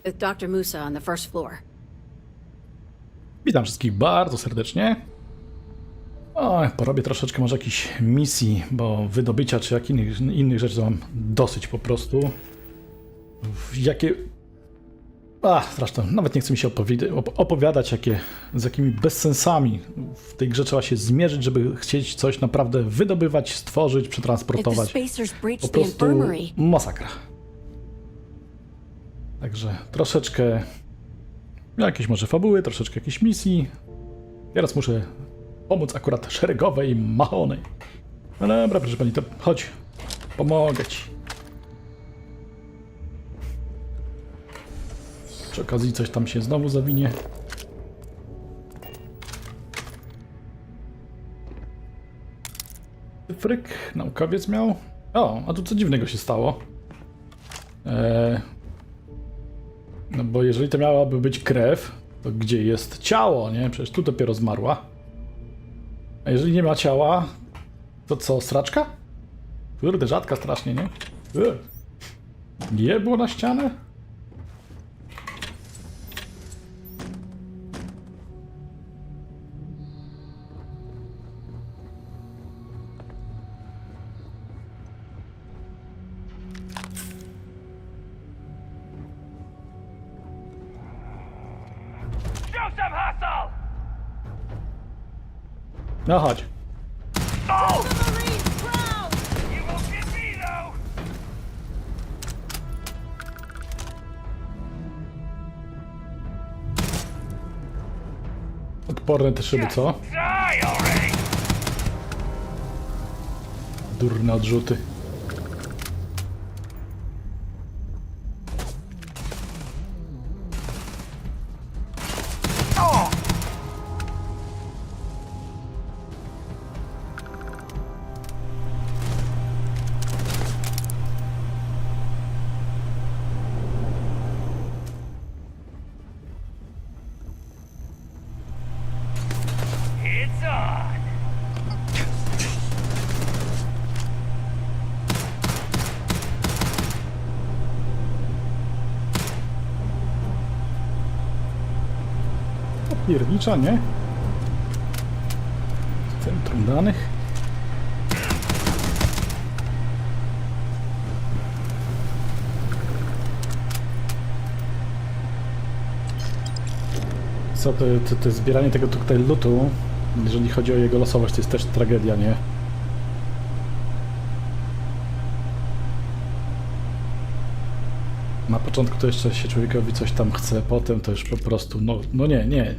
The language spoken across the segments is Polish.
with Dr. Musa on the first floor. Witam wszystkich bardzo serdecznie. O, porobię troszeczkę może jakichś misji, bo wydobycia czy jak innych rzeczy to mam dosyć po prostu. Jakie... Zresztą nawet nie chcę mi się opowiadać, z jakimi bezsensami w tej grze trzeba się zmierzyć, żeby chcieć coś naprawdę wydobywać, stworzyć, przetransportować. Po prostu masakra. Także troszeczkę jakieś może fabuły, troszeczkę jakiejś misji. Teraz muszę pomóc akurat szeregowej Mahony. No dobra, proszę pani, to chodź, pomogę ci. Przy okazji coś tam się znowu zawinie. Fryk, naukowiec miał. O, a tu co dziwnego się stało? No bo jeżeli to miałaby być krew, to gdzie jest ciało, nie? Przecież tu dopiero zmarła. A jeżeli nie ma ciała, to co, sraczka? Kurde, rzadka strasznie, nie? Nie było na ścianę? No chodź. Odporne te szyby, co? Durne odrzuty. Piernicza, nie? Centrum danych. Co to zbieranie tego tutaj lootu, jeżeli chodzi o jego losowość, to jest też tragedia, nie? Na początku to jeszcze się człowiekowi coś tam chce, potem to już po prostu, no nie.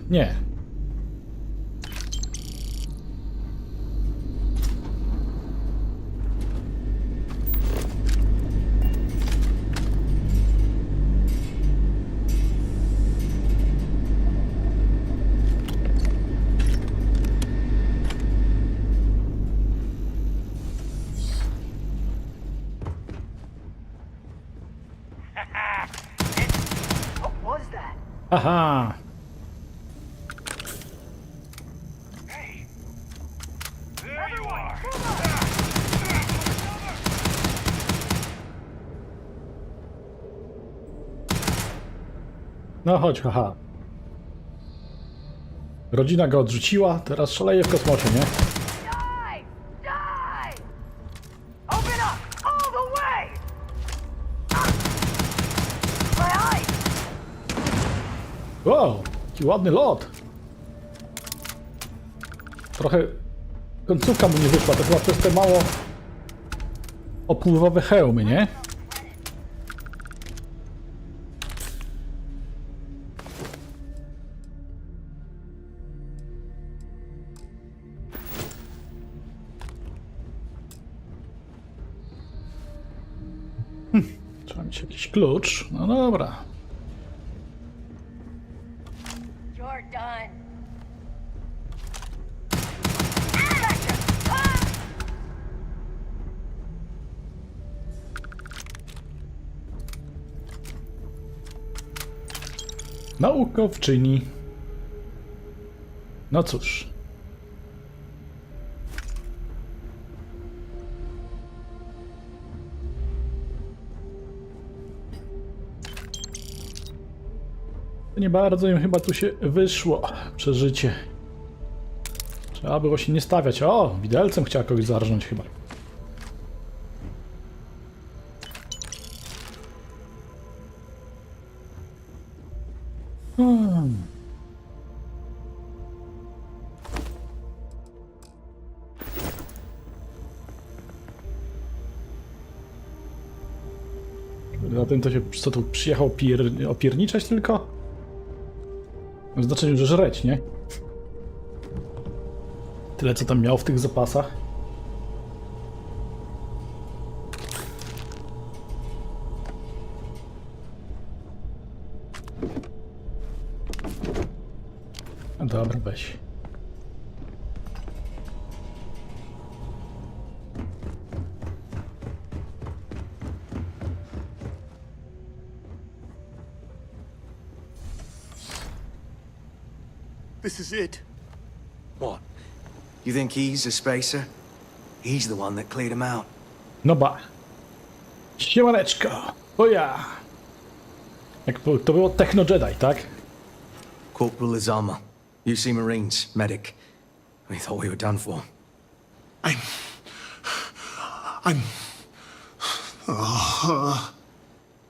Aha! No chodź, haha. Rodzina go odrzuciła, teraz szaleje w kosmosie, nie? Wow, jaki ładny lot. Trochę końcówka mu nie wyszła, to chyba przez te mało opływowe hełmy, nie? Trzeba mieć jakiś klucz. No dobra. Naukowczyni. No cóż. Nie bardzo im chyba tu się wyszło przeżycie. Trzeba było się nie stawiać. O, widelcem chciała kogoś zarżnąć chyba. Za tym to się co tu przyjechał opierniczać tylko? W znaczeniu, że żreć, nie? Tyle co tam miał w tych zapasach. No dobra, weź. This is it. What? You think he's a spacer? He's the one that cleared him out. No ba. Siemaneczko. O ja. Jak to było Techno Jedi, tak? Corporal Azama, UC Marines, medic. We thought we were done for. I'm...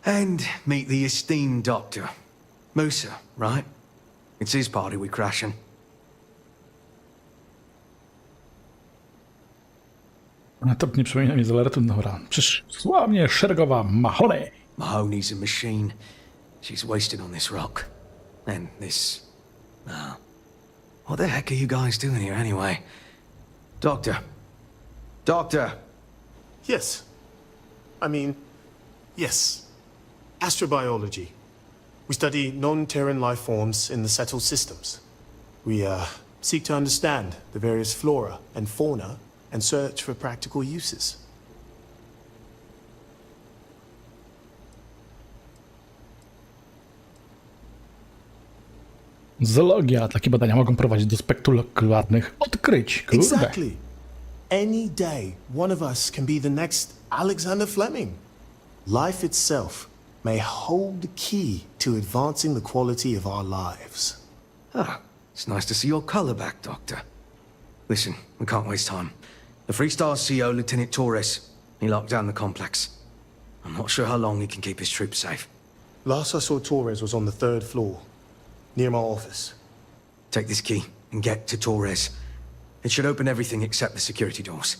And meet the esteemed doctor. Musa, right? It's his party we're crashing. No to nie przypomina mi z alertu, dobra. Przyszła mnie szeregowa Mahoney. Mahoney's a machine. She's wasted on this rock. And this... what the heck are you guys doing here anyway? Doctor. Doctor! Yes. Yes. Astrobiology. We study non-Terran life forms in the settled systems. We, seek to understand the various flora and fauna and search for practical uses. Zoologia. Takie badania mogą prowadzić do spektakularnych odkryć. Kurde. Exactly. Any day, one of us can be the next Alexander Fleming. Life itself may hold the key to advancing the quality of our lives. Ah, it's nice to see your color back, Doctor. Listen, we can't waste time. The Free Stars CO, Lieutenant Torres, he locked down the complex. I'm not sure how long he can keep his troops safe. Last I saw Torres was on the 3rd floor, near my office. Take this key and get to Torres. It should open everything except the security doors.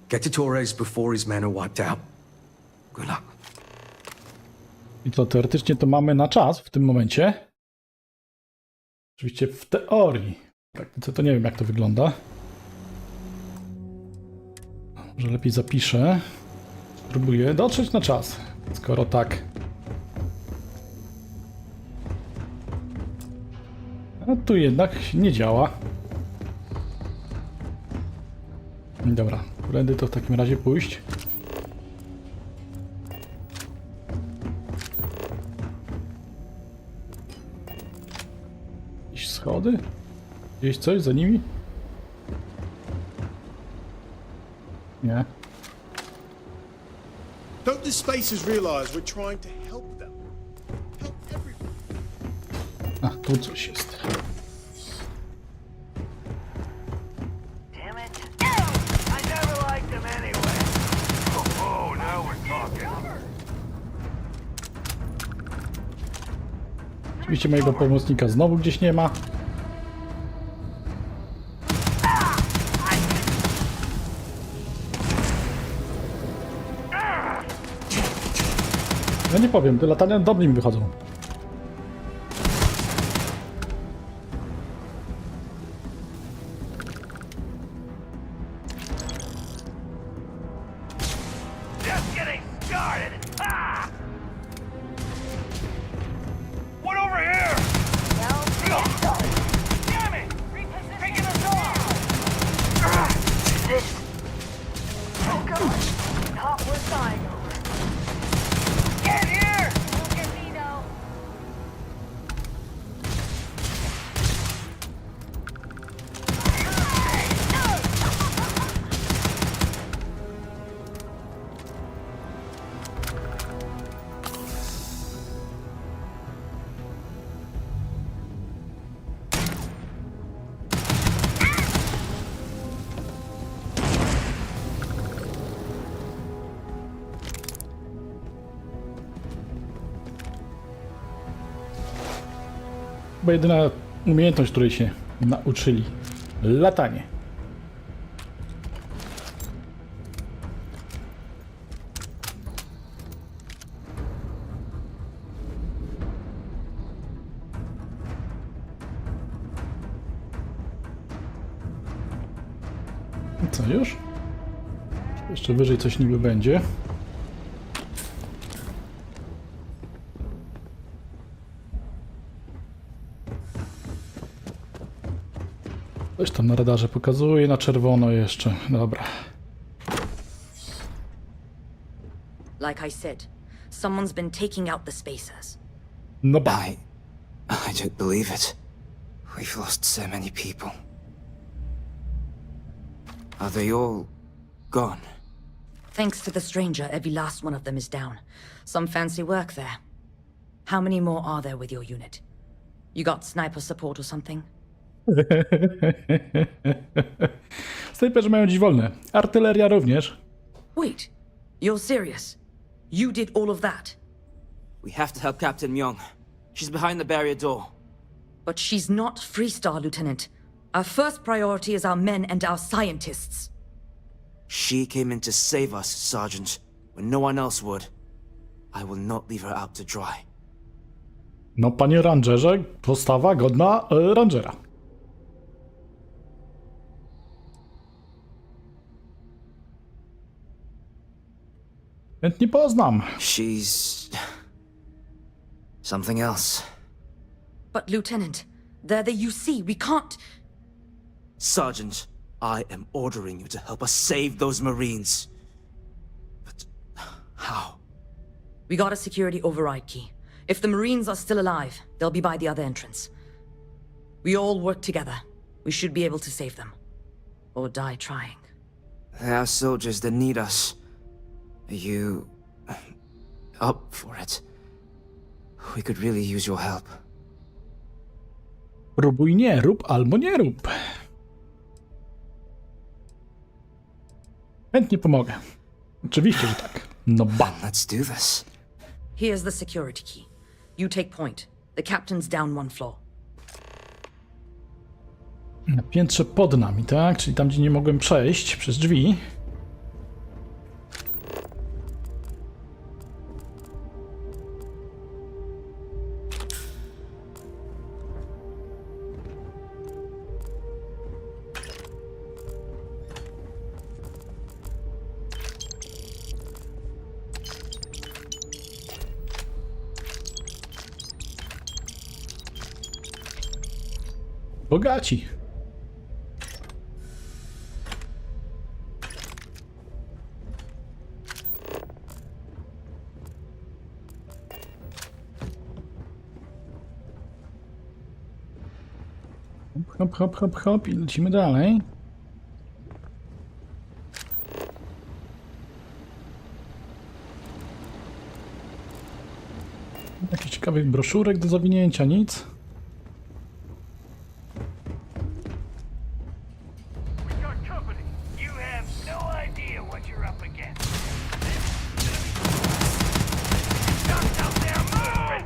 Get to Torres before his men are wiped out. Good luck. I to teoretycznie to mamy na czas w tym momencie. Oczywiście w teorii. W praktyce to nie wiem jak to wygląda. Może lepiej zapiszę. Spróbuję dotrzeć na czas. Skoro tak. A tu jednak nie działa. Dobra, którędy to w takim razie pójść? Jakieś schody? Gdzieś coś za nimi? Nie. Don't the spacers realize we're trying to help them? Help everyone. A, tu coś jest. Damn it. I never liked them anyway. Oh, now we're talking. Oczywiście mojego pomocnika znowu gdzieś nie ma. No nie powiem, te latania dobrze mi wychodzą. Just getting started. Ah! What over here? Damn it! Taking us off! Oh God! Not worth dying over. Get here! Look at me now. Chyba jedyna umiejętność, której się nauczyli. Latanie. Co już? Jeszcze wyżej coś niby będzie. Coś tam na radarze pokazuje, na czerwono jeszcze. Dobra. Like I said, someone's been taking out the spacers. No ba. I don't believe it. We've lost so many people. Are they all gone? Thanks to the stranger, every last one of them is down. Some fancy work there. How many more are there with your unit? You got sniper support or something? Snajperzy mają dziś wolne. Artyleria również. Wait, you're serious? You did all of that? We have to help Captain Myung. She's behind the barrier door. But she's not Freestar, Lieutenant. Our first priority is our men and our scientists. She came in to save us, Sergeant, when no one else would. I will not leave her out to dry. No, panie rangerze, postawa godna rangera. Chętnie poznam. She's... something else. But Lieutenant, they're the UC. We can't... Sergeant, I am ordering you to help us save those Marines. But how? We got a security override key. If the Marines are still alive, they'll be by the other entrance. We all work together. We should be able to save them. Or die trying. There are soldiers that need us. Are you... up for it? We could really use your help. Próbuj nie rób, albo nie rób. Chętnie pomogę. Oczywiście, że tak. No ba. Let's do this. Here's the security key. You take point. The captain's down one floor. Na piętrze pod nami, tak? Czyli tam, gdzie nie mogłem przejść przez drzwi. Bogaci. Hop, hop, hop, hop i lecimy dalej. Jakichś ciekawych broszurek do zawinięcia, nic. We got company. You have no idea what you're up against. Ducks out there moving!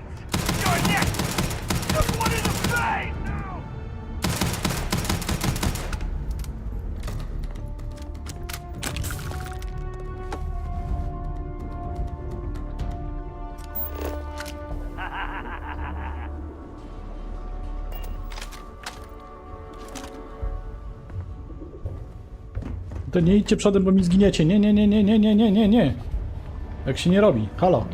You're next! Just one in the face! No! To nie idźcie przodem, bo mi zginiecie. Nie, nie, nie, nie, nie, nie, nie, nie, nie. Jak się nie robi. Halo.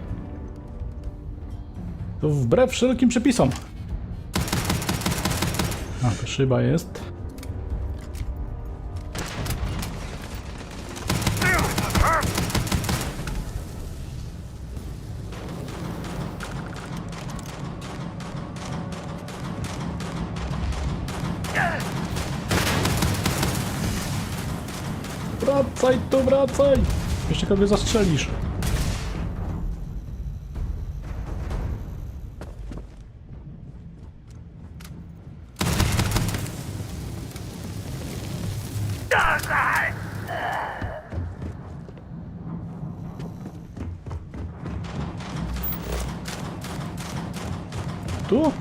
To wbrew wszelkim przepisom. A, to szyba jest. Wracaj tu, wracaj! Jeszcze kogoś zastrzelisz. Tu?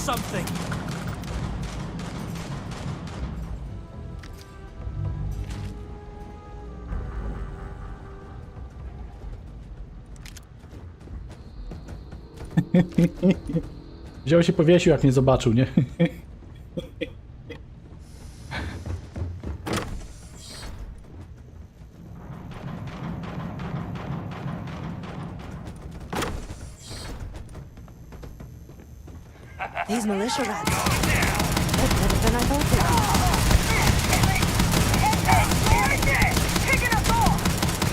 something! Wziął się powiesił, jak mnie zobaczył, nie? These militia rats. They're better than I thought they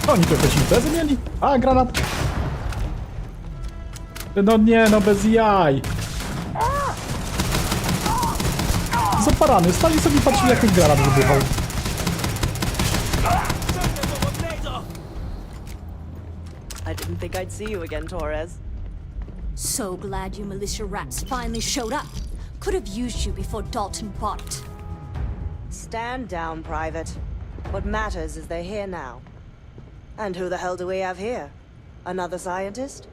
were. Oni to jakieś imprezy mieli? A, granat! No nie, no bez jaj! Zaparany, stali sobie i patrzyli, jak ten granat wybuchał. I didn't think I'd see you again, Torres. So glad you militia rats finally showed up. Could have used you before Dalton bought it. Stand down, Private. What matters is they're here now. And who the hell do we have here? Another scientist?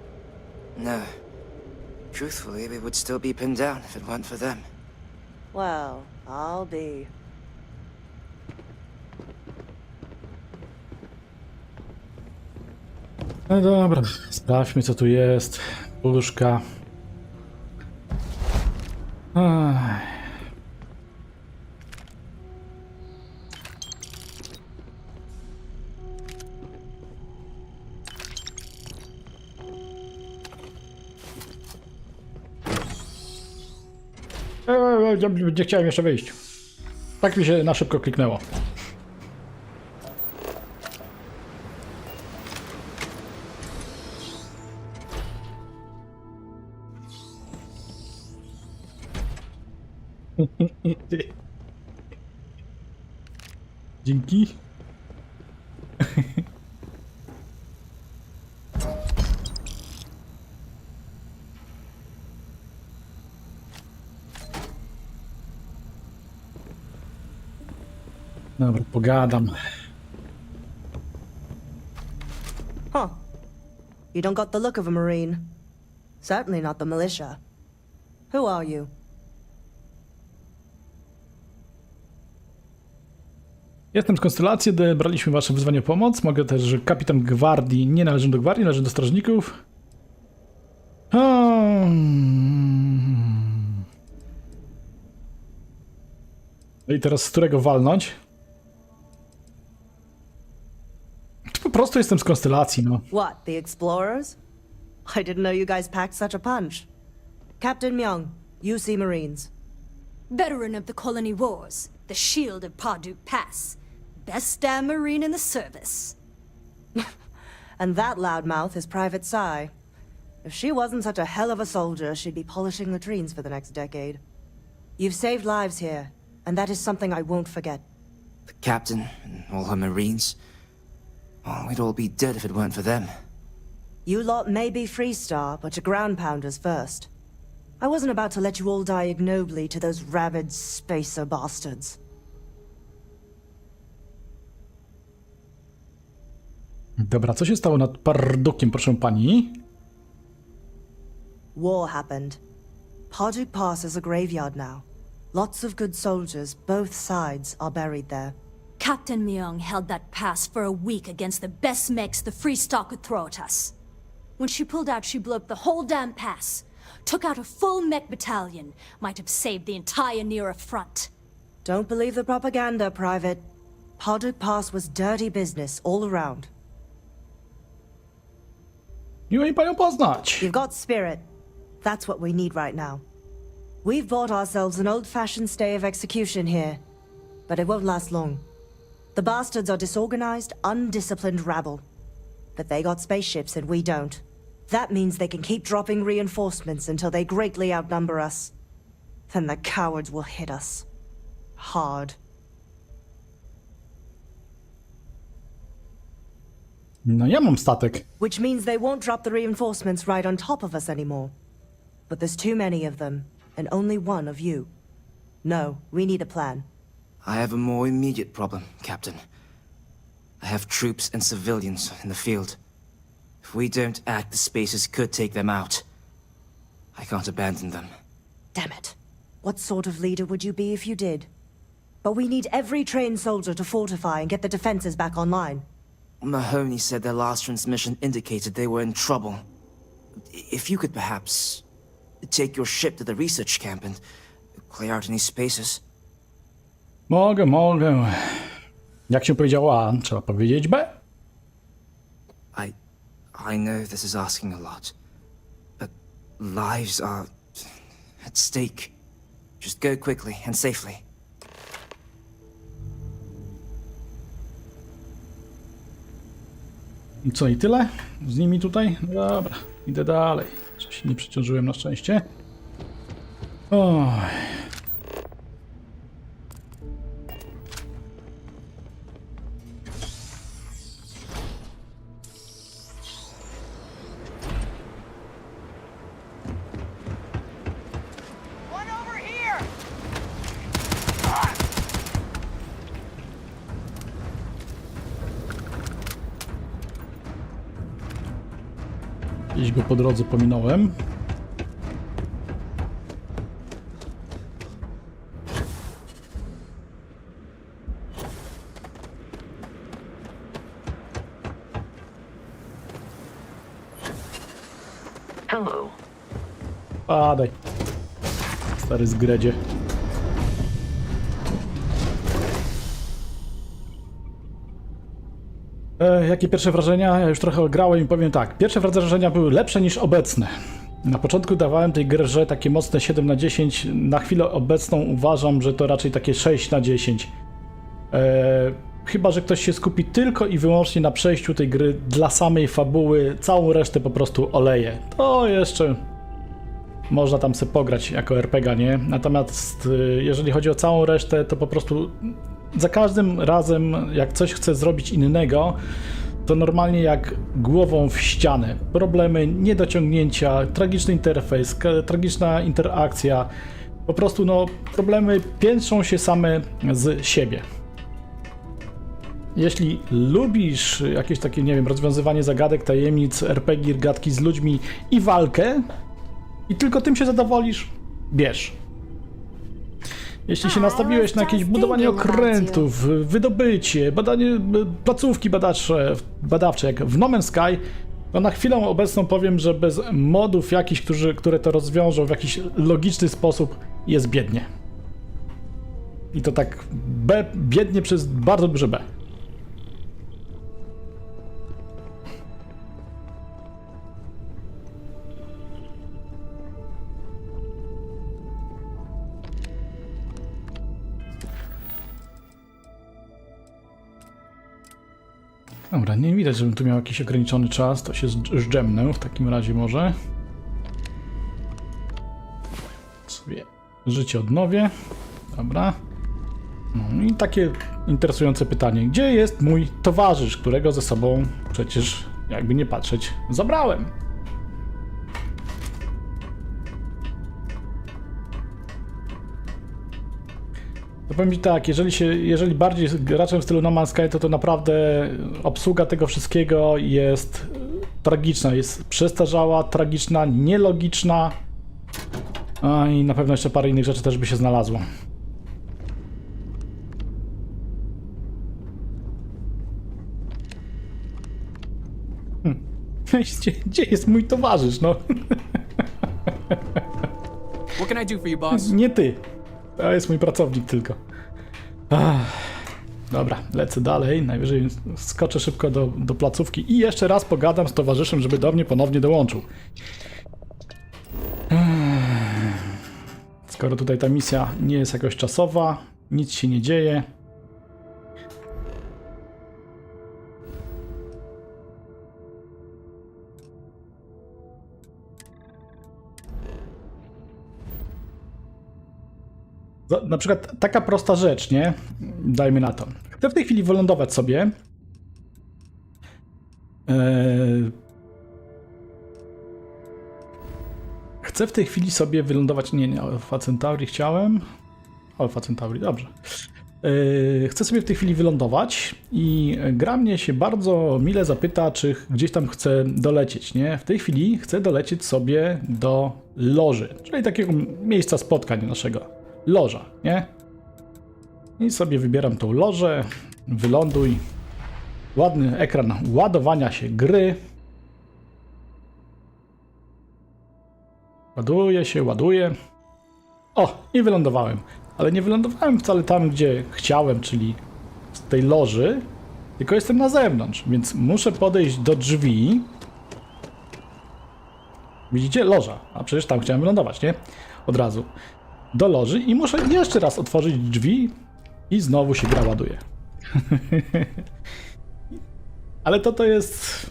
No. Truthfully, we would still be pinned down if it weren't for them. Well, I'll be. No dobra, sprawdźmy, co tu jest. Puszka. Ach. Nie chciałem jeszcze wyjść. Tak mi się na szybko kliknęło. Dzięki. Dobra, pogadam. Huh. You don't got the look of a Marine. Certainly not the militia. Who are you? Jestem z konstelacji, odebraliśmy wasze wyzwanie o pomoc. Mogę też, że kapitan gwardii nie należy do gwardii, należy do strażników. No i teraz z którego walnąć? Po prostu jestem z konstelacji, no. What, the explorers? I didn't know you guys packed such a punch. Captain Myung, UC Marines. Veteran of the Colony Wars, the shield of Parduk Pass. Best damn Marine in the service. And that loudmouth is Private Psy. If she wasn't such a hell of a soldier, she'd be polishing latrines for the next decade. You've saved lives here, and that is something I won't forget. The captain and all her Marines. Oh, we'd all be dead if it weren't for them. You lot may be Freestar, but you're ground pounders first. I wasn't about to let you all die ignobly to those rabid spacer bastards. Dobra, co się stało nad Pardukiem, proszę pani? War happened. Parduk Pass is a graveyard now. Lots of good soldiers, both sides, are buried there. Captain Myung held that pass for a week against the best mechs the Free Star could throw at us. When she pulled out, she blew up the whole damn pass. Took out a full mech battalion. Might have saved the entire Nera front. Don't believe the propaganda, Private. Parduk Pass was dirty business all around. Miło mi panią poznać. You've got spirit. That's what we need right now. We've bought ourselves an old-fashioned stay of execution here, but it won't last long. The bastards are disorganized, undisciplined rabble. But they got spaceships and we don't. That means they can keep dropping reinforcements until they greatly outnumber us. Then the cowards will hit us. Hard. No ja mam statek. Which means they won't drop the reinforcements right on top of us anymore. But there's too many of them, and only one of you. No, we need a plan. I have a more immediate problem, Captain. I have troops and civilians in the field. If we don't act, the Spacers could take them out. I can't abandon them. Damn it. What sort of leader would you be if you did? But we need every trained soldier to fortify and get the defenses back online. Mahoney said their last transmission indicated they were in trouble. If you could perhaps take your ship to the research camp and clear out any spaces. Mogę. Jak się powiedział A, trzeba powiedzieć B. I know this is asking a lot, but lives are at stake. Just go quickly and safely. I co, i tyle? Z nimi tutaj? No dobra, idę dalej. Że się nie przeciążyłem na szczęście. Oj. One over here! Gdzieś go po drodze pominąłem. Hello. Padaj. Stary zgredzie. Jakie pierwsze wrażenia? Ja już trochę grałem i powiem tak. Pierwsze wrażenia były lepsze niż obecne. Na początku dawałem tej grze takie mocne 7 na 10. Na chwilę obecną uważam, że to raczej takie 6 na 10. Chyba że ktoś się skupi tylko i wyłącznie na przejściu tej gry dla samej fabuły, całą resztę po prostu oleje. To jeszcze można tam sobie pograć jako RPG, nie? Natomiast jeżeli chodzi o całą resztę, to po prostu za każdym razem, jak coś chcę zrobić innego, to normalnie jak głową w ścianę. Problemy, niedociągnięcia, tragiczny interfejs, tragiczna interakcja. Po prostu no, problemy piętrzą się same z siebie. Jeśli lubisz jakieś takie, nie wiem, rozwiązywanie zagadek, tajemnic, RPG, gadki z ludźmi i walkę i tylko tym się zadowolisz, bierz. Jeśli się nastawiłeś na jakieś budowanie okrętów, wydobycie, badanie, placówki badawcze jak w No Man's Sky, to na chwilę obecną powiem, że bez modów jakichś, które to rozwiążą w jakiś logiczny sposób, jest biednie. I to tak biednie przez bardzo duże B. Dobra, nie widać, żebym tu miał jakiś ograniczony czas, to się zdrzemnę w takim razie może. Sobie życie odnowię. Dobra. No i takie interesujące pytanie. Gdzie jest mój towarzysz, którego ze sobą przecież, jakby nie patrzeć, zabrałem? To powiem ci tak, jeżeli bardziej graczem w stylu No Man's Sky, to naprawdę obsługa tego wszystkiego jest tragiczna, jest przestarzała, tragiczna, nielogiczna. A i na pewno jeszcze parę innych rzeczy też by się znalazło. Gdzie jest mój towarzysz, no? What can I do for you, boss? Nie ty. To jest mój pracownik tylko. Dobra, lecę dalej. Najwyżej skoczę szybko do placówki i jeszcze raz pogadam z towarzyszem, żeby do mnie ponownie dołączył. Skoro tutaj ta misja nie jest jakoś czasowa, nic się nie dzieje. Na przykład taka prosta rzecz, nie? Dajmy na to. Chcę w tej chwili wylądować sobie. Chcę w tej chwili sobie wylądować... Nie, Alpha Centauri chciałem. Alpha Centauri, dobrze. Chcę sobie w tej chwili wylądować i gra mnie się bardzo mile zapyta, czy gdzieś tam chcę dolecieć, nie? W tej chwili chcę dolecieć sobie do loży, czyli takiego miejsca spotkań naszego. Loża, nie? I sobie wybieram tą lożę, wyląduj. Ładny ekran ładowania się gry. Ładuje się, ładuje. O, i wylądowałem. Ale nie wylądowałem wcale tam, gdzie chciałem, czyli z tej loży, tylko jestem na zewnątrz, więc muszę podejść do drzwi. Widzicie? Loża. A przecież tam chciałem wylądować, nie? Od razu. Do loży i muszę jeszcze raz otworzyć drzwi i znowu się gra ładuje. Ale to jest...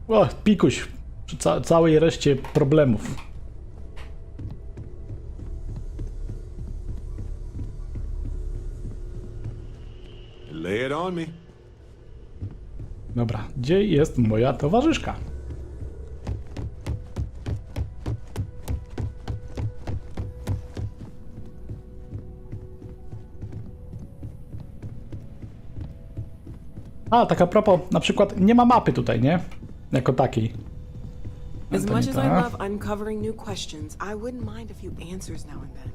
O, pikuś przy całej reszcie problemów. Lay it on me. Dobra, gdzie jest moja towarzyszka? A, tak a propos, na przykład nie ma mapy tutaj, nie? Jako takiej. As To much nie as ta. I love uncovering new questions, I wouldn't mind a few answers now and then.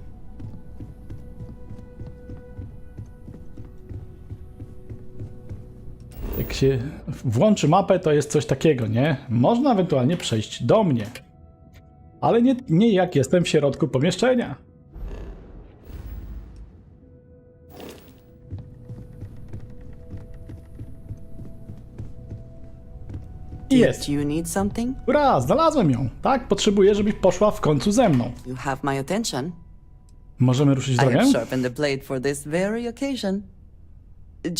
Jak się włączy mapę, to jest coś takiego, nie? Można ewentualnie przejść do mnie. Ale nie jak jestem w środku pomieszczenia. I jest. Do you need something? Ura, znalazłem ją. Tak, potrzebuję, żebyś poszła w końcu ze mną. You have my attention. Możemy ruszyć I have drogę? sharpened the blade for this very occasion.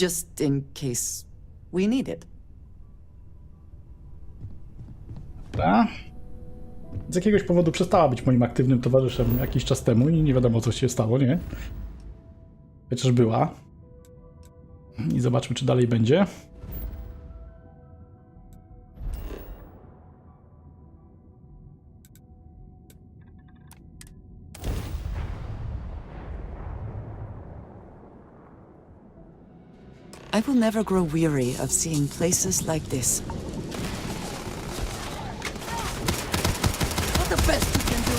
Just in case we need it. Dobra. Z jakiegoś powodu przestała być moim aktywnym towarzyszem jakiś czas temu i nie wiadomo, co się stało, nie? Chociaż była. I zobaczmy, czy dalej będzie. I will never grow weary of seeing places like this. What the best you can do?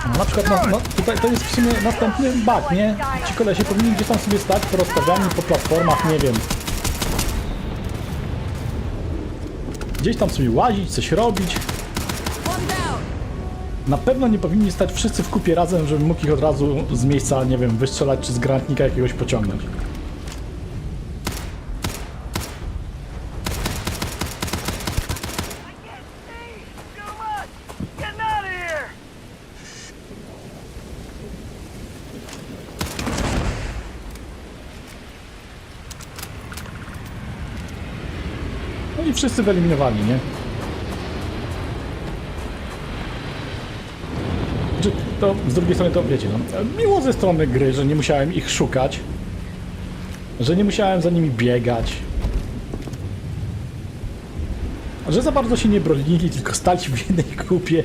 No, na przykład tutaj to jest w sumie następny bug, nie? Ci kolesie powinni gdzieś tam sobie stać porozstawiani po platformach, nie wiem. Gdzieś tam sobie łazić, coś robić. Na pewno nie powinni stać wszyscy w kupie razem, żebym mógł ich od razu z miejsca, nie wiem, wystrzelać czy z granatnika jakiegoś pociągnąć. No i wszyscy wyeliminowali, nie? To z drugiej strony to wiecie, no, miło ze strony gry, że nie musiałem ich szukać, że nie musiałem za nimi biegać, że za bardzo się nie bronili, tylko stali w jednej kupie.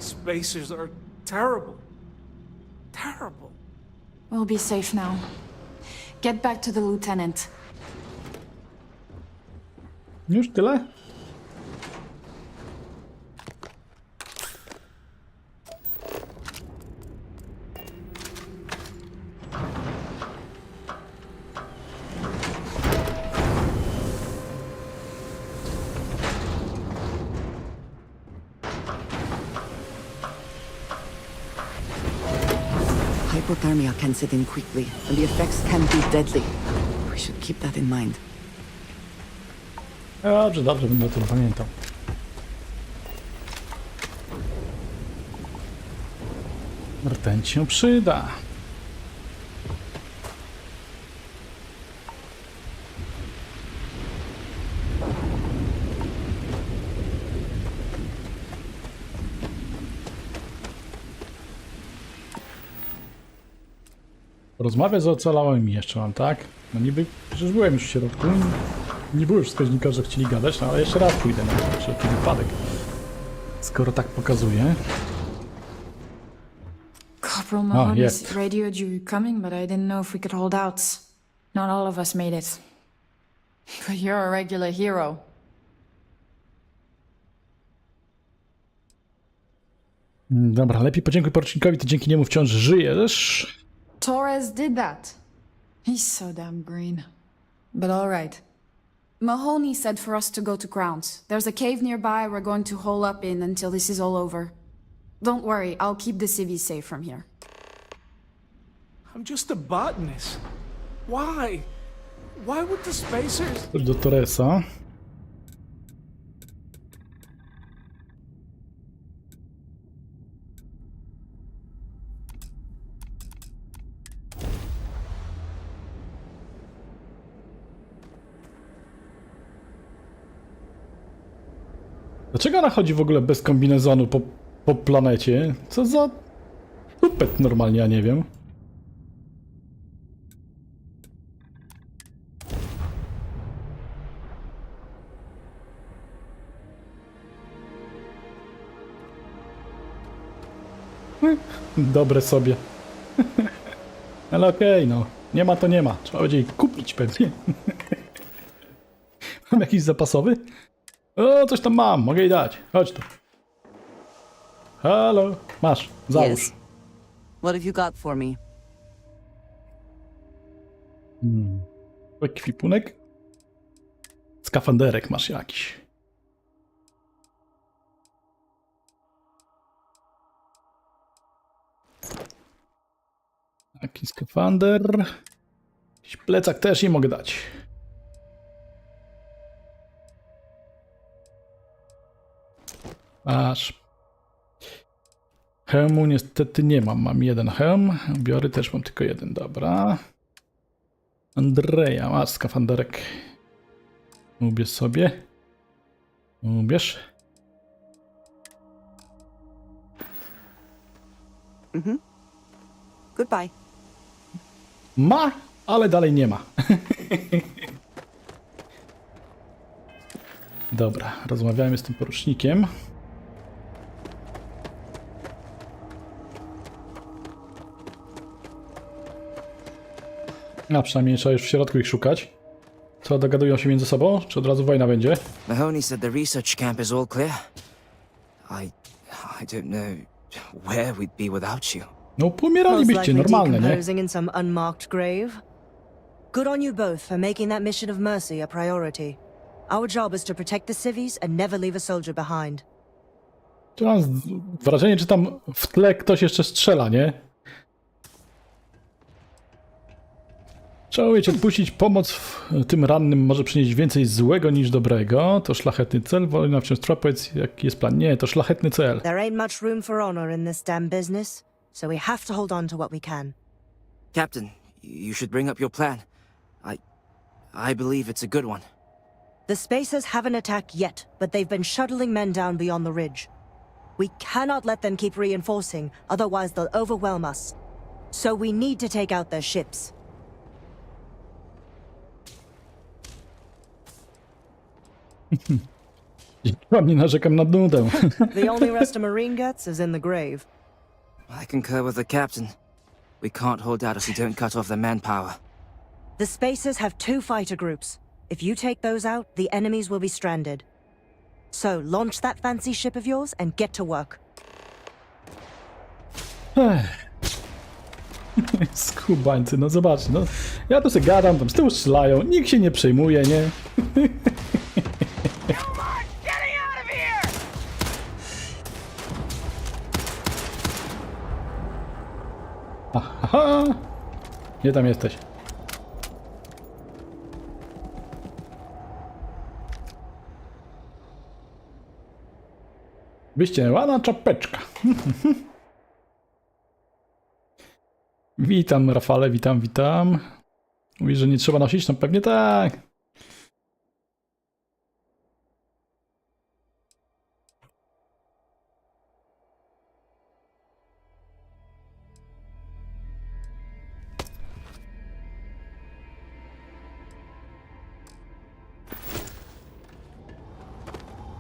Spacers are terrible. Terrible. We'll be safe now. Get back to the lieutenant. Już tyle? Hypothermia can set in quickly, and the effects can be deadly. We should keep that in mind. Dobrze, dobrze, będę o tym pamiętał. Rtęć się przyda. Rozmawiać z ocalałymi jeszcze mam, tak? No niby, przecież byłem już w środku. Nie było już wskaźnika, że chcieli gadać, no ale jeszcze raz pójdę na wszelki wypadek. Skoro tak pokazuje. Corporal Mahoney yet. radioed you were coming, but I didn't know if we could hold out. Not all of us made it. But you're a regular hero. Dobra, lepiej podziękuj porucznikowi, to dzięki niemu wciąż żyjesz. Torres did that. He's so damn green. But all right. Mahoney said for us to go to Grounds. There's a cave nearby we're going to hole up in until this is all over. Don't worry, I'll keep the civvies safe from here. I'm just a botanist. Why? Why would the spacers... Chodź do Torresa. Dlaczego ona chodzi w ogóle bez kombinezonu po planecie? Co za tupet normalnie, ja nie wiem. Dobre sobie. Ale okej, no. Nie ma to nie ma. Trzeba będzie jej kupić pewnie. Mam jakiś zapasowy? O, coś tam mam. Mogę jej dać. Chodź tu. Halo. Masz. Załóż. Yes. What have you got for me? Ekwipunek? Skafanderek masz jakiś. Taki skafander. Jakiś plecak też jej mogę dać. Masz. Hełmu niestety nie mam. Mam jeden hełm. Ubiory też mam tylko jeden. Dobra. Andrzeja, masz skafanderek. Ubierz sobie. Ubierz. Goodbye. Ma, ale dalej nie ma. Dobra, rozmawiamy z tym porucznikiem. A przynajmniej trzeba już w środku ich szukać. Co, dogadują się między sobą? Czy od razu wojna będzie? Mahoney said the research camp is all clear. I don't know where we'd be without you. No, Most pomieralibyście, likely normalne, nie? decomposing in some unmarked grave. Good on you both for making that mission of mercy a priority. Our job is to protect the civvies and never leave a soldier behind. Czy mam wrażenie, że tam w tle ktoś jeszcze strzela, nie? Trzeba umieć odpuścić. Pomoc tym rannym może przynieść więcej złego niż dobrego. To szlachetny cel. Wojna wciąż trwa. Powiedz, jaki jest plan. Nie, to szlachetny cel. There ain't much room for honor in this damn business, so we have to hold on to what we can. Captain, you should bring up your plan. I believe it's a good one. The Spacers haven't attacked yet, but they've been shuttling men down beyond the ridge. We cannot let them keep reinforcing, otherwise they'll overwhelm us. So we need to take out their ships. Wam nie narzekam na nudę. The only rest a Marine gets is in the grave. I concur with the captain. We can't hold out if we don't cut off their manpower. The Spacers have 2 fighter groups. If you take those out, the enemies will be stranded. So launch that fancy ship of yours and get to work. Skubańcy, no zobacz, no. Ja tu sobie gadam, tam z tyłu strzelają, nikt się nie przejmuje, nie? Aha! Gdzie tam jesteś? Wyścielana czapeczka. Witam, Rafale, witam. Mówisz, że nie trzeba nosić? No pewnie tak.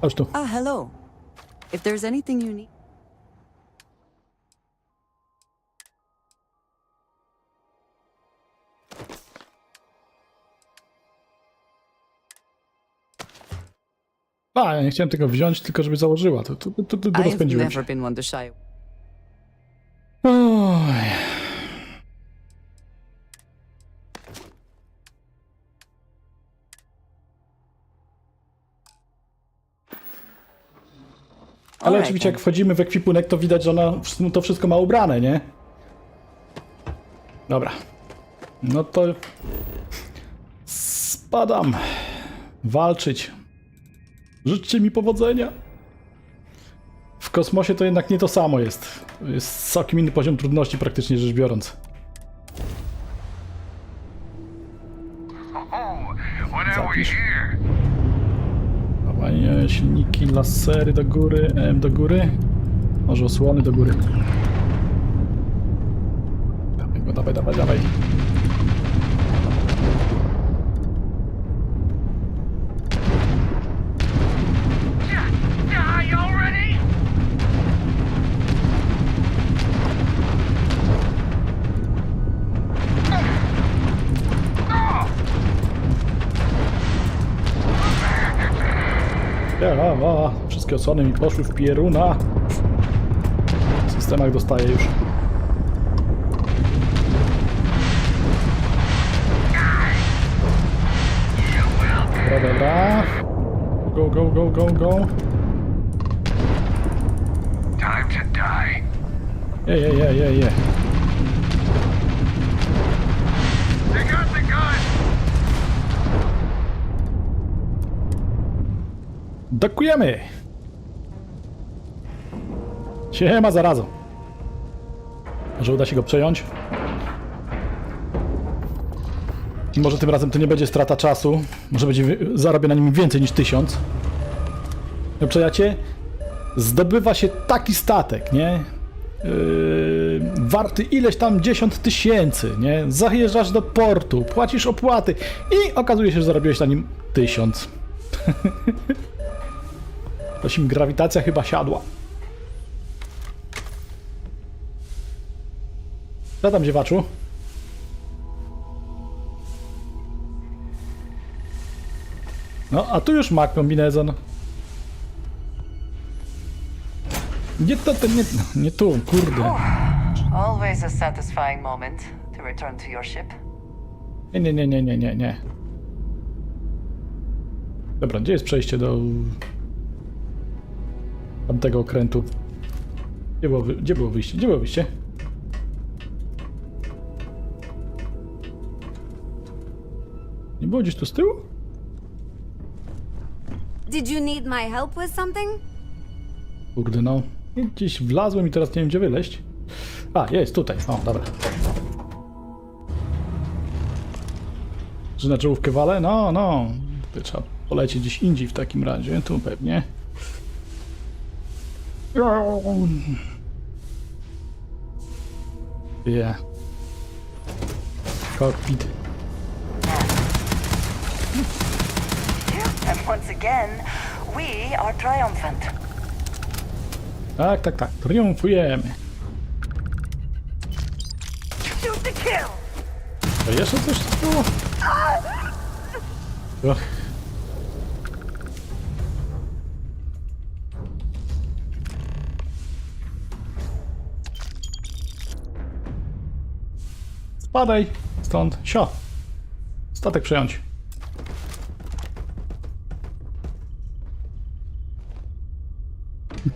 Chodź tu. Ah, hello. If there's anything you need... A, ja nie chciałem tego wziąć, tylko żeby założyła. To I've rozpędziłem się. never been one to shy. Oj. Ale Alright, oczywiście jak then. wchodzimy w ekwipunek, to widać, że ona to wszystko ma ubrane, nie? Dobra. No to... Spadam. Walczyć. Życzcie mi powodzenia. W kosmosie to jednak nie to samo jest. Jest całkiem inny poziom trudności, praktycznie rzecz biorąc. Zapisz. Dawaj, silniki, lasery do góry, M do góry. Może osłony do góry. Dawaj go, dawaj, dawaj, dawaj. Wszystkie osłony mi poszły w pieruna. W systemach dostaję już. Dobra, dobra. Go, go, go, go, go. Time to die. Je. They got the gun. Dokujemy! Siema zarazą. Może uda się go przejąć? I może tym razem to nie będzie strata czasu. Może będzie zarobię na nim więcej niż 1000. No przejacie? Zdobywa się taki statek, nie? Warty ileś tam 10 000, nie? Zajeżdżasz do portu, płacisz opłaty i okazuje się, że zarobiłeś na nim 1000. Toś im grawitacja chyba siadła. Co tam, dziewaczu? No, a tu już ma kombinezon. Nie to, nie tu, kurde. Always a satisfying moment to return to your ship. Nie. Dobra, gdzie jest przejście do tamtego okrętu? Gdzie było wyjście? Gdzie było wyjście? Nie było gdzieś tu z tyłu? Did you need my help with something? Kurde no. Gdzieś wlazłem i teraz nie wiem gdzie wyleźć. A, jest tutaj. O, dobra. Że na czołówkę walę? No. Tutaj trzeba polecieć gdzieś indziej w takim razie. Tu pewnie. Yeah. Cockpit. And once again, we are triumphant. Tak. Triumfujemy. Shoot the kill. To jeszcze coś tu było? Och. Spadaj stąd. Sio. Statek przejąć.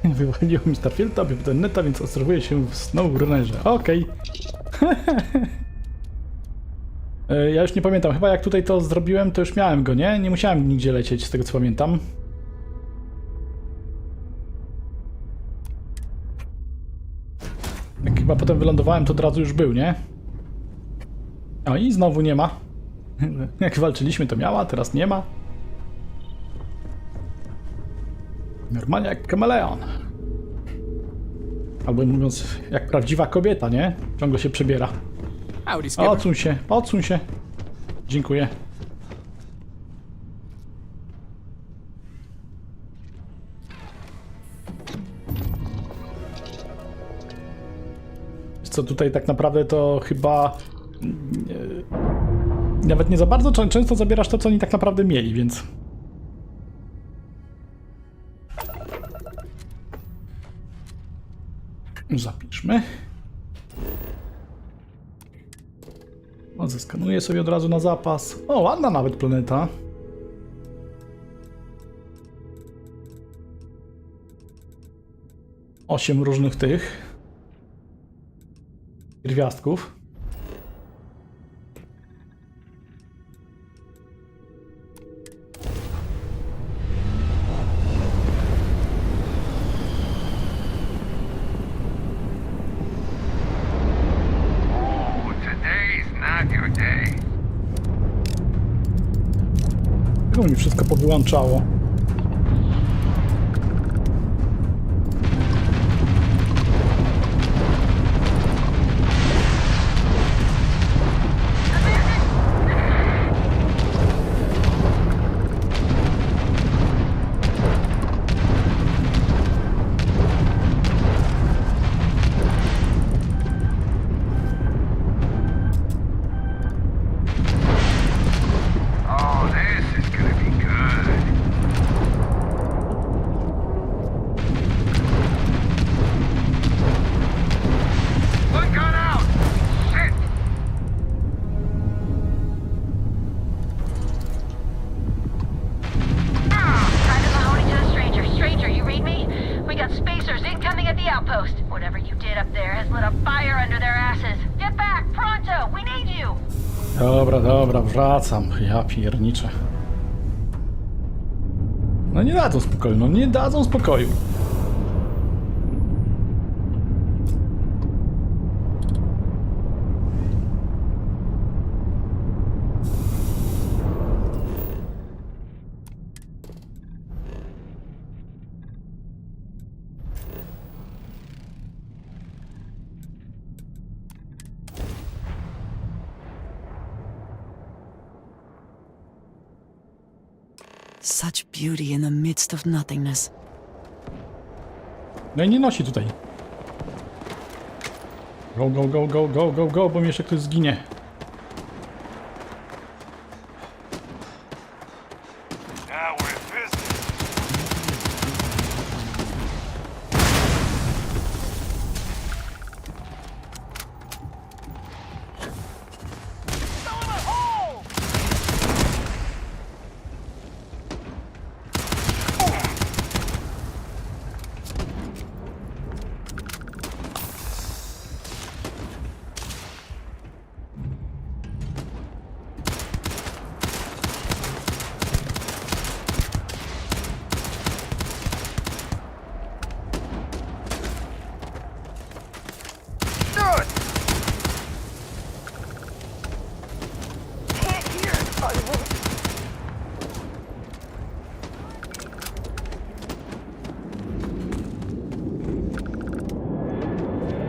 Wywaliło mi Starfielda, neta, więc obserwuję się w SnowRunnerze. Okej. Ja już nie pamiętam, chyba jak tutaj to zrobiłem, to już miałem go, nie? Nie musiałem nigdzie lecieć, z tego co pamiętam. Jak chyba potem wylądowałem, to od razu już był, nie? O, i znowu nie ma. Jak walczyliśmy, to miała, teraz nie ma. Normalnie jak kameleon. Albo mówiąc, jak prawdziwa kobieta, nie? Ciągle się przebiera. Howdy, Skipper. Odsuń się. Dziękuję. co tutaj tak naprawdę to chyba nawet nie za bardzo często zabierasz to, co oni tak naprawdę mieli, więc... Zapiszmy. O, zeskanuję sobie od razu na zapas. O, ładna nawet planeta. Osiem różnych tych pierwiastków. Czemu mi wszystko powyłączało? Dobra, wracam. Ja pierniczę. No nie dadzą spokoju, no nie dadzą spokoju. Such beauty in the midst of nothingness. No i nie nosi tutaj. Go, go, go, go, go, go, go, bo mi jeszcze ktoś zginie.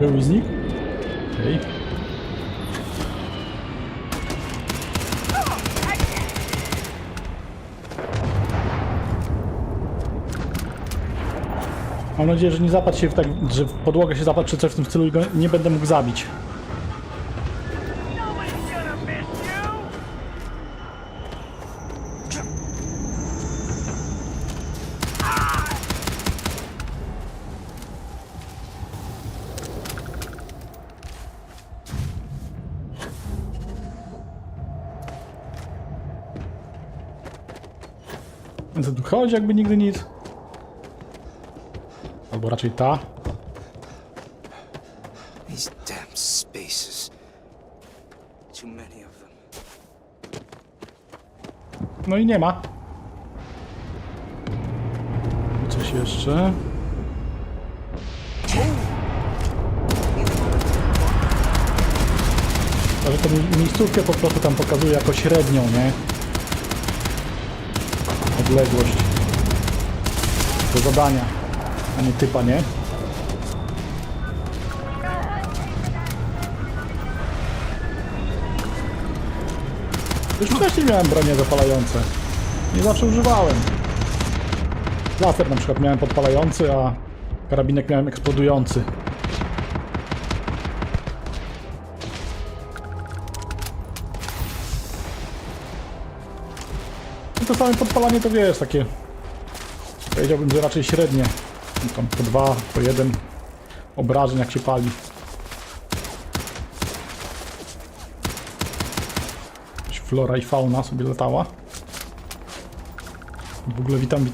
Był z nich? Okej. Mam nadzieję, że nie zapadł się w tak, że w podłogę się zapadł czy coś w tym stylu i go nie będę mógł zabić. Co tu chodzi, jakby nigdy nic. Albo raczej ta. These damn spaces. Too many of them. No i nie ma. Coś jeszcze. Ale tę miejscówkę po prostu tam pokazuje jako średnią, nie? Odległość do zadania, a nie typa, nie? Już wcześniej miałem bronie zapalające. Nie zawsze używałem. Laser na przykład miałem podpalający, a karabinek miałem eksplodujący. to same podpalanie to wiesz, takie... Powiedziałbym, że raczej średnie. Tam po 2, po 1 obrażeń jak się pali. Flora i fauna sobie latała. W ogóle witam.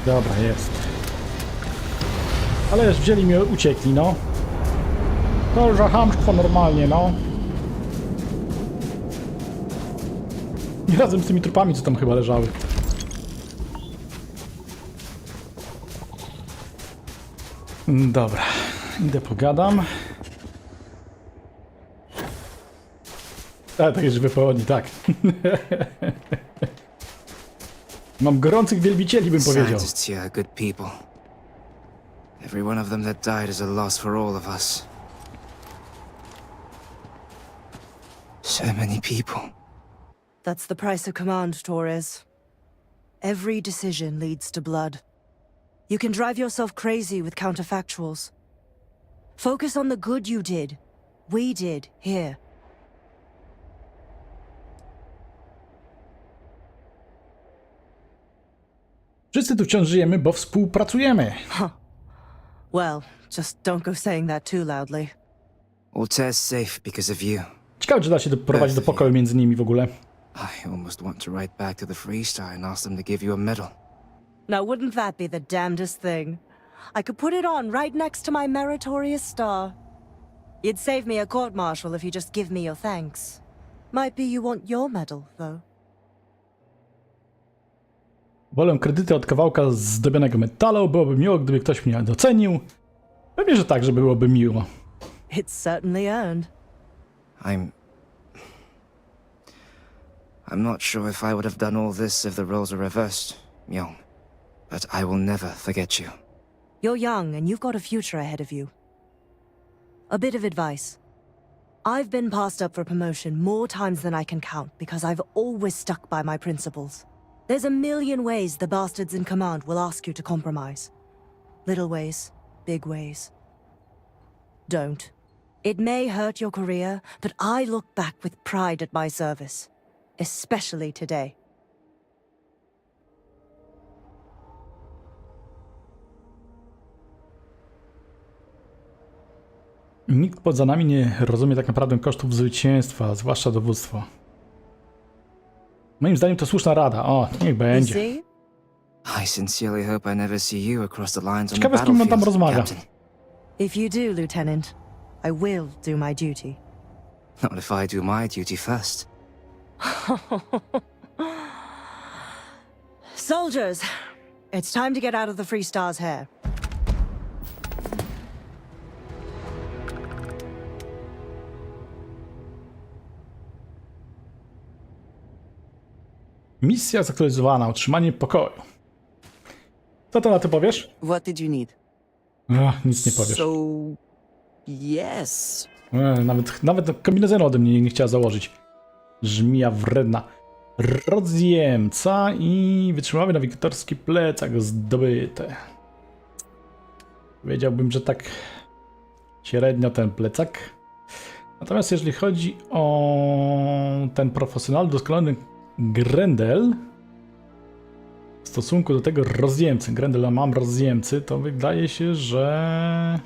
Dobra, jest. Ale już wzięli mnie, uciekli, no. To już chamstwo normalnie, no. I razem z tymi trupami, co tam chyba leżały. Dobra, idę pogadam. Tak jest, żeby pochodni, tak. Mam gorących wielbicieli, bym powiedział. Scientists here are good people. Every one of them that died is a loss for all of us. So many people. That's the price of command, Torres. Every decision leads to blood. You can drive yourself crazy with counterfactuals. Focus on the good you did. We did, here. Wszyscy tu wciąż żyjemy, bo współpracujemy. Huh. Well, just don't go saying that too loudly. Altair's safe because of you. Ciekawe, czy da się doprowadzić do pokoju między nimi w ogóle. I almost want to write back to the Free Star and ask them to give you a medal. Now, wouldn't that be the damnedest thing? I could put it on right next to my meritorious star. You'd save me a court-martial if you just give me your thanks. Might be you want your medal, though. Wolę kredyty od kawałka zdobionego metalu. Byłoby miło, gdyby ktoś mnie docenił. Pewnie, że tak, że byłoby miło. It's certainly earned. I'm not sure if I would have done all this if the roles were reversed, Myung. But I will never forget you. You're young and you've got a future ahead of you. A bit of advice. I've been passed up for promotion more times than I can count because I've always stuck by my principles. There's a million ways the bastards in command will ask you to compromise. Little ways, big ways. Don't. It may hurt your career, but I look back with pride at my service. Especially today. Nikt poza nami nie rozumie tak naprawdę kosztów zwycięstwa, zwłaszcza dowództwo. Moim zdaniem to słuszna rada. O, niech będzie. I sincerely hope I never see you across the lines on the Ciekawe, z kim on tam battlefield, rozmawia. Captain. If you do, Lieutenant, I will do my duty. Not if I do my duty first. Soldiers, it's time to get out of the Free Star's hair. Misja zaktualizowana. Utrzymanie pokoju. Co to na to powiesz? What did you need? Ach, nic nie powiesz. So, yes. Nawet kombinezonu ode mnie nie chciała założyć. Żmija wredna. Rozjemca i wytrzymały nawigatorski plecak zdobyte. Powiedziałbym, że tak średnio ten plecak. Natomiast jeżeli chodzi o ten profesjonalny, doskonalny Grendel w stosunku do tego rozjemcy, Grendel, a mam rozjemcy, to wydaje się, że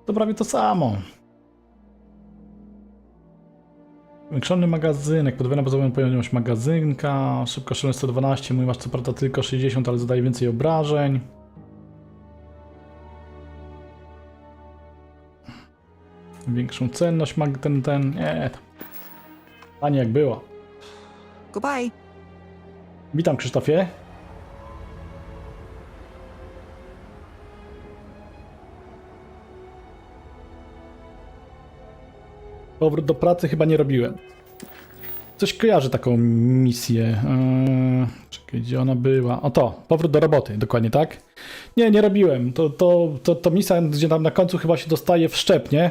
to prawie to samo. Zwiększony magazynek, podwójna bazową pojemność magazynka, szybko strzelność 112, mój masz co prawda tylko 60, ale zadaje więcej obrażeń. Większą cenność ma nie, tanie jak było. Goodbye. Witam, Krzysztofie. Powrót do pracy chyba nie robiłem. Coś kojarzy taką misję. Czekaj, gdzie ona była? O to, powrót do roboty, dokładnie tak? Nie robiłem. To misja, gdzie tam na końcu chyba się dostaje wszczep, nie?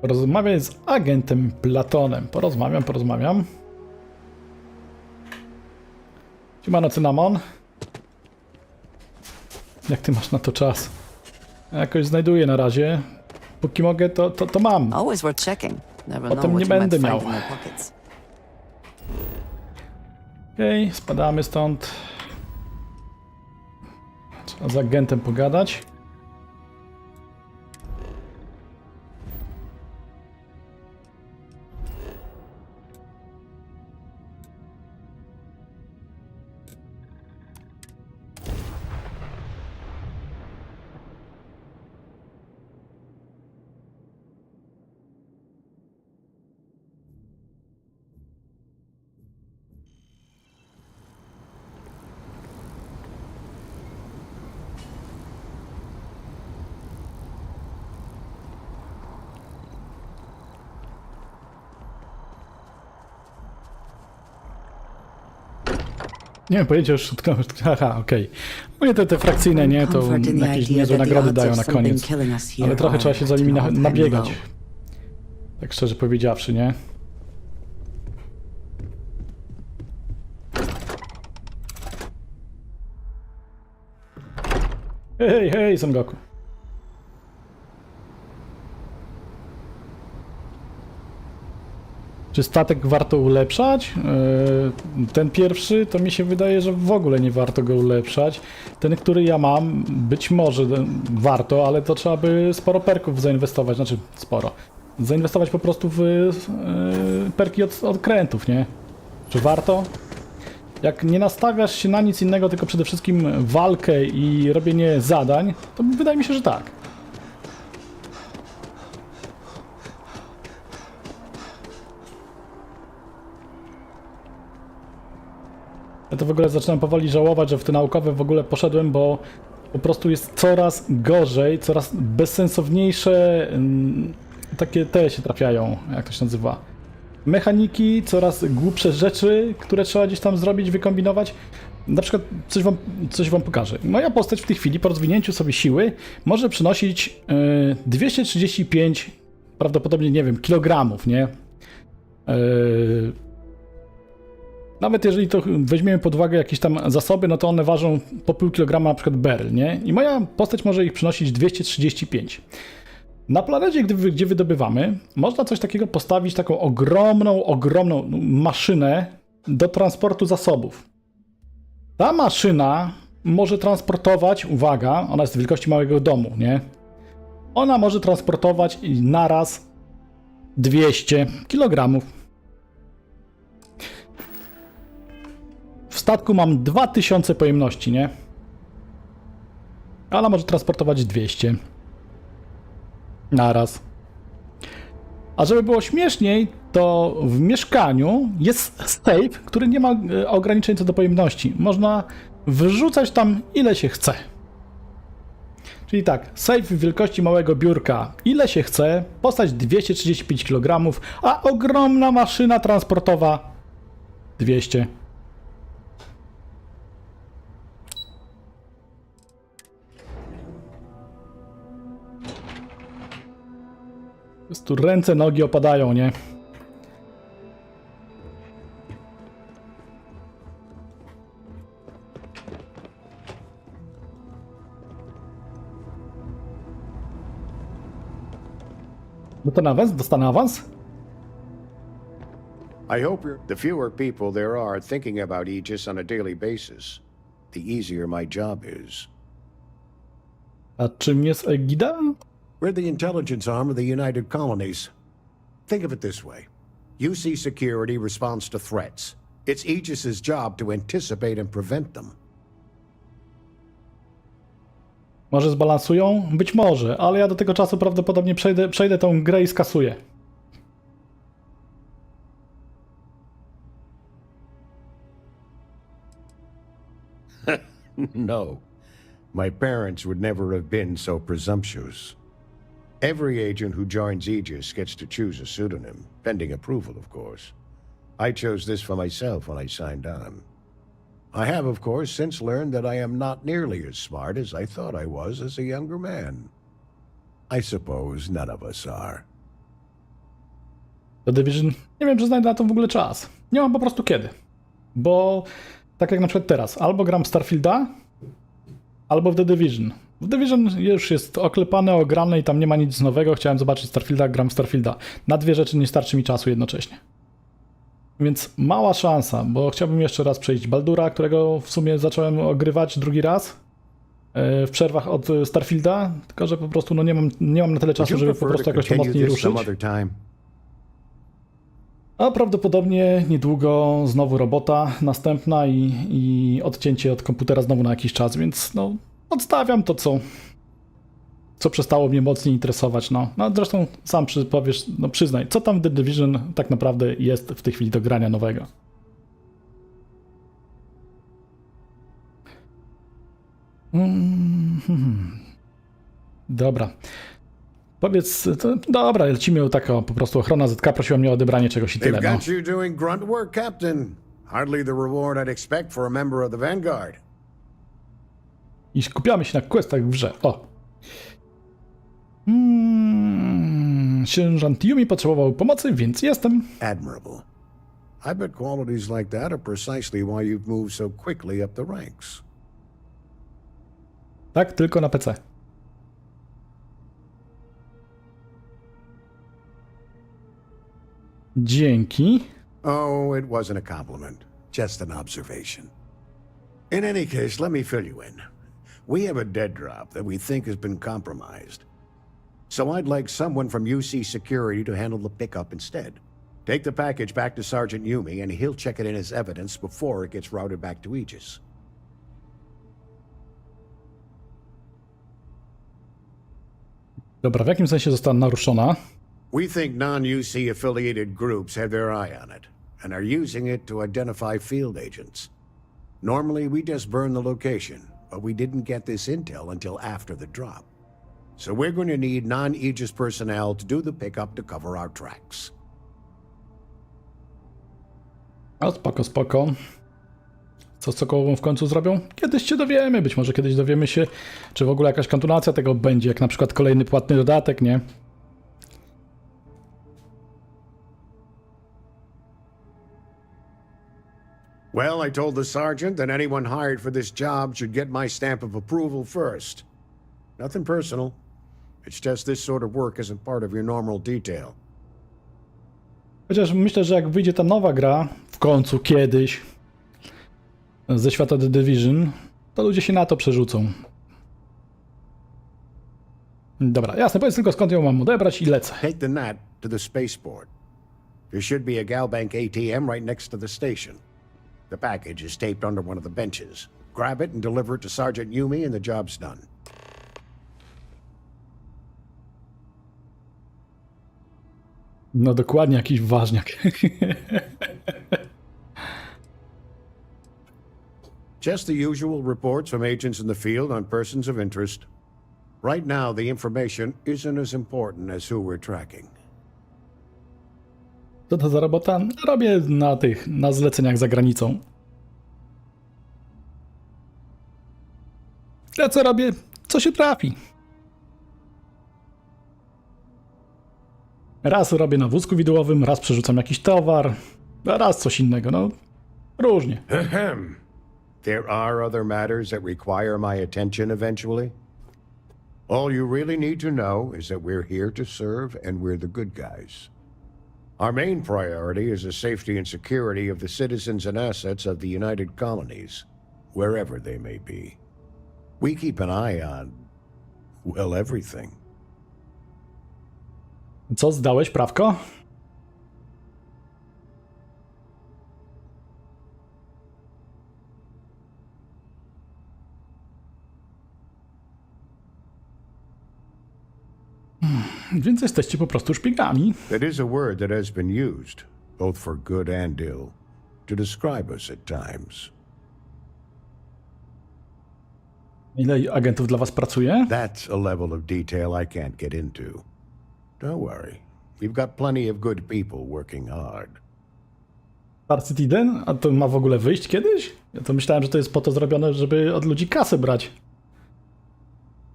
Porozmawiaj z agentem Platonem. Porozmawiam. Siemano, Cynamon. Jak ty masz na to czas? Ja jakoś znajduję na razie. Póki mogę, to mam. Always worth checking. Never know Potem nie what you might będę find miał. in their pockets. Okej, spadamy stąd. Trzeba z agentem pogadać. Nie wiem, pojęcia już utknąłem. Haha, okej. Mówię te frakcyjne, nie? To jakieś niezłe nagrody dają na koniec. Ale trochę trzeba się za nimi nabiegać. Tak szczerze powiedziawszy, nie? Hej, Son Goku. Czy statek warto ulepszać? Ten pierwszy to mi się wydaje, że w ogóle nie warto go ulepszać. Ten, który ja mam, być może warto, ale to trzeba by sporo perków zainwestować, znaczy sporo. Zainwestować po prostu w perki od odkrętów, nie? Czy warto? Jak nie nastawiasz się na nic innego, tylko przede wszystkim walkę i robienie zadań, to wydaje mi się, że tak. Ja to w ogóle zaczynam powoli żałować, że w te naukowe w ogóle poszedłem, bo po prostu jest coraz gorzej, coraz bezsensowniejsze takie te się trafiają, jak to się nazywa. Mechaniki, coraz głupsze rzeczy, które trzeba gdzieś tam zrobić, wykombinować. Na przykład coś wam pokażę. Moja postać w tej chwili po rozwinięciu sobie siły może przynosić 235 prawdopodobnie, nie wiem, kilogramów, nie? Nawet jeżeli to weźmiemy pod uwagę jakieś tam zasoby, no to one ważą po pół kilograma na przykład berl, nie? I moja postać może ich przynosić 235. Na planecie, gdzie wydobywamy, można coś takiego postawić, taką ogromną maszynę do transportu zasobów. Ta maszyna może transportować, uwaga, ona jest wielkości małego domu, nie? Ona może transportować naraz 200 kg. W statku mam 2000 pojemności, nie? Ona może transportować 200. Naraz. A żeby było śmieszniej, to w mieszkaniu jest safe, który nie ma ograniczeń co do pojemności. Można wrzucać tam ile się chce. Czyli tak, safe wielkości małego biurka ile się chce, postać 235 kg, a ogromna maszyna transportowa 200. Po prostu ręce, nogi opadają, nie? No to dostanę awans? I hope the fewer people there are thinking about Aegis on a daily basis, the easier my job is. A czym jest Egida? We're the intelligence arm of the United Colonies. Think of it this way. UC security responds to threats. It's Aegis's job to anticipate and prevent them. Może zbalansują? Być może, ale ja do tego czasu prawdopodobnie przejdę tą grę i skasuję. No. My parents would never have been so presumptuous. Every agent who joins Aegis gets to choose a pseudonym, pending approval, of course. I chose this for myself when I signed on. I have, of course, since learned that I am not nearly as smart as I thought I was as a younger man. I suppose none of us are. The Division, nie wiem, czy znajdę na to w ogóle czas. Nie mam po prostu kiedy. Bo tak jak na przykład teraz, albo gram w Starfielda, albo w The Division. W Division już jest oklepane, ograne i tam nie ma nic nowego. Chciałem zobaczyć Starfielda, gram w Starfielda. Na dwie rzeczy nie starczy mi czasu jednocześnie. Więc mała szansa, bo chciałbym jeszcze raz przejść Baldura, którego w sumie zacząłem ogrywać drugi raz w przerwach od Starfielda, tylko że po prostu no nie mam na tyle czasu, żeby po prostu jakoś to mocniej ruszyć. A prawdopodobnie niedługo znowu robota następna i odcięcie od komputera znowu na jakiś czas, więc no odstawiam to, co przestało mnie mocniej interesować. No zresztą sam powiesz, no przyznaj, co tam w The Division tak naprawdę jest w tej chwili do grania nowego. Dobra. Powiedz, dobra, lecimy taka po prostu ochrona ZK prosiła mnie o odebranie czegoś i tyle. They've got you doing grunt work, Captain. Hardly the reward I'd expect for a member of the Vanguard. I skupiamy się na questach w grze. O! Sierżant Yumi potrzebował pomocy, więc jestem. Admirable. I bet qualities like that are precisely why you've moved so quickly up the ranks. Tak, tylko na PC. Dzięki. Oh, it wasn't a compliment. Just an observation. In any case, let me fill you in. We have a dead drop that we think has been compromised. So I'd like someone from UC Security to handle the pickup instead. Take the package back to Sergeant Yumi, and he'll check it in as evidence before it gets routed back to Aegis. Dobra, w jakim sensie została naruszona? We think non-UC affiliated groups have their eye on it, and are using it to identify field agents. Normally, we just burn the location, but we didn't get this intel until after the drop. So we're going to need non-Aegis personnel to do the pickup to cover our tracks. O, spoko. Co z Sokołową w końcu zrobią? Kiedyś się dowiemy, być może kiedyś dowiemy się, czy w ogóle jakaś kontynuacja tego będzie, jak na przykład kolejny płatny dodatek, nie? Well, I told the sergeant that anyone hired for this job should get my stamp of approval first. Nothing personal. It's just this sort of work isn't part of your normal detail. Chociaż myślę, że jak wyjdzie ta nowa gra, w końcu kiedyś, ze świata The Division, to ludzie się na to przerzucą. Dobra, jasne, powiedz tylko skąd ją mam odebrać i lecę. Take the NAT to the spaceport. There should be a Galbank ATM right next to the station. The package is taped under one of the benches. Grab it and deliver it to Sergeant Yumi and the job's done. No dokładnie, jakiś ważniak. Just the usual reports from agents in the field on persons of interest. Right now, the information isn't as important as who we're tracking. Co to za robota? Robię na zleceniach za granicą. Ja co robię? Co się trafi? Raz robię na wózku widłowym, raz przerzucam jakiś towar, a raz coś innego, no różnie. There are other matters that require my attention eventually. All you really need to know is that we're here to serve and we're the good guys. Our main priority is the safety and security of the citizens and assets of the United Colonies, wherever they may be. We keep an eye on, well, everything. Co, zdałeś prawko? Więc jesteście po prostu szpiegami. That is a word that has been used, both for good and ill, to describe us at times. Ile agentów dla was pracuje? That's a level of detail I can't get into. Don't worry. We've got plenty of good people working hard. Star Citizen? A to ma w ogóle wyjść kiedyś? Ja to myślałem, że to jest po to zrobione, żeby od ludzi kasę brać.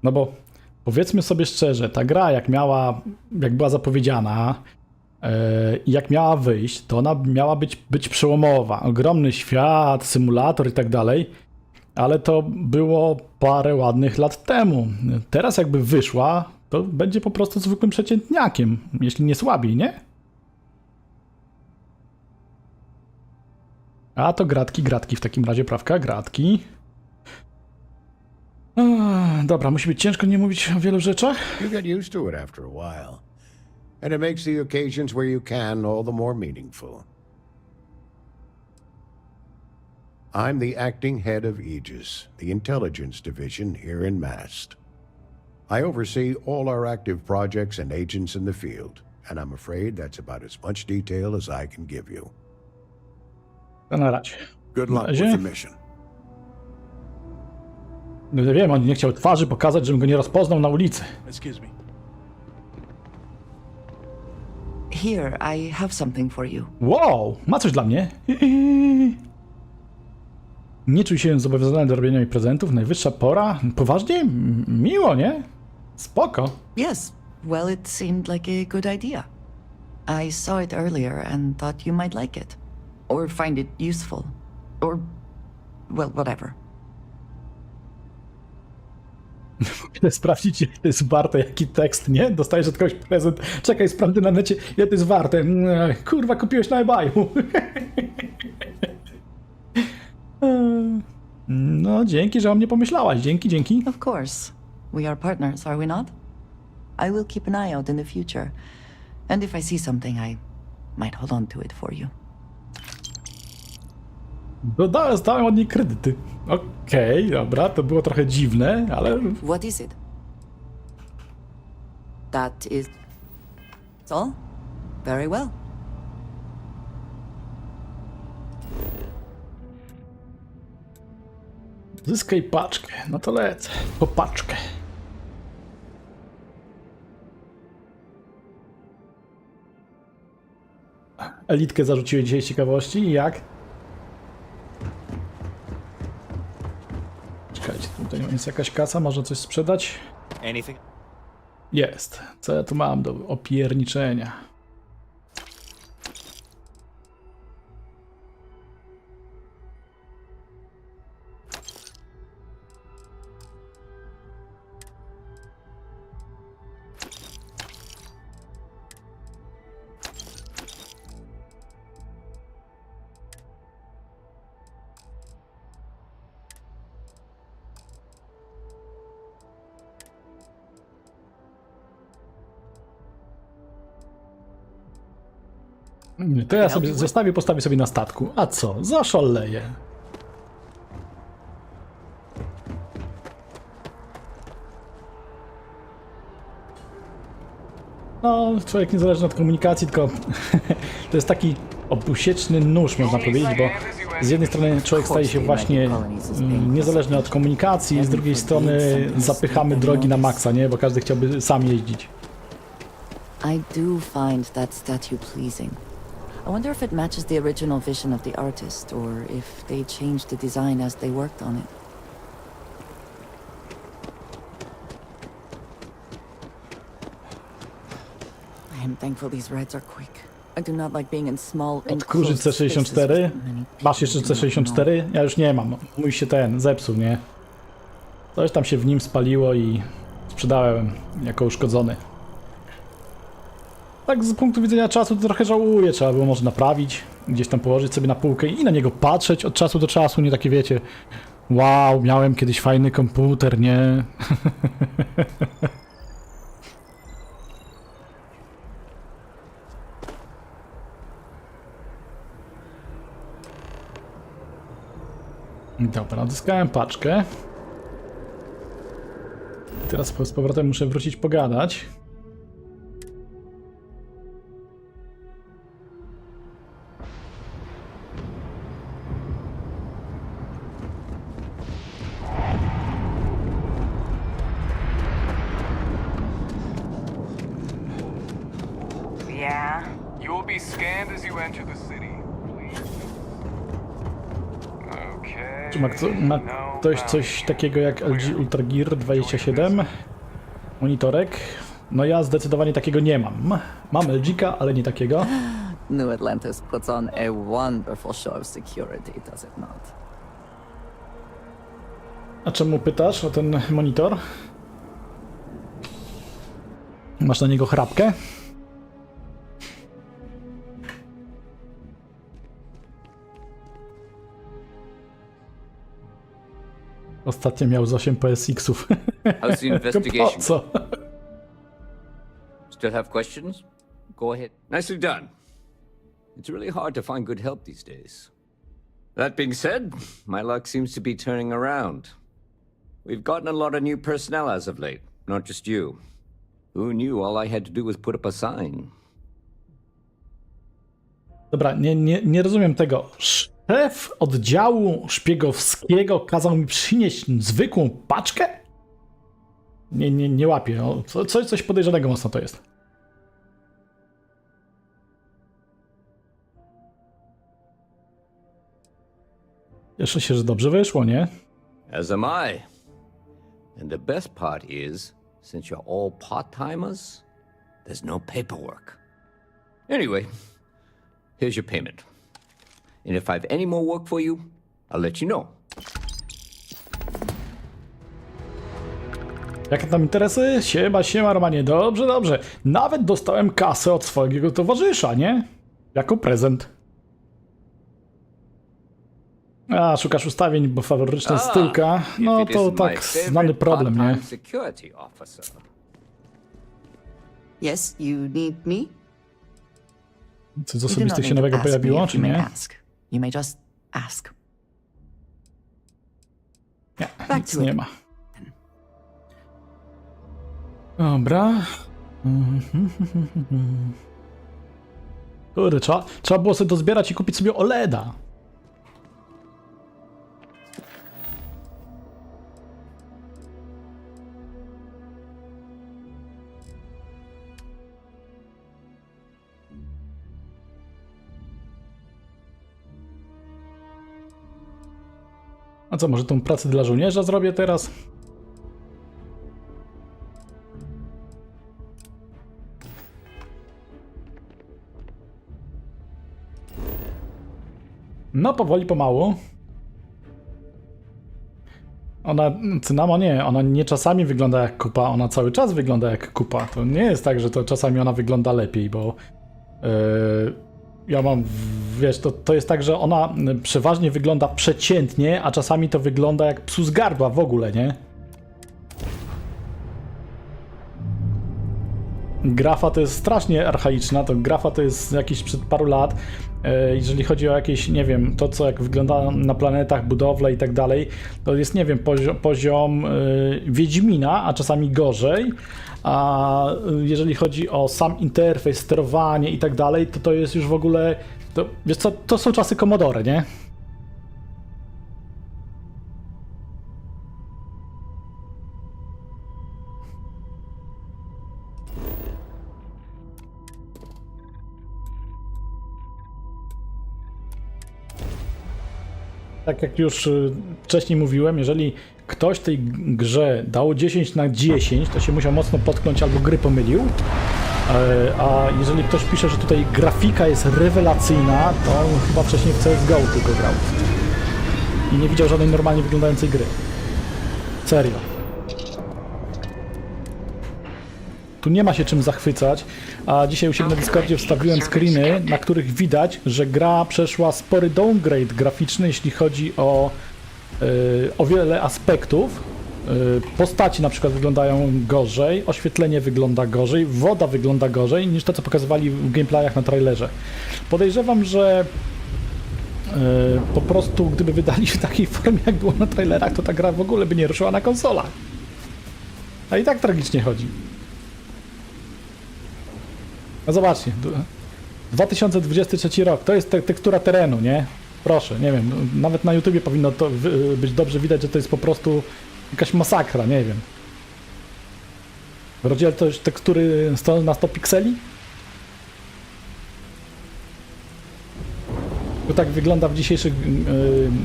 No bo powiedzmy sobie szczerze, ta gra jak była zapowiedziana i jak miała wyjść, to ona miała być przełomowa. Ogromny świat, symulator i tak dalej, ale to było parę ładnych lat temu. Teraz jakby wyszła, to będzie po prostu zwykłym przeciętniakiem, jeśli nie słabiej, nie? A to gratki w takim razie, prawka? Gratki. Dobra, musi być ciężko nie mówić o wielu rzeczach. You get used to it after a while. And it makes the occasions where you can all the more meaningful. I'm the acting head of Aegis, the intelligence division here in Mast. I oversee all our active projects and agents in the field, and I'm afraid that's about as much detail as I can give you. To na razie. Good luck with the mission. No wiem, on nie chciał twarzy pokazać, żebym go nie rozpoznał na ulicy. Excuse me. Here, I have something for you. Wow, ma coś dla mnie. Nie czuj się zobowiązany do robienia mi prezentów, najwyższa pora. Poważnie? Miło, nie? Spoko. Yes, well, it seemed like a good idea. I saw it earlier and thought you might like it. Or find it useful. Or, well, whatever. Chcę sprawdzić, ile to jest warte, jaki tekst, nie? Dostajesz od kogoś prezent. Czekaj, sprawdzę na necie, ile to jest warte. Kurwa, kupiłeś na eBayu. No, dzięki, że o mnie pomyślałaś. Dzięki. Of course. We are partners, are we not? I will keep an eye out in the future. And if I see something, I might hold on to it for you. Dostałem od niej kredyty. Okej, dobra, to było trochę dziwne, ale... What is it? That is... That's all? Very well. Zyskaj paczkę. No to lecę. Po paczkę. Elitkę zarzuciły dzisiaj z ciekawości i jak? Czekajcie, tutaj jest jakaś kasa, można coś sprzedać? Anything? Jest. Co ja tu mam do opierniczenia? To ja sobie postawię sobie na statku. A co? Zaszaleję. No, człowiek niezależny od komunikacji, tylko to jest taki obusieczny nóż, można powiedzieć, bo z jednej strony człowiek staje się właśnie niezależny od komunikacji, z drugiej strony zapychamy drogi na maksa, nie? Bo każdy chciałby sam jeździć. I do find that statue pleasing. I wonder if it matches the original vision of the artist, or if they changed the design as they worked on it. I am thankful these rides are quick. I do not like being in small Odkurzyć C64? Masz jeszcze C64? Ja już nie mam. Mój się zepsuł, nie? Coś tam się w nim spaliło i sprzedałem jako uszkodzony. Tak z punktu widzenia czasu to trochę żałuję, trzeba było może naprawić, gdzieś tam położyć sobie na półkę i na niego patrzeć od czasu do czasu, nie takie wiecie, wow, miałem kiedyś fajny komputer, nie? Dobra, odzyskałem paczkę. Teraz z powrotem muszę wrócić pogadać. scanned as you enter the city, please. Okay. Czy ma ktoś coś takiego jak LG Ultra Gear 27? Monitorek? No ja zdecydowanie takiego nie mam. Mam LG-ka, ale nie takiego. New Atlantis puts on a wonderful show of security, does it not? A czemu pytasz o ten monitor? Masz na niego chrapkę? Ostatnio miał z 8 PSX-ów. How's the investigation? Po co? Still have questions? Go ahead. Nicely done. It's really hard to find good help these days. That being said, my luck seems to be turning around. We've gotten a lot of new personnel as of late, not just you. Who knew all I had to do was put up a sign? Dobra, nie rozumiem tego. Szef oddziału szpiegowskiego kazał mi przynieść zwykłą paczkę? Nie łapię. Coś podejrzanego mocno to jest. Cieszę się, że dobrze wyszło, nie? As am I. And the best part is, since you're all part-timers, there's no paperwork. Anyway, here's your payment. And if I have any more work for you, I'll let you know. Jakie tam interesy? Siema, Romanie. Dobrze. Nawet dostałem kasę od swojego towarzysza, nie? Jako prezent. A, szukasz ustawień, bo faworyczna jest stylka. No to tak znany problem, nie? Yes, you need me? Coś osobistych się nowego pojawiło, czy nie? You may just ask. Nie, nic nie ma. Dobra. Kurde, trzeba było sobie dozbierać i kupić sobie OLEDa. A co, może tą pracę dla żołnierza zrobię teraz? No, powoli, pomału. Ona nie czasami wygląda jak kupa, ona cały czas wygląda jak kupa. To nie jest tak, że to czasami ona wygląda lepiej, bo ja mam, wiesz, to jest tak, że ona przeważnie wygląda przeciętnie, a czasami to wygląda jak psu z gardła w ogóle, nie? Grafa to jest strasznie archaiczna, to grafa to jest jakieś przed paru lat. Jeżeli chodzi o jakieś, nie wiem, to co jak wygląda na planetach, budowle i tak dalej, to jest, nie wiem, poziom Wiedźmina, a czasami gorzej. A jeżeli chodzi o sam interfejs, sterowanie i tak dalej, to jest już w ogóle, to, wiesz co, to są czasy Commodore, nie? Tak jak już wcześniej mówiłem, jeżeli ktoś tej grze dał 10 na 10, to się musiał mocno potknąć albo gry pomylił. A jeżeli ktoś pisze, że tutaj grafika jest rewelacyjna, to chyba wcześniej w CSGO tylko grał. I nie widział żadnej normalnie wyglądającej gry. Serio. Tu nie ma się czym zachwycać, a dzisiaj u siebie na Discordzie wstawiłem screeny, na których widać, że gra przeszła spory downgrade graficzny, jeśli chodzi o wiele aspektów. Postaci na przykład wyglądają gorzej, oświetlenie wygląda gorzej, woda wygląda gorzej niż to, co pokazywali w gameplayach na trailerze. Podejrzewam, że po prostu gdyby wydali w takiej formie, jak było na trailerach, to ta gra w ogóle by nie ruszyła na konsolach. A i tak tragicznie chodzi. No zobaczcie, 2023 rok, to jest tekstura terenu, nie? Proszę, nie wiem, nawet na YouTubie powinno to być dobrze widać, że to jest po prostu jakaś masakra, nie wiem. Rozdziel to już tekstury na 100 pikseli? To tak wygląda w dzisiejszych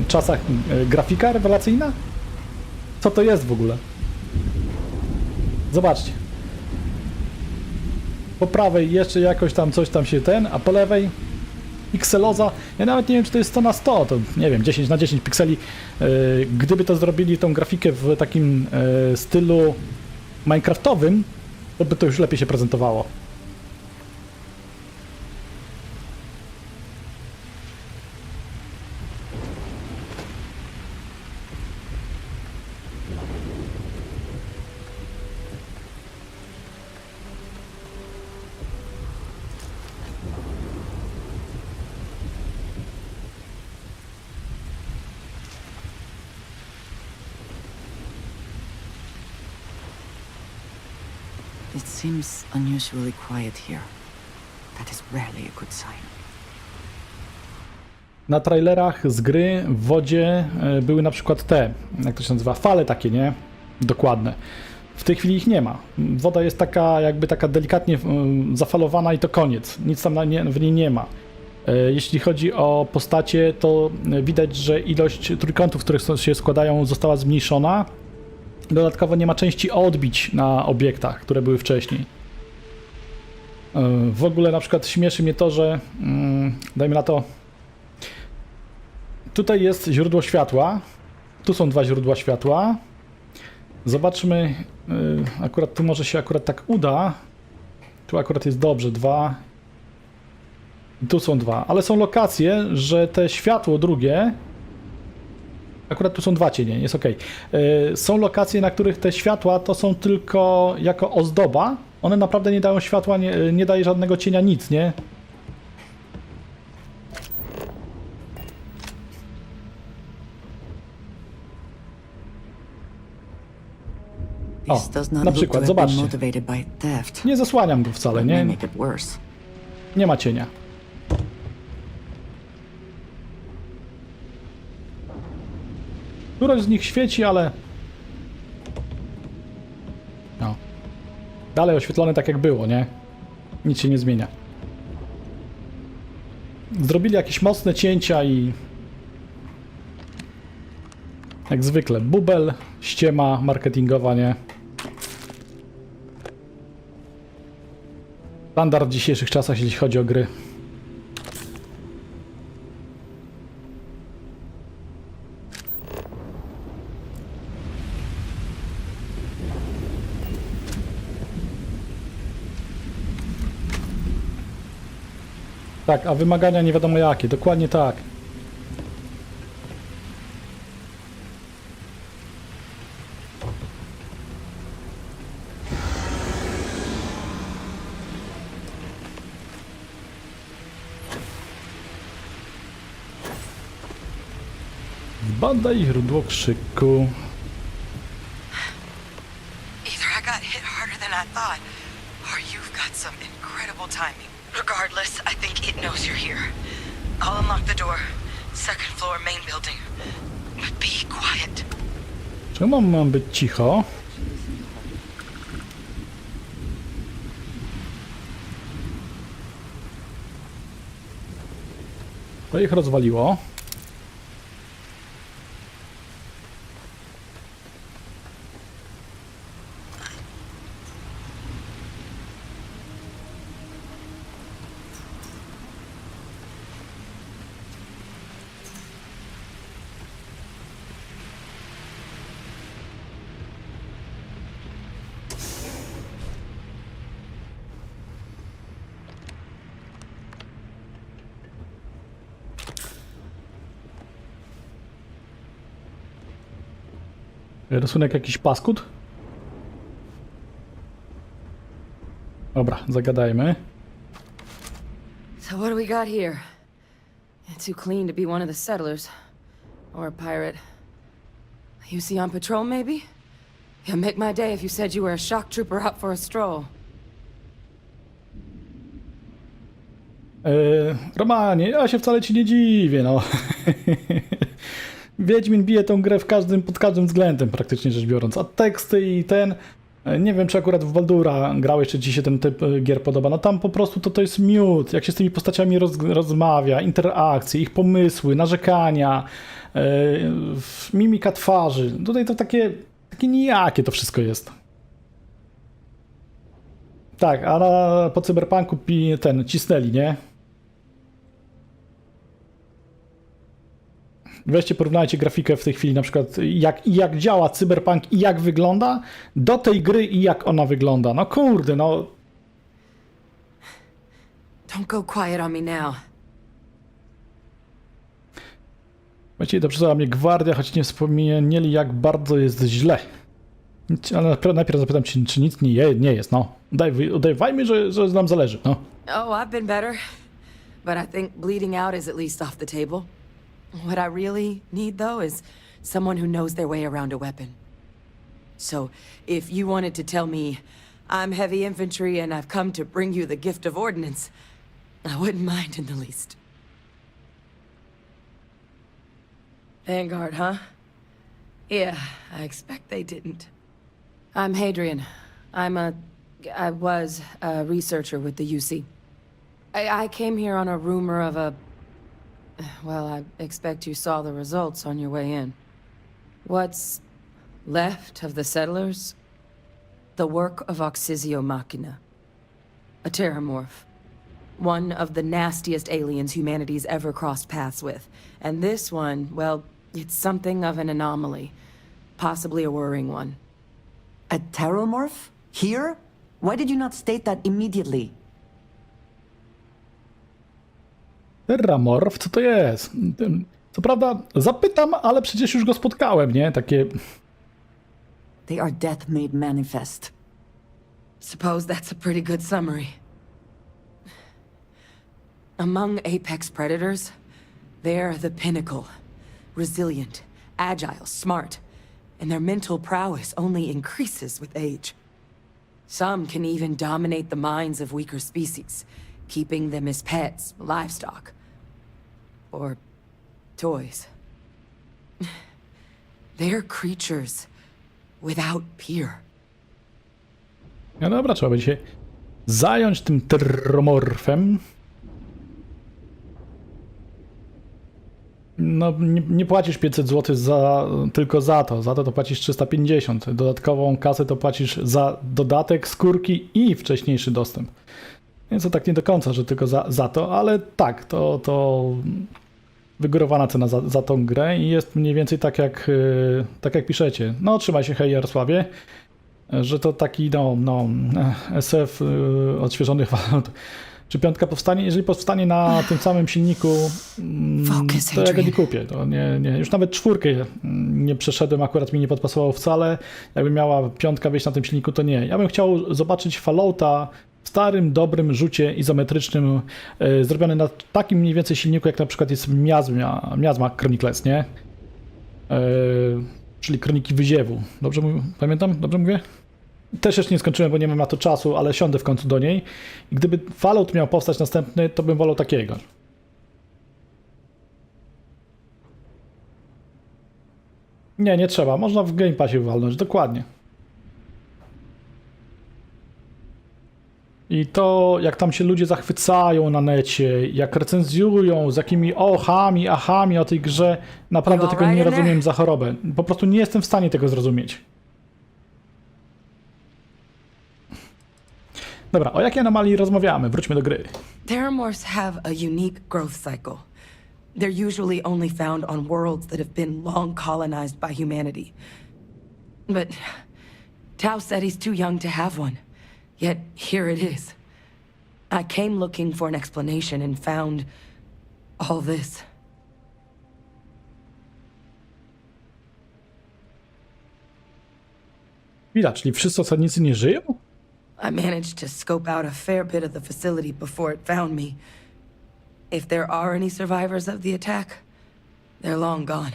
czasach grafika rewelacyjna? Co to jest w ogóle? Zobaczcie. Po prawej jeszcze jakoś tam coś tam się a po lewej pikseloza. Ja nawet nie wiem, czy to jest 100 na 100, to nie wiem, 10 na 10 pikseli. Gdyby to zrobili tą grafikę w takim stylu minecraftowym, to by to już lepiej się prezentowało. It seems unusually quiet here. That is rarely a good sign. Na trailerach z gry w wodzie były na przykład te, jak to się nazywa, fale takie, nie? Dokładne. W tej chwili ich nie ma. Woda jest taka, jakby taka delikatnie zafalowana i to koniec. Nic tam w niej nie ma. Jeśli chodzi o postacie, to widać, że ilość trójkątów, które się składają, została zmniejszona. Dodatkowo nie ma części odbić na obiektach, które były wcześniej. W ogóle na przykład śmieszy mnie to, że dajmy na to, tutaj jest źródło światła, tu są dwa źródła światła. Zobaczmy, akurat tu może się tak uda. Tu akurat jest dobrze, dwa. I tu są dwa, ale są lokacje, że te światło drugie, akurat tu są dwa cienie, jest ok. Są lokacje, na których te światła to są tylko jako ozdoba. One naprawdę nie dają światła, nie daje żadnego cienia, nic, nie? O, na przykład, zobaczcie. Nie zasłaniam go wcale, nie? Nie ma cienia. Któraś z nich świeci, ale... No. Dalej oświetlone tak jak było, nie? Nic się nie zmienia. Zrobili jakieś mocne cięcia i... Jak zwykle, bubel, ściema marketingowa, nie? Standard w dzisiejszych czasach, jeśli chodzi o gry. Tak, a wymagania nie wiadomo jakie, dokładnie tak. Badaj źródło krzyku. Either I got hit harder than I thought, or you've got some incredible timing. Regardless, I think it knows you're here. I'll unlock the door. Second floor, main building. But be quiet. Czemu mam być cicho? To ich rozwaliło. Rysunek jakiś paskud? Dobra, zagadajmy. So what do we got here? You're too clean to be one of the settlers. Or a pirate. You see on patrol, maybe? You'd make my day if you said you were a shock trooper out for a stroll. Romanie, ja się wcale ci nie dziwię, no. Wiedźmin bije tą grę pod każdym względem, praktycznie rzecz biorąc. A teksty i Nie wiem, czy akurat w Baldura grałeś, czy ci się ten typ gier podoba. No tam po prostu to jest miód. Jak się z tymi postaciami rozmawia, interakcje, ich pomysły, narzekania, mimika twarzy. Tutaj to takie nijakie to wszystko jest. Tak, a po cyberpunku cisnęli, nie? Weźcie, porównajcie grafikę w tej chwili, na przykład jak działa cyberpunk i jak wygląda, do tej gry i jak ona wygląda. No kurde, no. Don't go quiet on me now. Właściwie to przysłała mnie gwardia, choć nie wspomnieli, jak bardzo jest źle. Ale najpierw zapytam, czy nic nie jest, no. Udawajmy, że nam zależy, no. Oh, I've been better. But I think bleeding out is at least off the table. What I really need, though, is someone who knows their way around a weapon. So, if you wanted to tell me, I'm heavy infantry and I've come to bring you the gift of ordnance, I wouldn't mind in the least. Vanguard, huh? Yeah, I expect they didn't. I'm Hadrian. I was a researcher with the UC. I came here on a rumor of a... Well, I expect you saw the results on your way in. What's left of the settlers? The work of Oxysio Machina. A terramorph. One of the nastiest aliens humanity's ever crossed paths with. And this one, well, it's something of an anomaly. Possibly a worrying one. A terramorph? Here? Why did you not state that immediately? Terramorf, co to jest? Co prawda zapytam, ale przecież już go spotkałem, nie? Takie... They are death made manifest. Suppose that's a pretty good summary. Among apex predators, they're the pinnacle. Resilient, agile, smart, and their mental prowess only increases with age. Some can even dominate the minds of weaker species, keeping them as pets, livestock, or toys. They're creatures without peer. No dobra, trzeba będzie się zająć tym terramorfem. No, nie płacisz 500 zł tylko za to. Za to płacisz 350. Dodatkową kasę to płacisz za dodatek, skórki i wcześniejszy dostęp. Więc to tak nie do końca, że tylko za to, ale tak, to wygórowana cena za tą grę i jest mniej więcej tak jak piszecie. No, trzymaj się, hej Jarosławie, że to taki, SF odświeżony Fallout. Czy 5 powstanie? Jeżeli powstanie na tym samym silniku, to ja go nie kupię. To nie. Już nawet 4 nie przeszedłem, akurat mi nie podpasowało wcale. Jakby miała 5 wyjść na tym silniku, to nie. Ja bym chciał zobaczyć Fallouta w starym, dobrym rzucie izometrycznym, zrobiony na takim mniej więcej silniku, jak na przykład jest Miasma Chronicles, nie? Czyli Kroniki Wyziewu. Dobrze pamiętam? Dobrze mówię? Też jeszcze nie skończyłem, bo nie mam na to czasu, ale siądę w końcu do niej. I gdyby Fallout miał powstać następny, to bym wolał takiego. Nie trzeba. Można w Game Passie walnąć, dokładnie. I to, jak tam się ludzie zachwycają na necie, jak recenzjują, z jakimi ahami o tej grze, naprawdę tego nie rozumiem za chorobę. Po prostu nie jestem w stanie tego zrozumieć. Dobra, o jakiej anomalii rozmawiamy? Wróćmy do gry. Terramorphs have a unique growth cycle. They're usually only found on worlds that have been long colonized by humanity. But Tao said he's too young to have one. Yet here it is. I came looking for an explanation and found all this. Chwila, czyli wszyscy osadnicy nie żyją? I managed to scope out a fair bit of the facility before it found me. If there are any survivors of the attack, they're long gone.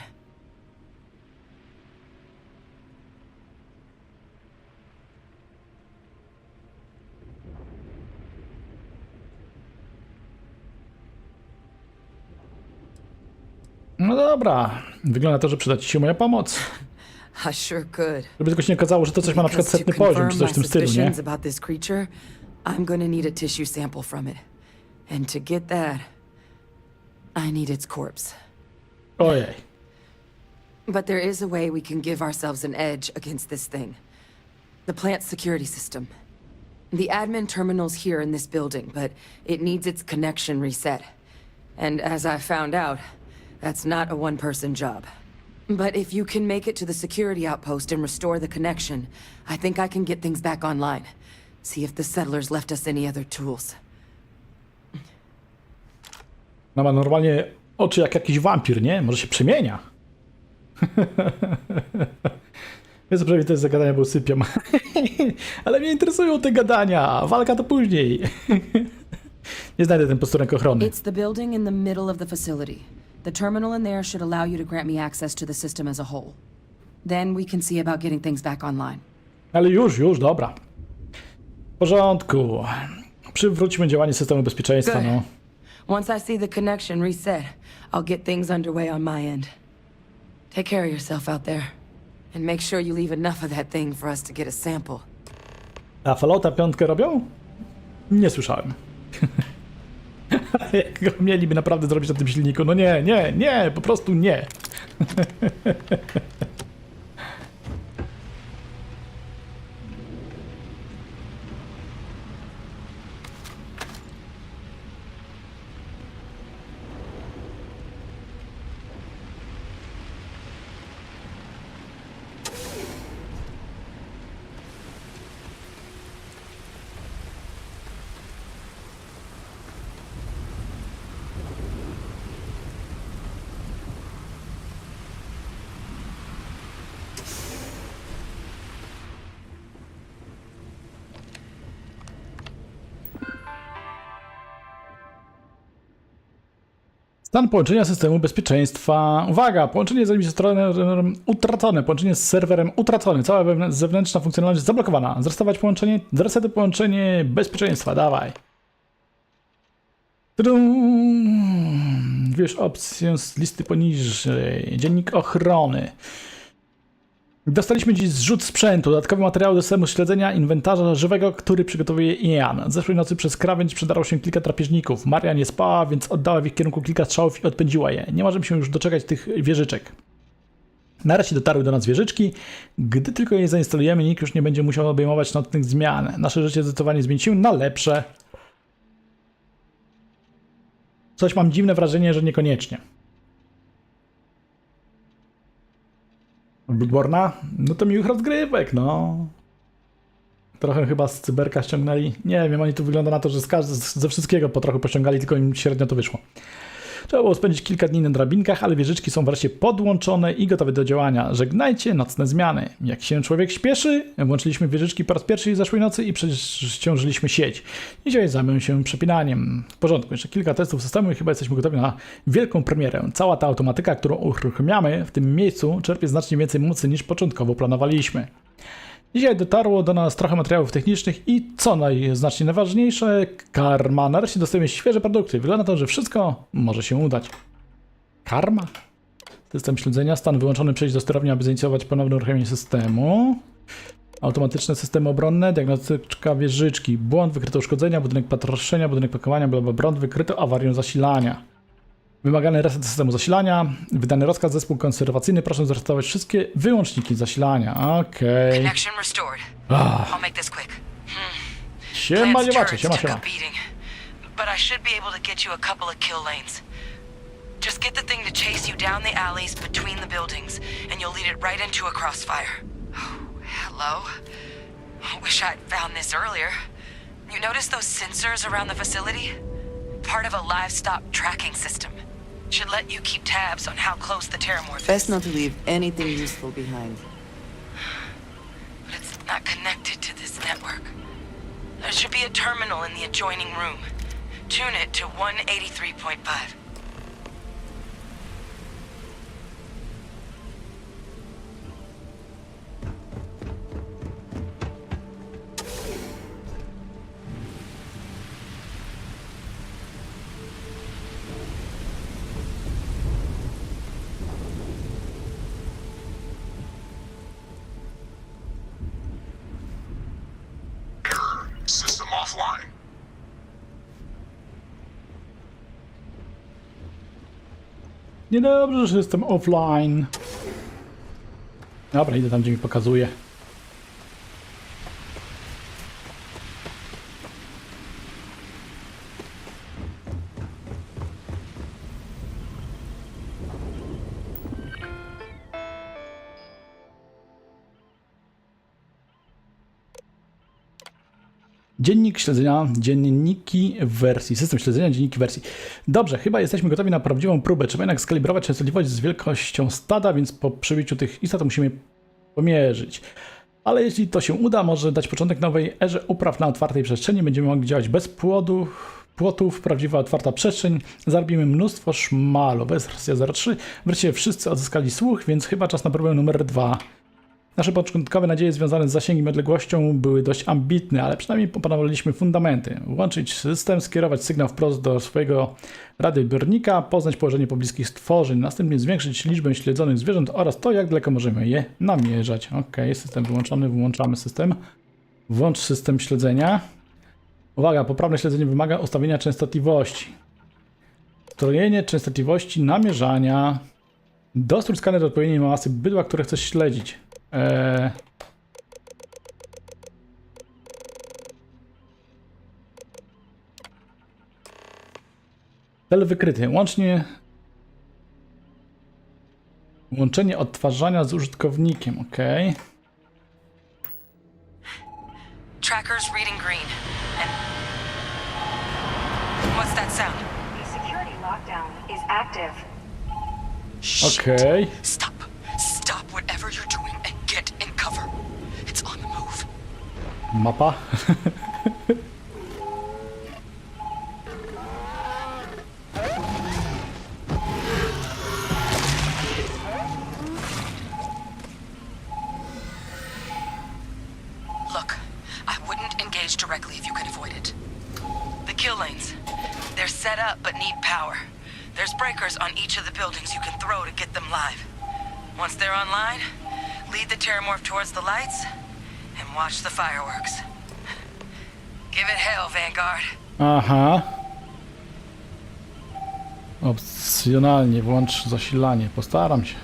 No dobra, wygląda to, że przyda ci się moja pomoc. I sure could. Żeby tylko się nie okazało, że to coś ma na przykład Because to setny poziom, czy confirm coś my w tym stylu, nie? suspicions about this creature, I'm gonna need a tissue sample from it. And to get that, I need its corpse. Ojej. But there is a way we can give ourselves an edge against this thing. The plant security system. The admin terminal's here in this building, but it needs its connection reset. And as I found out, that's not a one-person job. But if you can make it to the security outpost and restore the connection, I think I can get things back online. See if the settlers left us any other tools. No ma normalnie oczy jak jakiś wampir, nie? Może się przemienia. Wiesz, co przynajmniej te zagadania, bo sypiam. Ale mnie interesują te gadania. Walka to później. Nie znajdę ten postunek ochrony. It's the building in the middle of the facility. The terminal in there should allow you to grant me access to the system as a whole. Then we can see about getting things back online. Ale już, dobra. W porządku. Przywróćmy działanie systemu bezpieczeństwa, Good. no. Once I see the connection reset, I'll get things underway on my end. Take care of yourself out there. And make sure you leave enough of that thing for us to get a sample. A Fallouta 5 robią? Nie słyszałem. Jak go mieliby naprawdę zrobić na tym silniku? No nie, po prostu nie. Stan połączenia systemu bezpieczeństwa. Uwaga! Połączenie z administratorem utracone. Połączenie z serwerem utracone. Cała zewnętrzna funkcjonalność zablokowana. Zresetować połączenie. Zresetuj połączenie bezpieczeństwa. Dawaj. Wybierz opcję z listy poniżej. Dziennik ochrony. Dostaliśmy dziś zrzut sprzętu, dodatkowy materiał do systemu śledzenia inwentarza żywego, który przygotowuje Ian. Zeszłej nocy przez krawędź przedarło się kilka drapieżników. Maria nie spała, więc oddała w ich kierunku kilka strzałów i odpędziła je. Nie możemy się już doczekać tych wieżyczek. Nareszcie dotarły do nas wieżyczki. Gdy tylko je zainstalujemy, nikt już nie będzie musiał obejmować nocnych zmian. Nasze życie zdecydowanie zmieni się na lepsze. Coś mam dziwne wrażenie, że niekoniecznie. Bloodborne'a? No to miłych rozgrywek, no. Trochę chyba z cyberka ściągnęli. Nie wiem, oni tu wygląda na to, że ze wszystkiego po trochu pościągali, tylko im średnio to wyszło. Trzeba było spędzić kilka dni na drabinkach, ale wieżyczki są wreszcie podłączone i gotowe do działania. Żegnajcie nocne zmiany. Jak się człowiek śpieszy, włączyliśmy wieżyczki po raz pierwszy zeszłej nocy i przeciążyliśmy sieć. Dzisiaj zajmę się przepinaniem. W porządku, jeszcze kilka testów systemu i chyba jesteśmy gotowi na wielką premierę. Cała ta automatyka, którą uruchamiamy w tym miejscu, czerpie znacznie więcej mocy niż początkowo planowaliśmy. Dzisiaj dotarło do nas trochę materiałów technicznych i co znacznie najważniejsze, karma. Nareszcie dostajemy świeże produkty. Wygląda na to, że wszystko może się udać. Karma? System śledzenia, stan wyłączony, przejść do sterowni, aby zainicjować ponowne uruchomienie systemu. Automatyczne systemy obronne, diagnostyczka wieżyczki, błąd, wykryto uszkodzenia, budynek patroszenia, budynek pakowania, błąd, wykryto awarię zasilania. Wymagany reset systemu zasilania. Wydany rozkaz, zespół konserwacyjny. Proszę zresetować wszystkie wyłączniki zasilania. Okej. Connection restored. I'll make this quick. Siema, dziewacze, siema. But I should be able to get you a couple of kill lanes. Just get the thing to chase you down the alleys between the buildings, and you'll lead it right into a crossfire. Oh, hello. Wish I'd found this earlier. You notice those sensors around the facility? Part of a livestock tracking system. Should let you keep tabs on how close the terramorph is. Best not to leave anything useful behind. But it's not connected to this network. There should be a terminal in the adjoining room. Tune it to 183.5. System offline. Niedobrze, że jestem offline. Dobra, idę tam, gdzie mi pokazuje. Dziennik śledzenia, dzienniki wersji, system śledzenia, dzienniki wersji. Dobrze, chyba jesteśmy gotowi na prawdziwą próbę. Trzeba jednak skalibrować częstotliwość z wielkością stada, więc po przybiciu tych istot musimy pomierzyć. Ale jeśli to się uda, może dać początek nowej erze upraw na otwartej przestrzeni. Będziemy mogli działać bez płotów, prawdziwa otwarta przestrzeń. Zarobimy mnóstwo szmalu. Wersja 0.3. Wreszcie wszyscy odzyskali słuch, więc chyba czas na próbę numer 2. Nasze początkowe nadzieje związane z zasięgiem i odległością były dość ambitne, ale przynajmniej opanowaliśmy fundamenty. Włączyć system, skierować sygnał wprost do swojego radioodbiornika, poznać położenie pobliskich stworzeń, następnie zwiększyć liczbę śledzonych zwierząt oraz to, jak daleko możemy je namierzać. Ok, system wyłączony, wyłączamy system. Włącz system śledzenia. Uwaga, poprawne śledzenie wymaga ustawienia częstotliwości. Strojenie częstotliwości namierzania. Dostrój skaner do odpowiedniej masy bydła, które chcesz śledzić. Cel wykryty. Łączenie odtwarzania z użytkownikiem. Ok. Tracker's reading green. And what's that sound? The security lockdown is active. Okay. Stop whatever you're doing and get in cover. It's on the move. Mapa. Look, I wouldn't engage directly if you could avoid it. The kill lanes. They're set up but need power. There's breakers on each of the buildings you can throw to get them live. Once they're online, lead the Terramorph towards the lights and watch the fireworks. Give it hell, Vanguard. Aha. Opcjonalnie włącz zasilanie. Postaram się.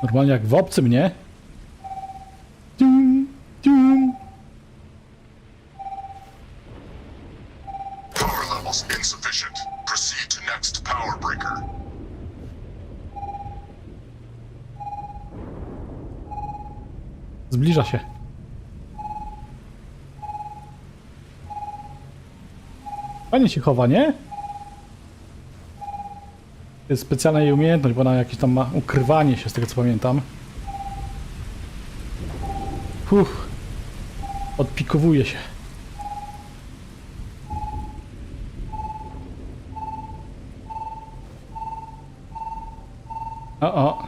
Normalnie jak w obcym, nie? Power levels insufficient. Proceed to next power breaker. Zbliża się. Fajnie się chowa, nie? To jest specjalna jej umiejętność, bo ona jakieś tam ma ukrywanie się, z tego co pamiętam. Odpikowuje się. O.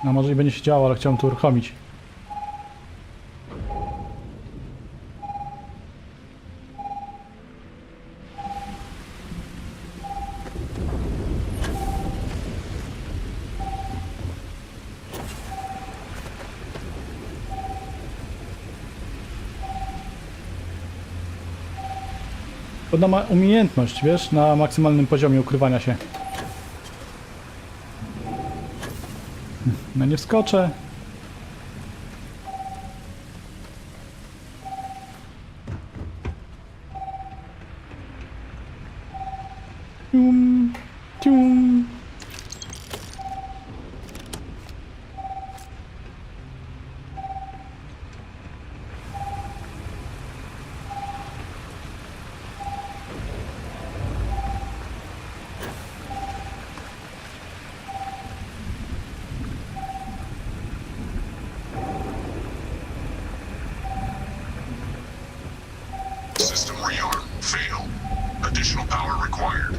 No może i będzie się działo, ale chciałem to uruchomić. Ona ma umiejętność, wiesz, na maksymalnym poziomie ukrywania się. No nie wskoczę. Cium. System rearm. Fail. Additional power required.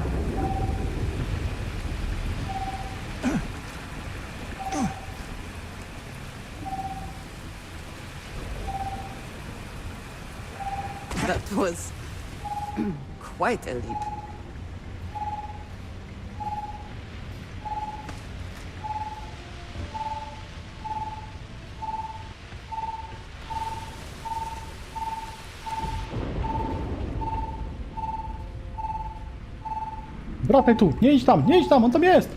That was quite a leap. Wracaj tu, nie idź tam, on tam jest!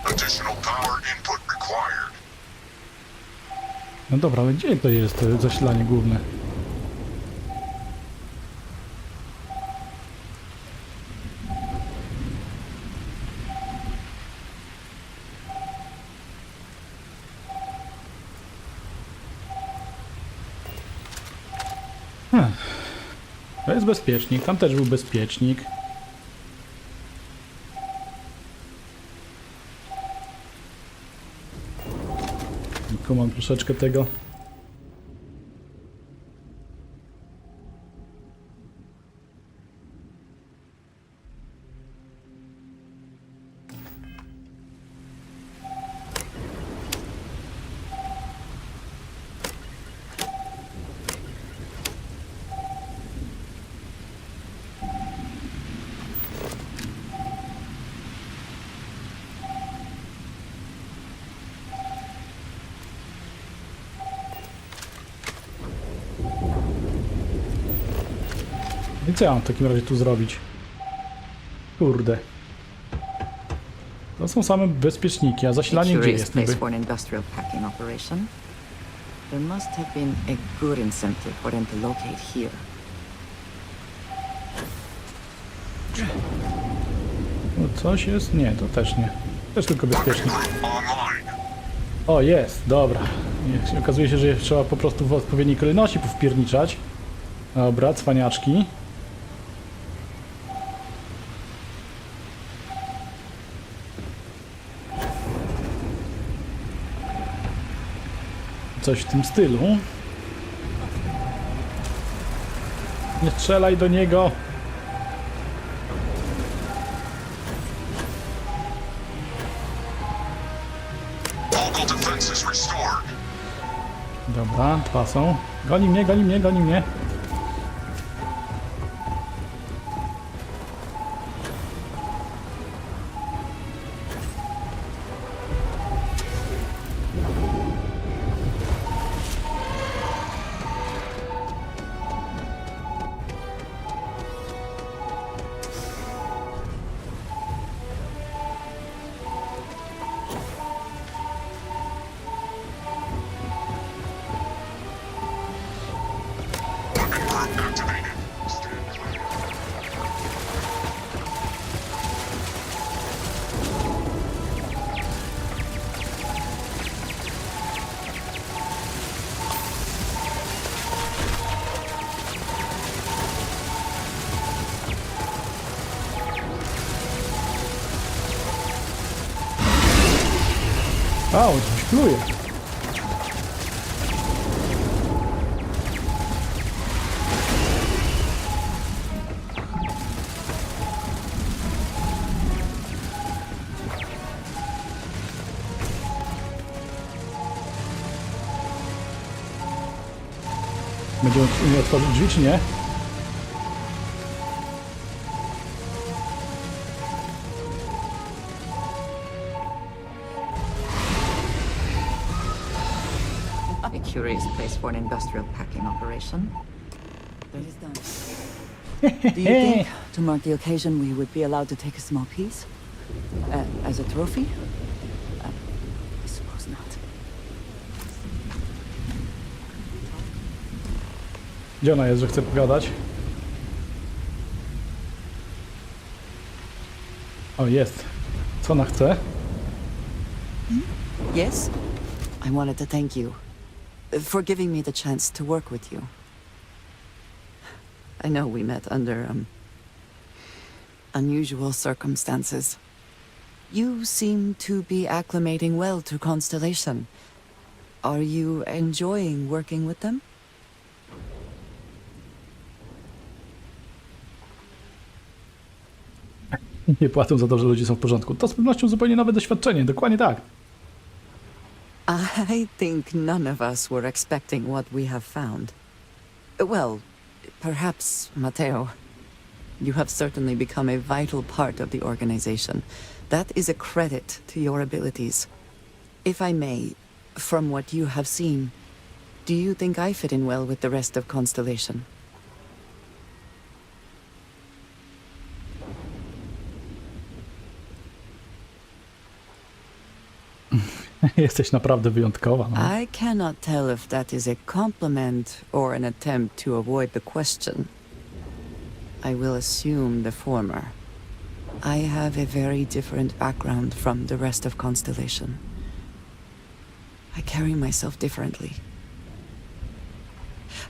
Additional power input required. No dobra, ale gdzie to jest zasilanie główne? To jest bezpiecznik, tam też był bezpiecznik. Tylko mam troszeczkę tego. I co ja mam w takim razie tu zrobić? Kurde. To są same bezpieczniki, a zasilanie gdzie jest niby? For an industrial packing operation. There must have been a good incentive for them to locate here. No coś jest? Nie, to też nie. Też tylko bezpiecznik. O, jest, dobra. Okazuje się, że trzeba po prostu w odpowiedniej kolejności powpierniczać. Dobra, cwaniaczki. Coś w tym stylu. Nie strzelaj do niego. Dobra, dwa są. Goni mnie, goni mnie, goni mnie. A, on coś pluje. Będzie umiał otworzyć drzwi, czy nie? A curious place for an industrial packing operation. That is done. Do you think, to mark the occasion, we would be allowed to take a small piece? As a trophy? I suppose not. Gdzie ona jest, że chce pogadać? O, jest. Co ona chce? Yes? I wanted to thank you for giving me the chance to work with you. I know we met under, unusual circumstances. You seem to be acclimating well to Constellation. Are you enjoying working with them? Nie płacą za to, że ludzie są w porządku. To z pewnością zupełnie nowe doświadczenie. Dokładnie tak. I think none of us were expecting what we have found. Well, perhaps, Matteo. You have certainly become a vital part of the organization. That is a credit to your abilities. If I may, from what you have seen, do you think I fit in well with the rest of Constellation? Jesteś naprawdę wyjątkowa. No. I cannot tell if that is a compliment or an attempt to avoid the question. I will assume the former. I have a very different background from the rest of Constellation. I carry myself differently.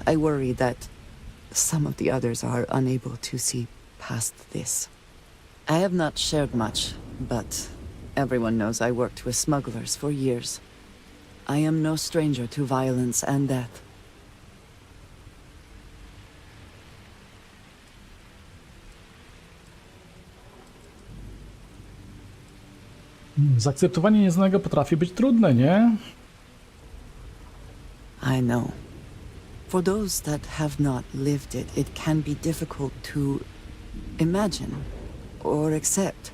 I worry that some of the others are unable to see past this. I have not shared much, but everyone knows I worked with smugglers for years. I am no stranger to violence and death. Zaakceptowanie nieznanego potrafi być trudne, nie? I know. For those that have not lived it, it can be difficult to imagine or accept.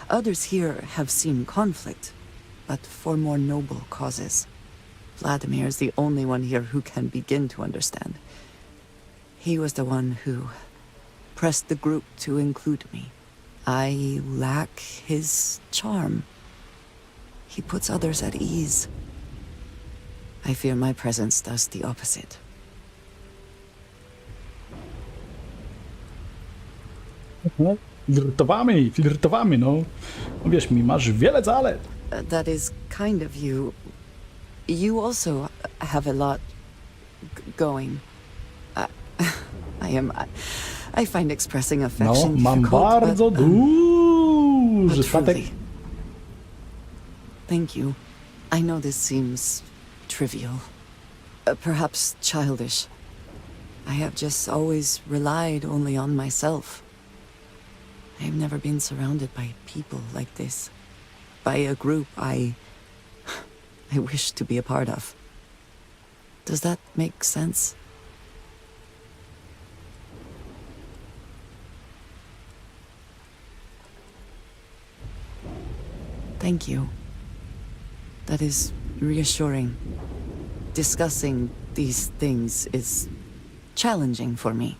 Others here have seen conflict, but for more noble causes. Vladimir is the only one here who can begin to understand. He was the one who pressed the group to include me. I lack his charm. He puts others at ease. I fear my presence does the opposite. Flirtowamy, no. Wierz mi, masz wiele zalet. That is kind of you. You also have a lot going. I find expressing affection No, mam difficult, bardzo but, duży statek. truly. Thank you. I know this seems trivial, perhaps childish. I have just always relied only on myself. I have never been surrounded by people like this, by a group I wish to be a part of. Does that make sense? Thank you. That is reassuring. Discussing these things is challenging for me.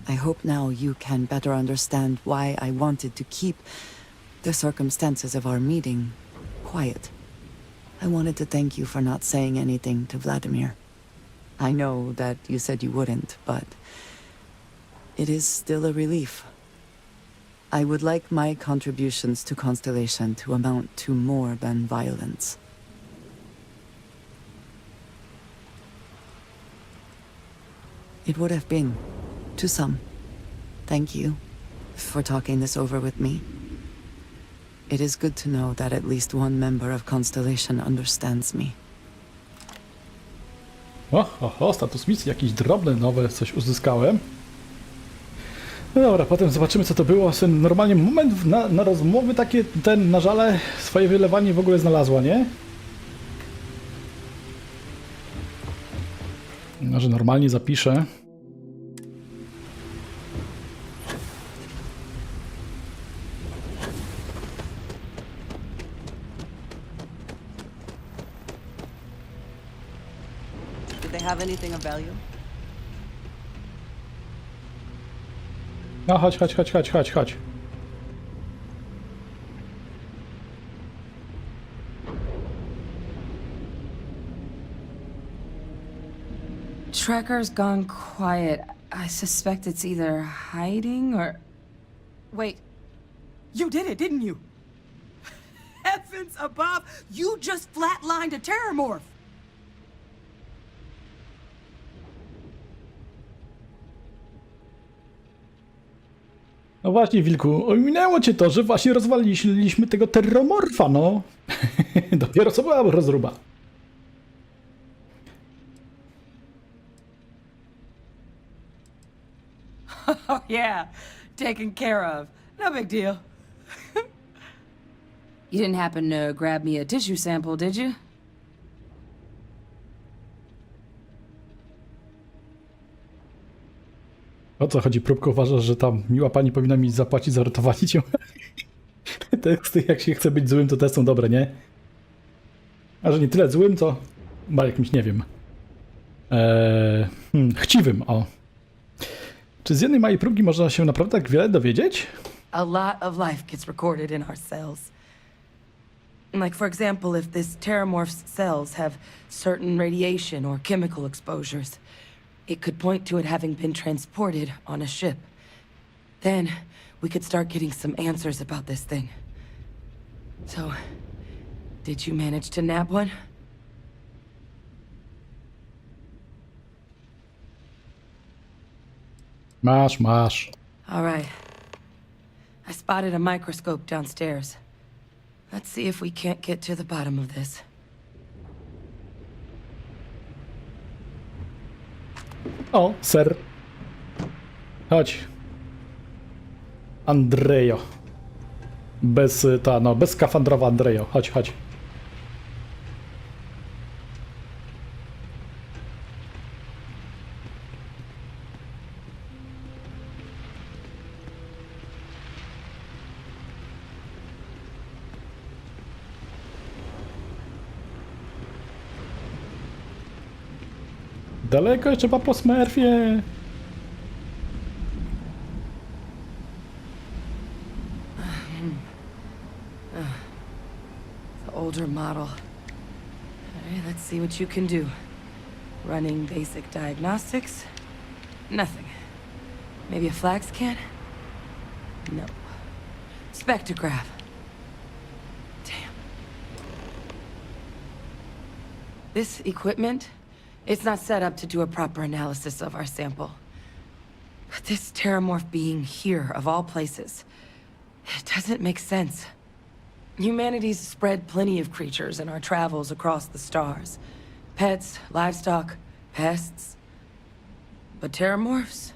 I hope now you can better understand why I wanted to keep the circumstances of our meeting quiet. I wanted to thank you for not saying anything to Vladimir. I know that you said you wouldn't, but it is still a relief. I would like my contributions to Constellation to amount to more than violence. It would have been, to some. Thank you for talking this over with me. It is good to know that at least one member of Constellation understands me. Status misji, jakieś drobne, nowe coś uzyskałem. No dobra, potem zobaczymy, co to było. Normalnie moment na rozmowy takie, na żale swoje wylewanie w ogóle znalazła, nie? Może normalnie zapiszę. Did they have anything of value? No chodź. Tracker's gone quiet. I suspect it's either hiding or... Wait. You did it, didn't you? Heavens above! You just flatlined a terramorph! No właśnie, Wilku, ominęło cię to, że właśnie rozwaliliśmy tego terromorfa, no. Dopiero co była rozruba. Oh yeah, taken care of. No big deal. You didn't happen to grab me a tissue sample, did you? O co chodzi, próbko? Uważasz, że tam miła pani powinna mi zapłacić za ratowanie cię? Teksty, jak się chce być złym, to te są dobre, nie? A że nie tyle złym, to ma jakimś, nie wiem, chciwym, o. Czy z jednej małej próbki można się naprawdę tak wiele dowiedzieć? A lot of life gets recorded in our cells. Like, for example, if this terramorph's cells have certain radiation or chemical exposures, it could point to it having been transported on a ship. Then, we could start getting some answers about this thing. So, did you manage to nab one? Masz. All right. I spotted a microscope downstairs. Let's see if we can't get to the bottom of this. O, ser. Chodź. Andrejo. Bez skafandrowa Andrejo. Chodź. Daleko jeszcze po Smurfie. The older model. Alright, let's see what you can do. Running basic diagnostics. Nothing. Maybe a flag scan? No. Spectrograph. Damn. This equipment, it's not set up to do a proper analysis of our sample. But this terramorph being here, of all places, it doesn't make sense. Humanity's spread plenty of creatures in our travels across the stars. Pets, livestock, pests. But terramorphs?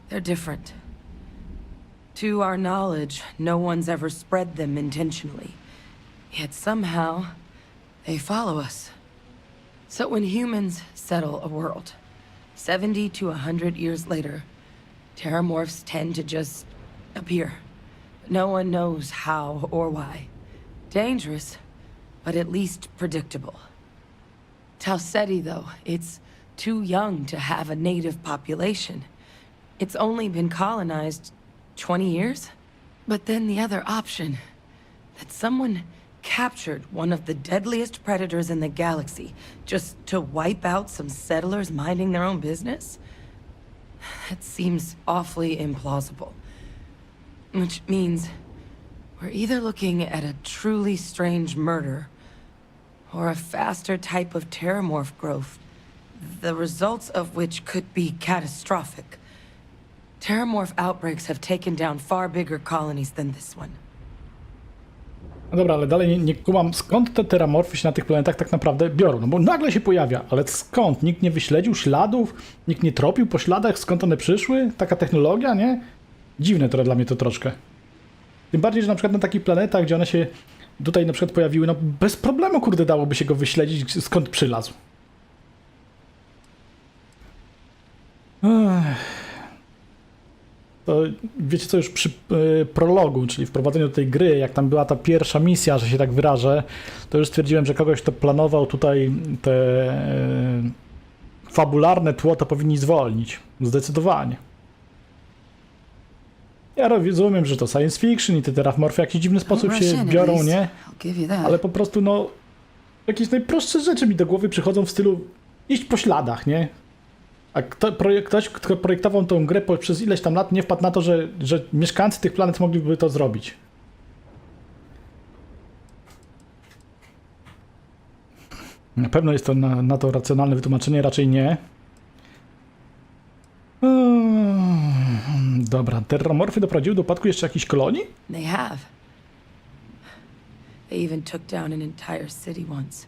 They're different. To our knowledge, no one's ever spread them intentionally. Yet somehow, they follow us. So when humans settle a world, 70 to 100 years later, terramorphs tend to just appear. No one knows how or why. Dangerous, but at least predictable. Talseti, though, it's too young to have a native population. It's only been colonized 20 years? But then the other option, that someone captured one of the deadliest predators in the galaxy just to wipe out some settlers minding their own business? That seems awfully implausible. Which means we're either looking at a truly strange murder or a faster type of terramorph growth, the results of which could be catastrophic. Terramorph outbreaks have taken down far bigger colonies than this one. No dobra, ale dalej nie kumam, skąd te terramorfy się na tych planetach tak naprawdę biorą. No bo nagle się pojawia, ale skąd? Nikt nie wyśledził śladów, nikt nie tropił po śladach, skąd one przyszły? Taka technologia, nie? Dziwne to dla mnie to troszkę. Tym bardziej, że na przykład na takich planetach, gdzie one się tutaj na przykład pojawiły, no bez problemu, kurde, dałoby się go wyśledzić, skąd przylazł. To wiecie co, już przy prologu, czyli wprowadzeniu do tej gry, jak tam była ta pierwsza misja, że się tak wyrażę, to już stwierdziłem, że kogoś, kto planował tutaj te fabularne tło, to powinni zwolnić. Zdecydowanie. Ja rozumiem, że to science fiction i te terramorfy w jakiś dziwny sposób się biorą, nie? Ale po prostu, no, jakieś najprostsze rzeczy mi do głowy przychodzą w stylu iść po śladach, nie? A ktoś, kto projektował tą grę przez ileś tam lat, nie wpadł na to, że mieszkańcy tych planet mogliby to zrobić. Na pewno jest to na to racjonalne wytłumaczenie, raczej nie. Dobra, terramorfy doprowadziły do upadku jeszcze jakiejś kolonii? They have. They even took down an entire city once.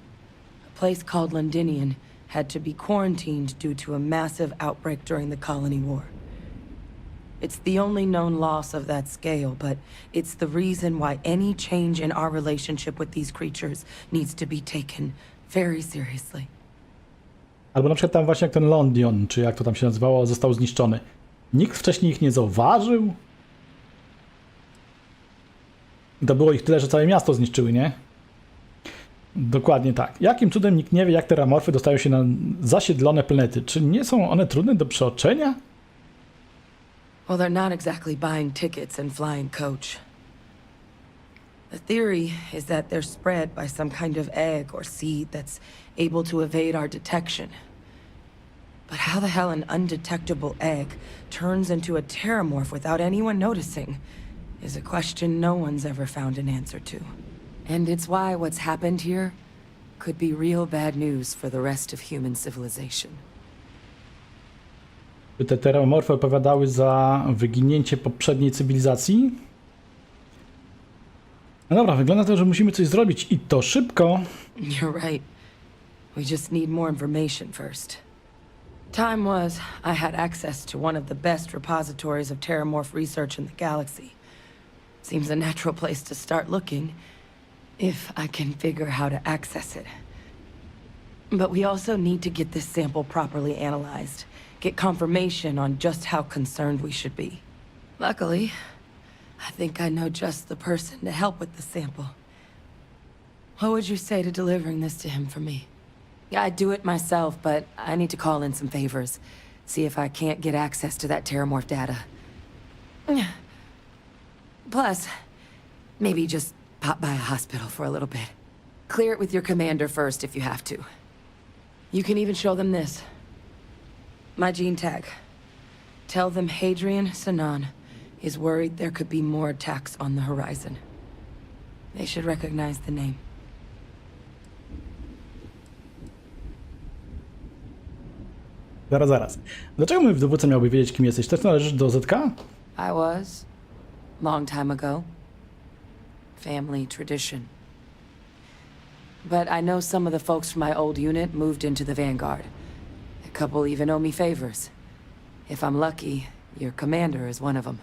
A place called Londinian had to be quarantined due to a massive outbreak during the Colony War. It's the only known loss of that scale, but it's the reason why any change in our relationship with these creatures needs to be taken very seriously. Albo na przykład tam właśnie jak ten Londion, czy jak to tam się nazywało, został zniszczony. Nikt wcześniej ich nie zauważył? To było ich tyle, że całe miasto zniszczyły, nie? Dokładnie tak. Jakim cudem nikt nie wie, jak terramorfy dostają się na zasiedlone planety? Czy nie są one trudne do przeoczenia? Well, they're not exactly buying tickets and flying coach. The theory is that they're spread by some kind of egg or seed that's able to evade our detection. But how the hell an undetectable egg turns into a terramorph without anyone noticing is a question no one's ever found an answer to. And it's why what's happened here could be real bad news for the rest of human civilization. By te terramorfy odpowiadały za wyginięcie poprzedniej cywilizacji? No dobra, wygląda to, że musimy coś zrobić i to szybko. You're right. We just need more information first. Time was, I had access to one of the best repositories of terramorph research in the galaxy. Seems a natural place to start looking, if I can figure how to access it. But we also need to get this sample properly analyzed, get confirmation on just how concerned we should be. Luckily, I think I know just the person to help with the sample. What would you say to delivering this to him for me? I'd do it myself, but I need to call in some favors. See if I can't get access to that terramorph data. Plus, maybe just pop by a hospital for a little bit. Clear it with your commander first if you have to. You can even show them this. My gene tag. Tell them Hadrian Sinan is worried there could be more attacks on the horizon. They should recognize the name. Zaraz. Dlaczego mój dowódca miałby wiedzieć, kim jesteś? Też należysz do ZK? I was. Long time ago. Family tradition. But I know some of the folks from my old unit moved into the Vanguard. A couple even owe me favors. If I'm lucky, your commander is one of them.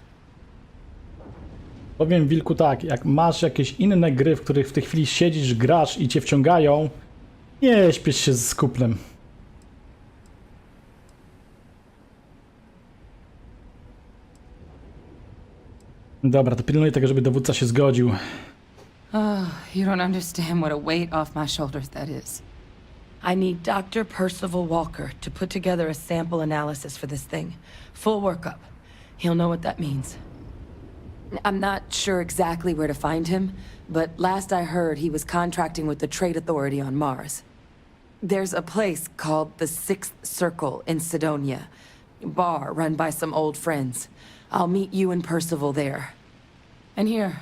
Powiem Wilku tak, jak masz jakieś inne gry, w których w tej chwili siedzisz, grasz i cię wciągają, nie śpiesz się z kuplem. Dobra, to pilnuję tego, żeby dowódca się zgodził. Oh, you don't understand what a weight off my shoulders that is. I need Dr. Percival Walker to put together a sample analysis for this thing. Full workup. He'll know what that means. I'm not sure exactly where to find him, but last I heard he was contracting with the Trade Authority on Mars. There's a place called the Sixth Circle in Sidonia. Bar run by some old friends. I'll meet you and Percival there. And here,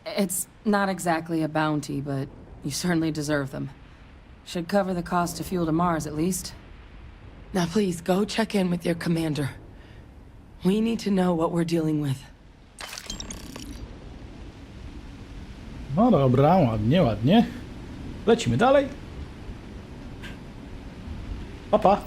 it's not exactly a bounty, but you certainly deserve them. Should cover the cost to fuel to Mars, at least. Now please, go check in with your commander. We need to know what we're dealing with. No dobra, ładnie. Lecimy dalej. Pa.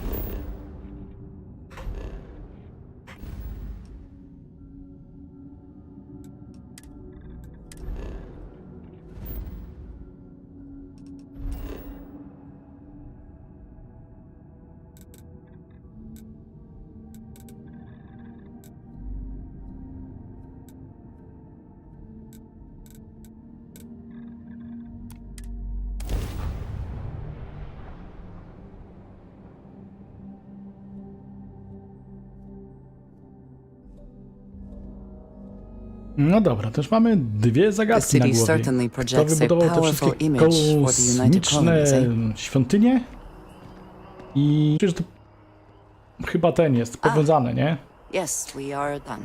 No dobra, też mamy dwie zagadki na głowie. Kto wybudował te wszystkie kosmiczne świątynie? I że to Chyba ten jest powiązany, nie? Yes, we are done.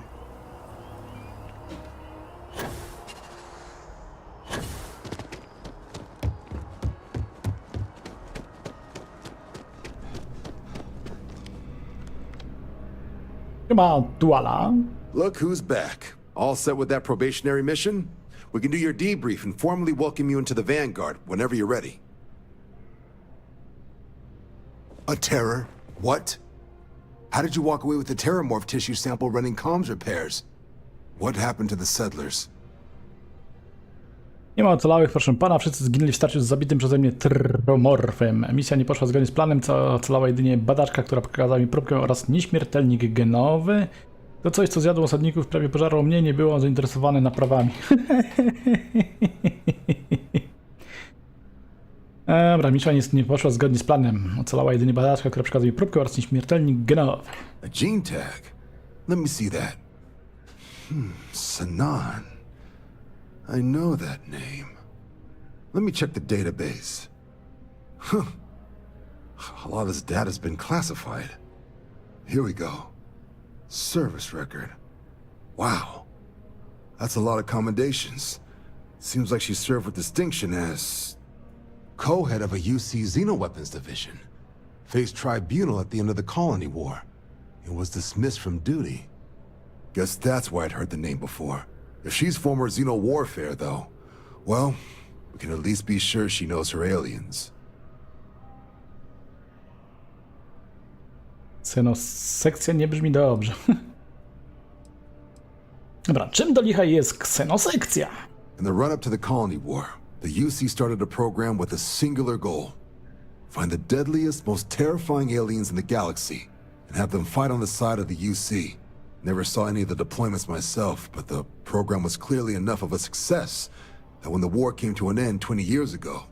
Chyba duala. Look who's back. All set with that probationary mission? We can do your debrief and formally welcome you into the Vanguard whenever you're ready. A terror? What? How did you walk away with the terramorph tissue sample running comms repairs? What happened to the settlers? Nie ma ocalałych, proszę pana. Wszyscy zginęli w starciu z zabitym przeze mnie terramorfem. Misja nie poszła zgodnie z planem, co ocalała jedynie badaczka, która pokazała mi próbkę oraz nieśmiertelnik genowy. To coś, co zjadło osadników, prawie pożarło mnie, nie było zainteresowane naprawami. Dobra, misja nie poszła zgodnie z planem. Ocalała jedynie badaczka, która przekazała mi próbkę oraz nieśmiertelnik genowy. A gene tag? Let me see that. Sanan. I know that name. Let me check the database. Huh. A lot of this data's been classified. Here we go. Service record. Wow. That's a lot of commendations. Seems like she served with distinction as co-head of a UC Xenoweapons division. Faced tribunal at the end of the Colony War. And was dismissed from duty. Guess that's why I'd heard the name before. If she's former Xeno warfare, though, well, we can at least be sure she knows her aliens. Ksenosekcja nie brzmi dobrze. Dobra, czym do licha jest ksenosekcja? In the run-up to the Colony War, the UC started a program with a singular goal. Find the deadliest, most terrifying aliens in the galaxy and have them fight on the side of the UC. Never saw any of the deployments myself, but the program was clearly enough of a success that when the war came to an end 20 years ago,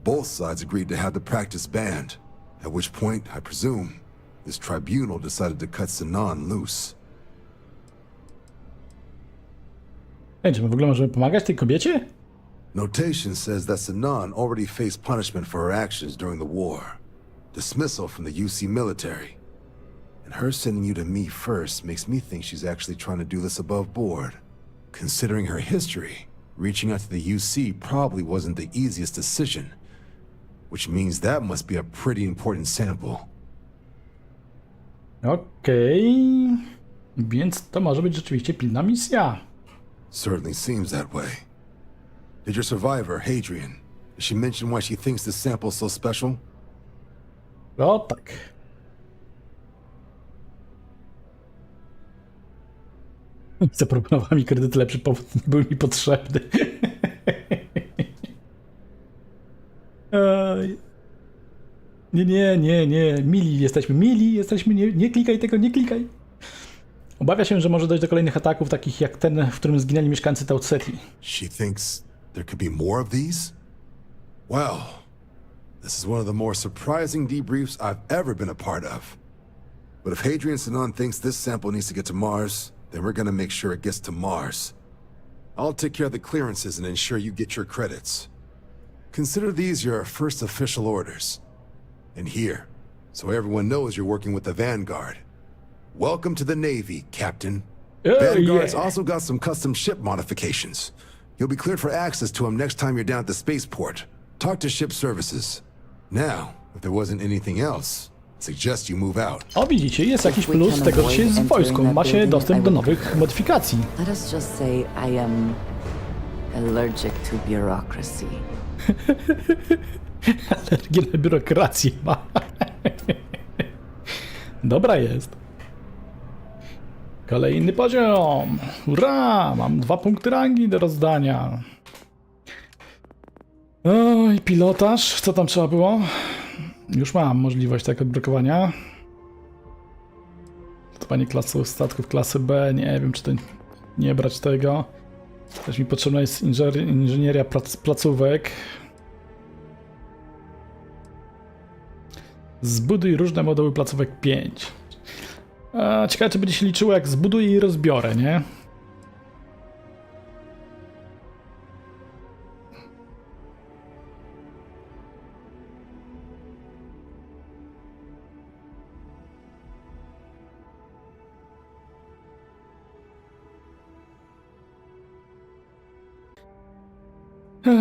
both sides agreed to have the practice banned, at which point, I presume, this tribunal decided to cut Sanan loose. Ej, czy my w ogóle możemy pomagać tej kobiecie? Notation says that Sanan already faced punishment for her actions during the war. Dismissal from the UC military. And her sending you to me first makes me think she's actually trying to do this above board. Considering her history, reaching out to the UC probably wasn't the easiest decision. Which means that must be a pretty important sample. Okej. Więc to może być rzeczywiście pilna misja. Certainly seems that way. Did your survivor, Hadrian, did she mention why she thinks this sample's so special? O tak. Zaproponowała mi kredyt, lepszy powód nie był mi potrzebny. Nie. Mili jesteśmy, nie klikaj tego, nie klikaj. Obawia się, że może dojść do kolejnych ataków, takich jak ten, w którym zginęli mieszkańcy Tau Ceti. She thinks there could be more of these? Well, this is one of the more surprising debriefs I've ever been a part of. But if Hadrian Sanan thinks this sample needs to get to Mars, then we're gonna make sure it gets to Mars. I'll take care of the clearances and ensure you get your credits. Consider these your first official orders. And here, so everyone knows you're working with the Vanguard. Welcome to the Navy, Captain. Vanguard's also got some custom ship modifications. You'll be cleared for access to them next time you're down at the spaceport. Talk to ship services. Now, if there wasn't anything else, suggest you move out. O, widzicie, jest jakiś plus tego, że się jest w wojsku. Ma się dostęp do nowych modyfikacji. Let us just say I am allergic to bureaucracy. Alergię na biurokrację ma. Dobra jest. Kolejny poziom. Hurra! Mam 2 punkty rangi do rozdania. Oj, pilotaż. Co tam trzeba było? Już mam możliwość tak odblokowania. Testowanie statków klasy B. Nie wiem, czy to nie brać tego. Też mi potrzebna jest inżynieria placówek. Zbuduj różne moduły placówek 5. Ciekawe, czy będzie się liczyło, jak zbuduję i rozbiorę, nie?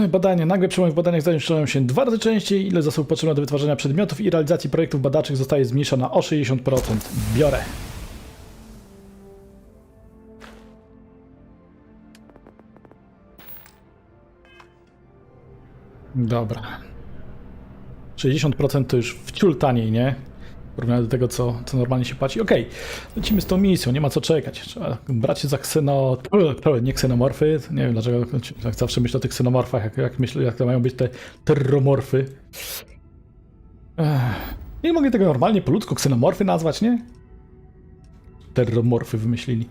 Badania. Nagłe przełomy w badaniach zdają się 2 razy częściej. Ile zasobów potrzebne do wytwarzania przedmiotów i realizacji projektów badawczych zostaje zmniejszona o 60%. Biorę. Dobra. 60% to już wciul taniej, nie? W porównaniu do tego, co normalnie się płaci. Okej, lecimy z tą misją, nie ma co czekać. Trzeba brać się za nie ksenomorfy. Nie wiem dlaczego, jak zawsze myślę o tych ksenomorfach, jak to mają być te terromorfy. Nie mogę tego normalnie po ludzku ksenomorfy nazwać, nie? Terromorfy wymyślili.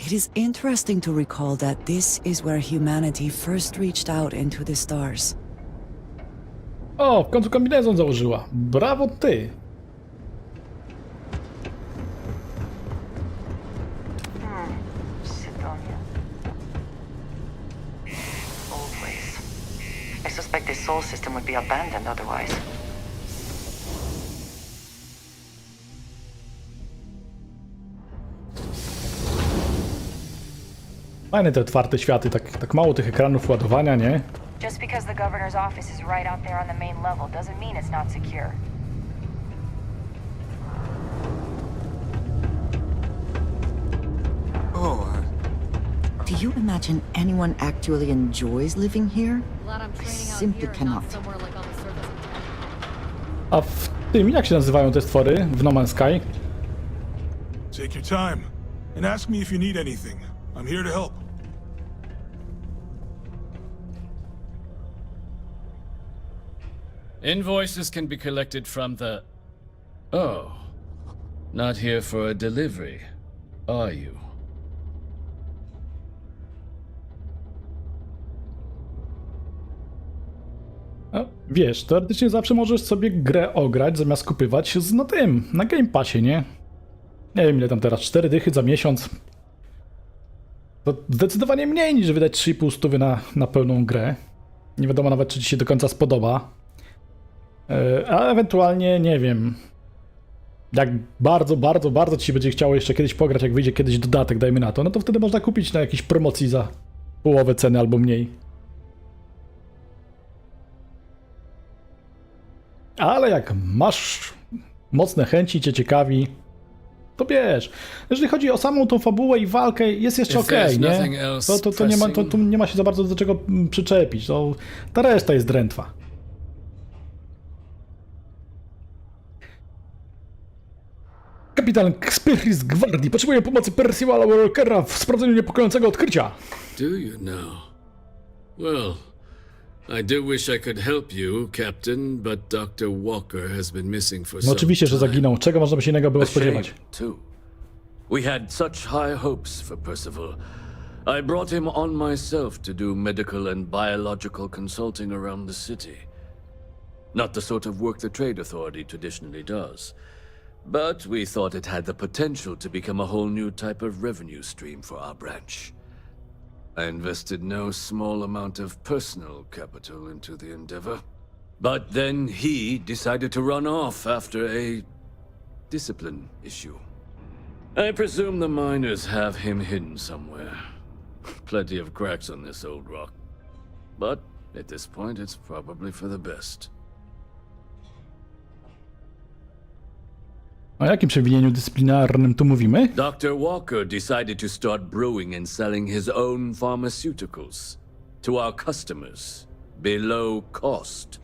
It is interesting to recall that this is where humanity first reached out into the stars. O, w końcu kombinezon założyła. Brawo ty! Sidonia. Old place. I suspect this soul system would be abandoned otherwise. Fajne te otwarte światy, tak mało tych ekranów ładowania, nie? Just because the governor's office is right out there on the main level doesn't mean it's not secure. Do you imagine anyone actually enjoys living here? I simply cannot. A w tym, jak się nazywają te stwory w No Man's Sky? Take your time and ask me if you need anything. I'm here to help. Invoices can be collected from the... Oh. Not here for a delivery, are you? No, wiesz, teoretycznie zawsze możesz sobie grę ograć, zamiast kupywać na Game Passie, nie? Nie wiem ile tam teraz, 4 dychy za miesiąc. To zdecydowanie mniej niż wydać 3,5 stówy na pełną grę. Nie wiadomo nawet, czy ci się do końca spodoba. A ewentualnie, nie wiem, jak bardzo ci się będzie chciało jeszcze kiedyś pograć, jak wyjdzie kiedyś dodatek, dajmy na to, no to wtedy można kupić na jakiejś promocji za połowę ceny albo mniej. Ale jak masz mocne chęci, cię ciekawi, to wiesz. Jeżeli chodzi o samą tą fabułę i walkę, jest jeszcze okej, nie? To nie ma się za bardzo do czego przyczepić. Ta reszta jest drętwa. Kapitan Spichris z gwardii potrzebuje pomocy Percivala Walkera w sprawdzeniu niepokojącego odkrycia. Do you now? Well, I do wish I could help you, Captain, but Dr. Walker has been missing for No some oczywiście, że zaginął. Czego można by się innego było spodziewać? Too. We had such high hopes for Percival. I brought him on myself to do medical and biological consulting around the city. Not the sort of work the Trade Authority traditionally does. But we thought it had the potential to become a whole new type of revenue stream for our branch. I invested no small amount of personal capital into the endeavor. But then he decided to run off after a discipline issue. I presume the miners have him hidden somewhere. Plenty of cracks on this old rock. But at this point, it's probably for the best. O jakim przewinieniu dyscyplinarnym tu mówimy? Dr. Walker decided to start brewing and selling his own pharmaceuticals to our customers below cost.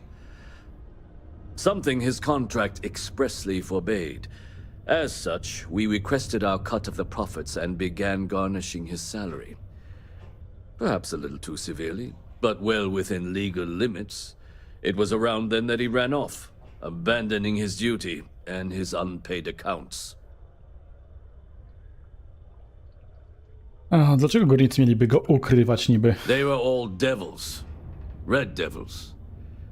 Something his contract expressly forbade. As such, we requested our cut of the profits and began garnishing his salary. Perhaps a little too severely, but well within legal limits. It was around then that he ran off, abandoning his duty and his unpaid accounts. A dlaczego górnicy mieliby go ukrywać niby? They were all devils. Red Devils.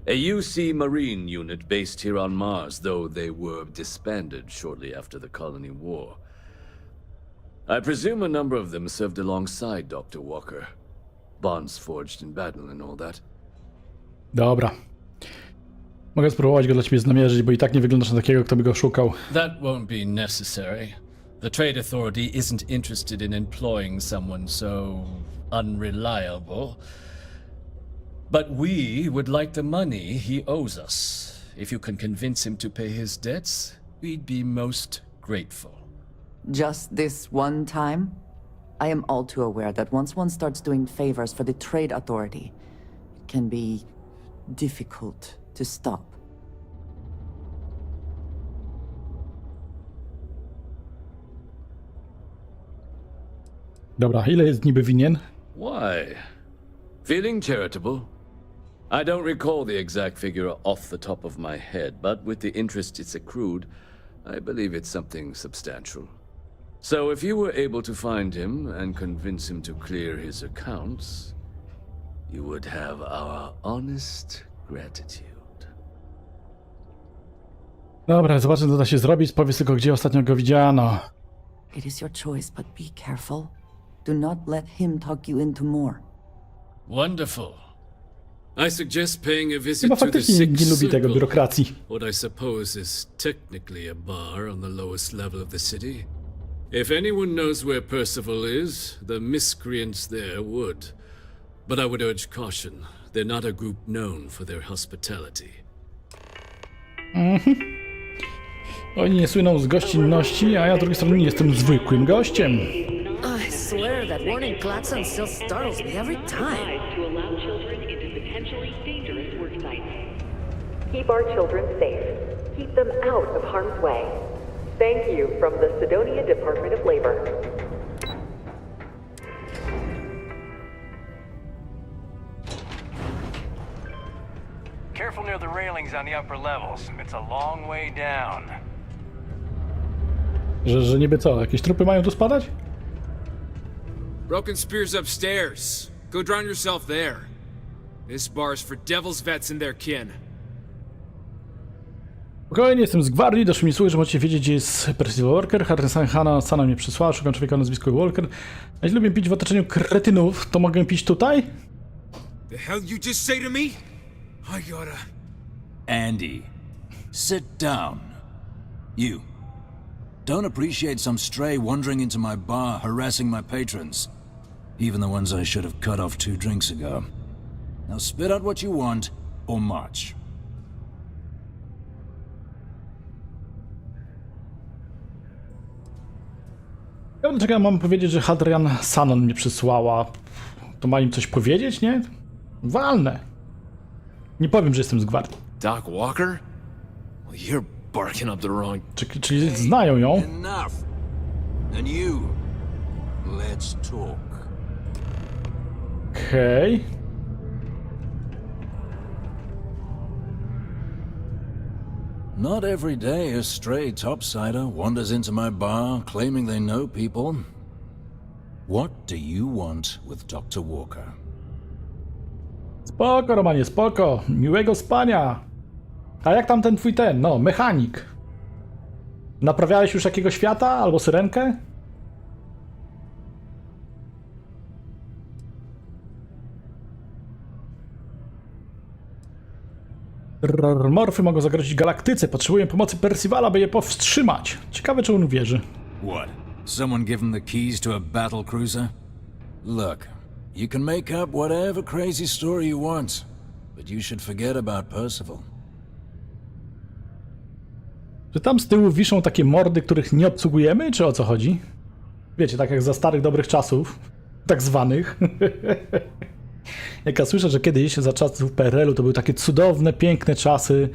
A UC Marine unit based here on Mars, though they were disbanded shortly after the Colony War. I presume a number of them served alongside Dr. Walker. Bonds forged in battle and all that. Dobra. Mogę spróbować go dla ciebie znamierzyć, bo i tak nie wyglądasz na takiego, kto by go szukał. That won't be necessary. The Trade Authority isn't interested in employing someone so unreliable. But we would like the money he owes us. If you can convince him to pay his debts, we'd be most grateful. Just this one time? I am all too aware that once one starts doing favors for the Trade Authority, it can be difficult to stop. Dobra, ile jest niby winien? Why? Feeling charitable? I don't recall the exact figure off the top of my head, but with the interest it's accrued, I believe it's something substantial. So if you were able to find him and convince him to clear his accounts, you would have our honest gratitude. Dobra, zobaczmy, co da się zrobić. Powiedz tylko, gdzie ostatnio go widziano. It is your choice, but be careful. Do not let him talk you into more. Wonderful. I suggest paying a visit Chyba to the faktycznie Sixth nie lubi tego Circle, biurokracji. what I suppose is technically a bar on the lowest level of the city. If anyone knows where Percival is, the miscreants there would. But I would urge caution. They're not a group known for their hospitality. Oni nie słyną z gościnności, a ja z drugiej strony nie jestem zwykłym gościem. I swear that warning klaxon still startles me every time. To allow children into potentially dangerous work sites. Keep our children safe. Keep them out of harm's way. Thank you from the Sidonia Department of Labor. Careful near the railings on the upper levels. It's a long way down. Że niby co, jakieś trupy mają tu spadać? Broken spears upstairs. Go drown yourself there. This bar's for devil's vets and their kin. Spokojnie, jestem z gwardii, doszły mi słuchy, że możecie wiedzieć, gdzie jest Percival Walker. Hanna sana mnie przysłała, szukam człowieka o nazwisku Walker. A jeśli lubię pić w otoczeniu kretynów, to mogę pić tutaj? The hell you just say to me? I gotta... Andy, sit down. You. Don't appreciate some stray wandering into my bar, harassing my patrons. Even the ones I should have cut off 2 drinks ago. Now spit out what you want, or march. Ja dlaczego ja mam powiedzieć, że Hadrian Sanon mnie przysłała? To ma im coś powiedzieć, nie? Walne. Nie powiem, że jestem z gwardii. Doc Walker? Well, you're barking up the wrong... Czyli znają ją? Enough. And you, let's talk. Okej. Not every day a stray topsider wanders into my bar claiming they know people. What do you want with Dr. Walker? Spoko, Romanie, spoko. Miłego spania. A jak tam ten twój no, mechanik? Naprawiałeś już jakiegoś świata albo syrenkę? Morfy mogą zagrozić galaktyce. Potrzebuję pomocy Percivala, by je powstrzymać. Ciekawe, czy on uwierzy. What? Someone give him the keys to a battle cruiser? Look, you can make up whatever crazy story you want, but you should forget about Percival. Czy tam z tyłu wiszą takie mordy, których nie obsługujemy, czy o co chodzi? Wiecie, tak jak za starych dobrych czasów, tak zwanych. Jak ja słyszę, że kiedyś za czasów PRL-u to były takie cudowne, piękne czasy,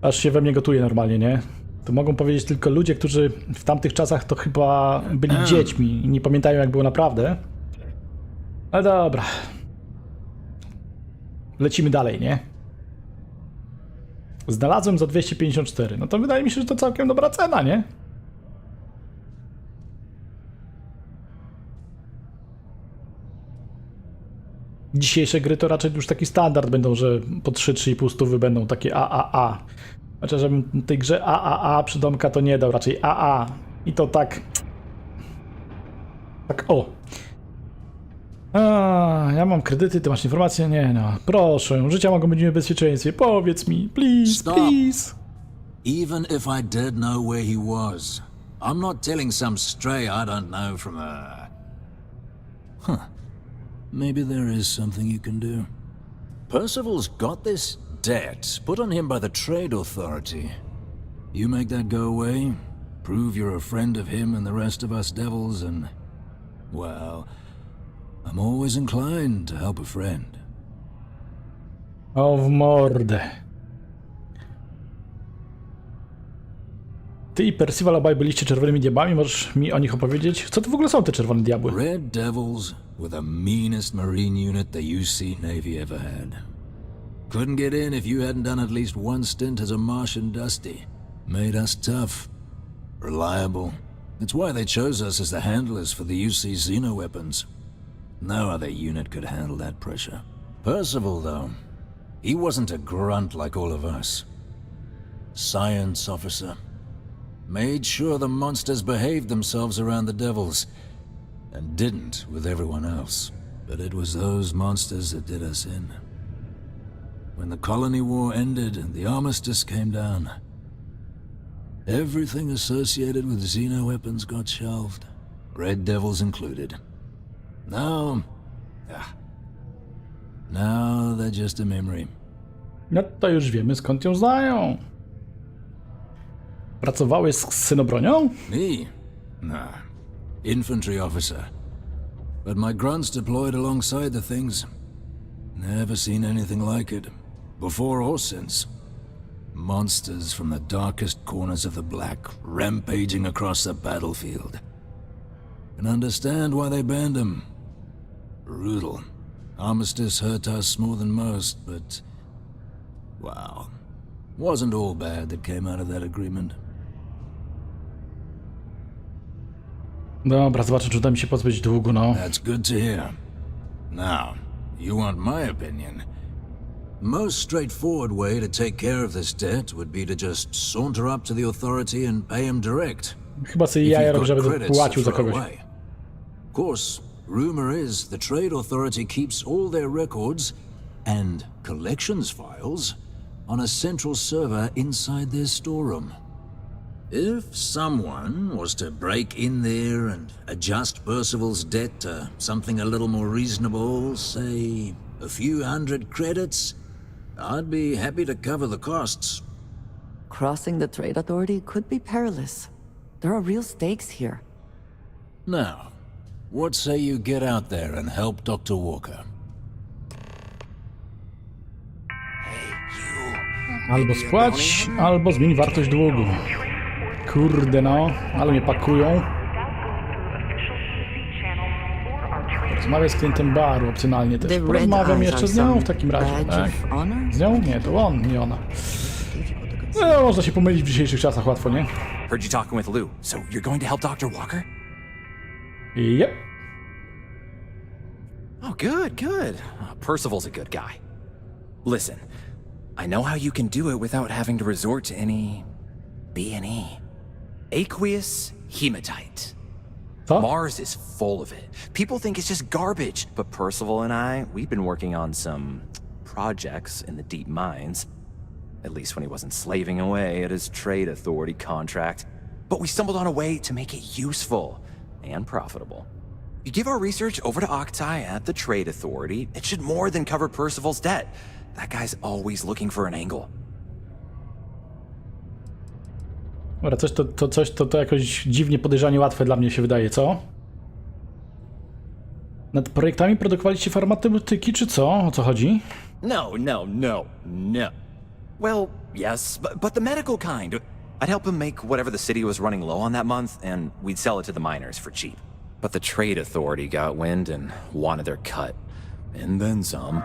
aż się we mnie gotuje normalnie, nie? To mogą powiedzieć tylko ludzie, którzy w tamtych czasach to chyba byli dziećmi i nie pamiętają, jak było naprawdę. Ale dobra. Lecimy dalej, nie? Znalazłem za 254. No to wydaje mi się, że to całkiem dobra cena, nie? Dzisiejsze gry to raczej już taki standard będą, że po 3-3,5 stówy będą takie AAA. Znaczy, żebym tej grze AAA przydomka to nie dał, raczej AA. I to tak... Tak o. Ja mam kredyty, ty masz informacje? Nie no, proszę, życia mogą być w niebezpieczeństwie, powiedz mi, please, Stop. please. Even if I did know where he was, I'm not telling some stray I don't know from a... Maybe there is something you can do. Percival's got this debt put on him by the Trade Authority. You make that go away, prove you're a friend of him and the rest of us devils, and... well, I'm always inclined to help a friend. O w mordę. Ty i Percival obaj byliście czerwonymi diabłami, możesz mi o nich opowiedzieć? Co to w ogóle są te czerwone diabły? Red Devils were the meanest Marine unit the UC Navy ever had. Couldn't get in if you hadn't done at least one stint as a Martian Dusty. Made us tough, reliable. That's why they chose us as the handlers for the UC Xeno weapons. No other unit could handle that pressure. Percival, though, he wasn't a grunt like all of us. Science officer. Made sure the monsters behaved themselves around the devils, and didn't with everyone else. But it was those monsters that did us in. When the colony war ended and the armistice came down, everything associated with Xeno weapons got shelved, Red Devils included. Now they're just a memory. No to już wiemy, skąd ją znają. Pracowałeś z ksenobronią? Me? Nah. Infantry officer. But my grunts deployed alongside the things. Never seen anything like it. Before or since. Monsters from the darkest corners of the Black, rampaging across the battlefield. Can understand why they banned them. Brutal. Armistice hurt us more than most, but... wow. Wasn't all bad that came out of that agreement. Dobra, zobaczę, czy uda mi się pozbyć długu, no. That's good to hear. Now, you want my opinion? Most straightforward way to take care of this debt would be to just saunter up to the authority and pay him direct. Chyba sobie jaja robię, żeby płacił za kogoś. Of course, rumor is the Trade Authority keeps all their records and collections files on a central server inside their storeroom. If someone was to break in there and adjust Percival's debt to something a little more reasonable, say a few hundred credits, I'd be happy to cover the costs. Crossing the Trade Authority could be perilous. There are real stakes here. Now, what say you get out there and help Dr. Walker? Albo spłać, albo zmień wartość długu. Kurde no, ale mnie pakują. Rozmawiam z klientem baru opcjonalnie też. Porozmawiam jeszcze z nią w takim razie, tak? Z nią? Nie, to on, nie ona. No, można się pomylić w dzisiejszych czasach łatwo, nie? Heard you talking with Lou, so you're going to help Dr. Walker? Yep. Oh, good, good. Percival's a good guy. Listen, I know how you can do it without having to resort to any... B&E. Aqueous hematite. Huh? Mars is full of it. People think it's just garbage, but Percival and I, we've been working on some projects in the deep mines. At least when he wasn't slaving away at his Trade Authority contract. But we stumbled on a way to make it useful and profitable. You give our research over to Octai at the Trade Authority, it should more than cover Percival's debt. That guy's always looking for an angle. Dobra, to jakoś dziwnie podejrzanie łatwe dla mnie się wydaje, co? Nad projektami produkowaliście farmaceutyki, czy co? O co chodzi? No. Well, yes, but the medical kind. I'd help him make whatever the city was running low on that month, and we'd sell it to the miners for cheap. But the Trade Authority got wind and wanted their cut. And then some.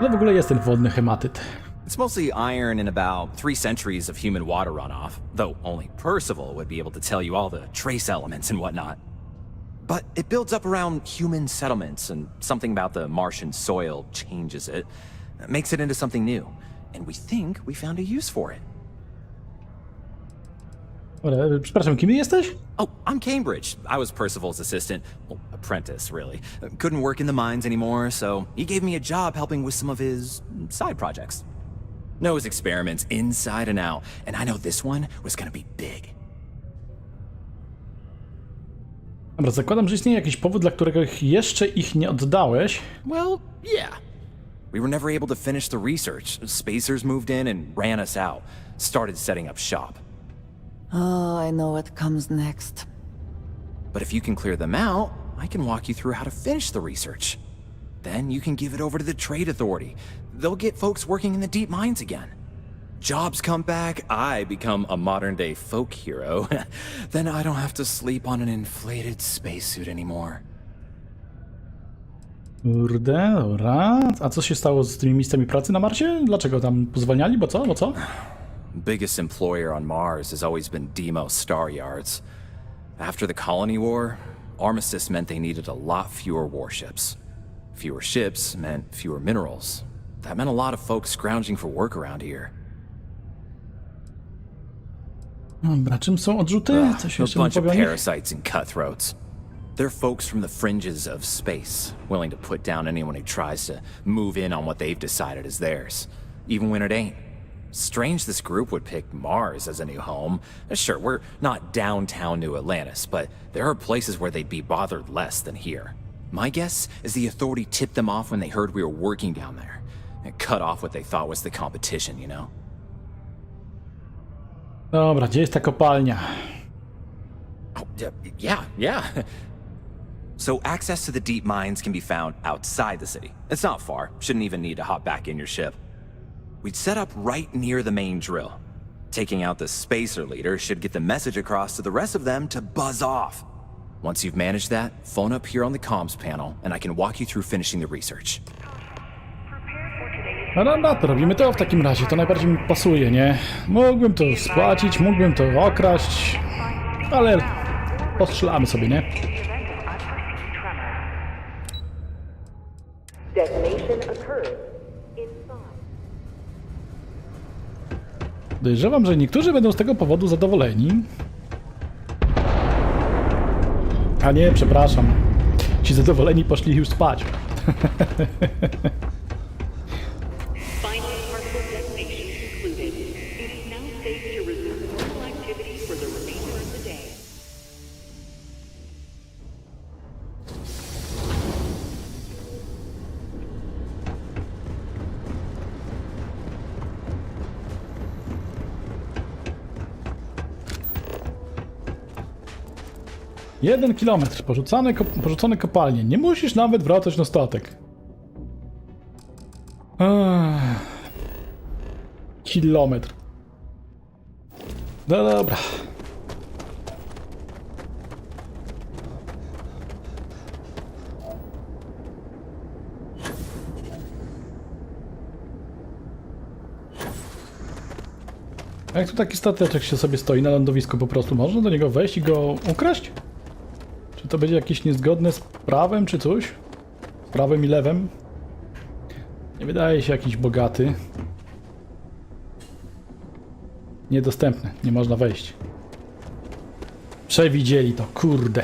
No w ogóle jest ten wodny hematyt. It's mostly iron in about 3 centuries of human water runoff, though only Percival would be able to tell you all the trace elements and whatnot. But it builds up around human settlements, and something about the Martian soil changes it, makes it into something new. And we think we found a use for it. Przepraszam, kim jesteś? Oh, I'm Cambridge. I was Percival's assistant. Well, apprentice, really. Couldn't work in the mines anymore, so he gave me a job helping with some of his side projects. Knows experiments inside and out, and I know this one was gonna be big. Dobra, zakładam, że istnieje jakiś powód, dla którego jeszcze ich nie oddałeś. Well, yeah. We were never able to finish the research. Spacers moved in and ran us out. Started setting up shop. Oh, I know what comes next. But if you can clear them out, I can walk you through how to finish the research. Then you can give it over to the Trade Authority. They'll get folks working in the deep mines again. Jobs come back, I become a modern-day folk hero. Then I don't have to sleep on an inflated spacesuit anymore. Kurde, dobra. A co się stało z tymi miejscami pracy na Marsie? Dlaczego tam pozwalniali? Bo co? Bo co? Biggest employer on Mars has always been Deimos Star Yards. After the Colony War, armistice meant they needed a lot fewer warships. Fewer ships meant fewer minerals. That meant a lot of folks scrounging for work around here. Dobra, czym są odrzuty? Coś A jeszcze bunch of mówię o nich? parasites and cutthroats. They're folks from the fringes of space, willing to put down anyone who tries to move in on what they've decided is theirs, even when it ain't. Strange this group would pick Mars as a new home. Sure, we're not downtown New Atlantis, but there are places where they'd be bothered less than here. My guess is the authority tipped them off when they heard we were working down there. And cut off what they thought was the competition, you know? Dobra, gdzie jest ta kopalnia? Oh, yeah. So access to the deep mines can be found outside the city. It's not far. Shouldn't even need to hop back in your ship. We'd set up right near the main drill. Taking out the spacer leader should get the message across to the rest of them to buzz off. Once you've managed that, phone up here on the comms panel and I can walk you through finishing the research. No dobra, to robimy to w takim razie, to najbardziej mi pasuje, nie? Mógłbym to spłacić, mógłbym to okraść, ale postrzelamy sobie, nie? Podejrzewam, że niektórzy będą z tego powodu zadowoleni. A nie, przepraszam. Ci zadowoleni poszli już spać. Jeden kilometr, porzucone kopalnie. Nie musisz nawet wracać na statek. Kilometr. No dobra. Jak tu taki stateczek się sobie stoi na lądowisku, po prostu można do niego wejść i go ukraść? Czy to będzie jakieś niezgodne z prawem, czy coś? Z prawem i lewem? Nie wydaje się jakiś bogaty. Niedostępny, nie można wejść. Przewidzieli to, kurde.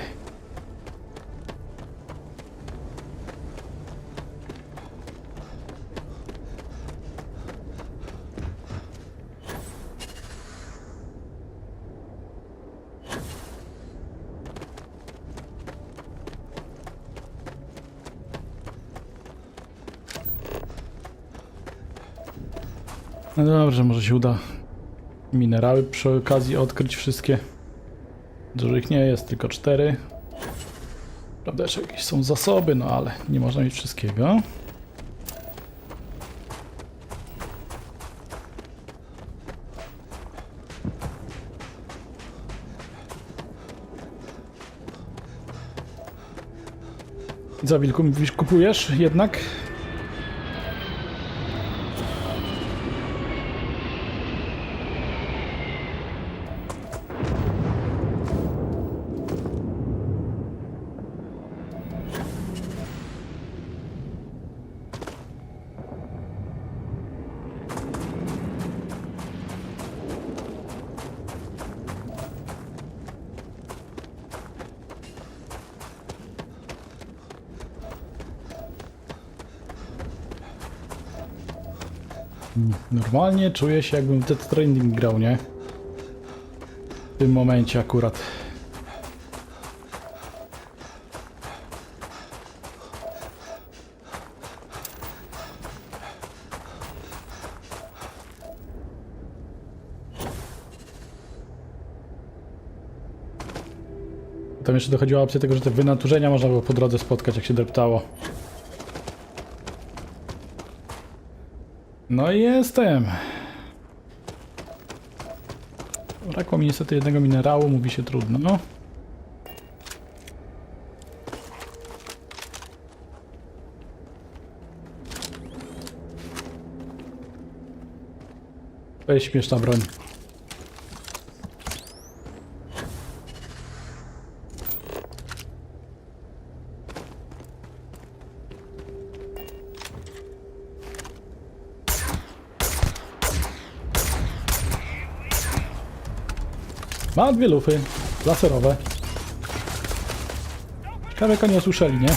No dobrze, może się uda minerały przy okazji odkryć wszystkie. Dużo ich nie jest, tylko 4. Prawda, jeszcze jakieś są zasoby, no ale nie można mieć wszystkiego. Za wilku mówisz, kupujesz jednak? Normalnie czuję się, jakbym w Death Stranding grał, nie? W tym momencie akurat. Tam jeszcze dochodziła opcja tego, że te wynaturzenia można było po drodze spotkać, jak się deptało. No i jestem. Brakło mi niestety jednego minerału, mówi się trudno. No. To jest śmieszna broń. Ma dwie lufy laserowe. Ciekawe, jak oni usłyszeli, nie?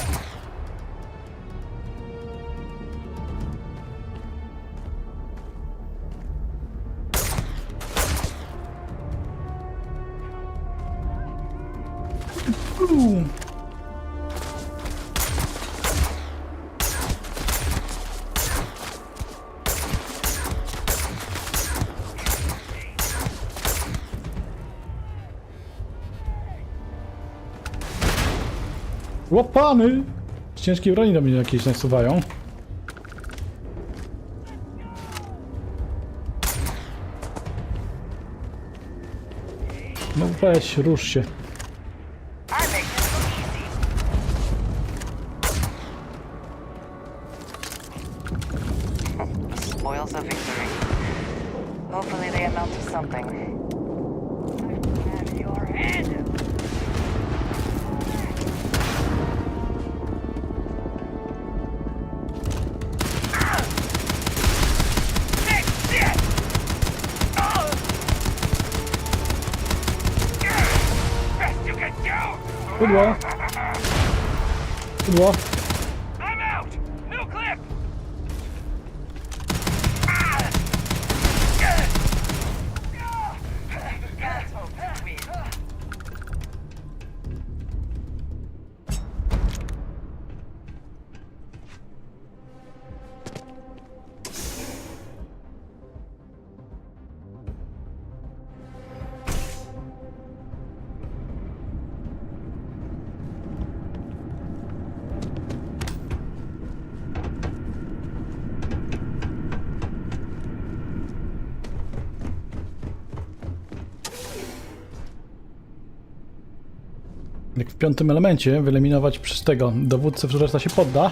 Łopany! Z ciężkiej broni do mnie jakieś nasuwają. No weź, rusz się. Spoils of victory. Hopefully they amount to something. Have your head! Pudło! Pudło! Jak w piątym elemencie wyeliminować przez tego dowódcę, że reszta się podda.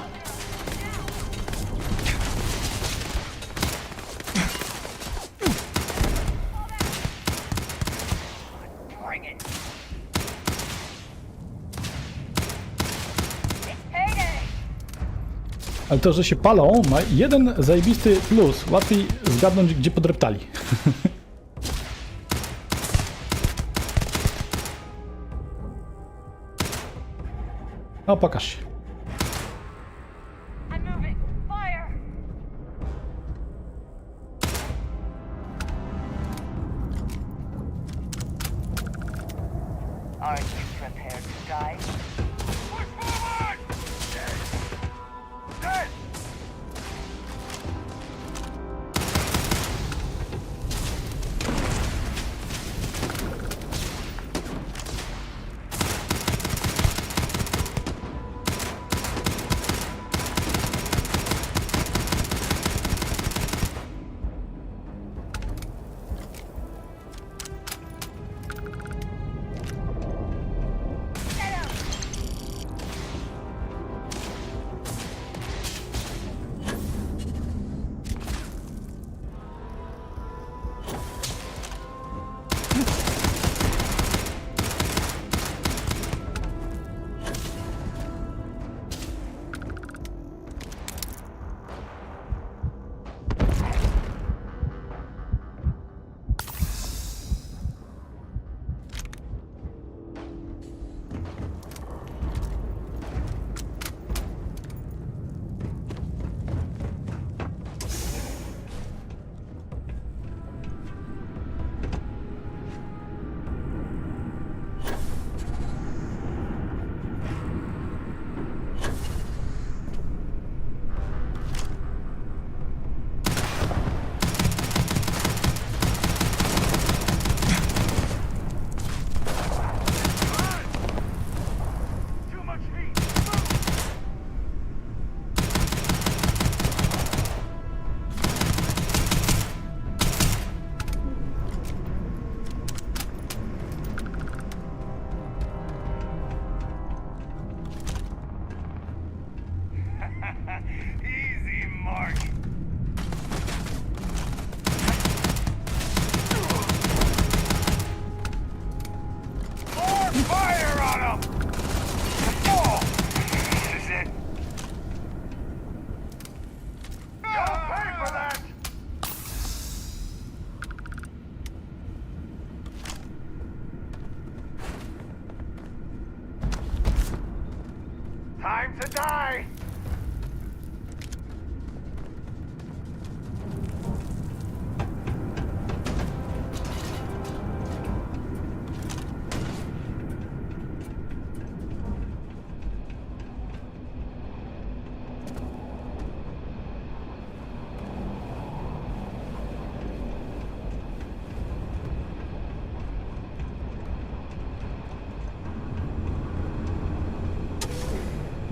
Ale to, że się palą, ma jeden zajebisty plus. Łatwiej zgadnąć, gdzie podreptali. No, pokaż się. Aren't you prepared to die?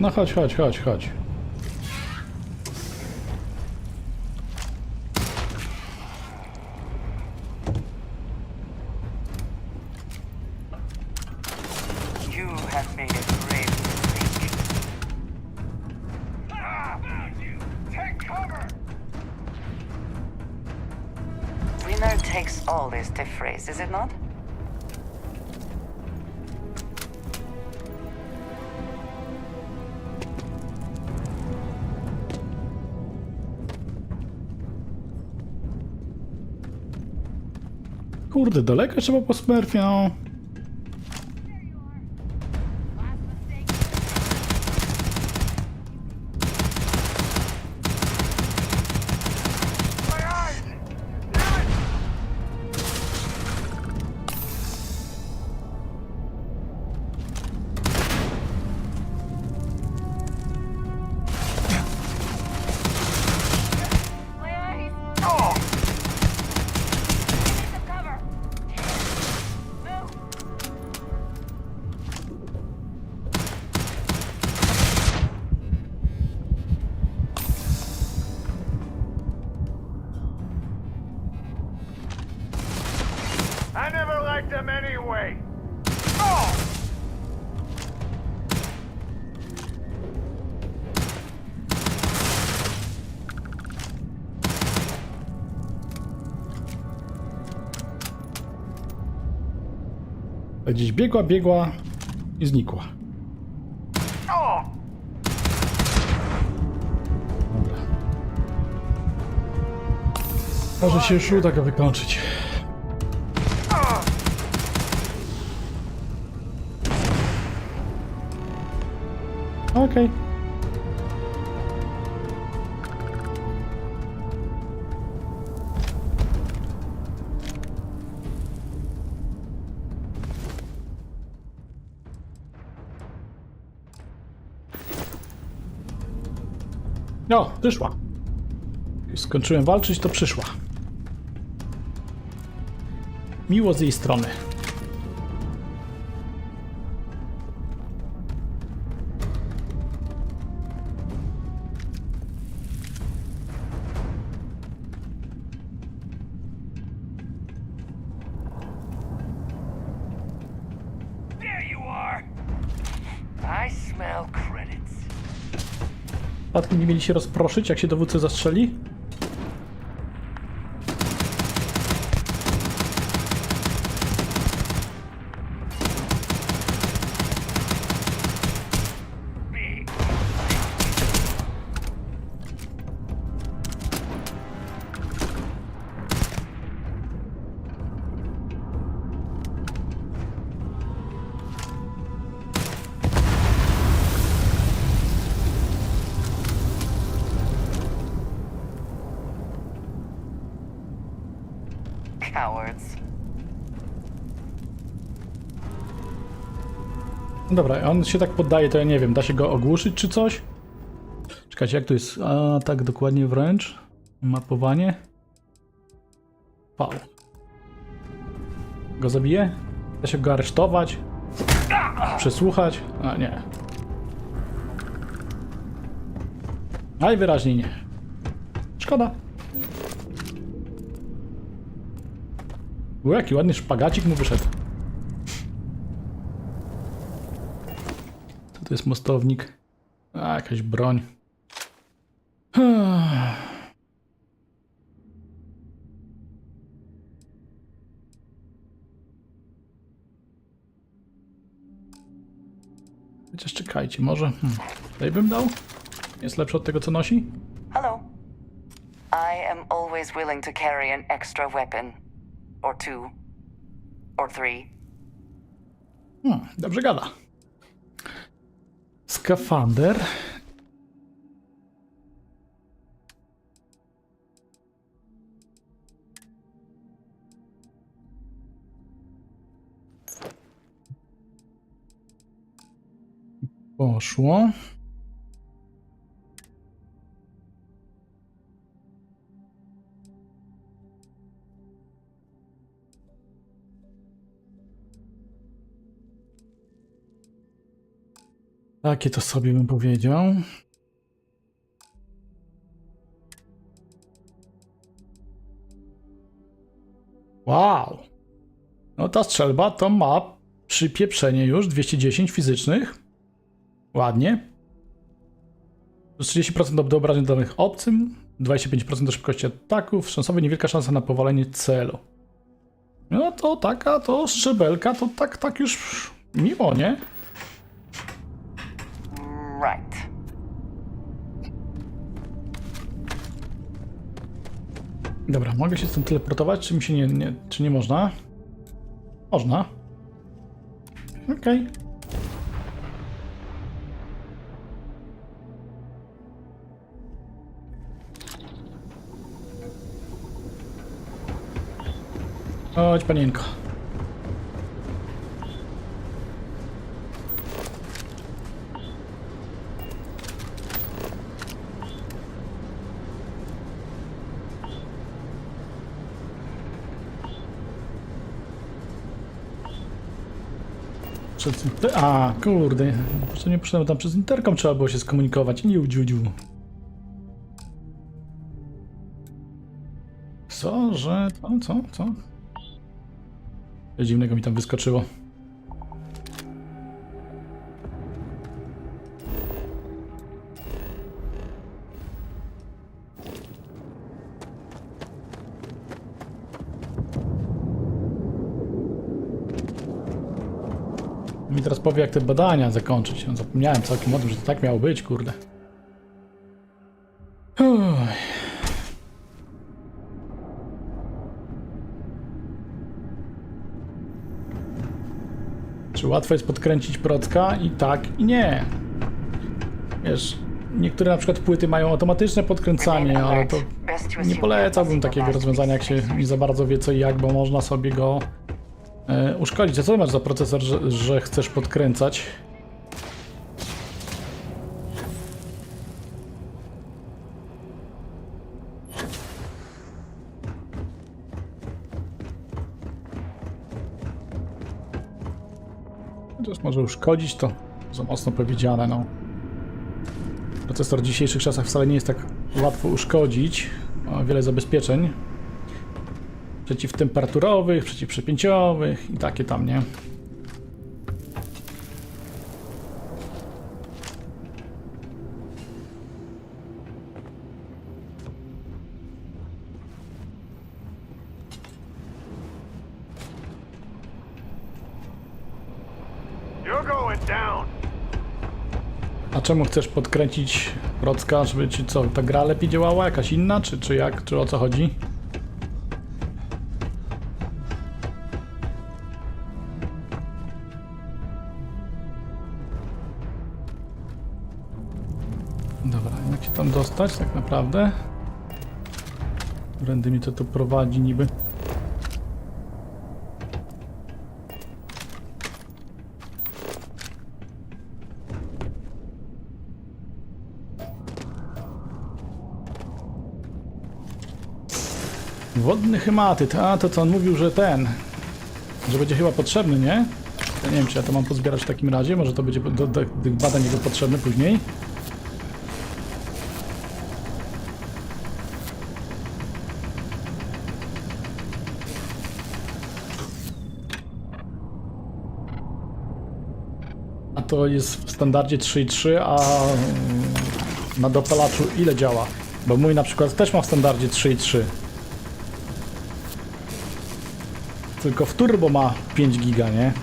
No chodź, chodź, chodź, chodź. You have made a grave mistake. Found you! Take cover! Winner takes all is the phrase, is it not? Kurde, daleko trzeba po smerfie, no. I never liked them anyway. Oh! Gdzieś biegła, biegła i znikła. Oh! Dobra. Może się już uda go wykończyć. Okej. No, przyszła. Już skończyłem walczyć, to przyszła. Miło z jej strony. I smell credits. Przypadkiem nie mieli się rozproszyć, jak się dowódcy zastrzeli? Cowards. Dobra, on się tak poddaje, to ja nie wiem, da się go ogłuszyć czy coś? Czekajcie, jak to jest? A, tak dokładnie wręcz. Mapowanie. V. Go zabije? Da się go aresztować? Przesłuchać? A, nie. Najwyraźniej nie. Szkoda. Jaki ładny szpagacik mu wyszedł. Co to jest mostownik? A, jakaś broń. Chociaż czekajcie, może... Tutaj bym dał? Jest lepszy od tego, co nosi? Hello. I am always willing to carry an extra weapon. Or two. Or three. Dobrze gada. Skafander. Poszło. Takie to sobie bym powiedział. Wow. No ta strzelba to ma przypieprzenie już 210 fizycznych. Ładnie. 30% do obrażeń danych obcym, 25% do szybkości ataków, szansowy niewielka szansa na powalenie celu. No to taka to strzelbelka, to tak już miło, nie? Right. Dobra, mogę się stąd teleportować, czy mi się czy nie można? Można. Okej. Chodź, panienko. A, kurde. Po nie przyszedłem tam przez interkom, trzeba było się skomunikować. Nie udziudziu. Co, że... Co? Coś dziwnego mi tam wyskoczyło. Mi teraz powie, jak te badania zakończyć. No, zapomniałem całkiem o tym, że to tak miało być, kurde. Czy łatwo jest podkręcić procka? I tak, i nie. Wiesz, niektóre na przykład płyty mają automatyczne podkręcanie, ale to nie polecałbym takiego rozwiązania, jak się nie za bardzo wie co i jak, bo można sobie go uszkodzić. A co masz za procesor, że chcesz podkręcać? Chociaż może uszkodzić, to za mocno powiedziane, no. Procesor w dzisiejszych czasach wcale nie jest tak łatwo uszkodzić. Ma wiele zabezpieczeń. Przeciwtemperaturowych, przeciwprzepięciowych i takie tam, nie? A czemu chcesz podkręcić procka, żeby ci co, ta gra lepiej działała? Jakaś inna? Czy jak? Czy o co chodzi? Dobra, jak się tam dostać tak naprawdę? Którędy mi to tu prowadzi niby? Wodny hematyt, a to co on mówił, że że będzie chyba potrzebny, nie? Ja nie wiem, czy ja to mam pozbierać w takim razie, może to będzie do tych badań jego potrzebne później. A to jest w standardzie 3.3, a na dopalaczu ile działa? Bo mój na przykład też ma w standardzie 3.3. Tylko w turbo ma 5 giga, nie?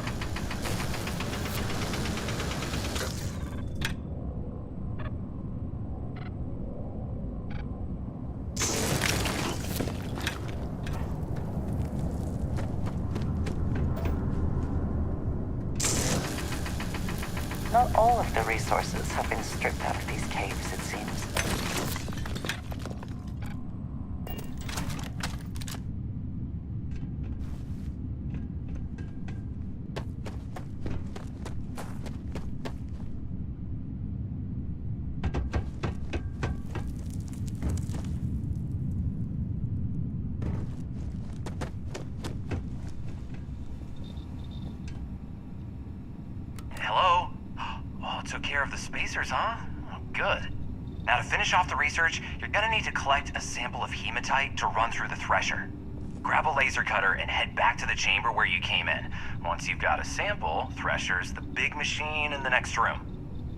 Not all of the resources have been stripped out of these caves, it seems. took care of the spacers, huh? Oh, good. Now to finish off the research, you're gonna need to collect a sample of hematite to run through the thresher. Grab a laser cutter and head back to the chamber where you came in. Once you've got a sample, Thresher's the big machine in the next room.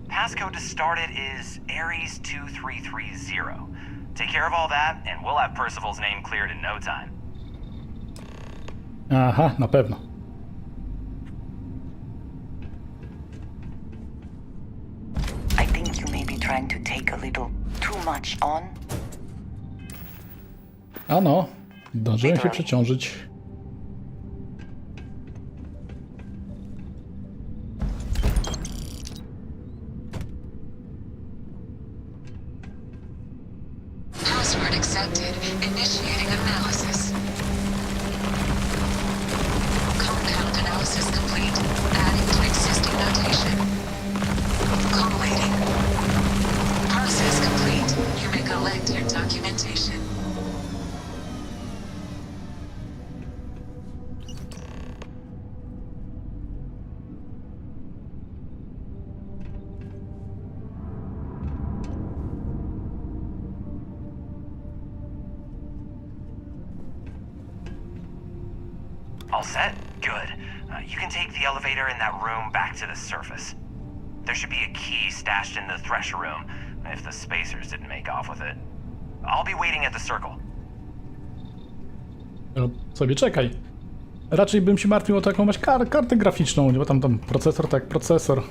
Passcode to start it is Ares 2330. Take care of all that, and we'll have Percival's name cleared in no time. Aha, na pewno. I think you may be trying to take a little too much on. Ano, zdążyłem się przeciążyć. Password accepted. Initiating analysis. Compound analysis complete. Adding to existing notation. Collating. Process complete. You may collect your documentation. All set? Good. You can take the elevator in that room back to the surface. There should be a key stashed in the Thresher room, if the spacers didn't make off with it. I'll be waiting at the circle. No, sobie czekaj. Raczej bym się martwił o taką kartę graficzną, bo tam procesor, tak, procesor.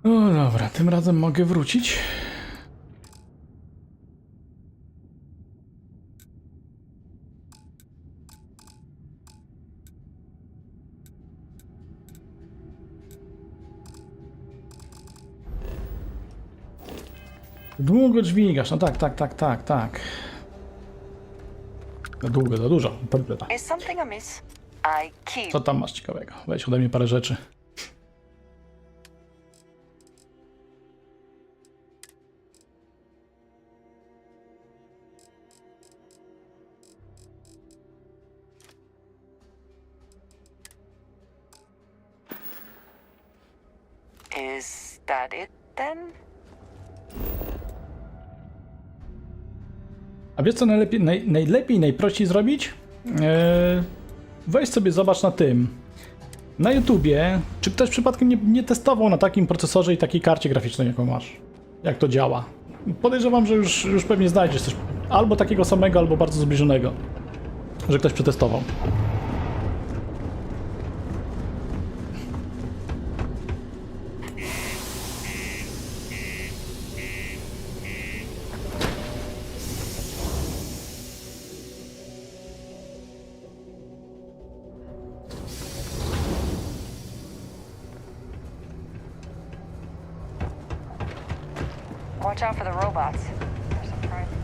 No dobra, tym razem mogę wrócić. Długo dźwigasz, no tak. Za długo, za dużo. Is something amiss? I keep. Co tam masz ciekawego? Weź ode mnie parę rzeczy. Is that it then? A wiesz co najlepiej, najprościej zrobić? Weź sobie zobacz na YouTubie, czy ktoś przypadkiem nie testował na takim procesorze i takiej karcie graficznej, jaką masz. Jak to działa. Podejrzewam, że już pewnie znajdziesz coś albo takiego samego, albo bardzo zbliżonego, że ktoś przetestował. Watch out for the robots. They're surprising.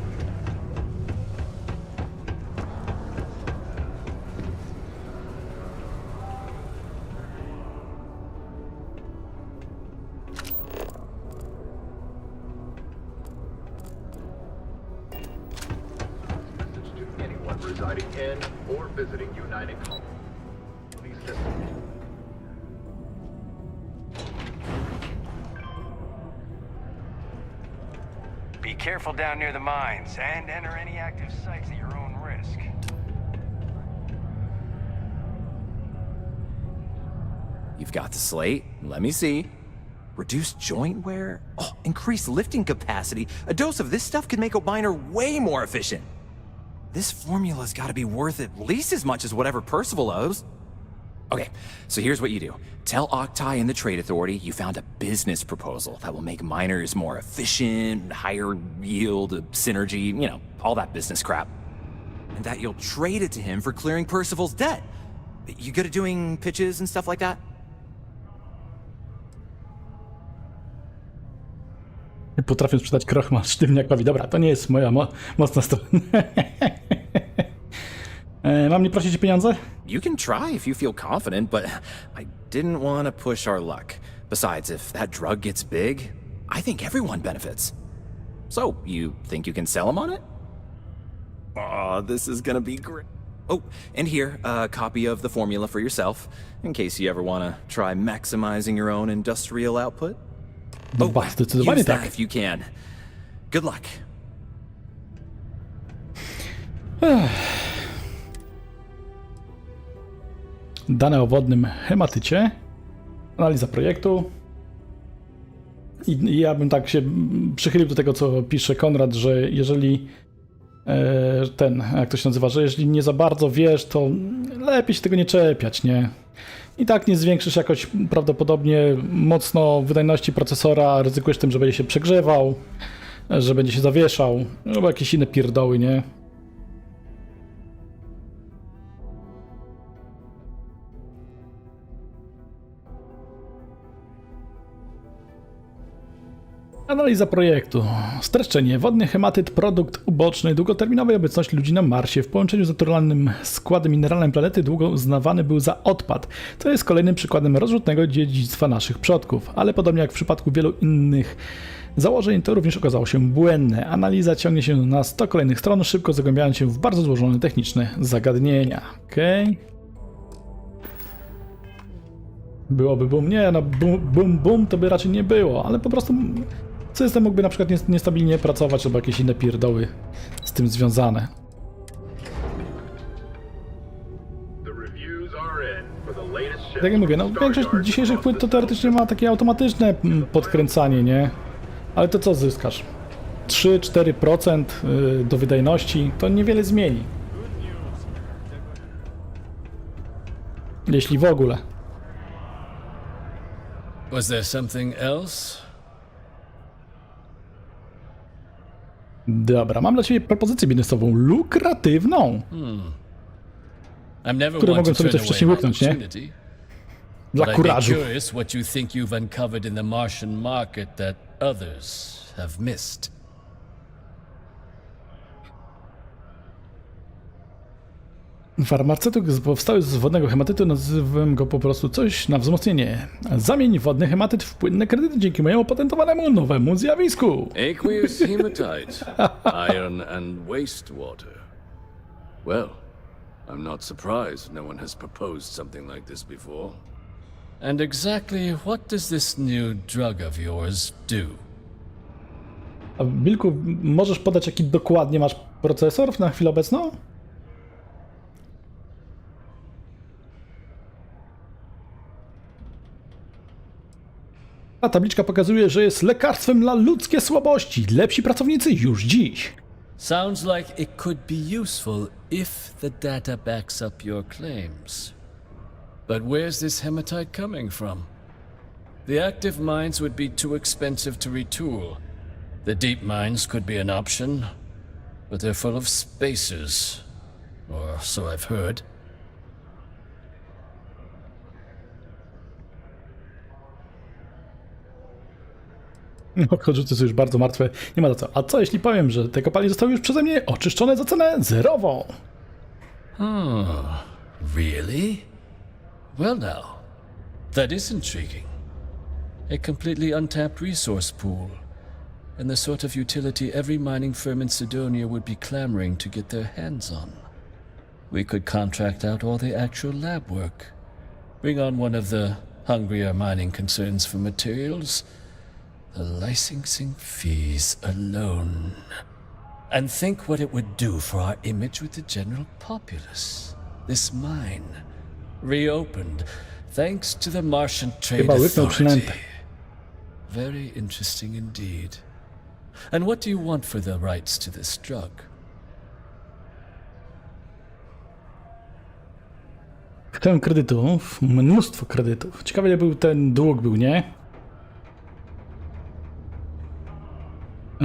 Anyone residing in or visiting United Home. These systems. Be careful down near the mines, and enter any active sites at your own risk. You've got the slate. Let me see. Reduce joint wear? Oh, increase lifting capacity. A dose of this stuff could make a miner way more efficient. This formula's gotta be worth at least as much as whatever Percival owes. Okay, so here's what you do. Tell Octai and the Trade Authority you found a business proposal that will make miners more efficient, higher yield, synergy, you know, all that business crap. And that you'll trade it to him for clearing Percival's debt. You good at doing pitches and stuff like that? Potrafię sprzedać krochmal sztywniakowi. Dobra, to nie jest moja mocna strona. Mam nie prosić o pieniądze? You can try if you feel confident, but I didn't want to push our luck. Besides, if that drug gets big, I think everyone benefits. So, you think you can sell them on it? Oh, this is gonna be great. Oh, and here, a copy of the formula for yourself, in case you ever want to try maximizing your own industrial output. No, zdecydowanie Use that tak. if you can. Good luck. Dane o wodnym hematycie. Analiza projektu. I ja bym tak się przychylił do tego, co pisze Konrad, że jeżeli jak to się nazywa, że jeżeli nie za bardzo wiesz, to lepiej się tego nie czepiać, nie? I tak nie zwiększysz jakoś prawdopodobnie mocno wydajności procesora, ryzykujesz tym, że będzie się przegrzewał, że będzie się zawieszał, albo jakieś inne pierdoły, nie? Analiza projektu. Streszczenie. Wodny hematyt, produkt uboczny długoterminowej obecności ludzi na Marsie w połączeniu z naturalnym składem mineralnym planety długo uznawany był za odpad. To jest kolejnym przykładem rozrzutnego dziedzictwa naszych przodków, ale podobnie jak w przypadku wielu innych założeń, to również okazało się błędne. Analiza ciągnie się na 100 kolejnych stron, szybko zagłębiając się w bardzo złożone techniczne zagadnienia. Okej. Byłoby boom. Nie, no boom to by raczej nie było, ale po prostu system mógłby na przykład niestabilnie pracować albo jakieś inne pierdoły z tym związane. Tak jak mówię, no większość dzisiejszych płyt to teoretycznie ma takie automatyczne podkręcanie, nie? Ale to co zyskasz? 3-4% do wydajności to niewiele zmieni. Jeśli w ogóle. Was there something else? Dobra, mam dla ciebie propozycję biznesową, lukratywną, którą mogłem sobie też wcześniej łyknąć, nie? Dla kurażu. Curious what you think you've uncovered in the Martian market that others have missed. Farmaceutyk powstały z wodnego hematytu, nazywam go po prostu coś na wzmocnienie. Zamień wodny hematyt w płynne kredyty dzięki mojemu patentowanemu nowemu zjawisku. Aqueous hematite, iron and wastewater. Well, I'm not surprised no one has proposed something like this before. And exactly what does this new drug of yours do? A Bilku, możesz podać jaki dokładnie masz procesor na chwilę obecną? Ta tabliczka pokazuje, że jest lekarstwem dla ludzkie słabości. Lepsi pracownicy już dziś. Sounds like it could be useful if the data backs up your claims. But where's this hematite coming from? The active mines would be too expensive to retool. The deep mines could be an option, but they're full of spacers. Or so I've heard. Odrzuty są już bardzo martwe, nie ma za co. A co jeśli powiem, że te kopalnie zostały już przeze mnie oczyszczone za cenę zerową? Really? Well now, that is intriguing. A completely untapped resource pool, and the sort of utility every mining firm in Sidonia would be clamoring to get their hands on. We could contract out all the actual lab work, bring on one of the hungrier mining concerns for materials, the licensing fees alone. And think what it would do for our image with the general populace. This mine, reopened, thanks to the Martian Trade Authority. Very interesting indeed. And what do you want for the rights to this drug? Chcę kredytów, mnóstwo kredytów. Ciekawe, ile był ten dług był, nie?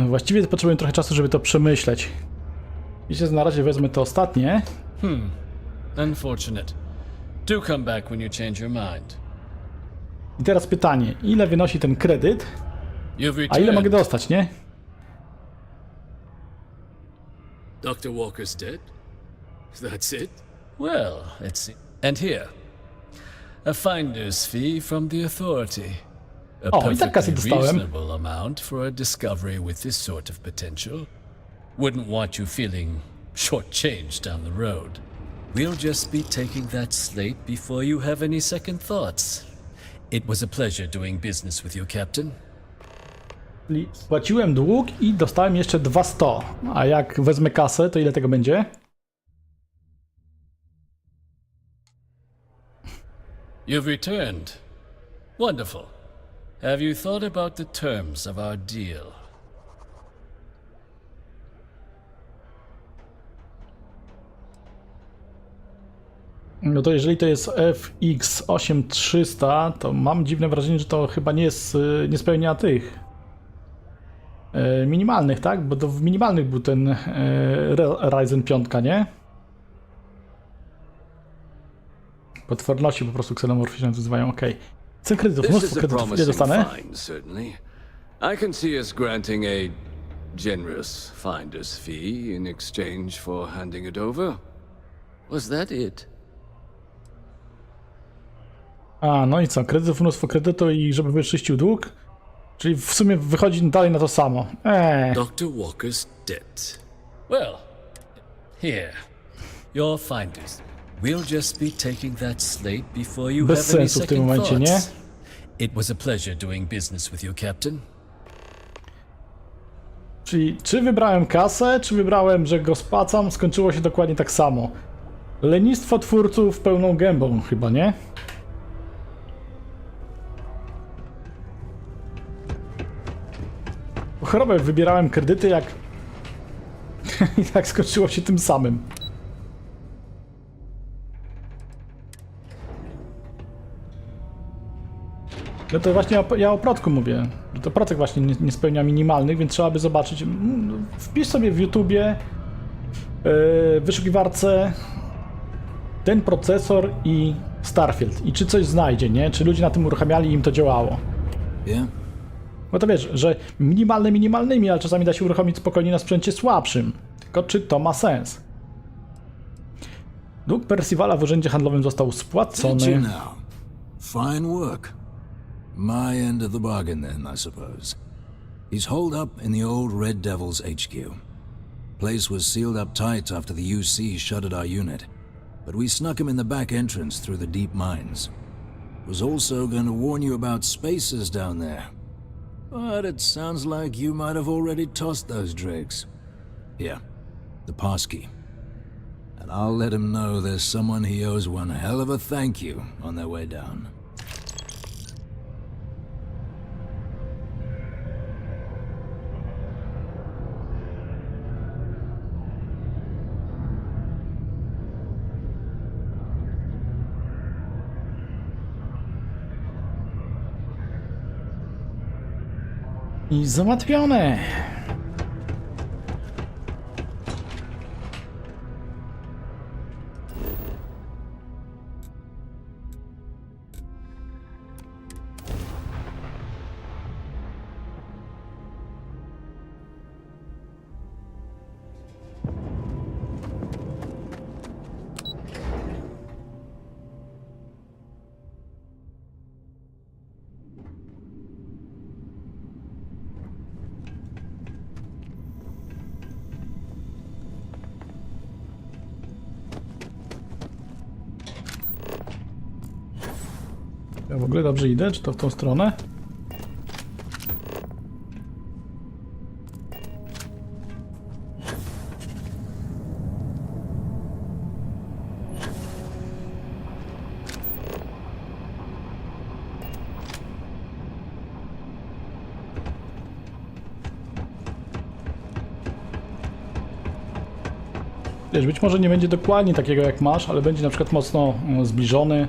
Właściwie potrzebuję trochę czasu, żeby to przemyśleć. Wiecie, na razie wezmę to ostatnie. Unfortunate. Do come back when you change your mind. I teraz pytanie, ile wynosi ten kredyt, a ile mogę dostać, nie? Dr. Walker's dead? That's it? Well, let's see. And here, a finder's fee from the authority. A O, i tak kasę perfectly dostałem. reasonable amount for a discovery with this sort of potential. Wouldn't want you feeling shortchanged down the road. We'll just be taking that slate before you have any second thoughts. It was a pleasure doing business with you, Captain. Czyli spłaciłem dług i dostałem jeszcze 200. A jak wezmę kasę, to ile tego będzie? You've returned. Wonderful. Have you thought about the terms of our deal? No to jeżeli to jest FX8300, to mam dziwne wrażenie, że to chyba nie spełnia tych minimalnych, tak? Bo to w minimalnych był ten Ryzen 5, nie? Potworności po prostu ksenomorficzne nazywają, okej. Cen kredytów, mnóstwo kredytów, ile dostanę? I can see us granting a generous finder's fee in exchange for handing it over. Was that it? A, no i co? Kredytów, mnóstwo kredytu i żeby wyczyścił dług? Czyli w sumie wychodzi dalej na to samo. Dr. Walker's debt. Well, here. Your finders. We'll just be taking that slate before you Bez have any sensu w tym second momencie, nie? thoughts. It was a pleasure doing business with you, Captain. Czyli czy wybrałem kasę, czy wybrałem, że go spłacam, skończyło się dokładnie tak samo. Lenistwo twórców pełną gębą chyba, nie? Po chorobę wybierałem kredyty, jak... I tak skończyło się tym samym. No to właśnie ja o procku mówię, że to procek właśnie nie spełnia minimalnych, więc trzeba by zobaczyć. Wpisz sobie w YouTubie, w wyszukiwarce ten procesor i Starfield i czy coś znajdzie, nie? Czy ludzie na tym uruchamiali i im to działało. No to wiesz, że minimalnymi, ale czasami da się uruchomić spokojnie na sprzęcie słabszym. Tylko czy to ma sens? Dług Percivala w urzędzie handlowym został spłacony. Fine work. My end of the bargain then, I suppose. He's holed up in the old Red Devil's HQ. Place was sealed up tight after the UC shuttered our unit, but we snuck him in the back entrance through the deep mines. Was also going to warn you about spacers down there. But it sounds like you might have already tossed those dregs. Here, the passkey. And I'll let him know there's someone he owes one hell of a thank you on their way down. I załatwione! Ja w ogóle dobrze idę, czy to w tą stronę? Wiesz, być może nie będzie dokładnie takiego jak masz, ale będzie na przykład mocno zbliżony.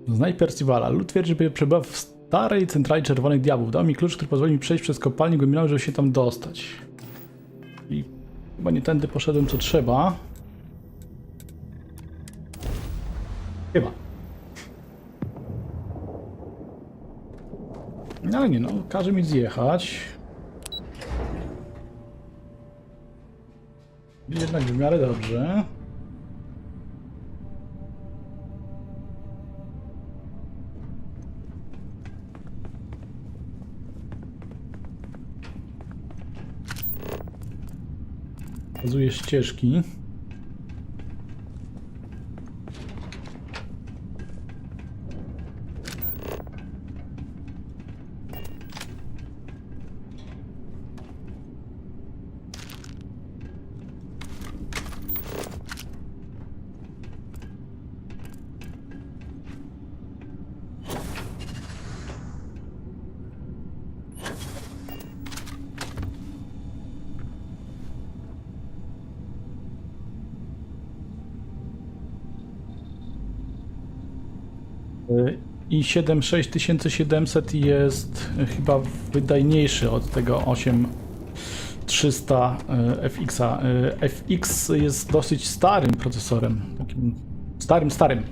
Znaj Percivala. Lud twierdzi, że przebywa w starej centrali Czerwonych Diabłów. Dał mi klucz, który pozwoli mi przejść przez kopalnię głębinową, żeby się tam dostać. I chyba nie tędy poszedłem, co trzeba. Chyba. No ale nie, no, każe mi zjechać. Jednak w miarę dobrze. Pokazuje ścieżki. I 6700 jest chyba wydajniejszy od tego 8300 FX-a. FX jest dosyć starym procesorem, takim starym.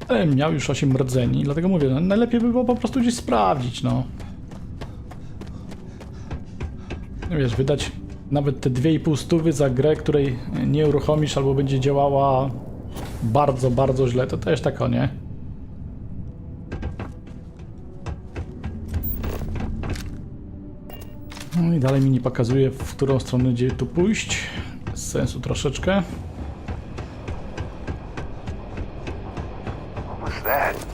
Ale miał już 8 rdzeni, dlatego mówię, no, najlepiej by było po prostu gdzieś sprawdzić, no. No wiesz, wydać nawet te 2500 za grę, której nie uruchomisz albo będzie działała bardzo, bardzo źle, to też tak o nie. No i dalej mi nie pokazuje, w którą stronę gdzie tu pójść. Bez sensu troszeczkę. What's that?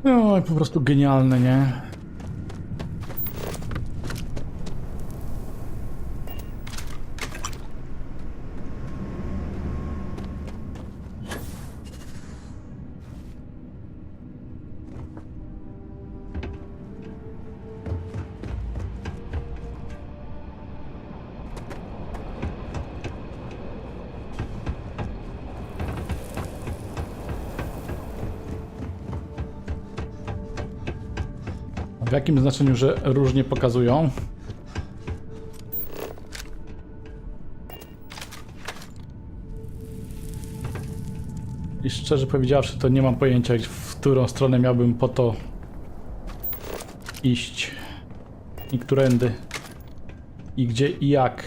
No i po prostu genialne, nie? W jakim znaczeniu, że różnie pokazują? I szczerze powiedziawszy, to nie mam pojęcia, w którą stronę miałbym po to iść. I którędy. I gdzie i jak.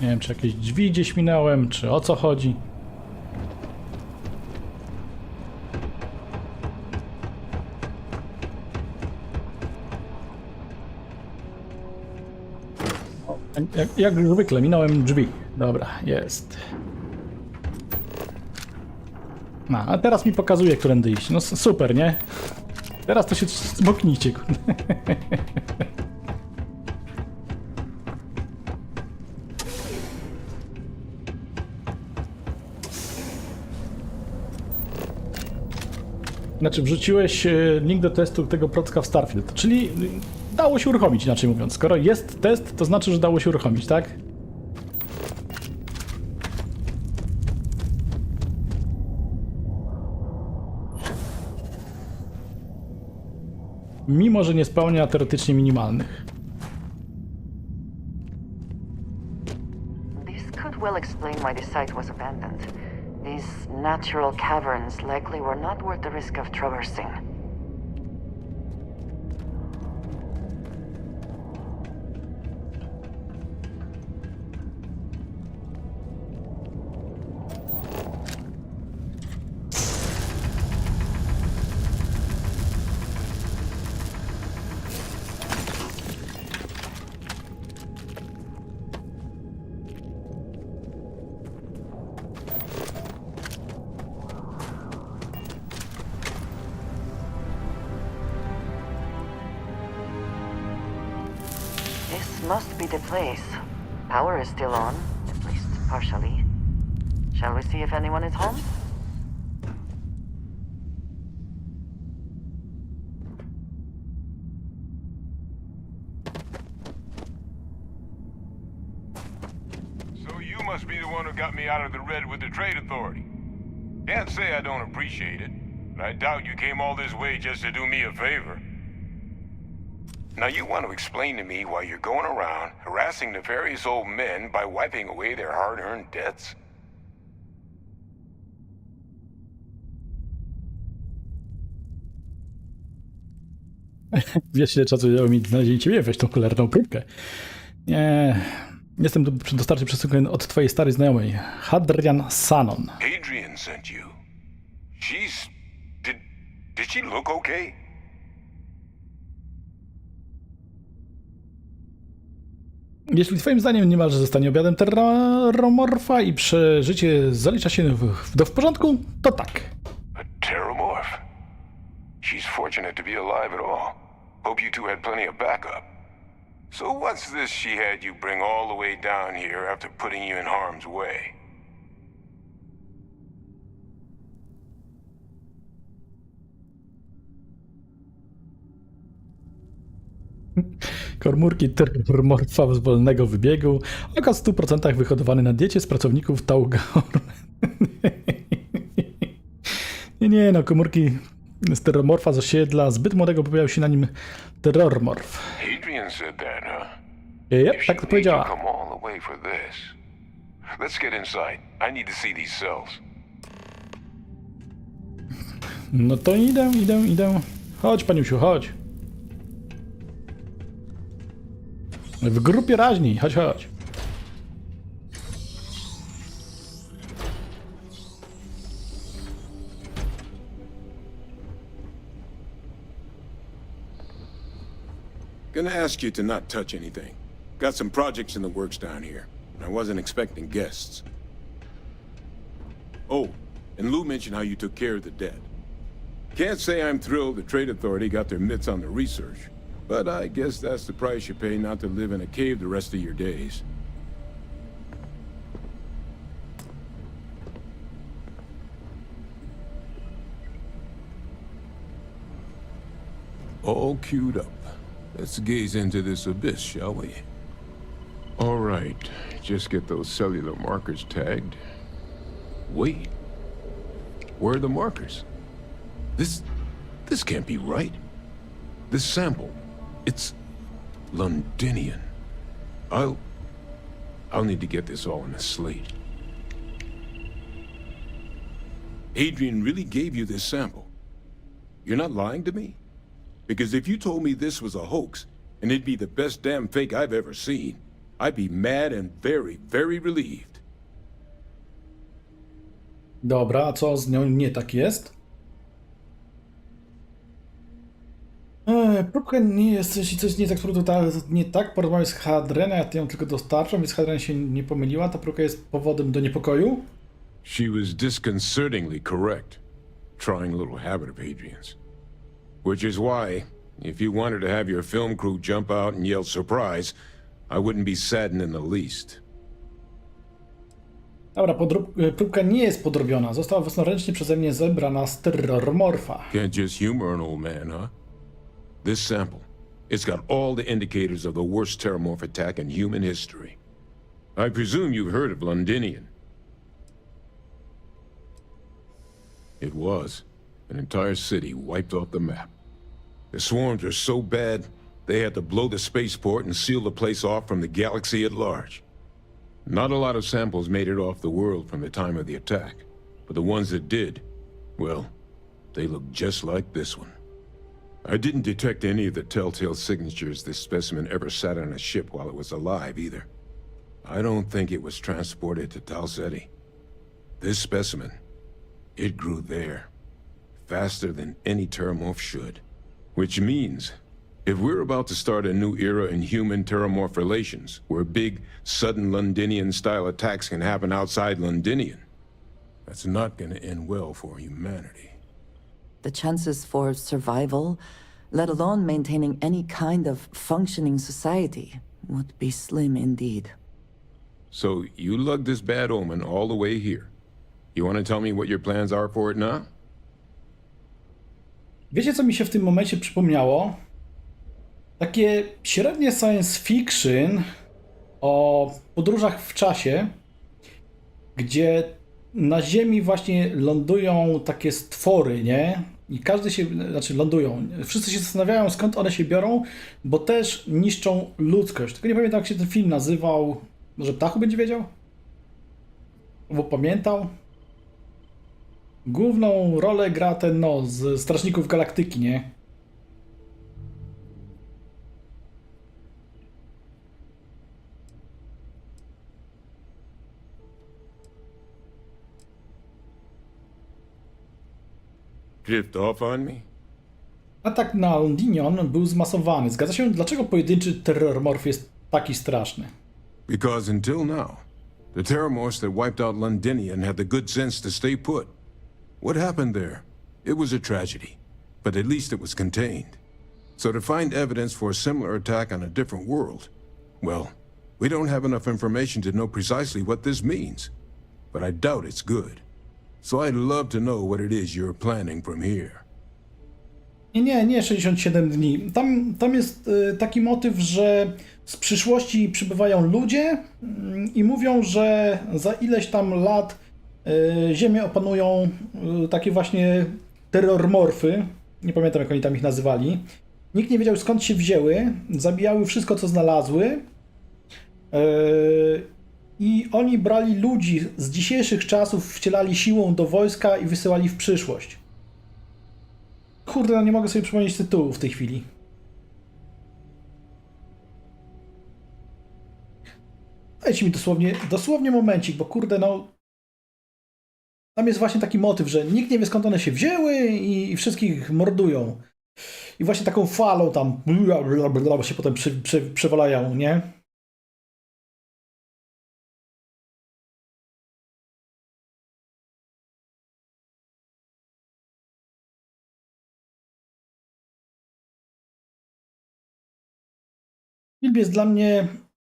Nie wiem, czy jakieś drzwi gdzieś minąłem, czy o co chodzi. Jak zwykle, minąłem drzwi. Dobra, jest. No, a teraz mi pokazuje, którędy iść. No super, nie? Teraz to się smoknijcie. Znaczy, wrzuciłeś link do testu tego procka w Starfield, czyli dało się uruchomić, inaczej mówiąc. Skoro jest test, to znaczy, że dało się uruchomić, tak? Mimo, że nie spełnia teoretycznie minimalnych. This could well explain why the site was abandoned. These natural caverns likely were not worth the risk of traversing. This must be the place. Power is still on, at least partially. Shall we see if anyone is home? So you must be the one who got me out of the red with the trade authority. Can't say I don't appreciate it, but I doubt you came all this way just to do me a favor. Now you want to explain to me why you're going around harassing nefarious old men by wiping away their hard-earned debts? Wiesz, ile czasu dało mi znalezienie ciebie, weź tą cholerną próbkę. Nie, jestem tu przy dostarczy przesyłkę od twojej starej znajomej, Hadrian Sanon. Adrian sent you. She's... Did she look okay? Jeśli twoim zdaniem niemalże zostanie obiadem terromorfa i przeżycie zalicza się w porządku, to tak. A terromorph? She's fortunate to be alive at all. Hope you two had plenty of backup. So what's this she had you bring all the way down here after putting you in harm's way? Komórki terromorfa z wolnego wybiegu, oka w 100% wyhodowany na diecie z pracowników Taugaur. Nie, no, komórki z terromorfa z osiedla, zbyt młodego pojawił się na nim terrormorf. Adrian said that, huh? Yep, tak to powiedziała. Come all the way for this. Let's get inside. I need to see these cells. No to idę. Chodź, paniusiu, chodź. W grupie raźniej, chodź. Gonna ask you to not touch anything. Got some projects in the works down here. I wasn't expecting guests. Oh, and Lou mentioned how you took care of the dead. Can't say I'm thrilled the Trade Authority got their mitts on the research, but I guess that's the price you pay not to live in a cave the rest of your days. All queued up. Let's gaze into this abyss, shall we? All right, just get those cellular markers tagged. Wait, where are the markers? This can't be right. This sample, it's Londinian. I'll need to get this all in a slate. Adrian really gave you this sample. You're not lying to me? Because if you told me this was a hoax, and it'd be the best damn fake I've ever seen, I'd be mad and very, very relieved. Dobra, a co z nią nie tak jest? Próbka nie jest, jeśli coś nie tak, nie tak, porozmawiaj z Hadrianem, ja ją tylko dostarczam, więc Hadrian się nie pomyliła, ta próbka jest powodem do niepokoju? She was disconcertingly correct, trying a little habit of Adrian's. Which is why, if you wanted to have your film crew jump out and yell surprise, I wouldn't be saddened in the least. Dobra, próbka nie jest podrobiona. Została własnoręcznie przeze mnie zebrana z terrormorfa. Can't just humor an old man, huh? This sample, it's got all the indicators of the worst terramorph attack in human history. I presume you've heard of Londinian. It was. An entire city wiped off the map. The swarms were so bad, they had to blow the spaceport and seal the place off from the galaxy at large. Not a lot of samples made it off the world from the time of the attack, but the ones that did, well, they look just like this one. I didn't detect any of the telltale signatures this specimen ever sat on a ship while it was alive, either. I don't think it was transported to Tal Ceti. This specimen, it grew there, faster than any terramorph should. Which means, if we're about to start a new era in human-terramorph relations, where big, sudden Londinian-style attacks can happen outside Londinian, that's not going to end well for humanity. The chances for survival, let alone maintaining any kind of functioning society, would be slim indeed. So you lugged this bad omen all the way here. You want to tell me what your plans are for it now? Wiecie, co mi się w tym momencie przypomniało? Takie średnie science fiction o podróżach w czasie, gdzie na Ziemi właśnie lądują takie stwory, nie? I każdy się, znaczy lądują, wszyscy się zastanawiają, skąd one się biorą, bo też niszczą ludzkość. Tylko nie pamiętam, jak się ten film nazywał. Może Ptachu będzie wiedział? Albo pamiętał? Główną rolę gra ten, no, z Strażników Galaktyki, nie? Drift off on me? Atak na Londinion był zmasowany. Zgadza się? Dlaczego pojedynczy terrormorf jest taki straszny? Because until now, the terrormorphs that wiped out Londinion had the good sense to stay put. What happened there? It was a tragedy, but at least it was contained. So to find evidence for a similar attack on a different world, well, we don't have enough information to know precisely what this means. But I doubt it's good. So I'd love to know what it is you're planning from here. Nie 67 dni. Tam jest taki motyw, że z przyszłości przybywają ludzie i mówią, że za ileś tam lat Ziemię opanują takie właśnie terrormorfy. Nie pamiętam, jak oni tam ich nazywali. Nikt nie wiedział, skąd się wzięły. Zabijały wszystko, co znalazły. I oni brali ludzi z dzisiejszych czasów, wcielali siłą do wojska i wysyłali w przyszłość. Kurde, no nie mogę sobie przypomnieć tytułu w tej chwili. Dajcie mi dosłownie momencik, bo kurde, no... Tam jest właśnie taki motyw, że nikt nie wie, skąd one się wzięły i wszystkich mordują. I właśnie taką falą tam się potem przewalają, nie? Film jest dla mnie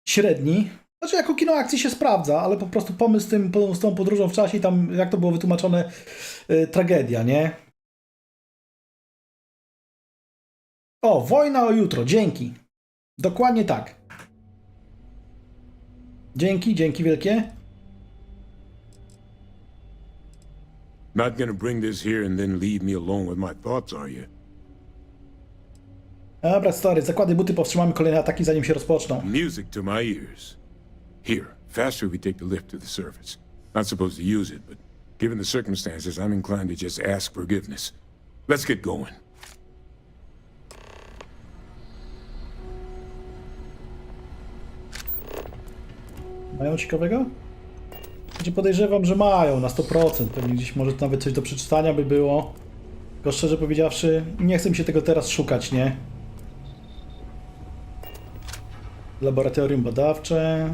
średni. Znaczy, jako kino akcji się sprawdza, ale po prostu pomysł z tą podróżą w czasie i tam, jak to było wytłumaczone, tragedia, nie? O, wojna o jutro, dzięki. Dokładnie tak. Dzięki wielkie. Not gonna bring this here and then leave me alone with my thoughts, are you? Dobra, stary, zakładaj buty, powstrzymamy kolejne ataki, zanim się rozpoczną. Music to my ears. Here, faster we take the lift to the surface. Not supposed to use it, but given the circumstances, I'm inclined to just ask forgiveness. Let's get going. Mają ciekawego? Znaczy podejrzewam, że mają na 100%. Pewnie gdzieś może nawet coś do przeczytania by było. Tylko szczerze powiedziawszy, nie chcę mi się tego teraz szukać, nie? Laboratorium badawcze.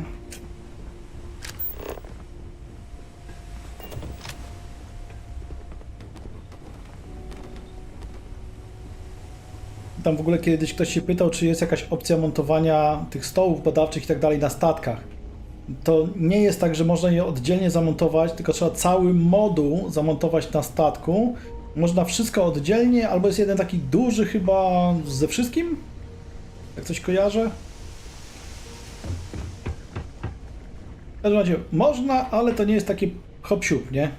Tam w ogóle kiedyś ktoś się pytał, czy jest jakaś opcja montowania tych stołów badawczych i tak dalej na statkach. To nie jest tak, że można je oddzielnie zamontować, tylko trzeba cały moduł zamontować na statku. Można wszystko oddzielnie, albo jest jeden taki duży chyba ze wszystkim? Jak coś kojarzę? W każdym razie można, ale to nie jest takie hop-siup, nie?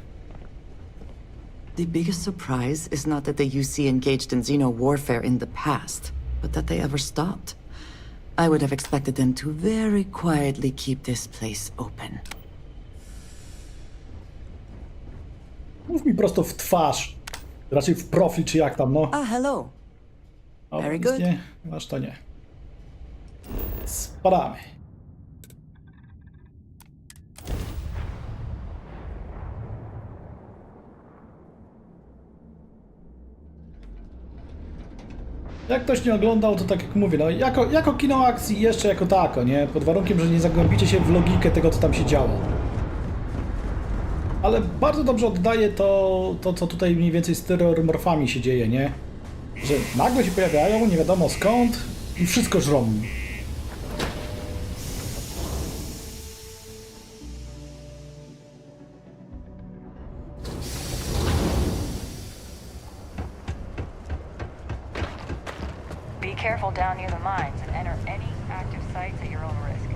The biggest surprise is not that the UC engaged in Xeno warfare in the past, but that they ever stopped. I would have expected them to very quietly keep this place open. Mów mi prosto w twarz. Raczej w profil, czy jak tam, no. Ah, hello. O, Very good. Nie, aż to nie. Spadamy. Jak ktoś nie oglądał, to tak jak mówię, no jako kino akcji jeszcze jako tako, nie? Pod warunkiem, że nie zagłębicie się w logikę tego, co tam się działo. Ale bardzo dobrze oddaje to, co tutaj mniej więcej z terrormorfami się dzieje, nie? Że nagle się pojawiają, nie wiadomo skąd i wszystko żrą. down near the mines and enter any active sites at your own risk.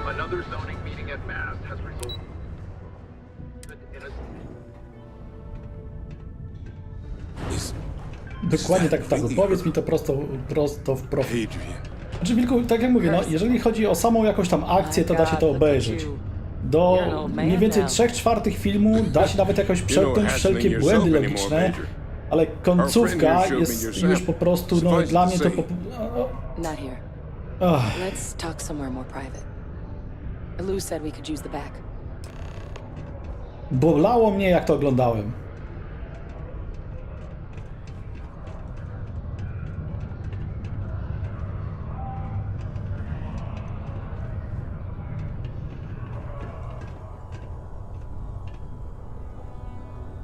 Another zoning meeting at Mast has resulted in a... Dokładnie tak, tak. Powiedz mi to prosto w profil. Znaczy, Wilku, tak jak mówię, no, jeżeli chodzi o samą jakąś tam akcję, to da się to obejrzeć. Do mniej więcej 3/4 filmu da się nawet jakoś przełknąć wszelkie błędy logiczne, ale końcówka jest już po prostu, no dla mnie to po... Not here. Let's talk somewhere more private. Lou said we could use the back. Bolało mnie, jak to oglądałem.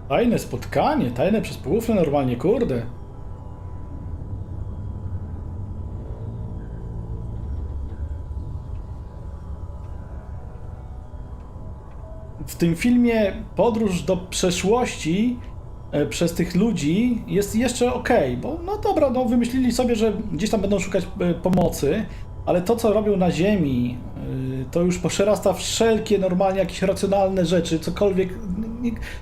Tajne spotkanie, tajne przez półfle normalnie, kurde. W tym filmie podróż do przeszłości przez tych ludzi jest jeszcze okej, bo no dobra, no wymyślili sobie, że gdzieś tam będą szukać pomocy, ale to, co robią na ziemi, to już przerasta wszelkie normalnie jakieś racjonalne rzeczy,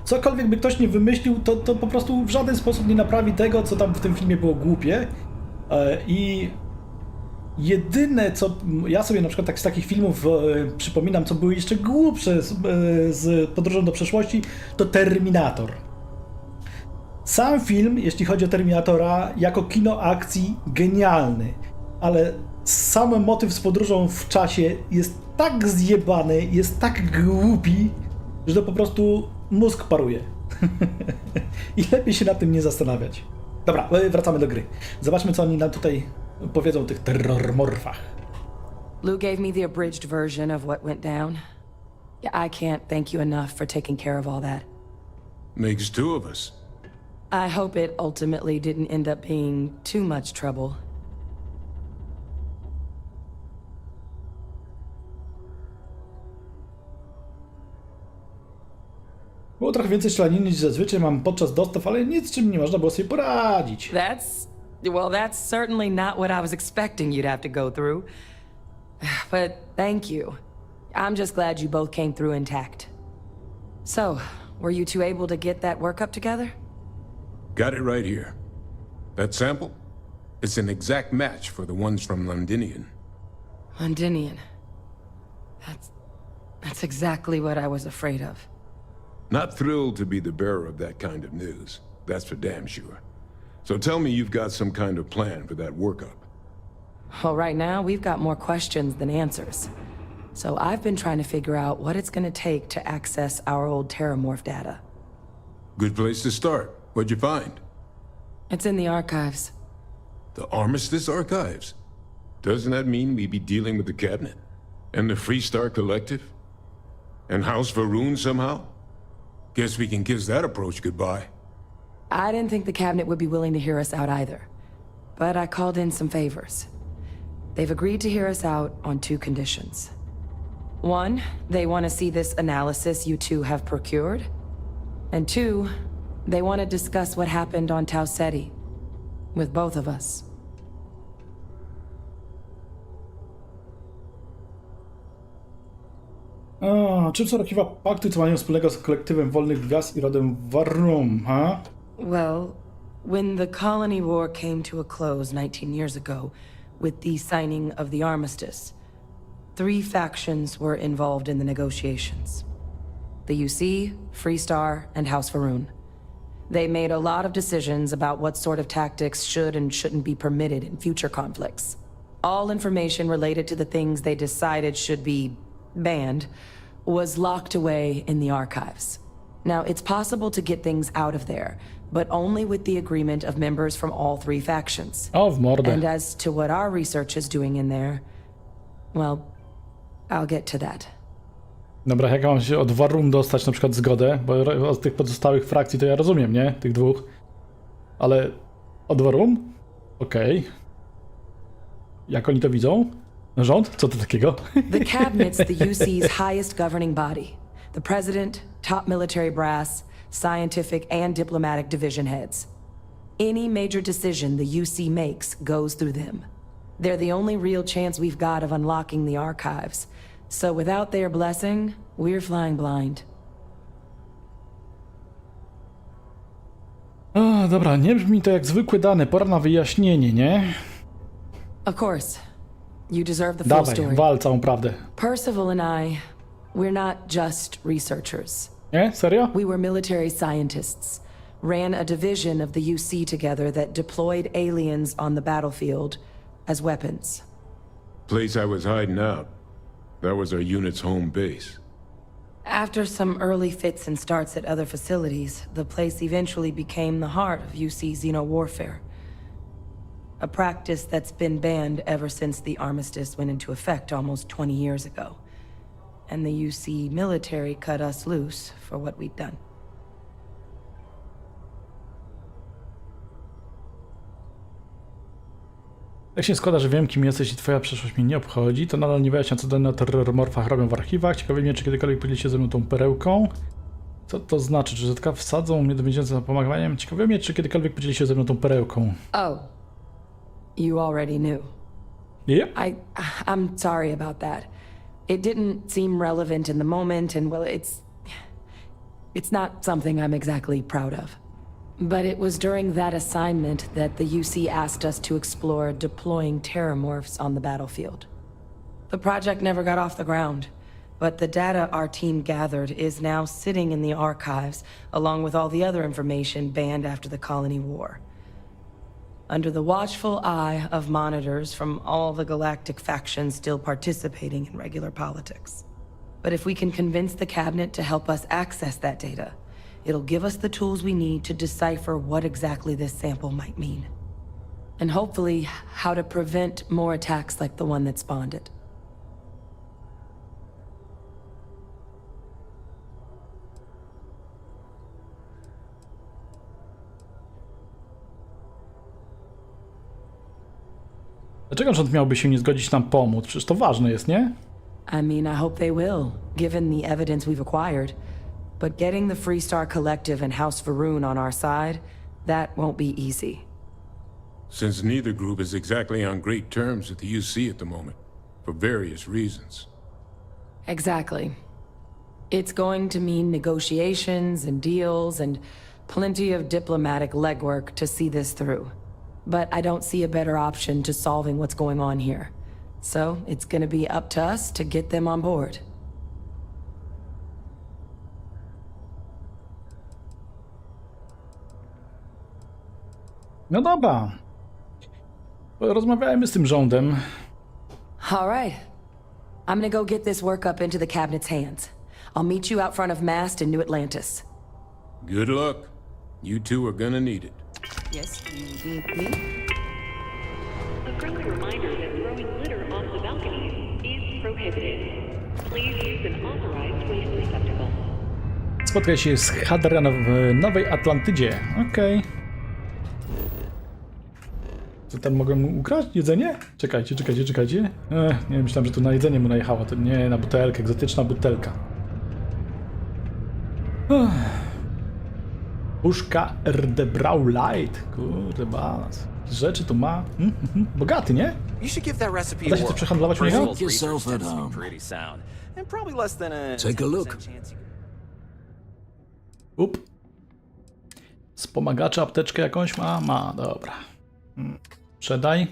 cokolwiek by ktoś nie wymyślił, to po prostu w żaden sposób nie naprawi tego, co tam w tym filmie było głupie. I jedyne, co ja sobie na przykład tak z takich filmów przypominam, co były jeszcze głupsze z podróżą do przeszłości, to Terminator. Sam film, jeśli chodzi o Terminatora, jako kino akcji genialny, ale sam motyw z podróżą w czasie jest tak zjebany, jest tak głupi, że to po prostu mózg paruje. I lepiej się nad tym nie zastanawiać. Dobra, wracamy do gry. Zobaczmy, co oni nam tutaj powiedzą o tych terrormorfach. Lou gave me the abridged version of what went down. I can't thank you enough for taking care of all that. Makes two of us. I hope it ultimately didn't end up being too much trouble. Było trochę więcej strzelaniny niż zazwyczaj mam podczas dostaw, ale nic z czym nie można było sobie poradzić. That's certainly not what I was expecting you'd have to go through. But thank you. I'm just glad you both came through intact. So, were you two able to get that workup together? Got it right here. That sample? It's an exact match for the ones from Londinian. Londinian. That's exactly what I was afraid of. Not thrilled to be the bearer of that kind of news. That's for damn sure. So tell me you've got some kind of plan for that workup. Well, right now, we've got more questions than answers. So I've been trying to figure out what it's gonna take to access our old Terramorph data. Good place to start. What'd you find? It's in the archives. The Armistice Archives? Doesn't that mean we'd be dealing with the Cabinet? And the Freestar Collective? And House Varun somehow? Guess we can kiss that approach goodbye. I didn't think the Cabinet would be willing to hear us out either. But I called in some favors. They've agreed to hear us out on 2 conditions. 1, they want to see this analysis you two have procured. And 2, they want to discuss what happened on Tau Ceti. With both of us. Czym są archiwa paktu, co mają wspólnego z kolektywem wolnych gwiazd i rodem Varum, ha? Well, when the colony war came to a close 19 years ago, with the signing of the armistice, 3 factions were involved in the negotiations. The UC, Freestar, and House Varun. They made a lot of decisions about what sort of tactics should and shouldn't be permitted in future conflicts. All information related to the things they decided should be banned was locked away in the archives. Now, it's possible to get things out of there, but only with the agreement of members from all 3 factions. Oh, w mordę. And as to what our research is doing in there, well, I'll get to that. Dobra, jak mam się od Warum dostać na przykład zgodę, bo od tych pozostałych frakcji to ja rozumiem, nie? Tych dwóch. Ale od Warum? Okej. Jak oni to widzą? Rząd? Co to takiego? The cabinet's the UC's highest governing body. The president, top military brass, scientific and diplomatic division heads. Any major decision the UC makes goes through them. They're the only real chance we've got of unlocking the archives. So without their blessing, we're flying blind. O, dobra, nie brzmi to jak zwykłe dane, pora na wyjaśnienie, nie? Of course. You deserve the full Dawaj, story. wal całą prawdę. Percival and I, we're not just researchers. Nie? Serio? We were military scientists. Ran a division of the UC together that deployed aliens on the battlefield as weapons. Place I was hiding out. That was our unit's home base. After some early fits and starts at other facilities, the place eventually became the heart of UC xeno-warfare. A practice that's been banned ever since the armistice went into effect almost 20 years ago. And the UC military cut us loose for what we'd done. Jak się składa, że wiem, kim jesteś i twoja przeszłość mnie nie obchodzi, to nadal nie wyjaśnia, co dane na terrormorfach robią w archiwach. Ciekawi mnie, czy kiedykolwiek podzieli się ze mną tą perełką. Co to znaczy? Czy ZK wsadzą mnie do więzienia za pomaganiem? Ciekawi mnie, czy kiedykolwiek podzieli się ze mną tą perełką. Oh. You already knew. Yep. I'm sorry about that. It didn't seem relevant in the moment, and well, it's not something I'm exactly proud of. But it was during that assignment that the UC asked us to explore deploying terramorphs on the battlefield. The project never got off the ground, but the data our team gathered is now sitting in the archives, along with all the other information banned after the Colony War. Under the watchful eye of monitors from all the galactic factions still participating in regular politics. But if we can convince the cabinet to help us access that data, it'll give us the tools we need to decipher what exactly this sample might mean. And hopefully, how to prevent more attacks like the one that spawned it. Dlaczego rząd miałby się nie zgodzić nam pomóc? Przecież to ważne jest, nie? I mean, I hope they will, given the evidence we've acquired. But getting the Freestar Collective and House Varun on our side, that won't be easy. Since neither group is exactly on great terms with the UC at the moment, for various reasons. Exactly. It's going to mean negotiations and deals and plenty of diplomatic legwork to see this through. But I don't see a better option to solving what's going on here. So it's gonna be up to us to get them on board. No dobra. Rozmawiajmy z tym rządem. All right. I'm gonna go get this work up into the cabinet's hands. I'll meet you out front of Mast in New Atlantis. Good luck. You two are gonna need it. Yes, you need me? A friendly reminder that throwing litter off the balconies is prohibited. Please use an authorized waste receptacle. Spotkaj się z Hadrian w Nowej Atlantydzie. Okej. Co tam mogę mu ukraść? Jedzenie? Czekajcie. Nie, myślałem, że tu na jedzenie mu najechało. To nie, na butelkę, egzotyczna butelka. Puszka Erdebrau Light. Kurde, balans. Rzeczy tu ma. Bogaty, nie? You should give that recipe Da się to przehandlować u niego? Take a look. Wspomagacze, apteczkę jakąś ma? Ma, dobra. Sprzedaj.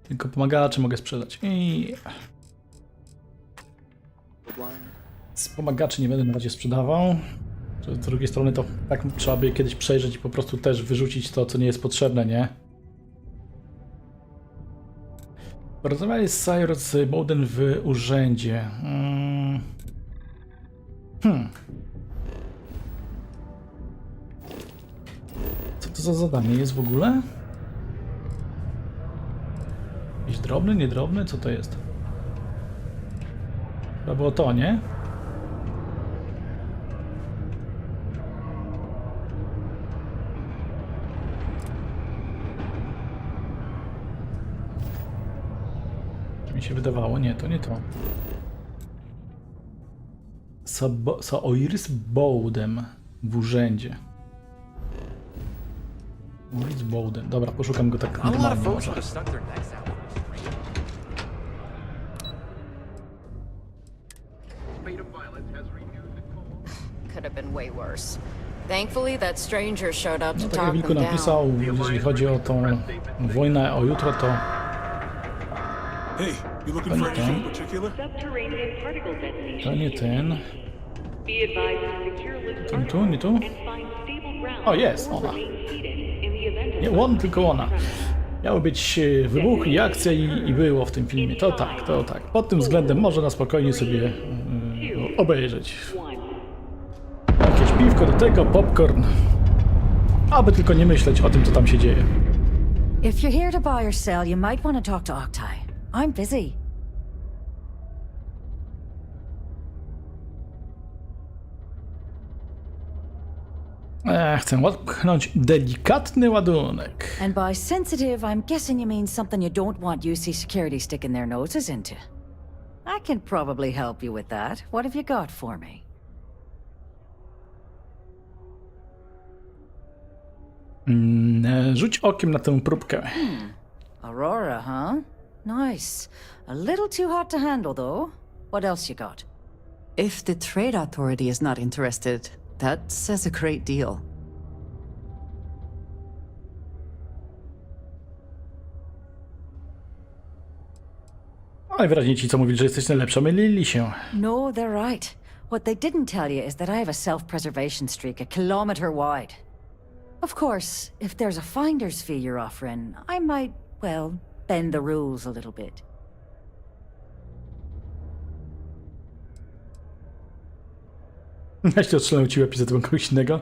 Tylko pomagacze mogę sprzedać. I... Wspomagaczy nie będę na razie sprzedawał. Z drugiej strony to tak trzeba by kiedyś przejrzeć i po prostu też wyrzucić to, co nie jest potrzebne, nie? Porozmawiali z Cyrus Bowden w urzędzie. Co to za zadanie jest w ogóle? Jakiś drobny, niedrobny? Co to jest? Chyba było to, nie? się wydawało. Nie, to nie to. Oiris Bowden w urzędzie. Oiris Bowden. Dobra, poszukam go tak normalnie może. Could have been way worse. Thankfully, that stranger showed up to No tak jak talk Wilku them napisał, down. jeżeli chodzi o tą wojnę o jutro, to... Hey, you looking for anything in particular? Subterranean particle detonation. To nie ten. Be advised to secure this To nie tu, nie tu? and find stable ground O, jest or ona. remain seated in the event of Nie on, tylko ona. Miały być wybuch i akcja i było w tym filmie. To tak, to tak. Pod tym względem można na spokojnie sobie obejrzeć. Jakieś piwko do tego, popcorn. Aby tylko nie myśleć o tym, co tam się dzieje. If you're here to buy or sell, you might want to talk to Octai. I'm busy. Chcę odpchnąć delikatny ładunek. And by sensitive, I'm guessing you mean something you don't want UC security sticking their noses into. I can probably help you with that. What have you got for me? Rzuć okiem na tę próbkę. Aurora, huh? Nice. A little too hot to handle, though. What else you got? If the trade authority is not interested, that says a great deal. No najwyraźniej ci, co mówili, że jesteś najlepsza, mylili się. No, they're right. What they didn't tell you is that I have a self-preservation streak a kilometer wide. Of course, if there's a finder's fee you're offering, I might, well, bend the rules a little bit. Jeśli odstrzelę ci łapie za tego kogoś innego,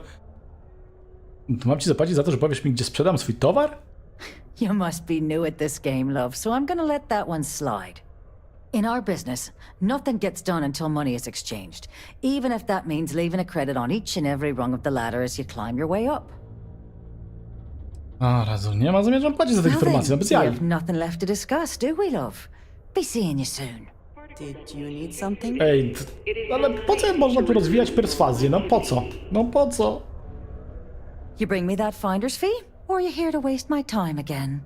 to mam ci zapłacić za to, że powiesz mi, gdzie sprzedam swój towar? You must be new at this game, love, so I'm gonna let that one slide. In our business, nothing gets done until money is exchanged, even if that means leaving a credit on each and every rung of the ladder as you climb your way up. O, razu, nie ma zamiaru płacić za te informacje, no bez we jaj. have nothing left to discuss, do we, love? Be seeing you soon. Did you need something? Ej, ale po co można tu rozwijać perswazję? No po co? No po co? You bring me that finder's fee, or you here to waste my time again?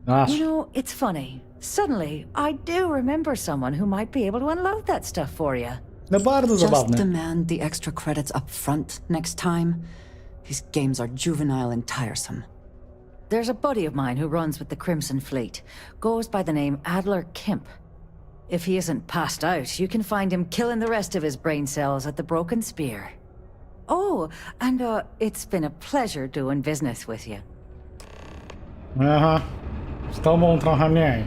Aż. You know, it's funny. Suddenly, I do remember someone who might be able to unload that stuff for you. No bardzo Just zabawne. demand the extra credits up front next time. These games are juvenile and tiresome. There's a buddy of mine who runs with the Crimson Fleet. Goes by the name Adler Kemp. If he isn't passed out, you can find him killing the rest of his brain cells at the Broken Spear. Oh, and it's been a pleasure doing business with you. Aha. Z tobą trochę mniej.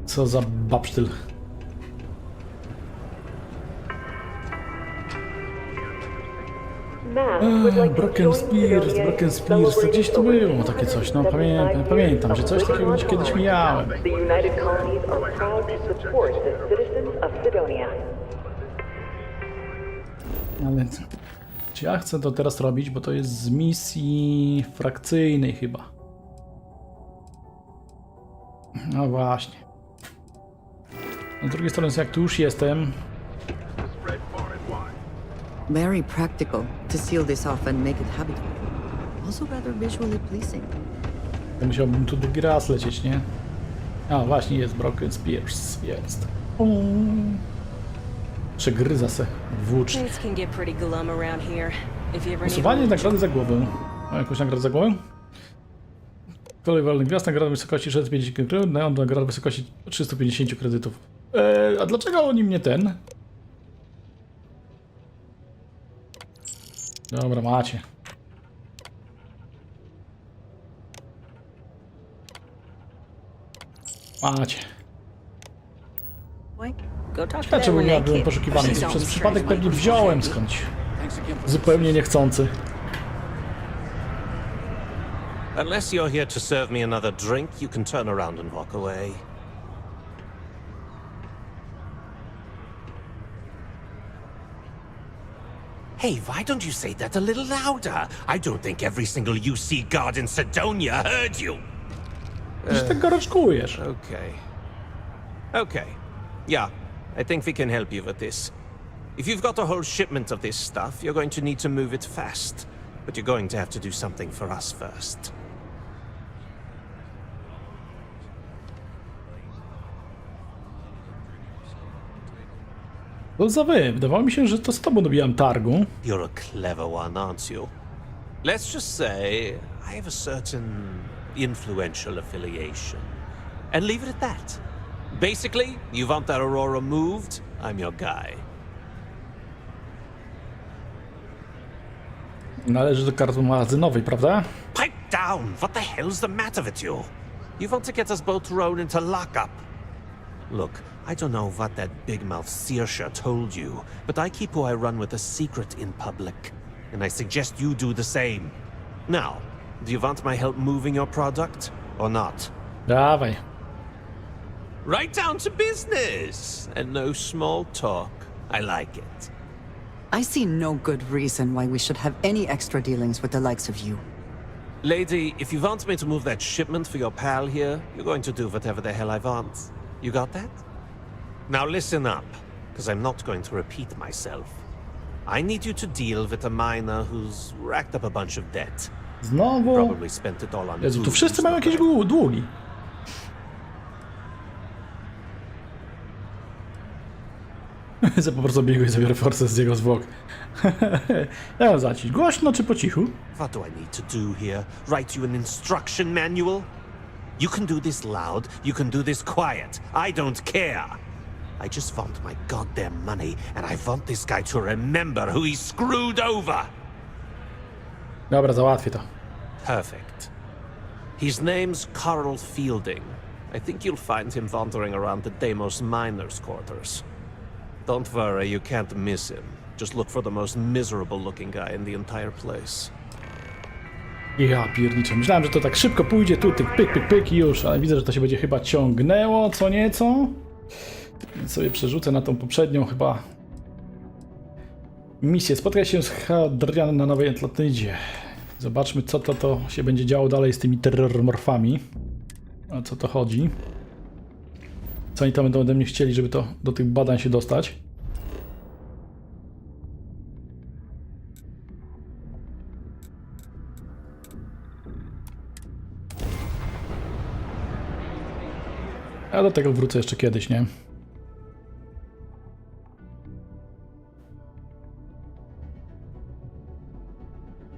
Co za babsztyl. Broken Spears, to gdzieś tu było takie coś, no pamiętam, że coś takiego gdzieś kiedyś miałem. The United Colonies are proud to support the citizens of Sidonia. Ale czy ja chcę to teraz robić, bo to jest z misji frakcyjnej chyba. No właśnie. Z drugiej strony, jak tu już jestem, Very practical to seal this off and make it habitable. Also rather visually pleasing. to musiałbym tu drugi raz lecieć, nie? A właśnie jest Broken Spears, jest. Przegryza se włócznie. Usuwanie nagrody za głowę. Ma jakąś nagrodę za głowę? Kolej wolnych gwiazd, nagroda wysokości 650 kredytów, nagroda wysokości 350 kredytów. A dlaczego oni mnie ten? Dobra, macie. Macie. Dlaczego ja byłem poszukiwany? Przez przypadek pewnie wziąłem skądś. Zupełnie niechcący. Unless you're here to serve me another drink, you can turn around and walk away. Hey, why don't you say that a little louder? I don't think every single UC guard in Sidonia heard you. Że tak gorączkujesz. Okay. Yeah, I think we can help you with this. If you've got a whole shipment of this stuff, you're going to need to move it fast. But you're going to have to do something for us first. To za wy. Wydawało mi się, że to z tobą dobijam targu. You're a clever one, aren't you? Let's just say I have a certain influential affiliation. And leave it at that. Basically, you want that Aurora moved, I'm your guy. Należy do karty magazynowej, prawda? Pipe down! What the hell's the matter with you? You want to get us both thrown into lockup? Look, I don't know what that big-mouth Saoirse told you, but I keep who I run with a secret in public, and I suggest you do the same. Now, do you want my help moving your product, or not? Dawaj. Right down to business, and no small talk. I like it. I see no good reason why we should have any extra dealings with the likes of you. Lady, if you want me to move that shipment for your pal here, you're going to do whatever the hell I want. You got that? Now listen up, because I'm not going to repeat myself. I need you to deal with a miner who's racked up a bunch of debt. Znowu? Probably spent it all on Jezu, tu food wszyscy and mają stuff jakieś like długi. Za po prostu biegł i zabiorę forsę z jego zwłok. Ja zacić. Głośno czy po cichu? What do I need to do here? Write you an instruction manual? You can do this loud, you can do this quiet. I don't care. I just want my goddamn money, and I want this guy to remember who he screwed over. Dobra, załatwię to. Perfect. His name's Carl Fielding. I think you'll find him wandering around the Deimos miners' quarters. Don't worry, you can't miss him. Just look for the most miserable-looking guy in the entire place. Ja pierniczę. Myślałem, że to tak szybko pójdzie, tu tyk, pyk, pyk, pyk i już, ale widzę, że to się będzie chyba ciągnęło co nieco. Więc sobie przerzucę na tą poprzednią chyba misję. Spotkaj się z Hadrianem na Nowej Atlantydzie. Zobaczmy, co to się będzie działo dalej z tymi terrormorfami. O co to chodzi? Co oni tam będą ode mnie chcieli, żeby to do tych badań się dostać? A do tego wrócę jeszcze kiedyś, nie?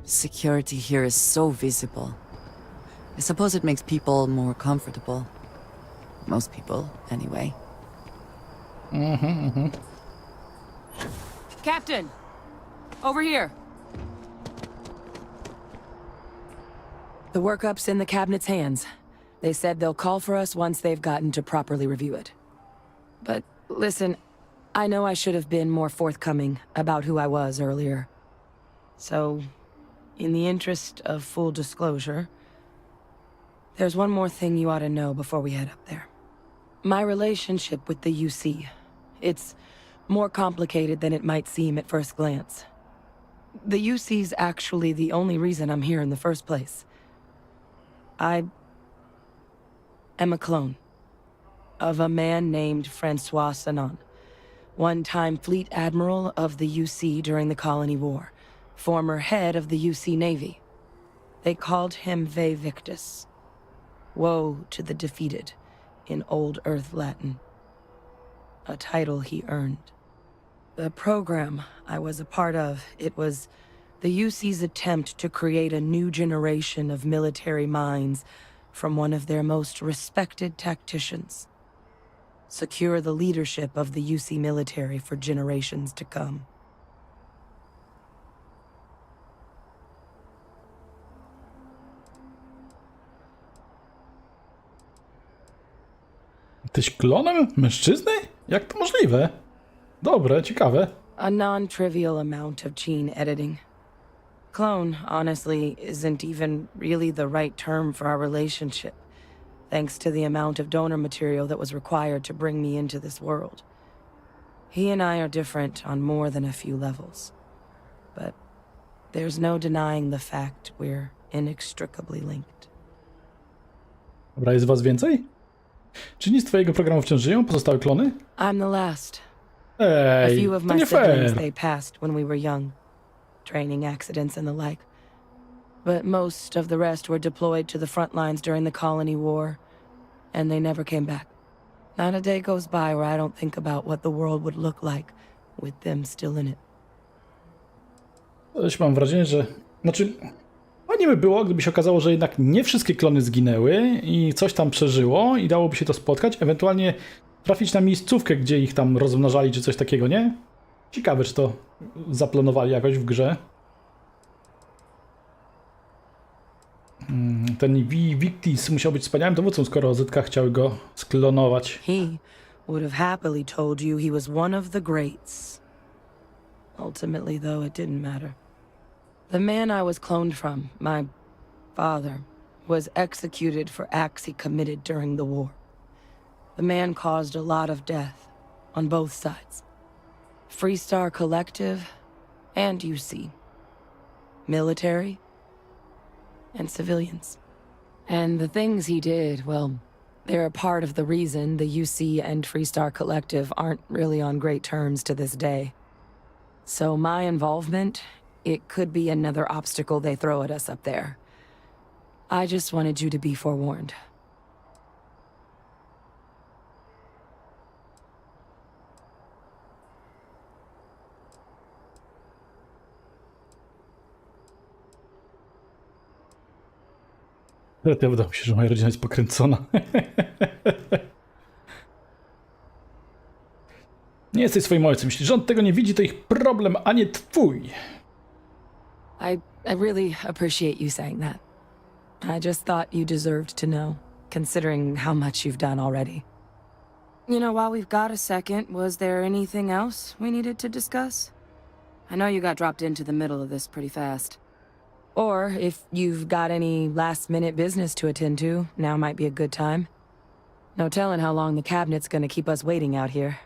Security here is so visible. I suppose it makes people more comfortable. Most people, anyway. Captain! Over here! The workup's in the cabinet's hands. They said they'll call for us once they've gotten to properly review it. But listen, I know I should have been more forthcoming about who I was earlier. So, in the interest of full disclosure, there's one more thing you ought to know before we head up there. My relationship with the UC. It's more complicated than it might seem at first glance. The UC's actually the only reason I'm here in the first place. I am a clone of a man named Francois Sanon, one-time fleet admiral of the UC during the Colony War, former head of the UC Navy. They called him Ve Victus. Woe to the defeated, in Old Earth Latin. A title he earned. The program I was a part of, it was the UC's attempt to create a new generation of military minds from one of their most respected tacticians. Secure the leadership of the UC military for generations to come. Jesteś klonem mężczyzny? Jak to możliwe? Dobre, ciekawe. A non-trivial amount of gene editing. Clone, honestly, isn't even really the right term for our relationship, thanks to the amount of donor material that was required to bring me into this world. He and I are different on more than a few levels, but there's no denying the fact we're inextricably linked. Dobra, jest was więcej? Czy nic z twojego programu wciąż żyją? Pozostałe klony? I'm the last. A Ej, few of to my nie siblings, fair. they passed when we were young. Training accidents and the like. But most of the rest were deployed to the front lines during the Colony War, and they never came back. Not a day goes by where I don't think about what the world would look like with them still in it. Też mam wrażenie, że... Znaczy, fajnie by było, gdyby się okazało, że jednak nie wszystkie klony zginęły i coś tam przeżyło i dałoby się to spotkać, ewentualnie trafić na miejscówkę, gdzie ich tam rozmnażali czy coś takiego, nie? Ciekawe, czy to zaplanowali jakoś w grze. Ten Victis musiał być wspaniałym dowódcą, skoro Zytka chciały go sklonować. He would have happily told you he was one of the greats. Ultimately, though, it didn't matter. The man I was cloned from, my father, was executed for acts he committed during the war. The man caused a lot of death on both sides. Freestar Collective and UC. Military and civilians. And the things he did, well, they're a part of the reason the UC and Freestar Collective aren't really on great terms to this day. So my involvement, it could be another obstacle they throw at us up there. I just wanted you to be forewarned. Ja wydaje mi się, że moja rodzina jest pokręcona. Nie jesteś swoim ojcem. Jeśli rząd tego nie widzi, to ich problem, a nie twój. I really appreciate you saying that. I just thought you deserved to know, considering how much you've done already. You know, while we've got a second, was there anything else we needed to discuss? I know you got dropped into the middle of this pretty fast. Or if you've got any last-minute business to attend to, now might be a good time. No telling how long the cabinet's gonna keep us waiting out here.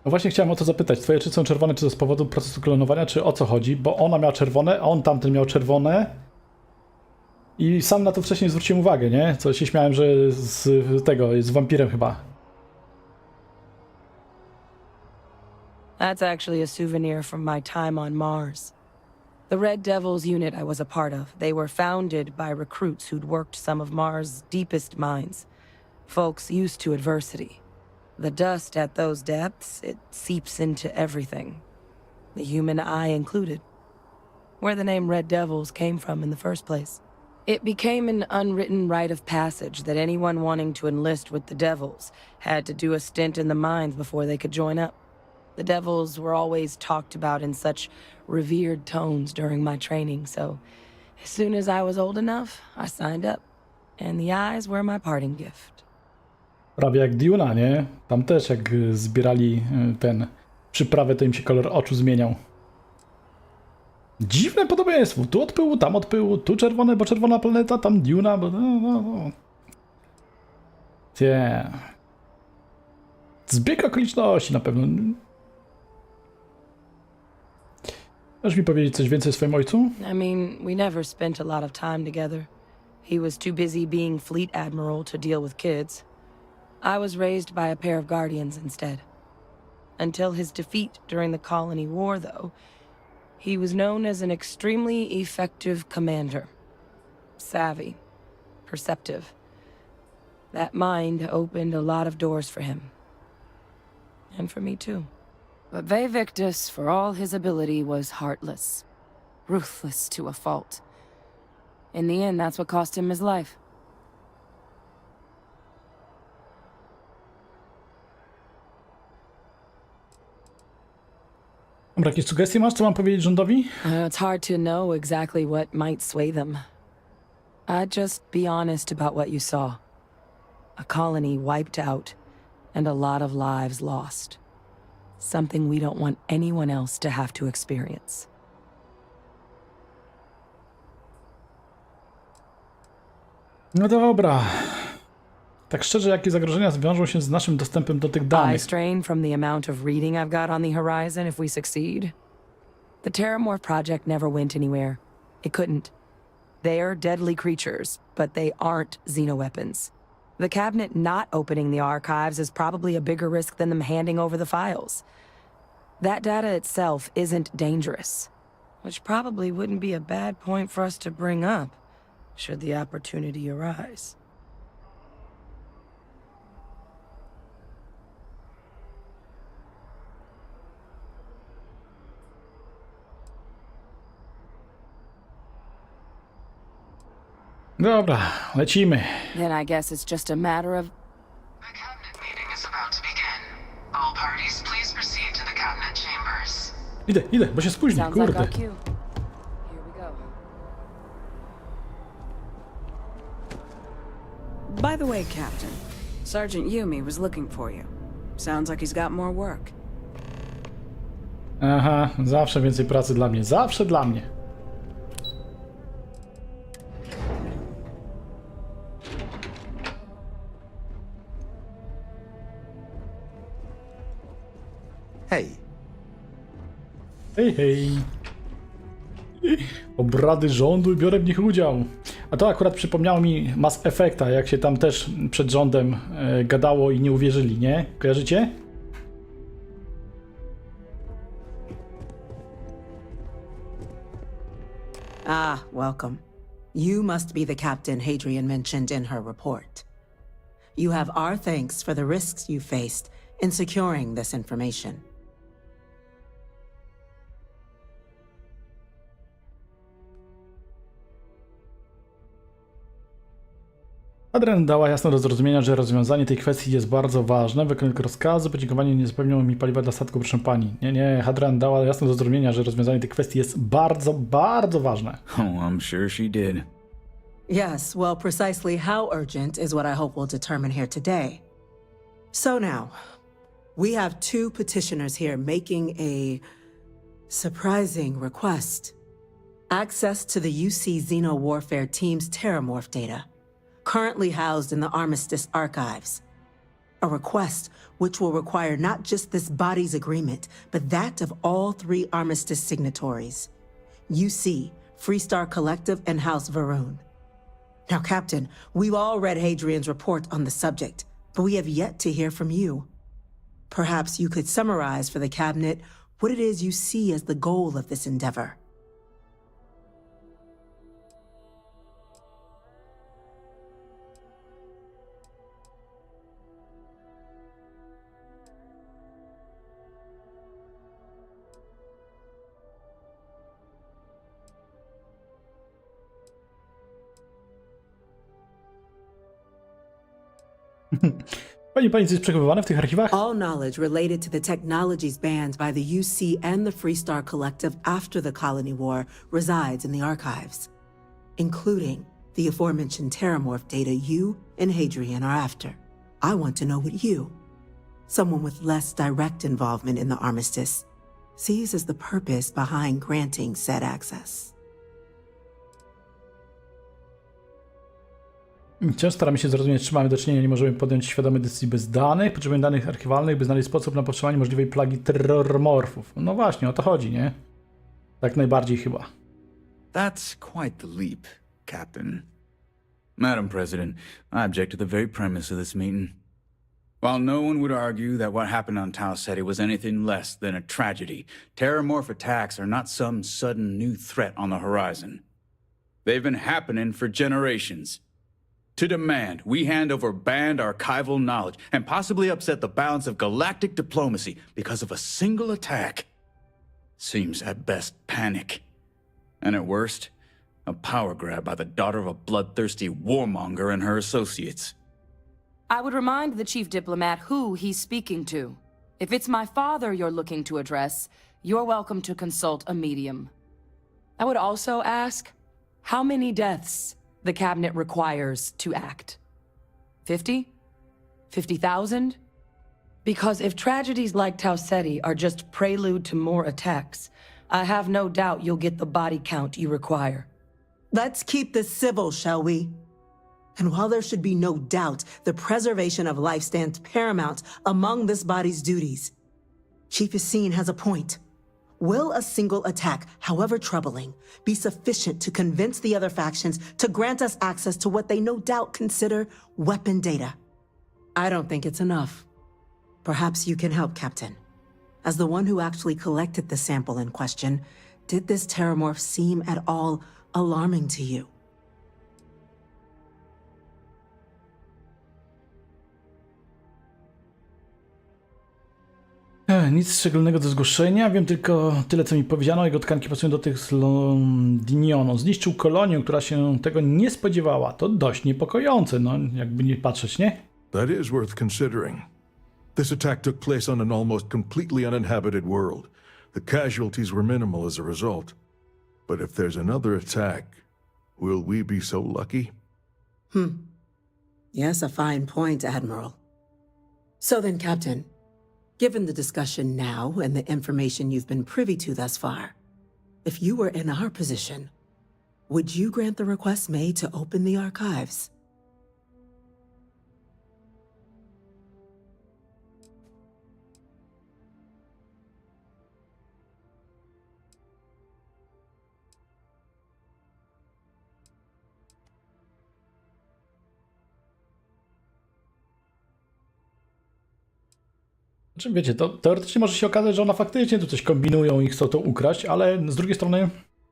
No właśnie chciałem o to zapytać. Twoje oczy są czerwone, czy to z powodu procesu klonowania, czy o co chodzi? Bo ona miała czerwone, a on tamten miał czerwone. I sam na to wcześniej zwróciłem uwagę, nie? Co się śmiałem, że z tego jest wampirem chyba. That's actually a souvenir from my time on Mars. The Red Devils unit I was a part of, they were founded by recruits who'd worked some of Mars' deepest mines. Folks used to adversity. The dust at those depths, it seeps into everything. The human eye included. Where the name Red Devils came from in the first place. It became an unwritten rite of passage that anyone wanting to enlist with the Devils had to do a stint in the mines before they could join up. The Devils were always talked about in such revered tones during my training, so as soon as I was old enough, I signed up. And the eyes were my parting gift. Prawie jak Duna, nie? Tam też jak zbierali ten przyprawę, to im się kolor oczu zmieniał. Dziwne podobieństwo. Tu od pyłu, tam od pyłu, tu czerwone, bo czerwona planeta, tam Duna, bo... No. Nie. Zbieg okoliczności na pewno. Możesz mi powiedzieć coś więcej o swoim ojcu? I mean, we never spent a lot of time together. He was too busy being fleet admiral to deal with kids. I was raised by a pair of guardians instead. Until his defeat during the Colony War, though, he was known as an extremely effective commander. Savvy. Perceptive. That mind opened a lot of doors for him. And for me, too. But Victus, for all his ability, was heartless. Ruthless to a fault. In the end, that's what cost him his life. Dobra, jakieś sugestie masz, co mam powiedzieć rządowi? It's hard to know exactly what might sway them. I'd just be honest about what you saw. A colony wiped out, and a lot of lives lost. Something we don't want anyone else to have to experience. No dobra. Tak szczerze, jakie zagrożenia zwiążą się z naszym dostępem do tych Eye danych? strain from the amount of reading I've got on the horizon if we succeed. The Terramorph project never went anywhere. It couldn't. They're deadly creatures, but they aren't xenoweapons. The cabinet not opening the archives is probably a bigger risk than them handing over the files. That data itself isn't dangerous, which probably wouldn't be a bad point for us to bring up, should the opportunity arise. Dobra, lecimy. Then I guess it's just a matter of... The cabinet meeting is about to begin. All parties, please proceed to the cabinet chambers. Idę, bo się spóźnię, Sounds like kurde. our cue. Here we go. By the way, Captain, Sergeant Yumi was looking for you. Sounds like he's got more work. Aha, zawsze więcej pracy dla mnie, zawsze dla mnie. Hej. Hej. Obrady rządu i biorę w nich udział. A to akurat przypomniało mi Mass Effecta, jak się tam też przed rządem gadało i nie uwierzyli, nie? Kojarzycie? Ah, welcome. You must be the captain Hadrian mentioned in her report. You have our thanks for the risks you faced in securing this information. Adrian dała jasno do zrozumienia, że rozwiązanie tej kwestii jest bardzo ważne. Wykonuję rozkazy, podziękowanie nie zapewnią mi paliwa dla statku, proszę pani. Nie, Adrian dała jasno do zrozumienia, że rozwiązanie tej kwestii jest bardzo, bardzo ważne. Oh, I'm sure she did. Yes, well, precisely how urgent is what I hope we'll determine here today. So now, we have two petitioners here making a surprising request. Access to the UC Xeno Warfare Team's Terramorph data, currently housed in the Armistice archives. A request which will require not just this body's agreement, but that of all three Armistice signatories. UC, Freestar Collective, and House Varun. Now, Captain, we've all read Hadrian's report on the subject, but we have yet to hear from you. Perhaps you could summarize for the Cabinet what it is you see as the goal of this endeavor. Pani, co jest przechowywane w tych archiwach? All knowledge related to the technologies banned by the UC and the Freestar Collective after the Colony War resides in the archives, including the aforementioned Terramorph data you and Hadrian are after. I want to know what you, someone with less direct involvement in the Armistice, sees as the purpose behind granting said access. Wciąż staramy się zrozumieć, czy mamy do czynienia, nie możemy podjąć świadomej decyzji bez danych. Potrzebujemy danych archiwalnych, by znaleźć sposób na powstrzymanie możliwej plagi terrormorfów. No właśnie, o to chodzi, nie? Tak najbardziej chyba. That's quite the leap, Captain. Madam President, I object to the very premise of this meeting. While no one would argue that what happened on Tau Ceti was anything less than a tragedy, terrormorph attacks are not some sudden new threat on the horizon. They've been happening for generations. To demand we hand over banned archival knowledge and possibly upset the balance of galactic diplomacy because of a single attack seems at best panic. And at worst, a power grab by the daughter of a bloodthirsty warmonger and her associates. I would remind the chief diplomat who he's speaking to. If it's my father you're looking to address, you're welcome to consult a medium. I would also ask, how many deaths the Cabinet requires to act? 50? 50,000? Because if tragedies like Tau Ceti are just prelude to more attacks, I have no doubt you'll get the body count you require. Let's keep this civil, shall we? And while there should be no doubt the preservation of life stands paramount among this body's duties, Chief Yassine has a point. Will a single attack, however troubling, be sufficient to convince the other factions to grant us access to what they no doubt consider weapon data? I don't think it's enough. Perhaps you can help, Captain. As the one who actually collected the sample in question, did this terramorph seem at all alarming to you? Nic szczególnego do zgłoszenia, wiem tylko tyle, co mi powiedziano. Jego tkanki pasują do tych z Londinionu. Zniszczył kolonię, która się tego nie spodziewała. To dość niepokojące, no jakby nie patrzeć, nie? That is worth considering. This attack took place on an almost completely uninhabited world. The casualties were minimal as a result. But if there's another attack, will we be so lucky? Yes, a fine point, Admiral. So then, Captain, given the discussion now and the information you've been privy to thus far, if you were in our position, would you grant the request made to open the archives? Znaczy, wiecie, to teoretycznie może się okazać, że ona faktycznie tu coś kombinują i chcą to ukraść, ale z drugiej strony,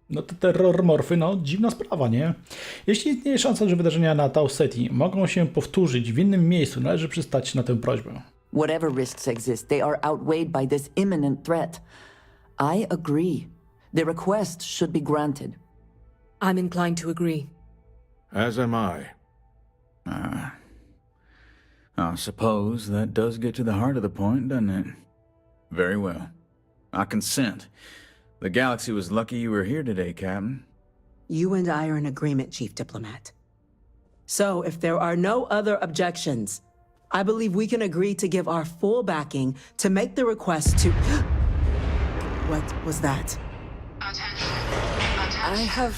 no te terrormorfy, no dziwna sprawa, nie? Jeśli istnieje szansa, że wydarzenia na Tau Ceti mogą się powtórzyć w innym miejscu, należy przystać na tę prośbę. Whatever risks exist, they are outweighed by this imminent threat. I agree. The request should be granted. I'm inclined to agree. As am I. I suppose that does get to the heart of the point, doesn't it? Very well. I consent. The galaxy was lucky you were here today, Captain. You and I are in agreement, Chief Diplomat. So, if there are no other objections, I believe we can agree to give our full backing to make the request to... What was that? I have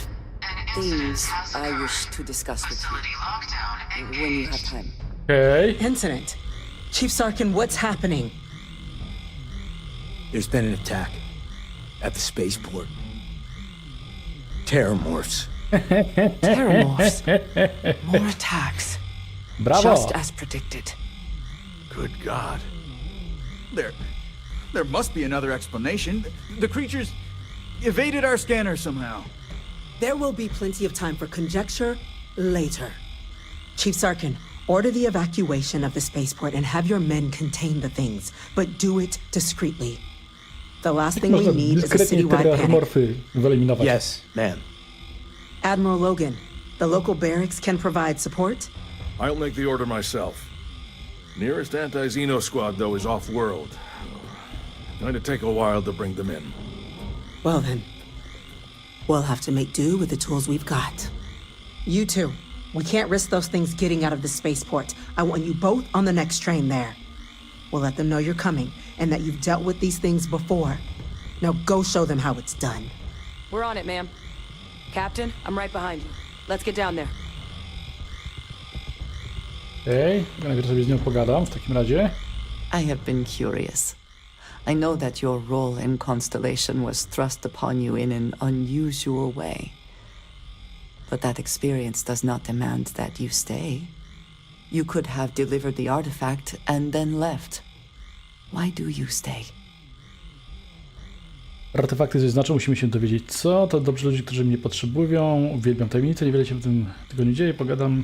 things I wish to discuss with you when you have time. Okay. Incident. Chief Sarkin, what's happening? There's been an attack at the spaceport. Terramorphs. Terramorphs. More attacks. Bravo. Just as predicted. Good God. There must be another explanation. The creatures evaded our scanner somehow. There will be plenty of time for conjecture later. Chief Sarkin, order the evacuation of the spaceport and have your men contain the things, but do it discreetly. The last thing we need is a citywide panic. Yes, ma'am. Admiral Logan, the local barracks can provide support? I'll make the order myself. Nearest anti-Xeno squad, though, is off-world. Going to take a while to bring them in. Well then, we'll have to make do with the tools we've got. You two, we can't risk those things getting out of the spaceport. I want you both on the next train there. We'll let them know you're coming and that you've dealt with these things before. Now go show them how it's done. We're on it, ma'am. Captain, I'm right behind you. Let's get down there. Okej, najpierw sobie z nią pogadam w takim razie. I have been curious. I know that your role in Constellation was thrust upon you in an unusual way. But that experience does not demand that you stay. You could have delivered the artifact and then left. Why do you stay? Artefakty coś znaczą, musimy się dowiedzieć co. To dobrzy ludzie, którzy mnie potrzebują. Uwielbiam tajemnice, niewiele się w tym tygodniu dzieje. Pogadam.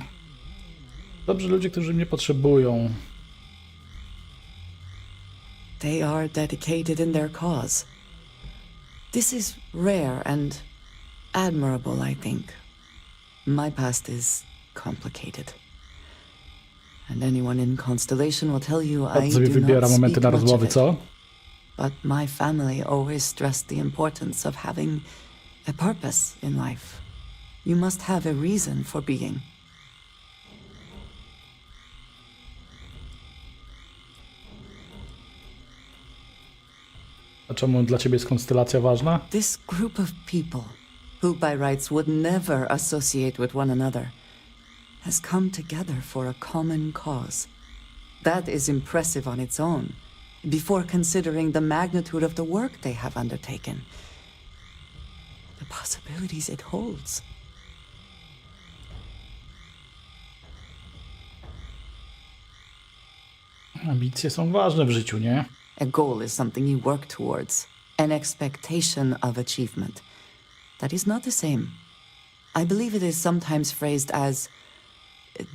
Dobrzy ludzie, którzy mnie potrzebują. They are dedicated in their cause. This is rare and admirable, I think. My past is complicated. And anyone in Constellation will tell you I sobie do wybiera not momenty speak na much rozmowy, of it. co? But my family always stressed the importance of having a purpose in life. You must have a reason for being. A czemu dla ciebie jest konstelacja ważna? This group of people, who by rights would never associate with one another, has come together for a common cause. That is impressive on its own, before considering the magnitude of the work they have undertaken. The possibilities it holds. Ambicje są ważne w życiu, nie? A goal is something you work towards, an expectation of achievement. That is not the same. I believe it is sometimes phrased as,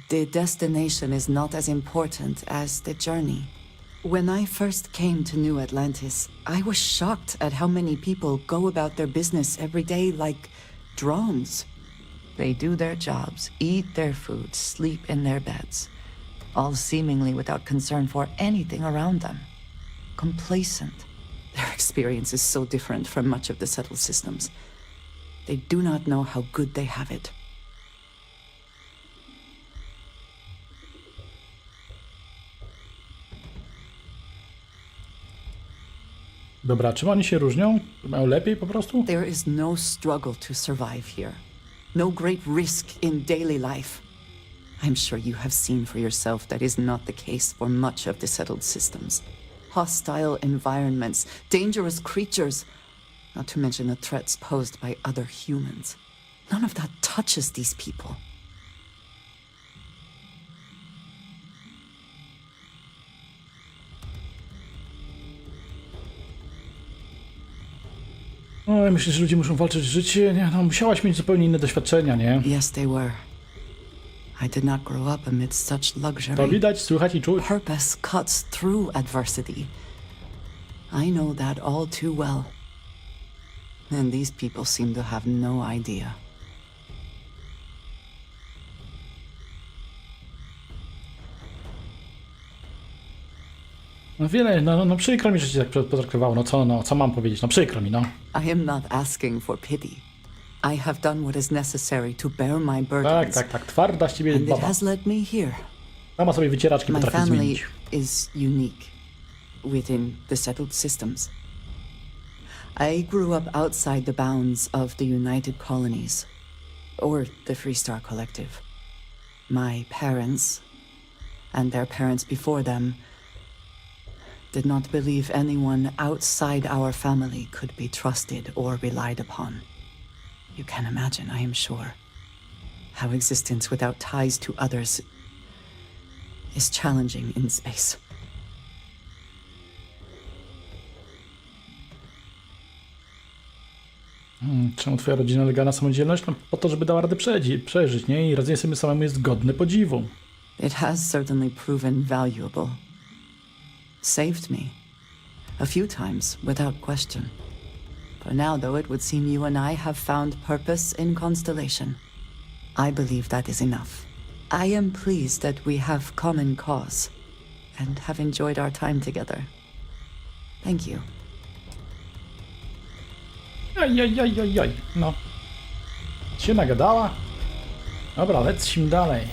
the destination is not as important as the journey. When I first came to New Atlantis, I was shocked at how many people go about their business every day like drones. They do their jobs, eat their food, sleep in their beds, all seemingly without concern for anything around them. Complacent. Their experience is so different from much of the settled systems. They do not know how good they have it. Dobra, czym oni się różnią? Mają lepiej po prostu? There is no struggle to survive here. No great risk in daily life. I'm sure you have seen for yourself that is not the case for much of the settled systems. Hostile environments, dangerous creatures, not to mention the threats posed by other humans. None of that touches these people. No, myślisz, że ludzie muszą walczyć z życie? Nie, no, musiałaś mieć zupełnie inne doświadczenia, nie? Yes, they were. I did not grow up amidst such luxury. To widać, słychać i czuć. Purpose cuts through adversity. I know that all too well. And these people seem to have no idea. No wiele, no przykro mi, że cię tak potraktowało. No co mam powiedzieć? No przykro mi, no. I am not asking for pity. I have done what is necessary to bear my burdens. Tak, twarda z ciebie and it baba. has led me here. Mama sobie wycieraczki My potrafi family zmienić. is unique within the settled systems. I grew up outside the bounds of the United Colonies, or the Freestar Collective. My parents, and their parents before them, did not believe anyone outside our family could be trusted or relied upon. You can imagine, I am sure, how existence without ties to others is challenging in space. Czemu twoja rodzina lega na samodzielność? No po to, żeby dała radę przeżyć, nie? I radzenie sobie samemu jest godne podziwu. It has certainly proven valuable. Saved me. A few times, without question. For now, though, it would seem you and I have found purpose in Constellation. I believe that is enough. I am pleased that we have common cause, and have enjoyed our time together. Thank you. Jaj. No. Się nagadała. Dobra, lecimy dalej.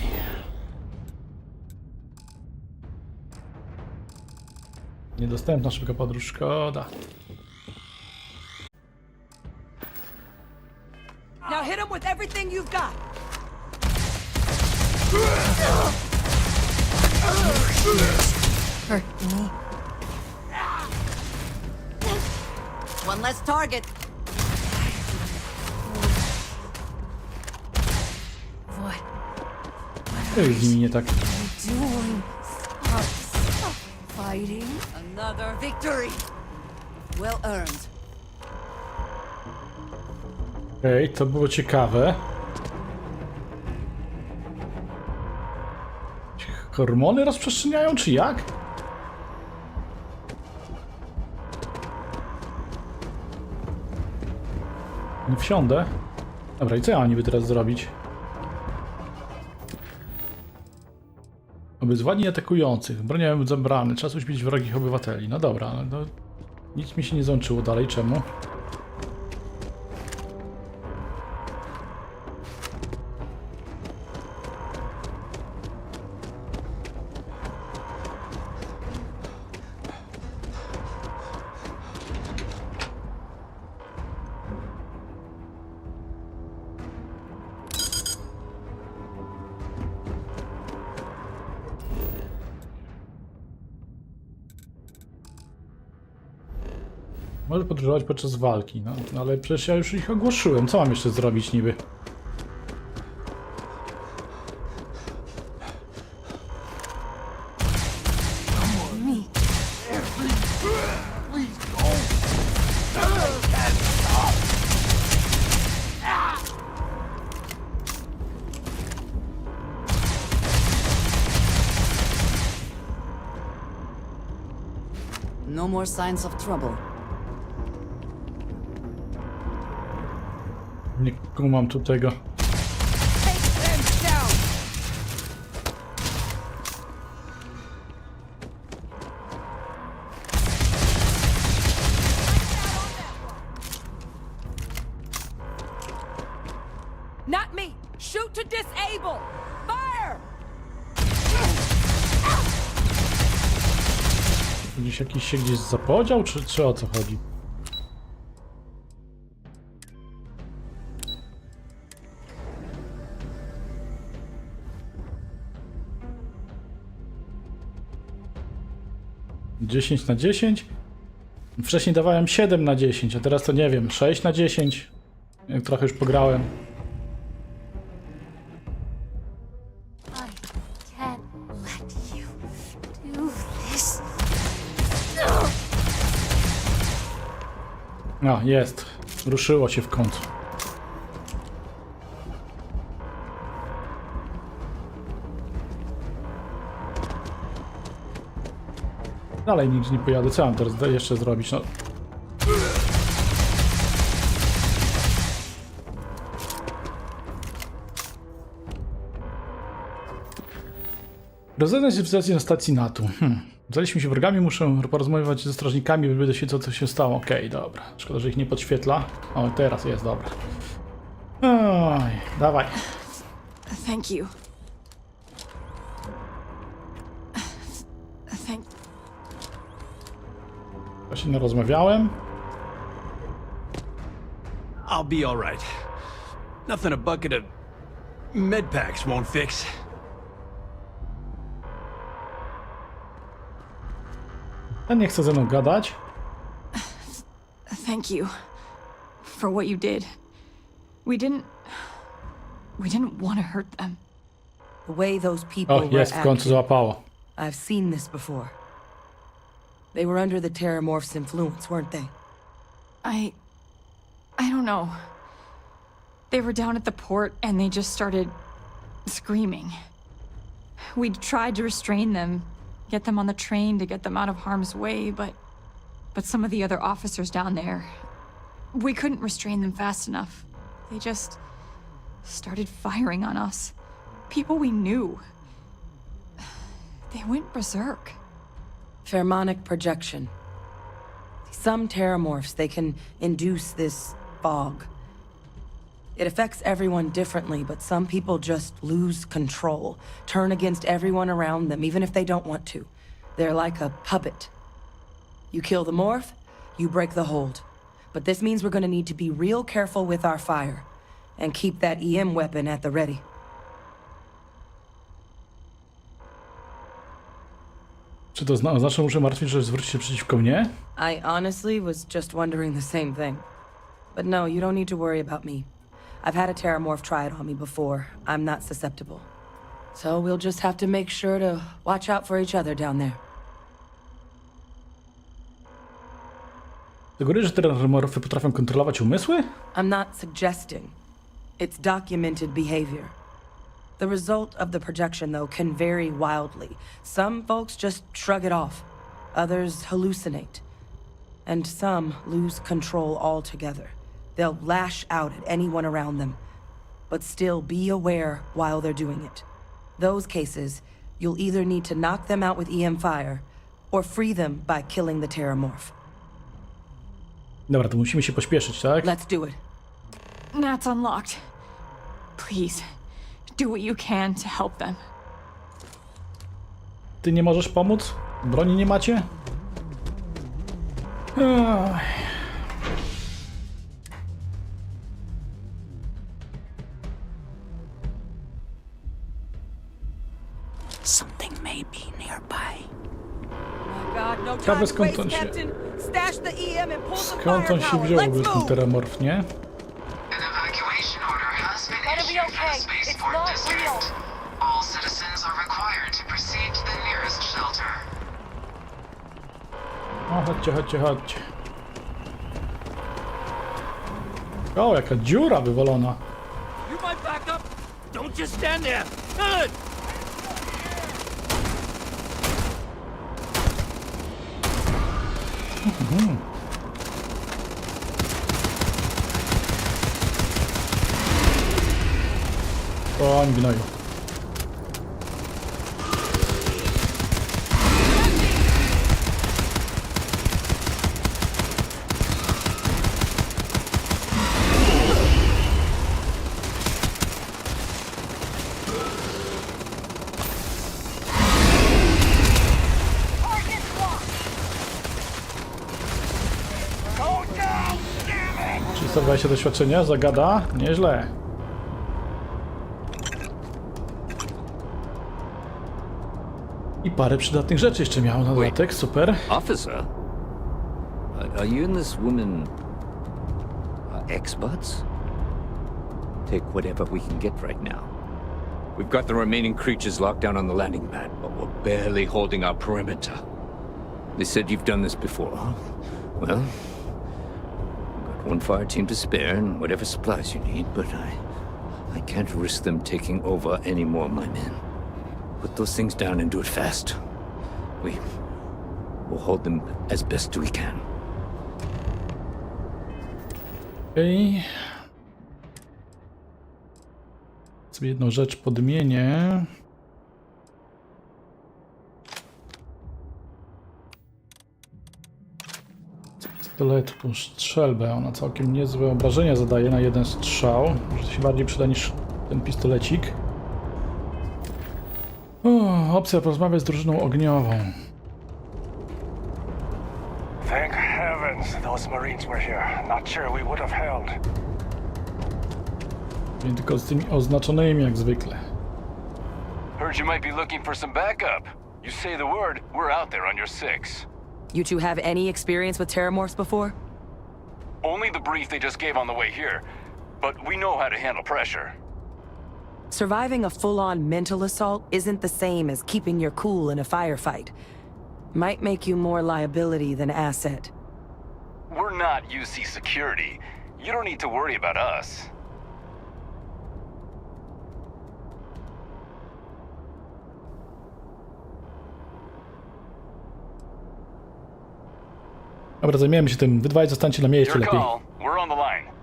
Niedostępna szybka podróż, szkoda. Now hit him with everything you've got. Hurt me. One less target. To jest z nimi nie tak. Doing. Stop fighting. Another victory. Well earned. Okej, to było ciekawe. Hormony rozprzestrzeniają, czy jak? Nie wsiądę. Dobra, i co ja mam niby teraz zrobić? Obezwładnij atakujących. Broniałem zabrany. Czas uśpić wrogich obywateli. No dobra, no, nic mi się nie złączyło dalej. Czemu? Może podróżować podczas walki, no ale przecież ja już ich ogłoszyłem. Co mam jeszcze zrobić niby? No more signs of trouble. Nie kumam tu tego. Not me! Shoot to disable! Fire! Gdzieś jakiś się gdzieś zapodział, czy o co chodzi? Dziesięć na 10? Wcześniej dawałem 7 na 10, a teraz to nie wiem, 6 na 10. Jak trochę już pograłem. No, jest. Ruszyło się w końcu. Dalej nigdzie nie pojadę. Co mam teraz jeszcze zrobić? No. Rozeznać sytuację na stacji NATO. Zaliśmy się wrogami, muszę porozmawiać ze strażnikami, by dowiedzieć się, co się stało. Okej, dobra. Szkoda, że ich nie podświetla. O, teraz jest, dobra. Oj, dawaj. Thank you. Ja się nie rozmawiałem. I'll be all right. Nothing a bucket of medpacks won't fix. Ten nie chce ze mną gadać. Thank you for what you did. We didn't want to hurt them. The way those people O, were jest, w końcu acting, złapało. I've seen this before. They were under the Terramorph's influence, weren't they? I don't know. They were down at the port and they just started screaming. We tried to restrain them, get them on the train to get them out of harm's way, but some of the other officers down there, we couldn't restrain them fast enough. They just started firing on us. People we knew. They went berserk. Pheromonic projection. Some Terramorphs, they can induce this fog. It affects everyone differently, but some people just lose control, turn against everyone around them, even if they don't want to. They're like a puppet. You kill the morph, you break the hold. But this means we're gonna need to be real careful with our fire, and keep that EM weapon at the ready. Czy to oznacza, że muszę martwić, że zwróci się przeciwko mnie? I honestly was just wondering the same thing. But no, you don't need to worry about me. I've had a Terramorph try it on me before. I'm not susceptible. So we'll just have to make sure to watch out for each other down there. Do góry, że terramorfy potrafią kontrolować umysły? I'm not suggesting. It's documented behavior. The result of the projection, though, can vary wildly. Some folks just shrug it off. Others hallucinate. And some lose control altogether. They'll lash out at anyone around them, but still be aware while they're doing it. Those cases, you'll either need to knock them out with EM fire, or free them by killing the Terramorph. Dobra, to musimy się pośpieszyć, tak? Let's do it. Nat's unlocked. Please, do what you can to help them. Ty nie możesz pomóc? Broni nie macie? Something may be nearby. God, no Ciekawe time to skąd on waste, się... Captain. Skąd on się wziął w ogóle ten terramorf, nie? O, chodźcie, chodźcie, chodźcie. O, jaka dziura wywalona. O, nie gnoju. Czy 120 doświadczenia? Zagada? Nieźle. I parę przydatnych rzeczy jeszcze miał na dodatek, super. Officer? Are you and this woman experts? Take whatever we can get right now. We've got the remaining creatures locked down on the landing pad, but we're barely holding our perimeter. They said you've done this before. Well, got one fire team to spare and whatever supplies you need, but I can't risk them taking over any more of my men. Put those things down and do it fast. We'll hold them as best we can. Okej. Sobie jedną rzecz podmienię. Pistoletku, strzelbę. Ona całkiem niezłe obrażenia zadaje na jeden strzał. Może się bardziej przyda niż ten pistolecik. Opcja porozmawiać z drużyną ogniową. Thank heavens those Marines were here. Not sure we would have held. Nie tylko z tymi oznaczonymi jak zwykle. Heard you might be looking for some backup. You say the word, we're out there on your six. You two have any experience with terramorphs before? Only the brief they just gave on the way here, but we know how to handle pressure. Surviving a full-on mental assault isn't the same as keeping your cool in a firefight. Might make you more liability than asset. We're not UC security. You don't need to worry about us. Dobra, zajmiemy się tym. Wy dwaj zostańcie na miejscu lepiej. We're on the line.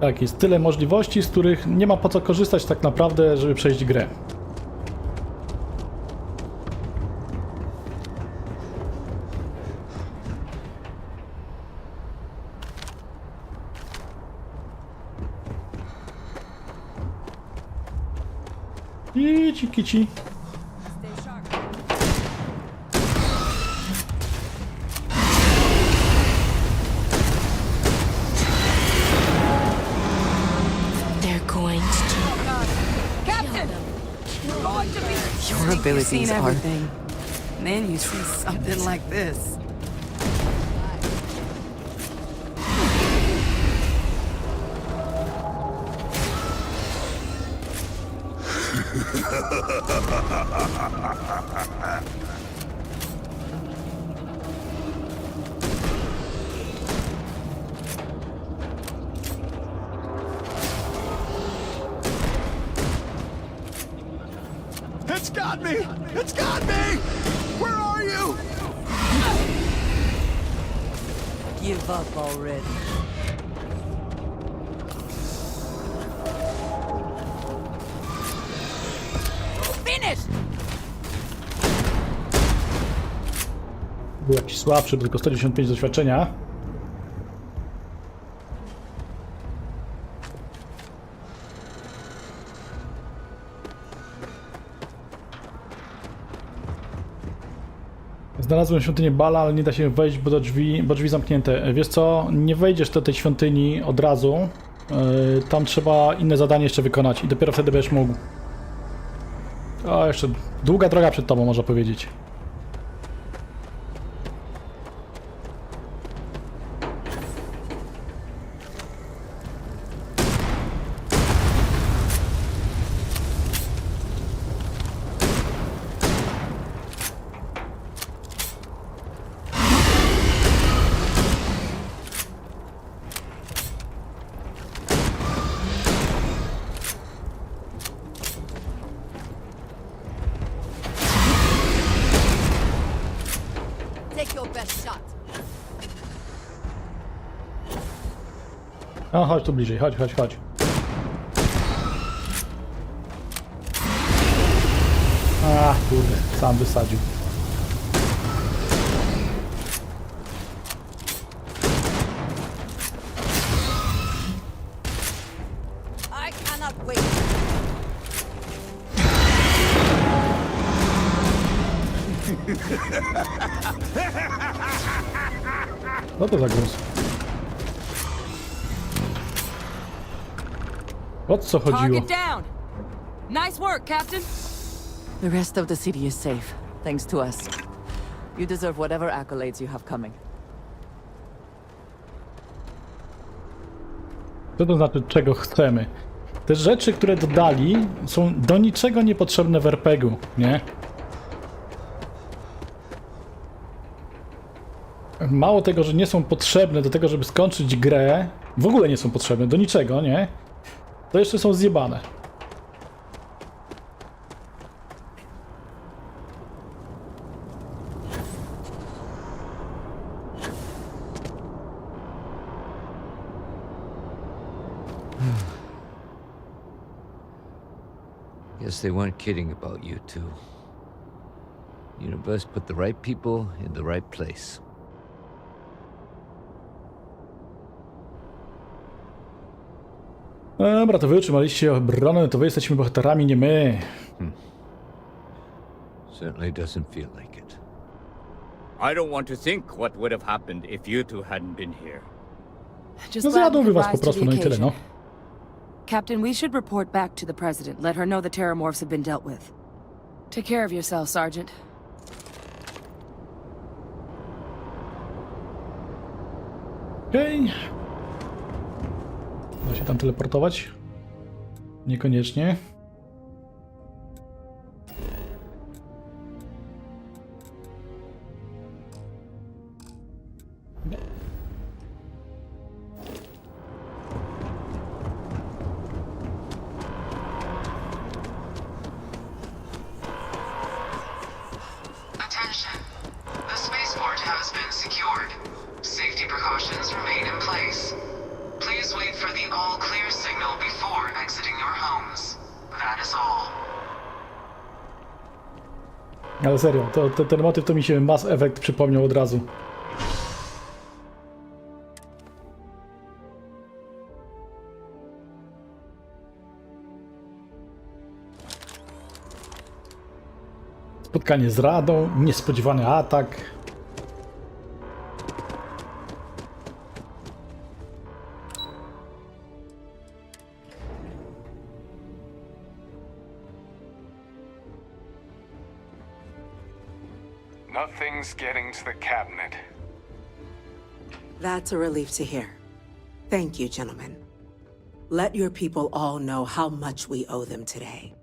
Tak, jest tyle możliwości, z których nie ma po co korzystać tak naprawdę, żeby przejść grę. Kici, kici. Your abilities are... Then you see something like this. It's got me! It's got me! Where are you? Give up already. Finished! Był jakiś słabszy, tylko 195 doświadczenia. Znalazłem świątynię Bala, ale nie da się wejść, bo drzwi zamknięte. Wiesz co, nie wejdziesz do tej świątyni od razu. Tam trzeba inne zadanie jeszcze wykonać i dopiero wtedy będziesz mógł. O, jeszcze długa droga przed tobą, można powiedzieć. No, chodź tu bliżej, chodź. A, kurde, sam wysadził. I cannot wait. Co to za głos? O co chodziło? Target down. Nice work, Captain. The rest of the city is safe, thanks to us. You deserve whatever accolades you have coming. Co to znaczy, czego chcemy? Te rzeczy, które dodali, są do niczego niepotrzebne w RPG-u, nie? Mało tego, że nie są potrzebne do tego, żeby skończyć grę, w ogóle nie są potrzebne do niczego, nie? To jeszcze są zjebane. Guess they weren't kidding about you two. Universe put the right people in the right place. Dobra, to wy utrzymaliście obronę, to wy jesteśmy bohaterami, nie my. Certainly doesn't feel like it. I don't want to think what would have happened if you two hadn't been here. Just No glad we zjadłby could was po rise to prostu, the no i tyle, occasion. no. Captain, we should report back to the President. Let her know the Terramorphs have been dealt with. Take care of yourself, Sergeant. Okej. Da się tam teleportować? Niekoniecznie. Attention. The spaceport has been secured. Safety precautions remain in place. Please wait for the all clear signal before exiting your homes. That is all. Ale serio, ten motyw to mi się Mass Effect przypomniał od razu. Spotkanie z Radą, niespodziewany atak. Nothing's getting to the cabinet. That's a relief to hear. Thank you, gentlemen. Let your people all know how much we owe them today.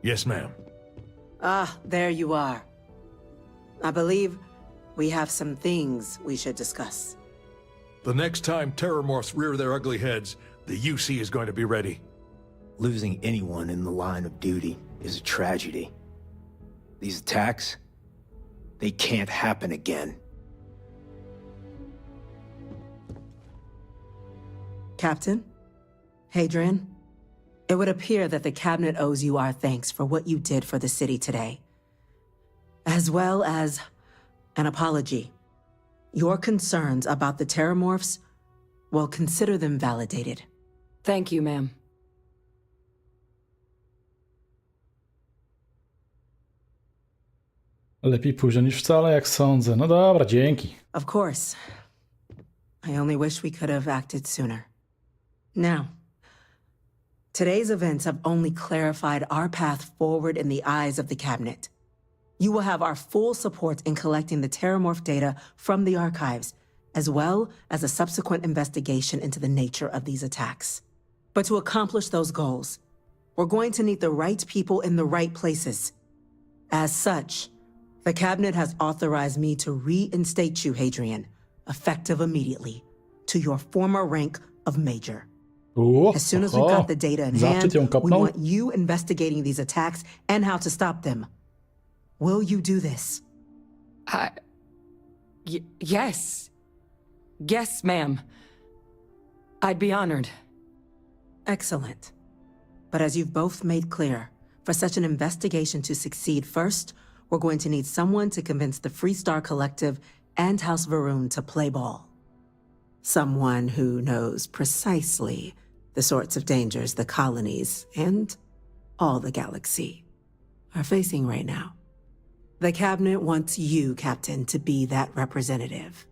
Yes, ma'am. Ah, there you are. I believe we have some things we should discuss. The next time Terramorphs rear their ugly heads, the UC is going to be ready. Losing anyone in the line of duty is a tragedy. These attacks, they can't happen again. Captain? Hadrian? It would appear that the Cabinet owes you our thanks for what you did for the city today, as well as an apology. Your concerns about the Terramorphs, well, consider them validated. Thank you, ma'am. Lepiej późno niż wcale, jak sądzę. No dobra, dzięki. Of course. I only wish we could have acted sooner. Now, Today's events have only clarified our path forward in the eyes of the Cabinet. You will have our full support in collecting the Terramorph data from the archives, as well as a subsequent investigation into the nature of these attacks. But to accomplish those goals, we're going to need the right people in the right places. As such, the Cabinet has authorized me to reinstate you, Hadrian, effective immediately, to your former rank of Major. As soon as we've got the data in hand, we want you investigating these attacks and how to stop them. Will you do this? Yes. Yes, ma'am. I'd be honored. Excellent. But as you've both made clear, for such an investigation to succeed first, we're going to need someone to convince the Freestar Collective and House Varun to play ball. Someone who knows precisely the sorts of dangers the colonies and all the galaxy are facing right now. The Cabinet wants you, Captain, to be that representative.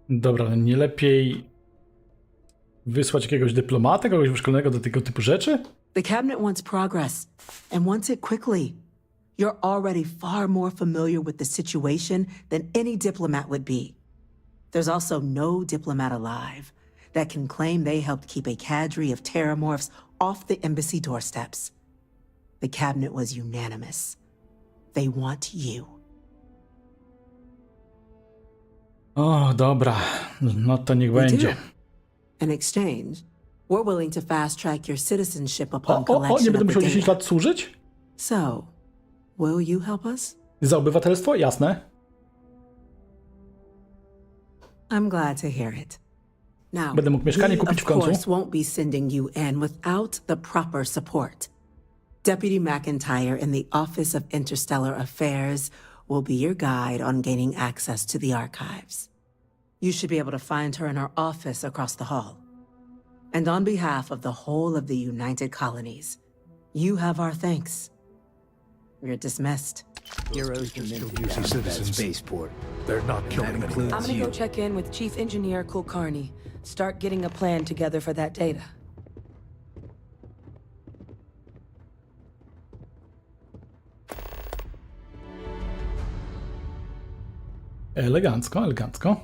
Dobra, ale nie lepiej wysłać jakiegoś dyplomatę, kogoś wyszkolonego do tego typu rzeczy? The Cabinet wants progress, and wants it quickly. You're already far more familiar with the situation than any diplomat would be. There's also no diplomat alive that can claim they helped keep a cadre of terramorphs off the embassy doorsteps. The Cabinet was unanimous. They want you. O, dobra. No to niech będzie. In exchange, we're willing to fast-track your citizenship upon nie collection będę of the musiał 10 data. lat służyć? So, will you help us? Za obywatelstwo? Jasne. I'm glad to hear it. Now, Będę mógł mieszkanie we, kupić of w końcu. course, won't be sending you in without the proper support. Deputy McIntyre in the Office of Interstellar Affairs will be your guide on gaining access to the archives. You should be able to find her in her office across the hall. And on behalf of the whole of the United Colonies, you have our thanks. You're dismissed. Heroes demented down at that spaceport. They're not killing anyone. I'm gonna go check in with Chief Engineer Kulkarni. Start getting a plan together for that data. Elegancko, elegancko.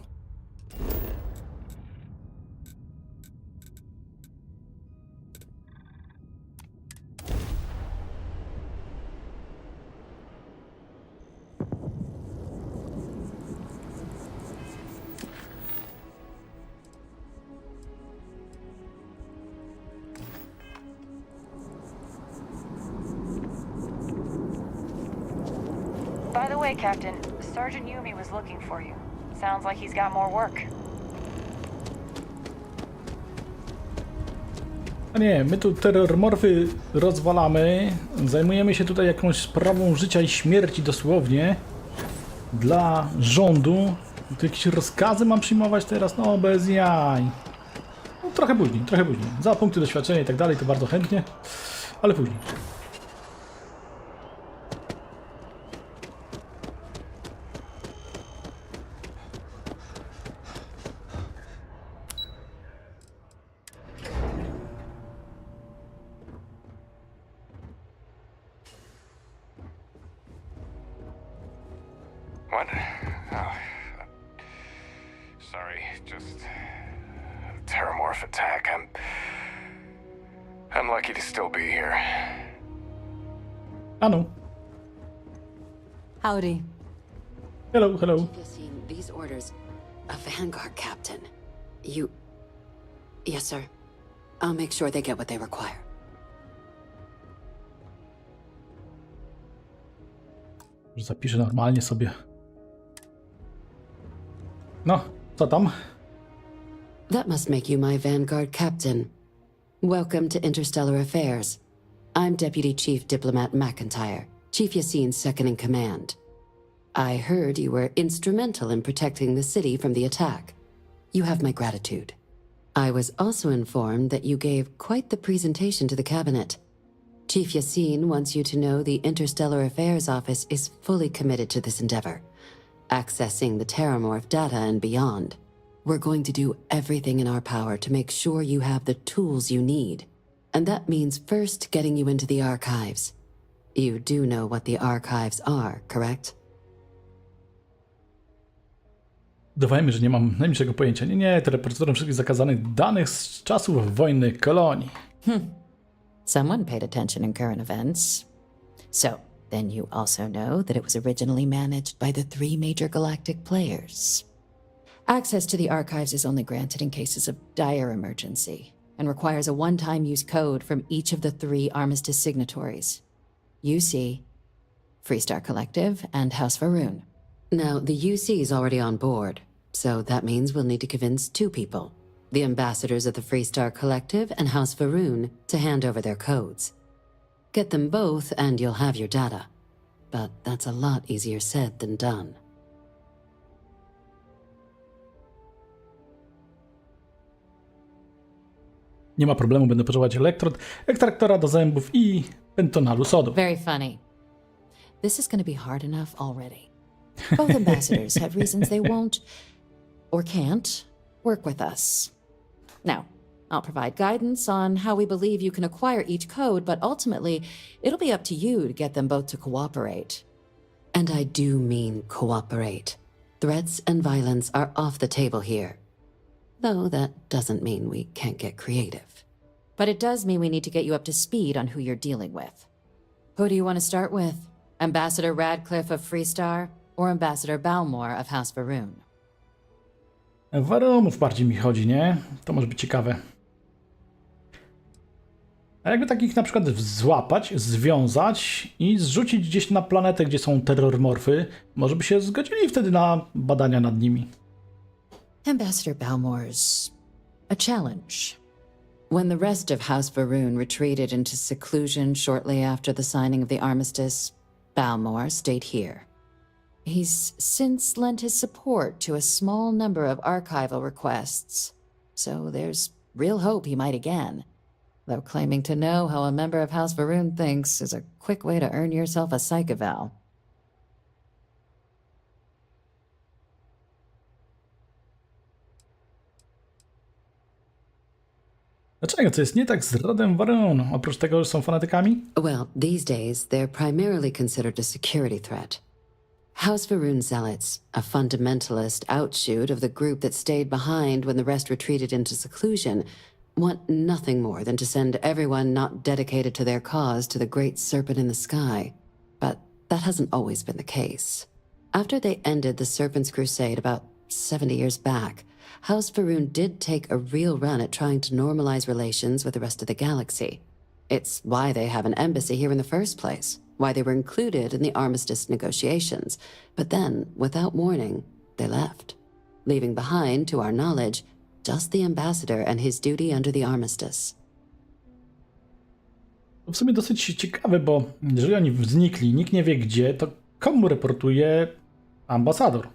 By the way, Captain, Sergeant Yumi was looking for you. Sounds like he's got more work. A nie, my tu terrormorfy rozwalamy. Zajmujemy się tutaj jakąś sprawą życia i śmierci dosłownie. Dla rządu. Tu jakieś rozkazy mam przyjmować teraz? No bez jaj. No, trochę później, trochę później. Za punkty doświadczenia i tak dalej to bardzo chętnie. Ale później. What? Oh. Sorry, just Terramorph attack. I'm lucky to still be here. I know. Howdy. Hello, hello. These orders. A Vanguard captain. You... Yes, sir. I'll make sure they get what they require. Zapiszę normalnie sobie. No, co tam? That must make you my Vanguard captain. Welcome to Interstellar Affairs. I'm Deputy Chief Diplomat McIntyre, Chief Yassine's second-in-command. I heard you were instrumental in protecting the city from the attack. You have my gratitude. I was also informed that you gave quite the presentation to the cabinet. Chief Yassine wants you to know the Interstellar Affairs Office is fully committed to this endeavor, accessing the Terramorph data and beyond. We're going to do everything in our power to make sure you have the tools you need. And that means first getting you into the archives. You do know what the archives are, correct? Udawajmy, że nie mam najmniejszego pojęcia. Nie, to repozytorium wszystkich zakazanych danych z czasów wojny kolonii. Someone paid attention in current events. So, then you also know that it was originally managed by the 3 major galactic players. Access to the archives is only granted in cases of dire emergency, and requires a one-time use code from each of the 3 armistice signatories. UC, Freestar Collective, and House Varun. Now, the UC is already on board, so that means we'll need to convince 2 people. The ambassadors of the Freestar Collective and House Varun to hand over their codes. Get them both and you'll have your data. But that's a lot easier said than done. Nie ma problemu, będę potrzebować elektrod, ekstraktora do zębów i pentonalu sodu. Very funny. This is going to be hard enough already. Both ambassadors have reasons they won't, or can't, work with us. Now, I'll provide guidance on how we believe you can acquire each code, but ultimately, it'll be up to you to get them both to cooperate. And I do mean cooperate. Threats and violence are off the table here. Though that doesn't mean we can't get creative. But it does mean we need to get you up to speed on who you're dealing with. Who do you want to start with? Ambassador Radcliffe of Freestar, or Ambassador Balmore of House Varun? Warumów bardziej mi chodzi, nie? To może być ciekawe. A jakby takich na przykład złapać, związać i zrzucić gdzieś na planetę, gdzie są terrormorfy, może by się zgodzili wtedy na badania nad nimi. Ambassador Balmore's a challenge. When the rest of House Varun retreated into seclusion shortly after the signing of the armistice, Balmore stayed here. He's since lent his support to a small number of archival requests, so there's real hope he might again. Though claiming to know how a member of House Varun thinks is a quick way to earn yourself a psych eval. Dlaczego? Co jest nie tak z rodem Varun? Oprócz tego, że są fanatykami? Well, these days, they're primarily considered a security threat. House Varun Zealots, a fundamentalist outshoot of the group that stayed behind when the rest retreated into seclusion, want nothing more than to send everyone not dedicated to their cause to the great serpent in the sky. But that hasn't always been the case. After they ended the Serpent's Crusade about 70 years back, House Varun did take a real run at trying to normalize relations with the rest of the galaxy. It's why they have an embassy here in the first place, why they were included in the armistice negotiations. But then, without warning, they left, leaving behind, to our knowledge, just the ambassador and his duty under the armistice. To w sumie dosyć ciekawe, bo jeżeli oni znikli, nikt nie wie gdzie, to komu reportuje ambasador?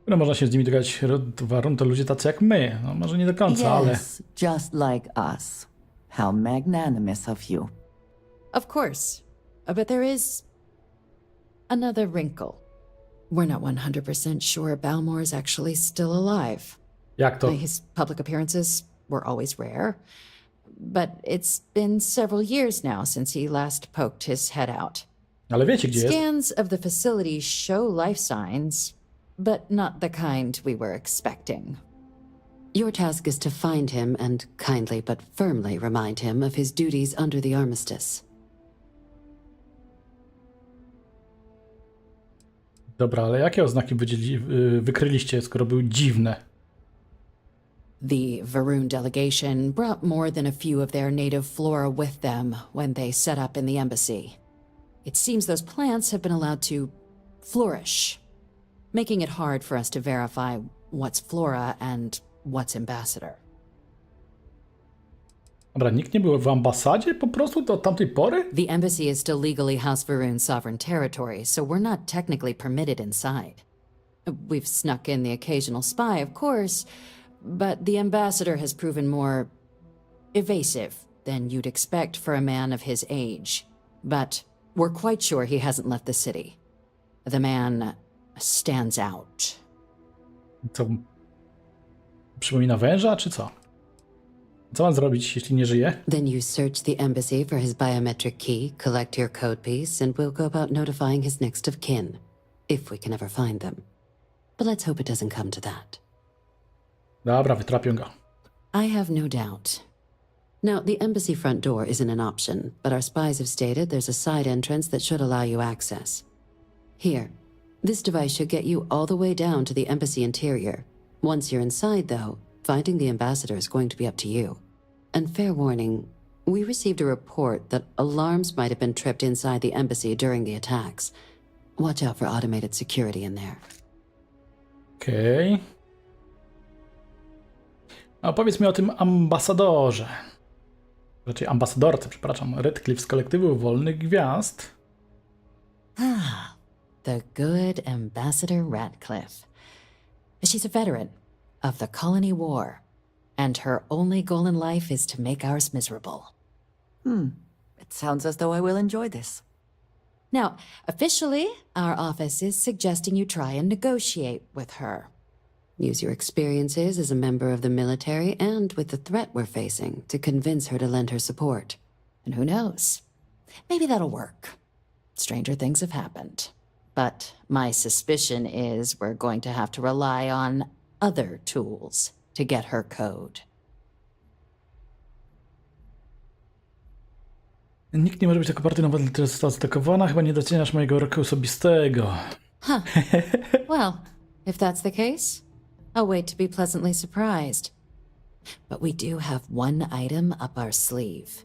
No, można się z nimi dogadać, Varun to ludzie tacy jak my. No, może nie do końca, ale... Yes, just like us. How magnanimous of you. Of course, but there is another wrinkle. We're not 100% sure Balmore's actually still alive. Jak to? His public appearances were always rare, but it's been several years now since he last poked his head out. Ale wiecie gdzie jest? Scans of the facility show life signs, but not the kind we were expecting. Your task is to find him and kindly but firmly remind him of his duties under the armistice. Dobra, ale jakie oznaki wykryliście, skoro były dziwne? The Varun delegation brought more than a few of their native flora with them when they set up in the embassy. It seems those plants have been allowed to flourish, making it hard for us to verify what's flora and what's ambassador. Dobra, nikt nie był w ambasadzie po prostu do tamtej pory? The embassy is still legally House Varun sovereign territory, so we're not technically permitted inside. We've snuck in the occasional spy, of course, but the ambassador has proven more evasive than you'd expect for a man of his age. But we're quite sure he hasn't left the city. The man stands out. Co? Przypomina węża, czy co? Co mam zrobić, jeśli nie żyje? Then you search the embassy for his biometric key, collect your code piece, and we'll go about notifying his next of kin, if we can ever find them. But let's hope it doesn't come to that. Dobra, wytrapię go. I have no doubt. Now, the embassy front door isn't an option, but our spies have stated there's a side entrance that should allow you access. Here, this device should get you all the way down to the embassy interior. Once you're inside, though, finding the ambassador is going to be up to you. And fair warning, we received a report that alarms might have been tripped inside the embassy during the attacks. Watch out for automated security in there. Okej. A opowiedz mi o tym ambasadorze. Raczej ambasadorce, przepraszam. Redcliffe z kolektywu Wolnych Gwiazd. The good Ambassador Radcliffe. She's a veteran of the Colony War, and her only goal in life is to make ours miserable. It sounds as though I will enjoy this. Now, officially, our office is suggesting you try and negotiate with her. Use your experiences as a member of the military and with the threat we're facing to convince her to lend her support. And who knows? Maybe that'll work. Stranger things have happened. But my suspicion is we're going to have to rely on other tools to get her code. Nikt nie może być taką partią, nawet która została zaatakowana. Chyba nie doceniasz mojego roku osobistego. Well, if that's the case, I'll wait to be pleasantly surprised. But we do have one item up our sleeve.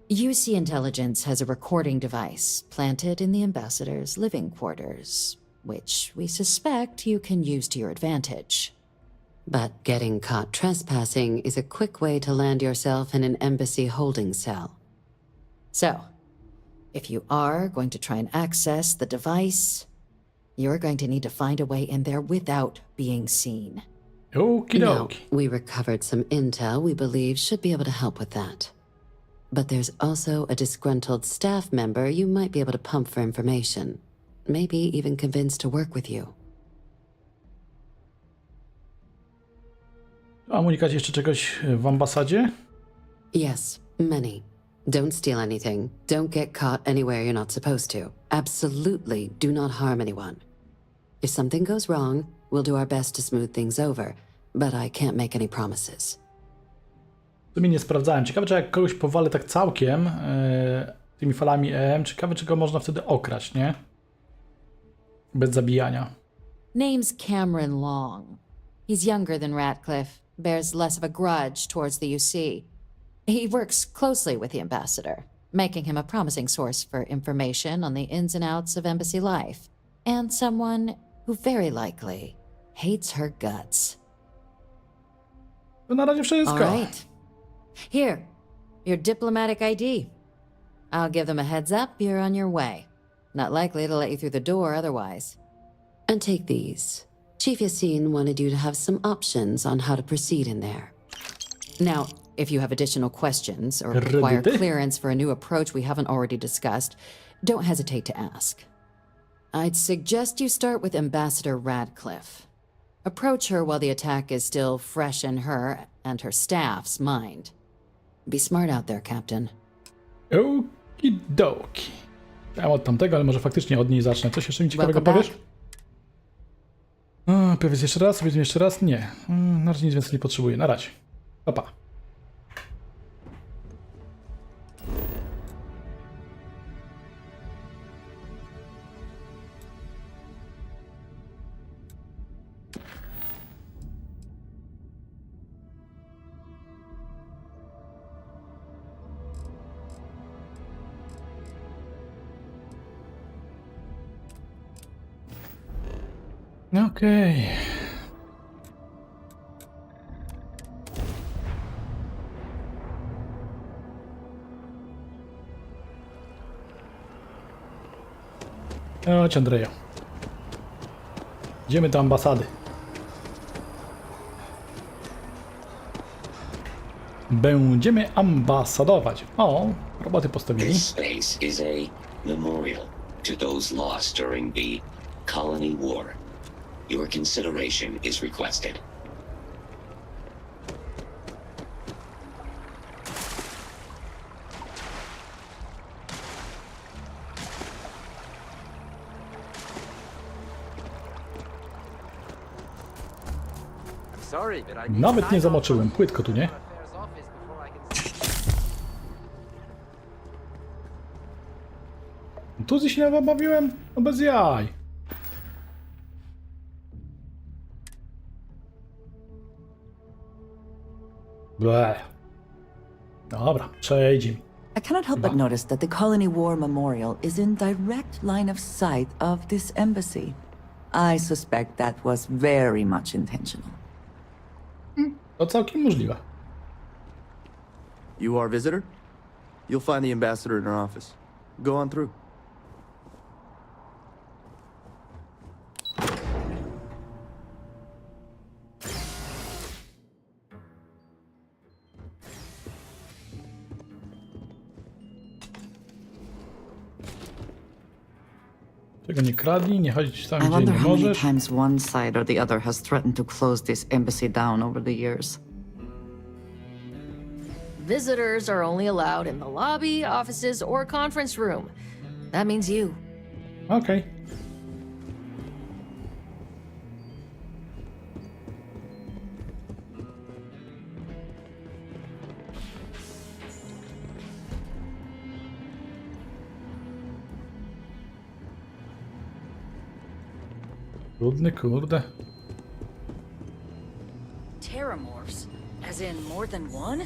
UC Intelligence has a recording device planted in the ambassador's living quarters, which we suspect you can use to your advantage. But getting caught trespassing is a quick way to land yourself in an embassy holding cell. So, if you are going to try and access the device, you're going to need to find a way in there without being seen. Okie Now, dokie. we recovered some intel we believe should be able to help with that. But there's also a disgruntled staff member you might be able to pump for information. Maybe even convince to work with you. A unikać jeszcze czegoś w ambasadzie? Yes, many. Don't steal anything. Don't get caught anywhere you're not supposed to. Absolutely do not harm anyone. If something goes wrong, we'll do our best to smooth things over, but I can't make any promises. To mnie nie sprawdzałem. Ciekawe, czy jak kogoś powalę tak całkiem tymi falami EM, ciekawe, czy go można wtedy okraść, nie? Bez zabijania. Name's Cameron Long. He's younger than Ratcliffe, bears less of a grudge towards the UC. He works closely with the ambassador, making him a promising source for information on the ins and outs of embassy life, and someone who very likely hates her guts. To na razie wszystko. All right. Here, your diplomatic ID. I'll give them a heads up, you're on your way. Not likely to let you through the door otherwise. And take these. Chief Yassine wanted you to have some options on how to proceed in there. Now, if you have additional questions or require clearance for a new approach we haven't already discussed, don't hesitate to ask. I'd suggest you start with Ambassador Radcliffe. Approach her while the attack is still fresh in her and her staff's mind. Be smart out there, Captain. Okidoki. Ja od tamtego, ale może faktycznie od niej zacznę. Coś jeszcze mi ciekawego powiesz? Powiedz jeszcze raz. Nie. Na razie nic więcej nie potrzebuję. Na razie. Pa, pa. Okej. Chodź, Andrzeju. Idziemy do ambasady. Będziemy ambasadować. O, roboty postawili. This space is a memorial to those lost during the Colony War. Your consideration is requested. Nawet nie zamoczyłem. Płytko tu, nie? Tu się nie bawiłem? No bez jaj. Bleh. Dobra, przejdzie mi. I cannot help but notice that the Colony War Memorial is in direct line of sight of this embassy. I suspect that was very much intentional. To całkiem możliwe. You are a visitor? You'll find the ambassador in her office. Go on through. Tego nie kradnij, nie chodzić tam, I gdzie wonder nie how many możesz. times one side or the other has threatened to close this embassy down over the years. Visitors are only allowed in the lobby, offices, or conference room. That means you. Okej. Trudny, kurde. Terramorphs? As in more than one?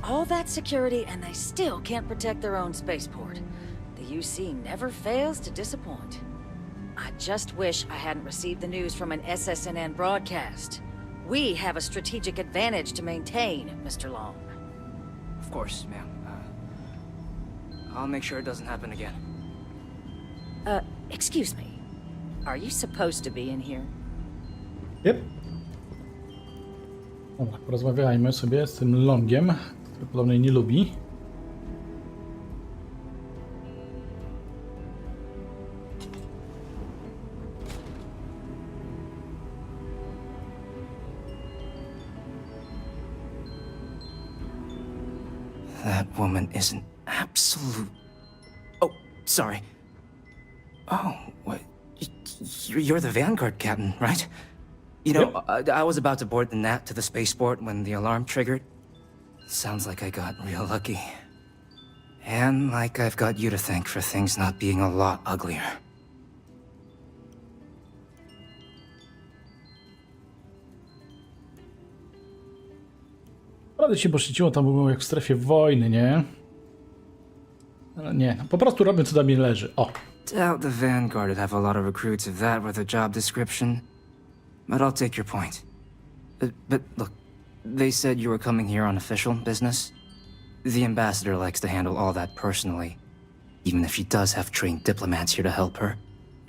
All that security and they still can't protect their own spaceport. The UC never fails to disappoint. I just wish I hadn't received the news from an SSNN broadcast. We have a strategic advantage to maintain, Mr. Long. Of course, ma'am. I'll make sure it doesn't happen again. Excuse me. Are you supposed to be in here? Yep. Dobra, porozmawiajmy sobie z tym Longiem, który podobnie nie lubi. That woman is an absolute... Oh, sorry. Oh, what? You're the Vanguard captain, right? You know, I was about to board the Nat to the spaceport when the alarm triggered. Sounds like I got real lucky. And like I've got you to thank for things not being a lot uglier. Naprawdę się poszczyciło, tam było jak w strefie wojny, nie? Ale nie, po prostu robię co do mnie leży. O! Doubt the Vanguard would have a lot of recruits if that were the job description. But I'll take your point. But look, they said you were coming here on official business. The ambassador likes to handle all that personally, even if she does have trained diplomats here to help her.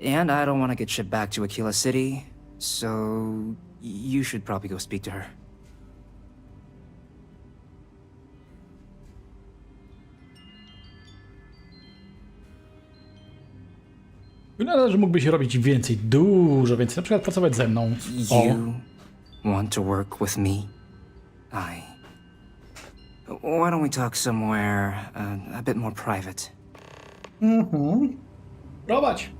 And I don't want to get shipped back to Aquila City, so you should probably go speak to her. Wygląda, że mógłbyś robić więcej, dużo więcej, na przykład pracować ze mną. O. You want to work with me? Why don't we talk somewhere a bit more private? Prowadź.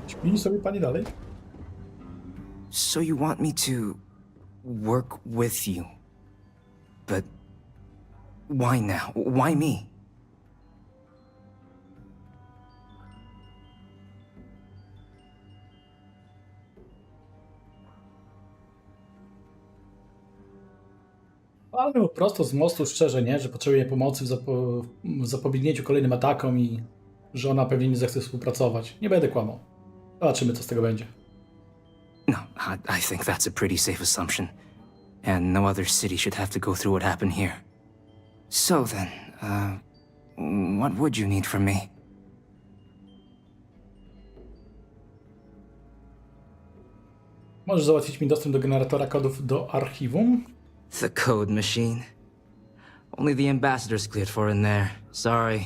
Śpi sobie pani dalej. So you want me to work with you? But why now? Why me? Ale po prostu z mostu szczerze, nie? Że potrzebuje pomocy w zapobiegnięciu kolejnym atakom i że ona pewnie nie zechce współpracować. Nie będę kłamał. Zobaczymy, co z tego będzie. No, I think that's a pretty safe assumption. And no other city should have to go through what happened here. So then, what would you need from me? Możesz załatwić mi dostęp do generatora kodów do archiwum? The code machine. Only the ambassador's cleared for in there. Sorry.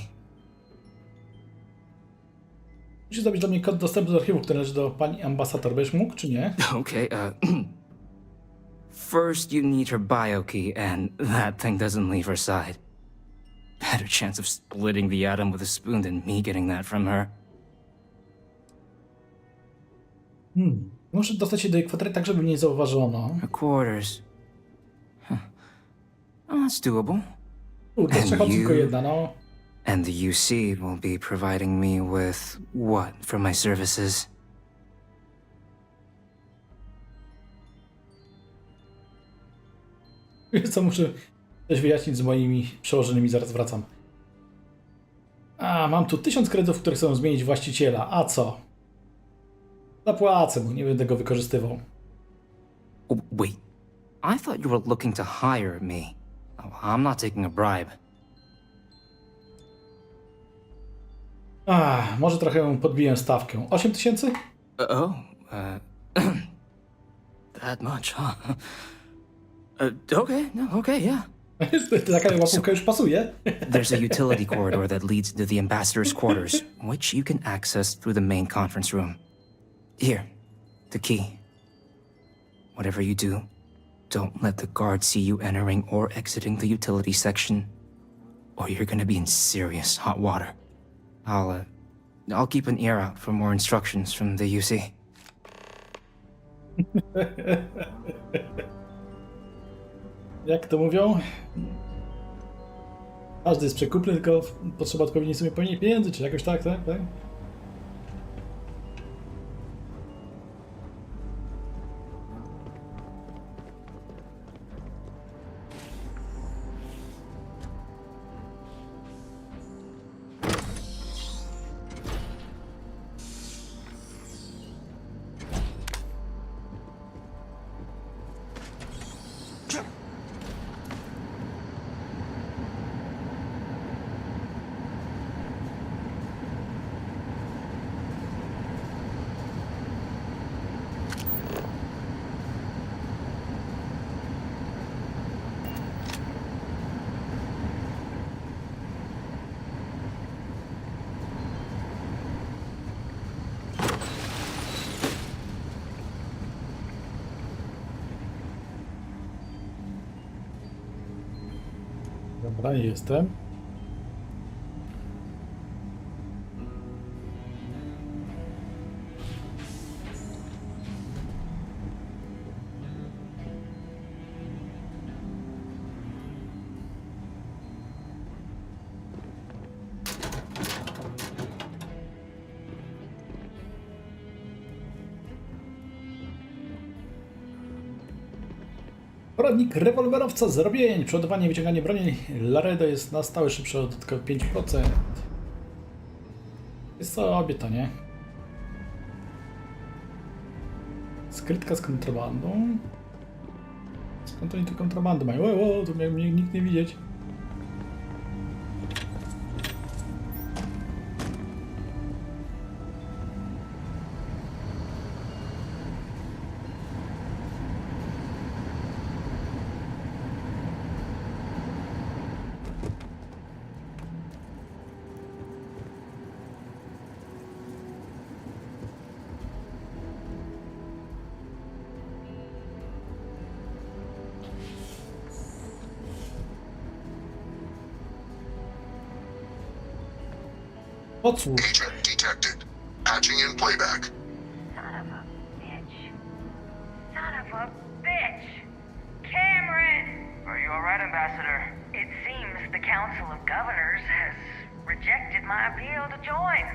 Musisz zrobić dla mnie kod dostępu do archiwum, który należy do pani ambasador. Będziesz mógł, czy nie? Okay, first you need her bio key, and that thing doesn't leave her side. Better chance of splitting the atom with a spoon than me getting that from her. Muszę dostać się do jej kwatery tak, żeby mnie nie zauważono. Her quarters. Huh. Oh, that's doable. Kurde, trzeba tylko jedna, no. And the UC will be providing me with what for my services? Wiesz co, muszę coś wyjaśnić z moimi przełożonymi, zaraz wracam. Mam tu 1000 kredytów, które chcą zmienić właściciela. A co? Zapłacę mu, nie będę go wykorzystywał. Oh, wait, I thought you were looking to hire me. Oh, I'm not taking a bribe. Może trochę podbiję stawkę. 8000? That much, huh? Okay, yeah. Taka łapówka już pasuje. There's a utility corridor that leads to the ambassador's quarters, which you can access through the main conference room. Here, the key. Whatever you do, don't let the guard see you entering or exiting the utility section, or you're gonna be in serious hot water. I'll keep an ear out for more instructions from the UC. Jak to mówią? Każdy jest przekupny, tylko potrzeba odpowiedniej sumy pieniędzy, czy jakoś tak? Dobra, jestem. Poradnik rewolwerowca zrobień. Przeładowanie i wyciąganie broni Laredo jest na stałe szybsze o dodatkowe 5%. Jest sobie to, nie? Skrytka z kontrabandą. Skąd oni tu kontrabandę mają? Tu miał mnie nikt nie widzieć. Agent detected. Patching in playback. Son of a bitch. Son of a bitch! Cameron! Are you alright, Ambassador? It seems the Council of Governors has rejected my appeal to join.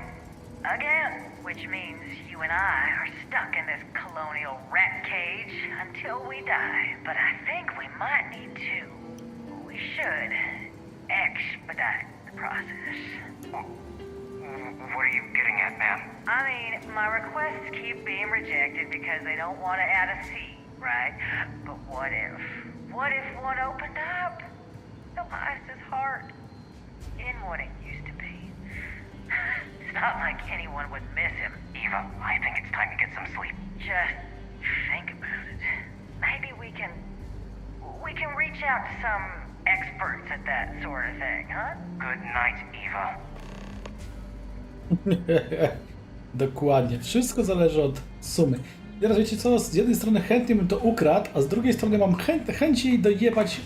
Again, which means you and I are stuck in this colonial rat cage until we die. But I think we might need to process. What are you getting at, ma'am? I mean, my requests keep being rejected because they don't want to add a C, right? But what if one opened up? The Elias's heart in what it used to be. It's not like anyone would miss him. Eva, I think it's time to get some sleep. Just think about it. Maybe we can reach out to some experts at that sort of thing, huh? Good night, Eva. Dokładnie. Wszystko zależy od sumy. I teraz wiecie co? Z jednej strony chętnie bym to ukradł, a z drugiej strony mam chęci dojebać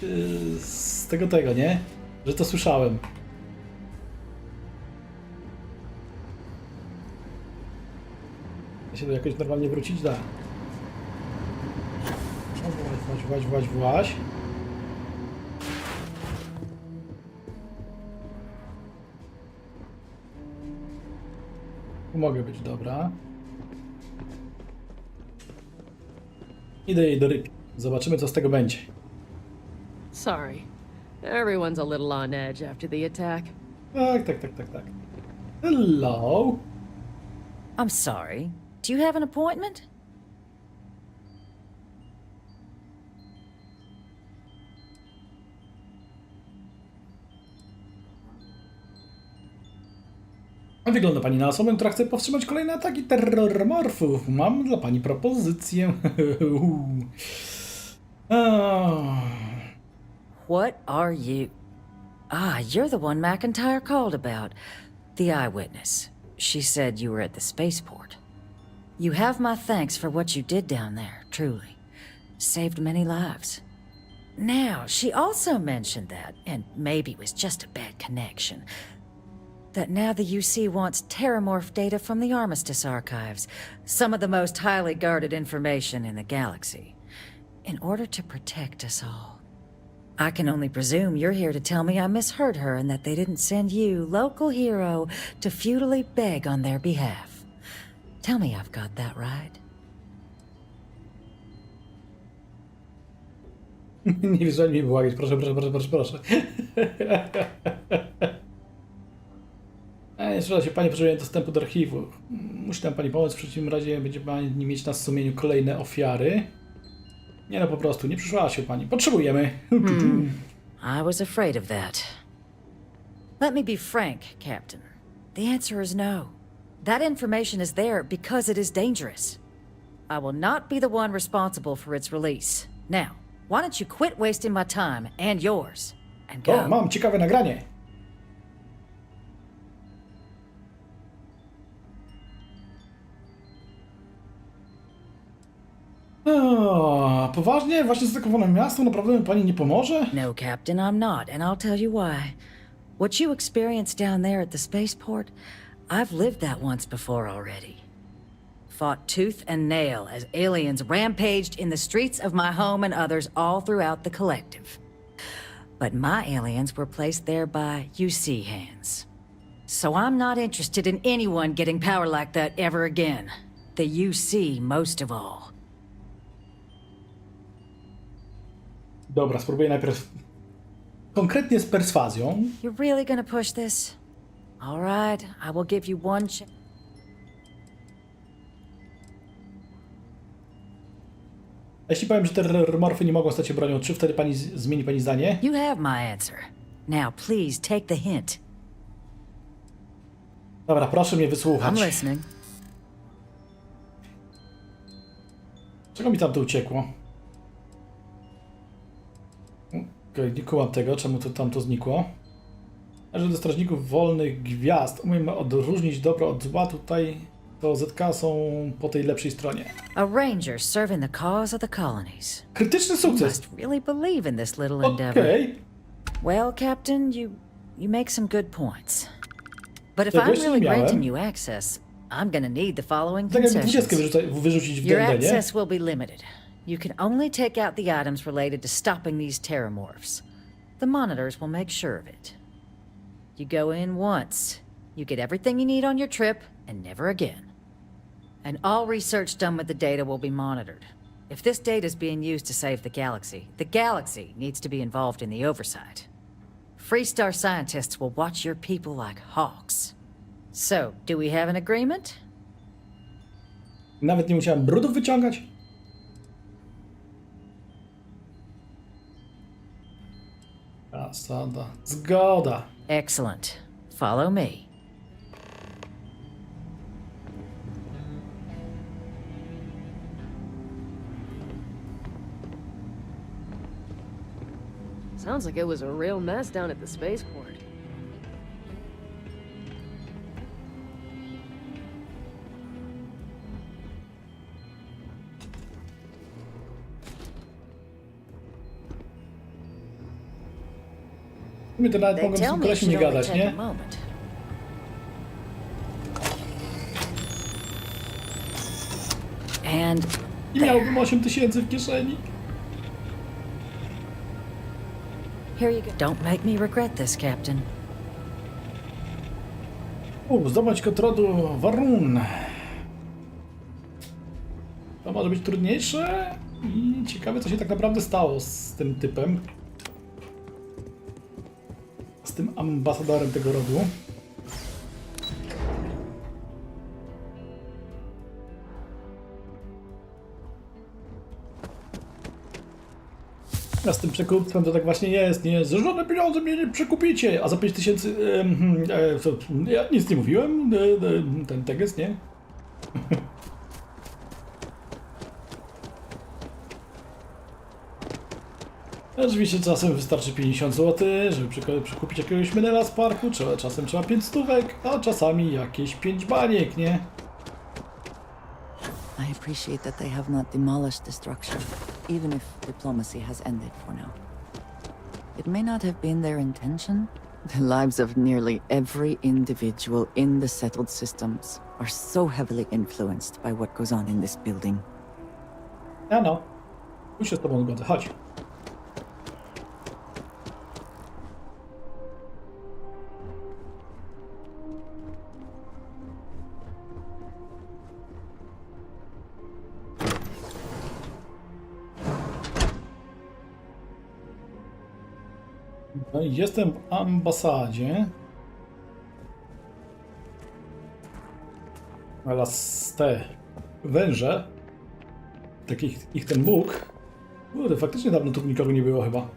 z tego, nie? Że to słyszałem. Da się to jakoś normalnie wrócić? Da. Właź. Mogę być, dobra. Idę jej do ryb. Zobaczymy, co z tego będzie. Sorry. Everyone's a little on edge after the attack. Tak. Hello. I'm sorry. Do you have an appointment? Wygląda pani na osobę, która chce powstrzymać kolejne ataki terrormorfów. Mam dla pani propozycję. What are you? You're the one McIntyre called about. The eyewitness. She said you were at the spaceport. You have my thanks for what you did down there, truly. Saved many lives. Now, she also mentioned that, and maybe it was just a bad connection, that now the UC wants terramorph data from the Armistice archives, some of the most highly guarded information in the galaxy, in order to protect us all. I can only presume you're here to tell me I misheard her and that they didn't send you, local hero, to futilely beg on their behalf. Tell me I've got that right. Nie wysłali mi błagać, proszę. Nie słyszała się pani potrzebuje dostępu do archiwu. Musi nam pani pomóc, w przeciwnym razie będzie pani mieć na sumieniu kolejne ofiary. Nie no, po prostu, nie przyszła się pani. Potrzebujemy. I was afraid of that. Let me be frank, Captain. The answer is no. That information is there because it is dangerous. I will not be the one responsible for its release. Now, why don't you quit wasting my time and yours and go? O, mam ciekawe nagranie. Poważnie? Właśnie zaatakowane miasto? Naprawdę mi pani nie pomoże? No, Captain, I'm not, and I'll tell you why. What you experienced down there at the spaceport, I've lived that once before already. Fought tooth and nail as aliens rampaged in the streets of my home and others all throughout the collective. But my aliens were placed there by UC hands. So I'm not interested in anyone getting power like that ever again. The UC most of all. Dobra, spróbuję najpierw konkretnie z perswazją. You're really gonna push this? All right, I will give you one chance. Jeśli powiem, że terrormorfy nie mogą stać się bronią, czy wtedy pani zmieni pani zdanie? You have my answer. Now please take the hint. Dobra, proszę mnie wysłuchać. I'm listening. Czego mi tam to uciekło? Okej, nie kumam tego, czemu to tam to znikło. Należy do strażników wolnych gwiazd. Umiemy odróżnić dobro od zła. Tutaj to ZK są po tej lepszej stronie. A ranger serving the cause of the colonies. Krytyczny sukces. You must really believe in this little endeavor. Okay. Well, Captain, you make some good points. But if I'm really granting you access, I'm gonna need the following concessions. Wyrzucić w Your dędę, nie? access will be limited. You can only take out the items related to stopping these terramorphs. The monitors will make sure of it. You go in once, you get everything you need on your trip, and never again. And all research done with the data will be monitored. If this data is being used to save the galaxy needs to be involved in the oversight. Freestar scientists will watch your people like hawks. So, do we have an agreement? Nawet nie musiałem brudów wyciągać. Zasada. Zgoda. Excellent. Follow me. Sounds like it was a real mess down at the spaceport. My to nawet They mogą z tell tym me it kolesiem nie should only gadać, take a nie? moment. And I miałbym 8000 w kieszeni. here you go. Don't make me regret this, Captain. Zdobyć kontrolu Warun. To może być trudniejsze i ciekawe, co się tak naprawdę stało z tym typem. Z tym ambasadorem tego rodu. A z tym przekupstwem to tak właśnie jest, nie? Za żadne pieniądze mnie nie przekupicie, a za 5000... ja nic nie mówiłem, ten tekst, nie? Oczywiście czasem wystarczy 50 zł, żeby przekupić jakiegoś menela z parku, czasem trzeba 5 stówek, a czasami jakieś 5 baniek, nie? I appreciate that they have not demolished the structure, even if diplomacy has ended for now. It may not have been their intention. The lives of nearly every individual in the settled systems are so heavily influenced by what goes on in this building. Ja no, tu się z tobą zgodzę, chodź. No i jestem w ambasadzie. Ale te węże, takich ich ten Bóg. Kurde, faktycznie dawno tu nikogo nie było chyba.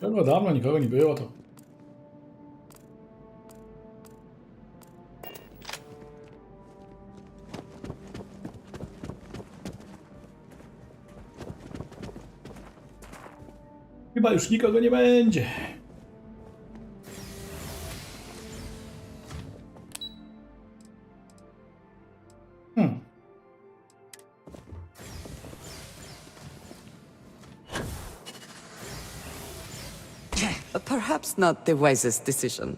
Tego dawno nikogo nie było to. Chyba już nikogo nie będzie. Perhaps not the wisest decision.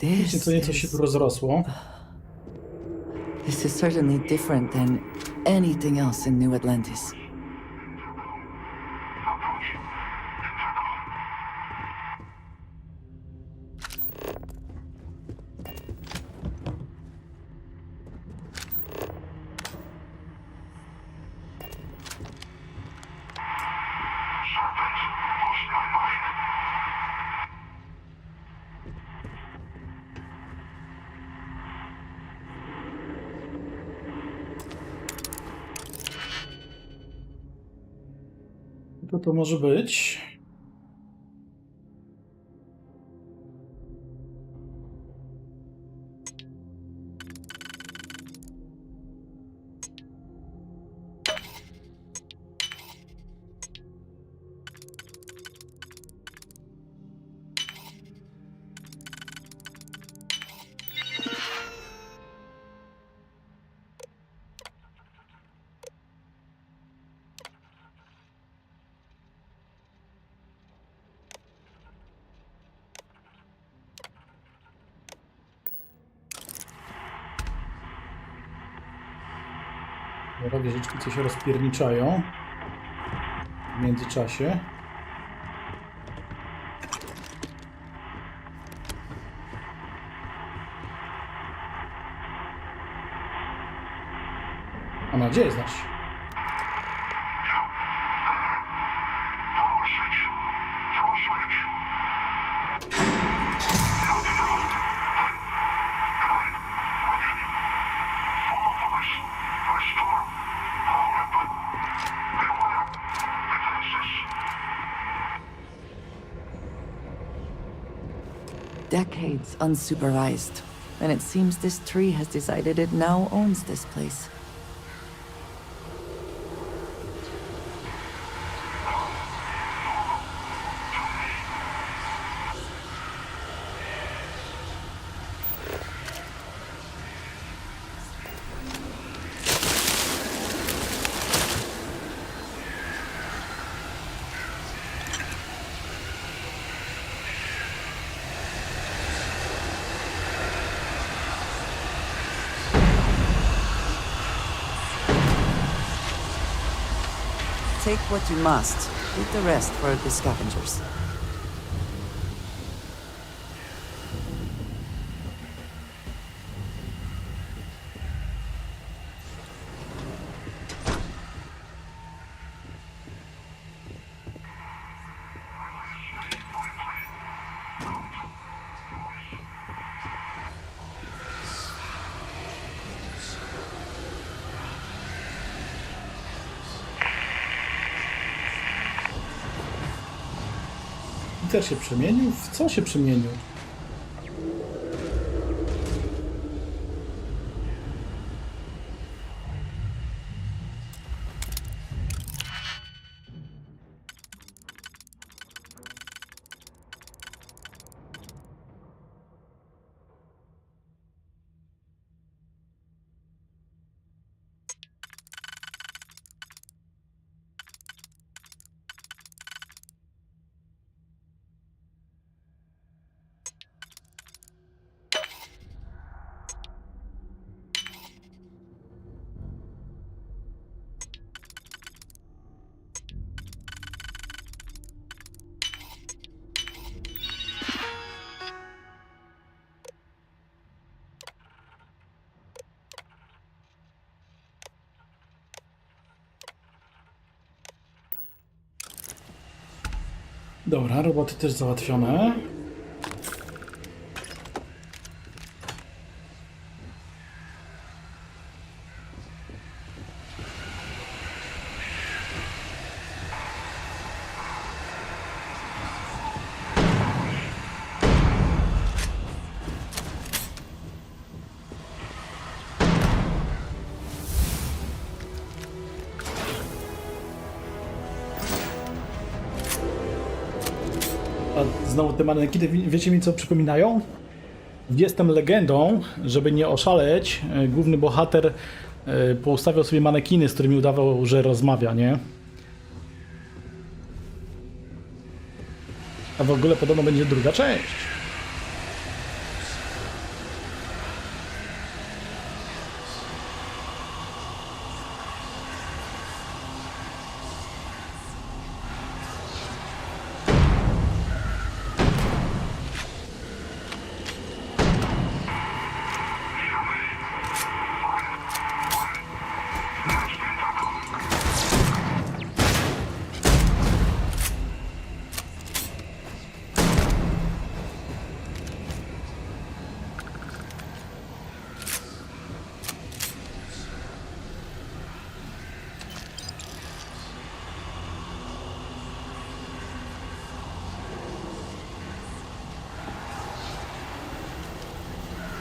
Wiecie, co nieco się tu rozrosło. This is certainly different than anything else in New Atlantis. Co to może być? Dobra, wieżyczki coś się rozpierniczają w międzyczasie. A na gdzie jest nasz? Decades unsupervised, and it seems this tree has decided it now owns this place. Take what you must. Leave the rest for the scavengers. Też się przemienił? W co się przemienił? Dobra, roboty też załatwione. A znowu te manekiny, wiecie mi co przypominają? Jestem legendą, żeby nie oszaleć, główny bohater poustawiał sobie manekiny, z którymi udawał, że rozmawia, nie? A w ogóle podobno będzie druga część.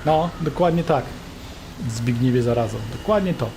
No, dokładnie tak. Zbigniewie zarazą. Dokładnie to.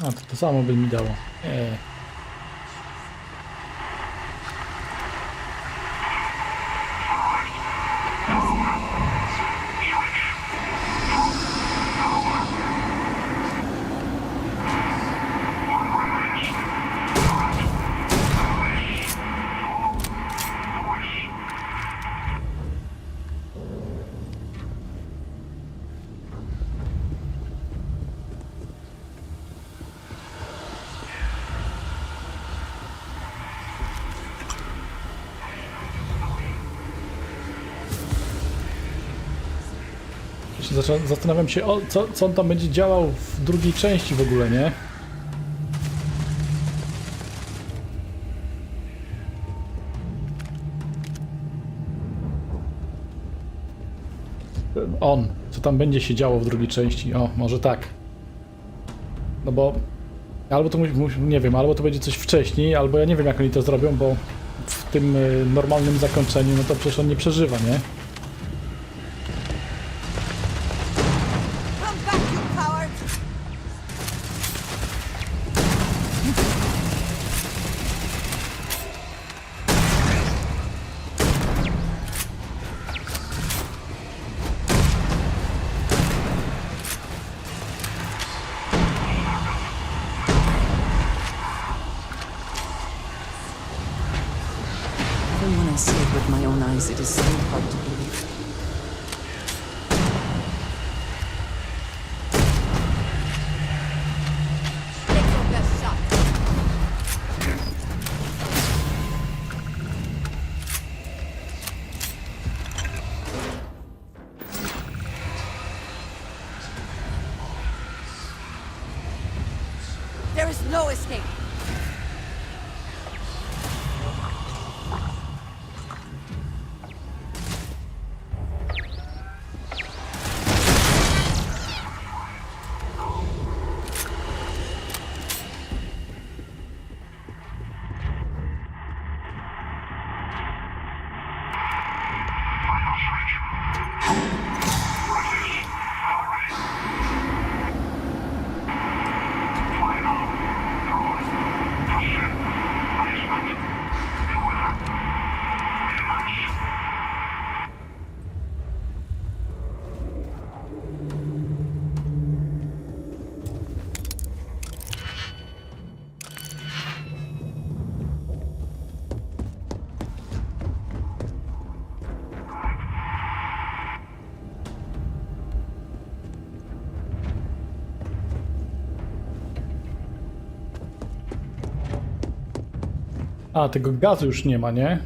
A, to samo by mi dało. Zastanawiam się, co on tam będzie działał w drugiej części w ogóle, nie? Co tam będzie się działo w drugiej części? O, może tak. No bo albo to nie wiem, albo to będzie coś wcześniej, albo ja nie wiem, jak oni to zrobią, bo w tym normalnym zakończeniu, no to przecież on nie przeżywa, nie? Even when I see it with my own eyes, it is so hard to believe. Take your best shot. There is no escape. A, tego gazu już nie ma, nie?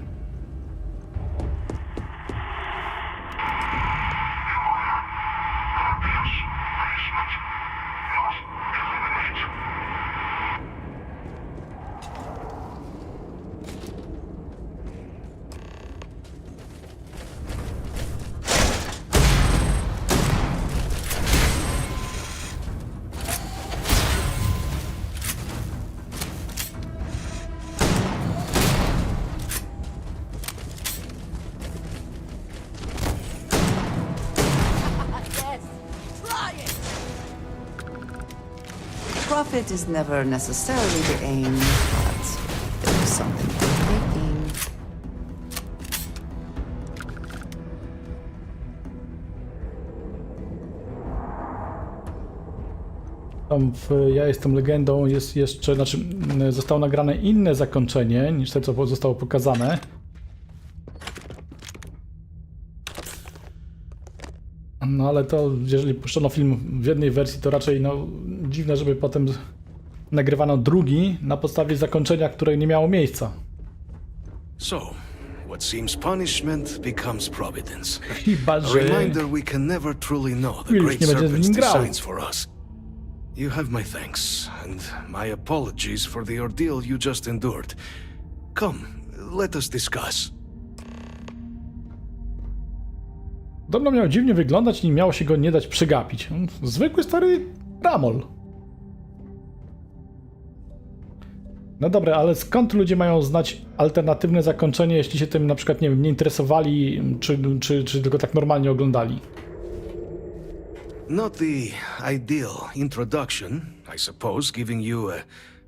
Profit is never necessarily the aim, but there is something worth making. Tam w Ja jestem legendą jest jeszcze, znaczy zostało nagrane inne zakończenie niż to, co zostało pokazane. No ale to, jeżeli puszczono film w jednej wersji, to raczej no dziwne, żeby potem nagrywano drugi na podstawie zakończenia, które nie miało miejsca. So, what seems punishment becomes providence. Chyba, że A reminder we can never truly know the już great nie będzie w nim serpent's grał. designs for us. You have my thanks, and my apologies for the ordeal you just endured. Come, let us discuss. Podobno miał dziwnie wyglądać i miało się go nie dać przegapić. Zwykły stary ramol. No dobra, ale skąd ludzie mają znać alternatywne zakończenie, jeśli się tym na przykład, nie wiem, nie interesowali, czy tylko tak normalnie oglądali? Not the ideal introduction, I suppose, giving you a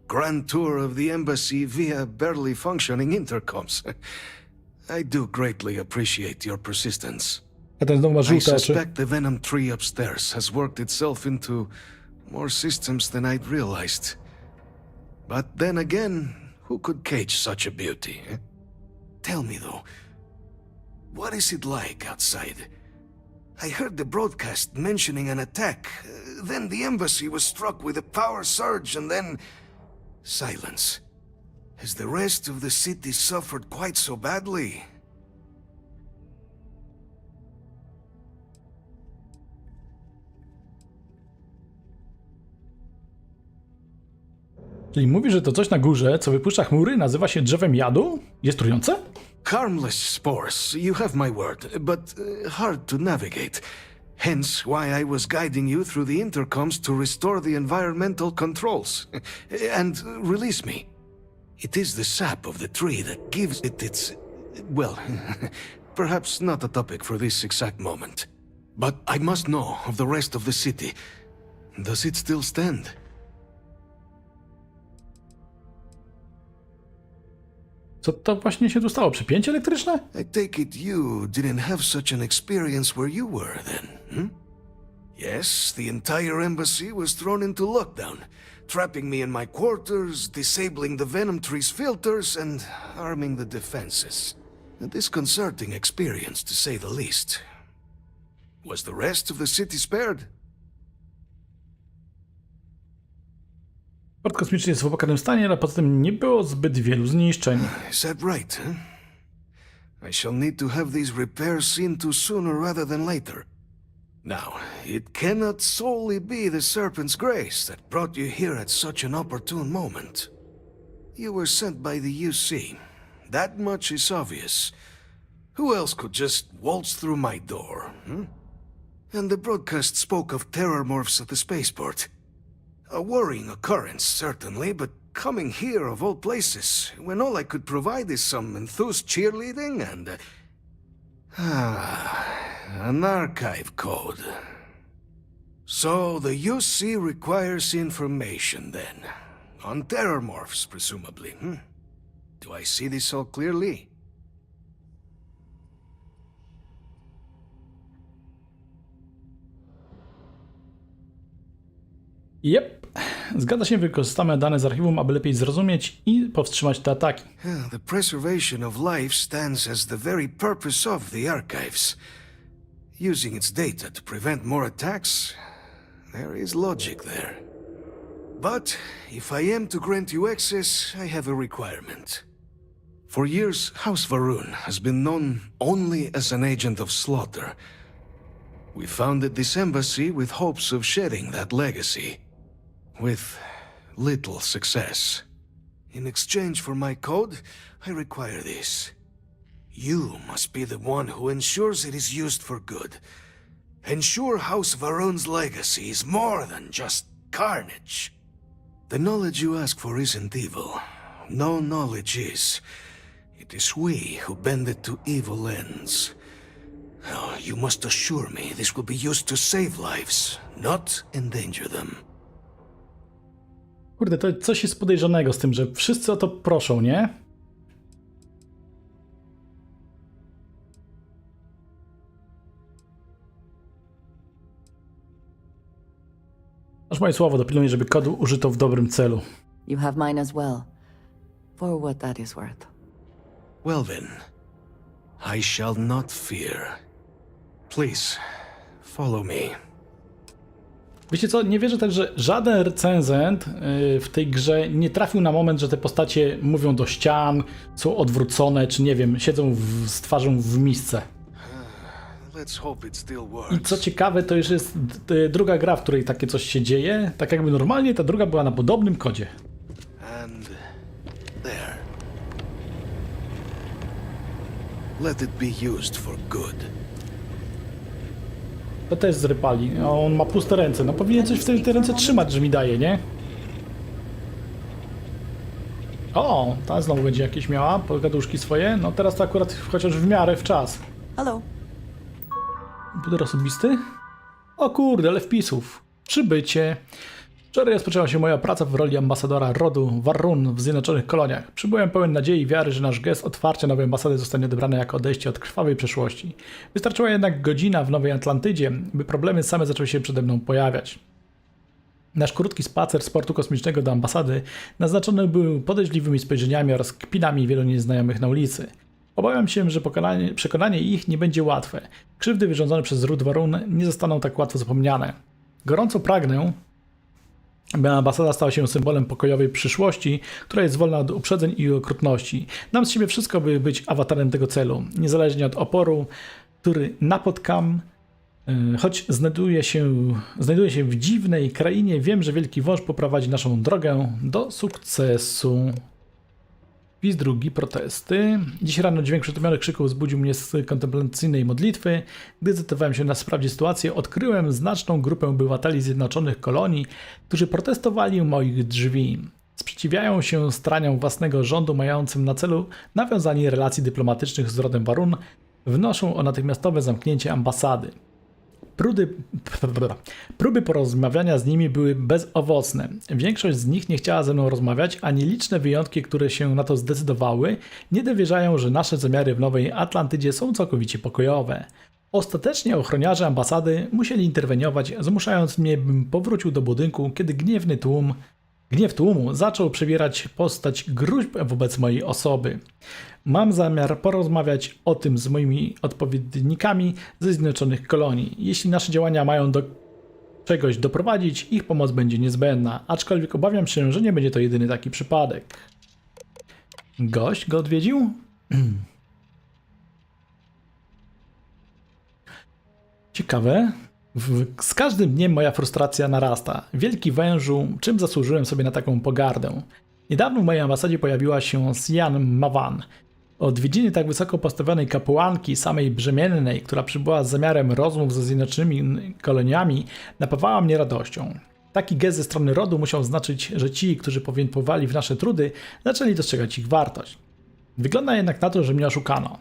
grand tour of the embassy via barely functioning intercoms. I do greatly appreciate your persistence. A ten znowu ma I żółte oczy. suspect the Venom tree upstairs has worked itself into more systems than I'd realized. But then again, who could cage such a beauty? Eh? Tell me though, what is it like outside? I heard the broadcast mentioning an attack. Then the embassy was struck with a power surge and then silence. Has the rest of the city suffered quite so badly? Czyli mówi, że to coś na górze, co wypuszcza chmury, nazywa się drzewem jadu? Jest trujące? Harmless spores, you have my word, but hard to navigate. Hence why I was guiding you through the intercoms to restore the environmental controls. And release me. It is the sap of the tree that gives it its... well, perhaps not a topic for this exact moment. But I must know of the rest of the city. Does it still stand? Co to właśnie się tu stało? Przepięcie elektryczne? I take it you didn't have such an experience where you were then, hmm? Yes, the entire embassy was thrown into lockdown, trapping me in my quarters, disabling the Venom tree's filters, and arming the defenses. A disconcerting experience, to say the least. Was the rest of the city spared? Port kosmiczny jest w opłakanym stanie, ale poza tym nie było zbyt wielu zniszczeń. Is that right, huh? I shall need to have these repairs seen to sooner rather than later. Now, it cannot solely be the Serpent's grace that brought you here at such an opportune moment. You were sent by the UC. That much is obvious. Who else could just waltz through my door, hmm? And the broadcast spoke of terror morphs at the spaceport. A worrying occurrence, certainly, but coming here of all places, when all I could provide is some enthused cheerleading and... an archive code. So the UC requires information, then. On terror morphs, presumably, hmm? Do I see this all clearly? Yep. Zgadza się, wykorzystamy dane z archiwum, aby lepiej zrozumieć i powstrzymać te ataki. The preservation of life stands as the very purpose of the archives. Using its data to prevent more attacks, there is logic there. But if I am to grant you access, I have a requirement. For years, House Varun has been known only as an agent of slaughter. We founded this embassy with hopes of shedding that legacy. With little success. In exchange for my code, I require this. You must be the one who ensures it is used for good. Ensure House Varun's legacy is more than just carnage. The knowledge you ask for isn't evil. No knowledge is. It is we who bend it to evil ends. Oh, you must assure me this will be used to save lives, not endanger them. Kurde, to coś jest podejrzanego z tym, że wszyscy o to proszą, nie? Masz moje słowo, dopilnuję, żeby kodu użyto w dobrym celu. You have mine as well. For what that is worth. Well then, I shall not fear. Please, follow me. Wiecie co, nie wierzę też, że żaden recenzent w tej grze nie trafił na moment, że te postacie mówią do ścian, są odwrócone, czy nie wiem, siedzą z twarzą w misce. I co ciekawe, to już jest druga gra, w której takie coś się dzieje, tak jakby normalnie ta druga była na podobnym kodzie. And there. Let it be used for good. To też zrypali. On ma puste ręce. No powinien coś w tej ręce trzymać, że mi daje, nie? O, ta znowu będzie jakieś miała pogaduszki swoje. No teraz to akurat chociaż w miarę w czas. Hello. Komputer osobisty? O kurde, ale wpisów. Przybycie. Wczoraj rozpoczęła się moja praca w roli ambasadora rodu Warun w Zjednoczonych Koloniach. Przybyłem pełen nadziei i wiary, że nasz gest otwarcia nowej ambasady zostanie odebrany jako odejście od krwawej przeszłości. Wystarczyła jednak godzina w Nowej Atlantydzie, by problemy same zaczęły się przede mną pojawiać. Nasz krótki spacer z portu kosmicznego do ambasady naznaczony był podejrzliwymi spojrzeniami oraz kpinami wielu nieznajomych na ulicy. Obawiam się, że przekonanie ich nie będzie łatwe. Krzywdy wyrządzone przez ród Warun nie zostaną tak łatwo zapomniane. Gorąco pragnę, by ambasada stała się symbolem pokojowej przyszłości, która jest wolna od uprzedzeń i okrutności. Dam z siebie wszystko, by być awatarem tego celu, niezależnie od oporu, który napotkam. Choć znajduje się w dziwnej krainie, wiem, że wielki wąż poprowadzi naszą drogę do sukcesu. Wpis drugi, protesty. Dziś rano dźwięk przytłumionych krzyków zbudził mnie z kontemplacyjnej modlitwy. Gdy zdecydowałem się na sprawdzić sytuację, odkryłem znaczną grupę obywateli Zjednoczonych Kolonii, którzy protestowali u moich drzwi. Sprzeciwiają się staraniom własnego rządu mającym na celu nawiązanie relacji dyplomatycznych z rodem Warun. Wnoszą o natychmiastowe zamknięcie ambasady. Próby porozmawiania z nimi były bezowocne. Większość z nich nie chciała ze mną rozmawiać, a nieliczne wyjątki, które się na to zdecydowały, nie dowierzają, że nasze zamiary w Nowej Atlantydzie są całkowicie pokojowe. Ostatecznie ochroniarze ambasady musieli interweniować, zmuszając mnie, bym powrócił do budynku, kiedy gniew tłumu zaczął przebierać postać gróźb wobec mojej osoby. Mam zamiar porozmawiać o tym z moimi odpowiednikami ze Zjednoczonych Kolonii. Jeśli nasze działania mają do czegoś doprowadzić, ich pomoc będzie niezbędna, aczkolwiek obawiam się, że nie będzie to jedyny taki przypadek. Gość go odwiedził? Ciekawe. Z każdym dniem moja frustracja narasta. Wielki wężu, czym zasłużyłem sobie na taką pogardę? Niedawno w mojej ambasadzie pojawiła się Sian Mawan. Odwiedziny tak wysoko postawionej kapłanki, samej brzemiennej, która przybyła z zamiarem rozmów ze Zjednoczonymi Koloniami, napawała mnie radością. Taki gest ze strony rodu musiał znaczyć, że ci, którzy powinpowali w nasze trudy, zaczęli dostrzegać ich wartość. Wygląda jednak na to, że mnie oszukano.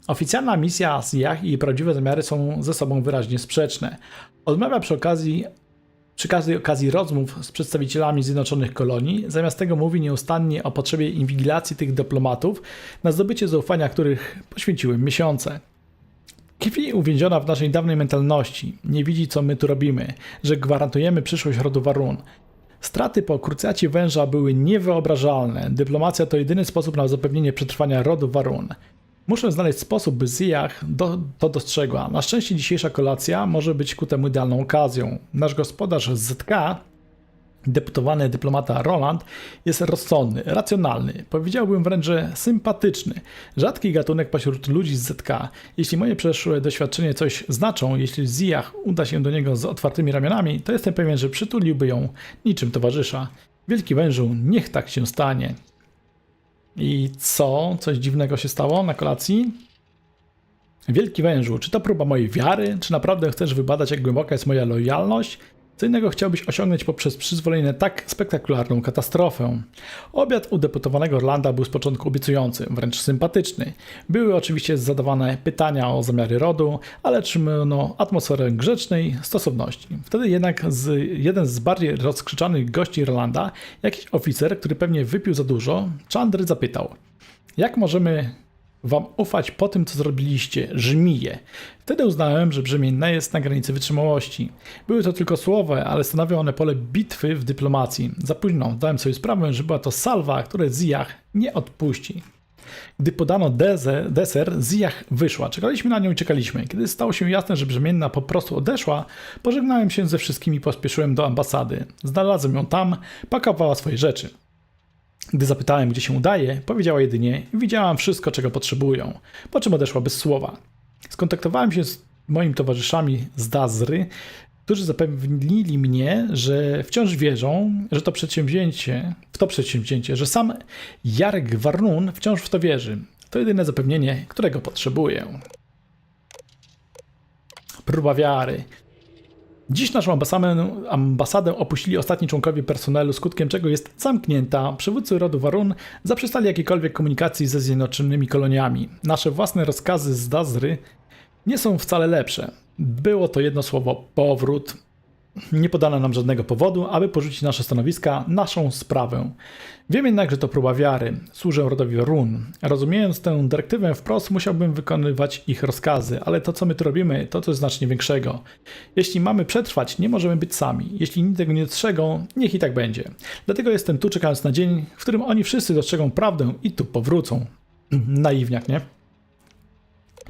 Oficjalna misja Ziyah i jej prawdziwe zamiary są ze sobą wyraźnie sprzeczne. Odmawia przy każdej okazji rozmów z przedstawicielami Zjednoczonych Kolonii, zamiast tego mówi nieustannie o potrzebie inwigilacji tych dyplomatów, na zdobycie zaufania których poświęciłem miesiące. Tkwi uwięziona w naszej dawnej mentalności, nie widzi co my tu robimy, że gwarantujemy przyszłość rodu Warun. Straty po krucjacie węża były niewyobrażalne, dyplomacja to jedyny sposób na zapewnienie przetrwania rodu Warun. Muszę znaleźć sposób, by Ziyah to dostrzegła. Na szczęście dzisiejsza kolacja może być ku temu idealną okazją. Nasz gospodarz z ZK, deputowany dyplomata Roland, jest rozsądny, racjonalny, powiedziałbym wręcz, że sympatyczny. Rzadki gatunek pośród ludzi z ZK. Jeśli moje przeszłe doświadczenia coś znaczą, jeśli Ziyah uda się do niego z otwartymi ramionami, to jestem pewien, że przytuliłby ją niczym towarzysza. Wielki wężu, niech tak się stanie. I co? Coś dziwnego się stało na kolacji? Wielki wężu, czy to próba mojej wiary? Czy naprawdę chcesz wybadać, jak głęboka jest moja lojalność? Co innego chciałbyś osiągnąć poprzez przyzwolenie na tak spektakularną katastrofę? Obiad u deputowanego Orlanda był z początku obiecujący, wręcz sympatyczny. Były oczywiście zadawane pytania o zamiary rodu, ale trzymano atmosferę grzecznej stosowności. Wtedy jednak jeden z bardziej rozkrzyczanych gości Orlanda, jakiś oficer, który pewnie wypił za dużo, Chandry zapytał: jak możemy wam ufać po tym, co zrobiliście, żmije? Wtedy uznałem, że brzemienna jest na granicy wytrzymałości. Były to tylko słowa, ale stanowią one pole bitwy w dyplomacji. Za późno dałem sobie sprawę, że była to salwa, której Ziyah nie odpuści. Gdy podano deser, Ziyah wyszła. Czekaliśmy na nią i czekaliśmy. Kiedy stało się jasne, że brzemienna po prostu odeszła, pożegnałem się ze wszystkimi i pospieszyłem do ambasady. Znalazłem ją tam, pakowała swoje rzeczy. Gdy zapytałem, gdzie się udaje, powiedziała jedynie: widziałam wszystko, czego potrzebują, po czym odeszła bez słowa. Skontaktowałem się z moimi towarzyszami z Dazry, którzy zapewnili mnie, że wciąż wierzą, że w to przedsięwzięcie, że sam Jarek Warnun wciąż w to wierzy. To jedyne zapewnienie, którego potrzebuję. Próba wiary. Dziś naszą ambasadę opuścili ostatni członkowie personelu, skutkiem czego jest zamknięta. Przywódcy rodu Warun zaprzestali jakiejkolwiek komunikacji ze Zjednoczonymi Koloniami. Nasze własne rozkazy z Dazry nie są wcale lepsze. Było to jedno słowo powrót. Nie podano nam żadnego powodu, aby porzucić nasze stanowiska, naszą sprawę. Wiem jednak, że to próba wiary. Służę rodowi run. Rozumiejąc tę dyrektywę wprost, musiałbym wykonywać ich rozkazy, ale to, co my tu robimy, to coś znacznie większego. Jeśli mamy przetrwać, nie możemy być sami. Jeśli nikt tego nie dostrzegą, niech i tak będzie. Dlatego jestem tu, czekając na dzień, w którym oni wszyscy dostrzegą prawdę i tu powrócą. Naiwniak, nie?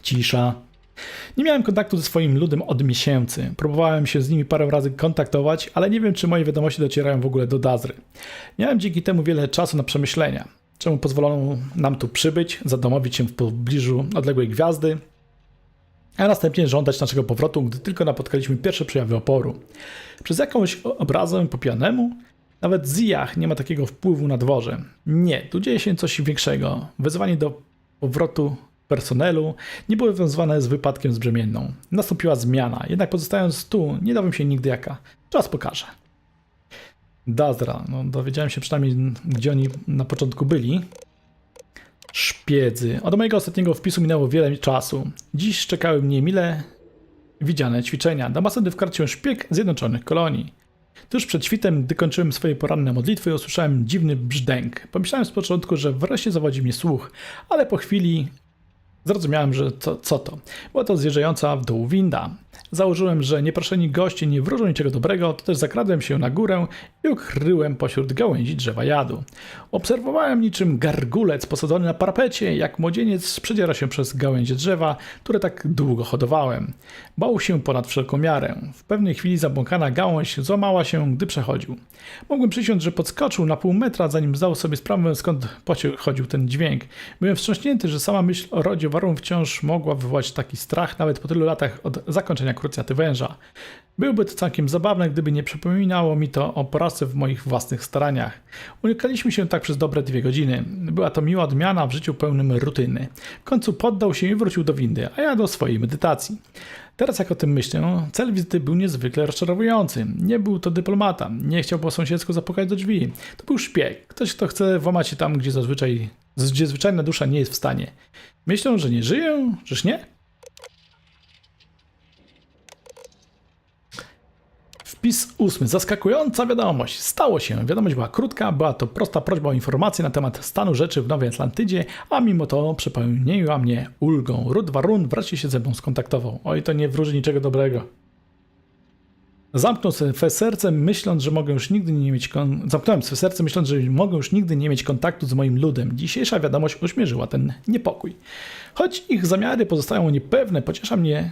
Cisza. Nie miałem kontaktu ze swoim ludem od miesięcy. Próbowałem się z nimi parę razy kontaktować, ale nie wiem, czy moje wiadomości docierają w ogóle do Dazry. Miałem dzięki temu wiele czasu na przemyślenia. Czemu pozwolono nam tu przybyć, zadomowić się w pobliżu odległej gwiazdy, a następnie żądać naszego powrotu, gdy tylko napotkaliśmy pierwsze przejawy oporu. Przez jakąś obrazę po pijanemu? Nawet Ziyah nie ma takiego wpływu na dworze. Nie, tu dzieje się coś większego. Wezwanie do powrotu personelu nie było związane z wypadkiem z brzemienną. Nastąpiła zmiana, jednak pozostając tu, nie dowiem się nigdy jaka. Czas pokaże. Dazra, no dowiedziałem się przynajmniej, gdzie oni na początku byli. Szpiedzy. Od mojego ostatniego wpisu minęło wiele czasu. Dziś czekały mnie mile widziane ćwiczenia. Do Masady wkradł się szpieg Zjednoczonych Kolonii. Tuż przed świtem, gdy kończyłem swoje poranne modlitwy, usłyszałem dziwny brzdęk. Pomyślałem z początku, że wreszcie zawodzi mnie słuch, ale po chwili zrozumiałem, że co to? Była to zjeżdżająca w dół winda. Założyłem, że nieproszeni goście nie wróżą niczego dobrego, to też zakradłem się na górę i ukryłem pośród gałęzi drzewa jadu. Obserwowałem niczym gargulec posadzony na parapecie, jak młodzieniec przedziera się przez gałęzie drzewa, które tak długo hodowałem. Bał się ponad wszelką miarę. W pewnej chwili zabłąkana gałąź złamała się, gdy przechodził. Mogłem przysiąc, że podskoczył na pół metra, zanim zdał sobie sprawę, skąd pochodził ten dźwięk. Byłem wstrząśnięty, że sama myśl o rodzie warun wciąż mogła wywołać taki strach, nawet po tylu latach od zakończenia krucjaty węża. Byłoby to całkiem zabawne, gdyby nie przypominało mi to o porażce w moich własnych staraniach. Unikaliśmy się tak przez dobre 2 godziny. Była to miła odmiana w życiu pełnym rutyny. W końcu poddał się i wrócił do windy, a ja do swojej medytacji. Teraz jak o tym myślę, cel wizyty był niezwykle rozczarowujący. Nie był to dyplomata, nie chciał po sąsiedzku zapukać do drzwi. To był szpieg, ktoś, kto chce włamać się tam, gdzie zwyczajna dusza nie jest w stanie. Myślą, że nie żyję? Czyż nie? Wpis 8. Zaskakująca wiadomość. Stało się. Wiadomość była krótka, była to prosta prośba o informację na temat stanu rzeczy w Nowej Atlantydzie, a mimo to przepełniła mnie ulgą. Ród Warun wreszcie się ze mną skontaktował. Oj, to nie wróży niczego dobrego. Zamknąłem swe serce, myśląc, że mogę już nigdy nie mieć kontaktu z moim ludem. Dzisiejsza wiadomość uśmierzyła ten niepokój. Choć ich zamiary pozostają niepewne, pociesza mnie,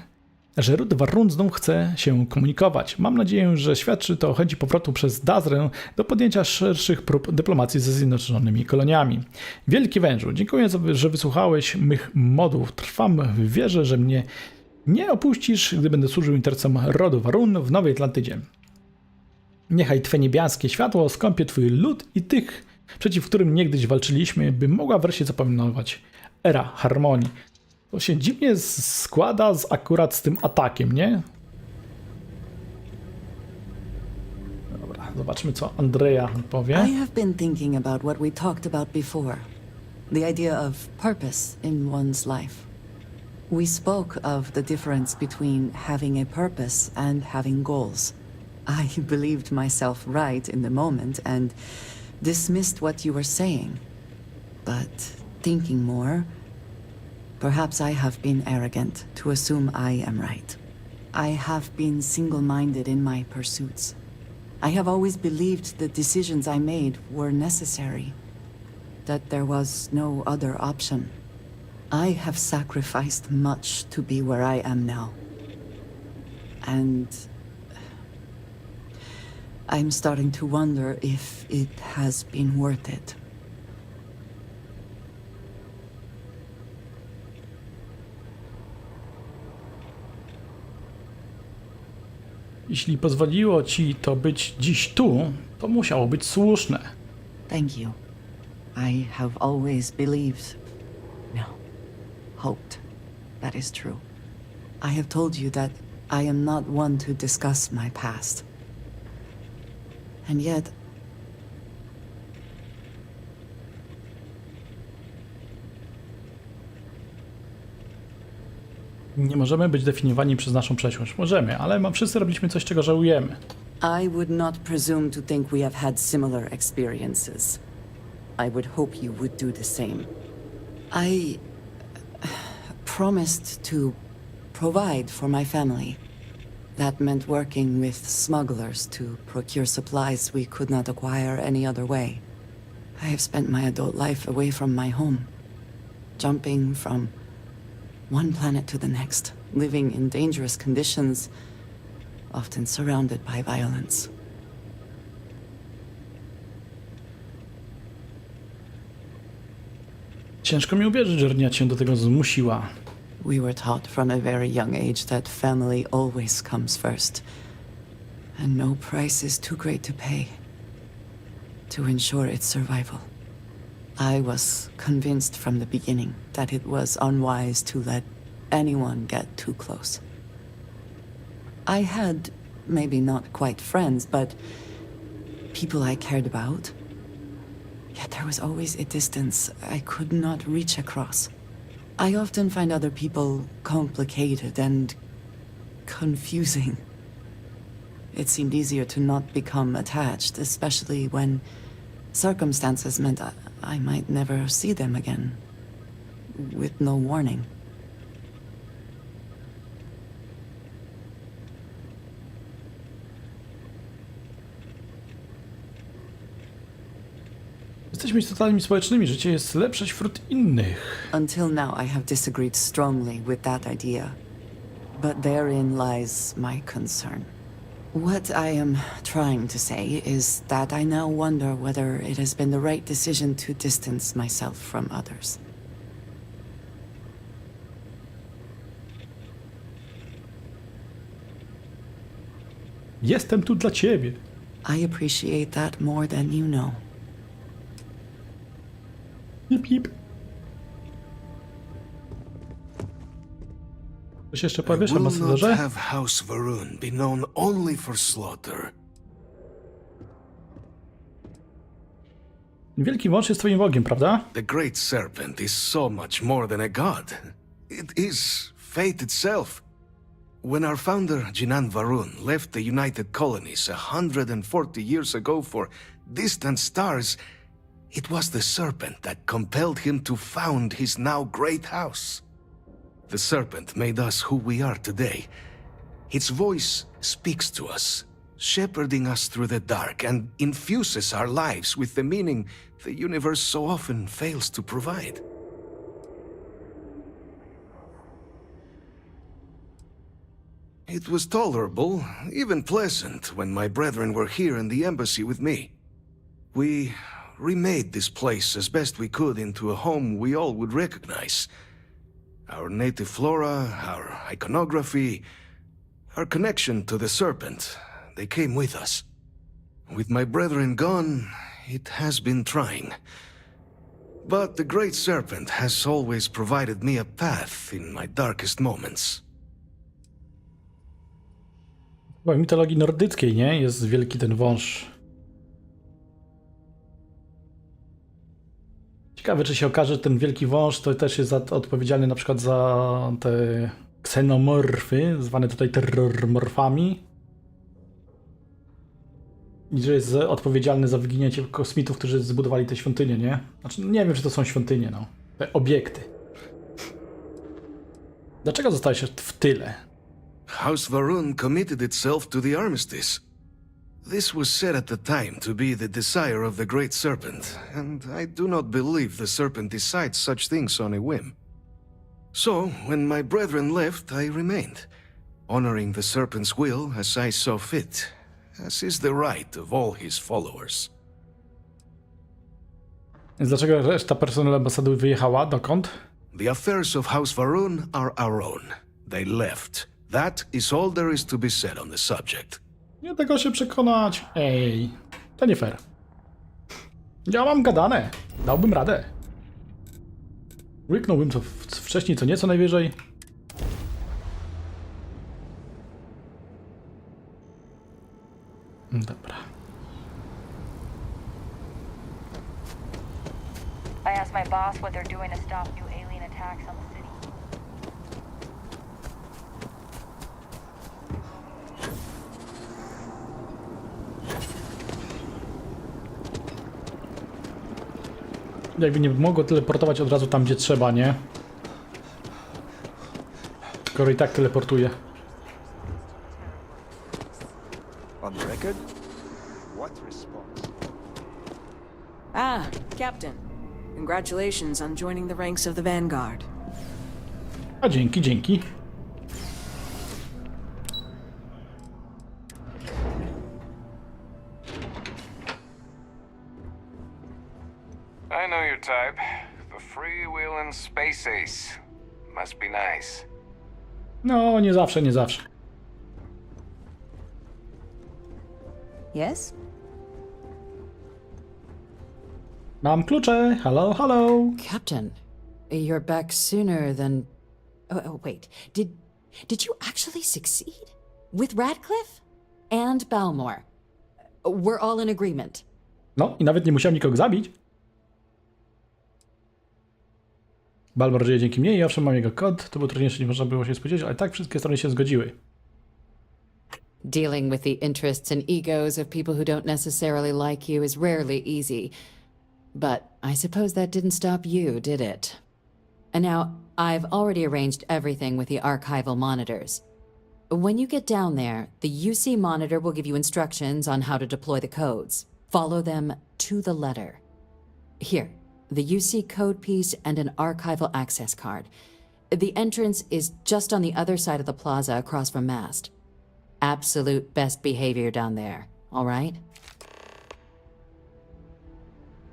że ród Warun znów chce się komunikować. Mam nadzieję, że świadczy to o chęci powrotu przez Dazrę do podjęcia szerszych prób dyplomacji ze Zjednoczonymi Koloniami. Wielki Wężu, dziękuję, że wysłuchałeś mych modłów. Trwam w wierze, że mnie nie opuścisz, gdy będę służył interesom rodu Warun w Nowej Atlantydzie. Niechaj Twe niebiańskie światło skąpie Twój lud i tych, przeciw którym niegdyś walczyliśmy, by mogła wreszcie zapamiętać era harmonii. To się dziwnie składa akurat z tym atakiem, nie? Dobra, zobaczmy, co Andrea powie. I have been thinking about what we talked about before. The idea of purpose in one's life. We spoke of the difference between having a purpose and having goals. I believed myself right in the moment and dismissed what you were saying. But thinking more, perhaps I have been arrogant to assume I am right. I have been single-minded in my pursuits. I have always believed the decisions I made were necessary, that there was no other option. I have sacrificed much to be where I am now. And I'm starting to wonder if it has been worth it. Jeśli pozwoliło ci to być dziś tu, to musiało być słuszne. Thank you. I have always believed, no, hoped that is true. I have told you that I am not one to discuss my past. And yet, Nie możemy być definiowani przez naszą przeszłość. Możemy, ale wszyscy robiliśmy coś, czego żałujemy. I would not presume to think we have had similar experiences. I would hope you would do the same. I promised to provide for my family. That meant working with smugglers to procure supplies we could not acquire any other way. I have spent my adult life away from my home, jumping from one planet to the next, living in dangerous conditions, often surrounded by violence. Ciężko mi uwierzyć, że Rnia cię do tego zmusiła. We were taught from a very young age that family always comes first, and no price is too great to pay to ensure its survival. I was convinced from the beginning that it was unwise to let anyone get too close. I had, maybe not quite friends, but people I cared about. Yet there was always a distance I could not reach across. I often find other people complicated and confusing. It seemed easier to not become attached, especially when circumstances meant I might never see them again, with no warning. Jesteśmy istotami społecznymi, życie jest lepsze wśród innych. Until now I have disagreed strongly with that idea, but therein lies my concern. What I am trying to say is that I now wonder whether it has been the right decision to distance myself from others. Jestem tu dla ciebie. I appreciate that more than you know. Jip, jip. Coś jeszcze powiesz, Will not ambasadorze? have House Varun be known only for slaughter. Wielki Wąż jest twoim Bogiem, prawda? The Great Serpent is so much more than a god. It is fate itself. When our founder, Jinan Varun, left the United Colonies 140 years ago for distant stars, it was the serpent that compelled him to found his now great house. The serpent made us who we are today. Its voice speaks to us, shepherding us through the dark, and infuses our lives with the meaning the universe so often fails to provide. It was tolerable, even pleasant, when my brethren were here in the embassy with me. We remade this place as best we could into a home we all would recognize. Our native flora, our iconography, our connection to the serpent, they came with us. With my brethren gone, it has been trying. But the Great Serpent has always provided me a path in my darkest moments. W mitologii nordyckiej, nie? Jest wielki ten wąż. Ciekawe, czy się okaże, że ten wielki wąż to też jest odpowiedzialny na przykład za te ksenomorfy, zwane tutaj terrormorfami. I że jest odpowiedzialny za wyginięcie kosmitów, którzy zbudowali te świątynie, nie? Znaczy, nie wiem, czy to są świątynie, no. Te obiekty. Dlaczego zostałeś w tyle? House Varun committed itself to the armistice. This was said at the time to be the desire of the Great Serpent, and I do not believe the Serpent decides such things on a whim. So, when my brethren left, I remained, honoring the Serpent's will as I saw fit, as is the right of all his followers. Więc dlaczego reszta personelu ambasady wyjechała? Dokąd? The affairs of House Varun are our own. They left. That is all there is to be said on the subject. Nie tego się przekonać. Ej, to nie fair. Ja mam gadane. Dałbym radę. Łyknąłbym to wcześniej, co nieco najwyżej. Dobra. I asked my boss what they're doing to stop new alien attacks on the city. Jakby nie mogło teleportować od razu tam, gdzie trzeba, nie? Skoro i tak teleportuje. On the record? What response? Ah, Captain. Congratulations on joining the ranks of the Vanguard. A dzięki, dzięki. I know your type. The freewheeling space ace. Must be nice. No, nie zawsze, nie zawsze. Yes? Mam klucze. Hello, hello. Captain, you're back sooner than... Oh, wait. Did you actually succeed? With Radcliffe? And Balmore? We're all in agreement. No, i nawet nie musiałem nikogo zabić. Balmor żyje dzięki mnie i owszem mam jego kod. To było trudniejsze, niż można było się spodziewać, ale tak wszystkie strony się zgodziły. Dealing with the interests and egos of people who don't necessarily like you is rarely easy. But I suppose that didn't stop you, did it? And now, I've already arranged everything with the archival monitors. When you get down there, the UC monitor will give you instructions on how to deploy the codes. Follow them to the letter. Here, the UC code piece and an archival access card. The entrance is just on the other side of the plaza across from Mast. Absolute best behavior down there, all right?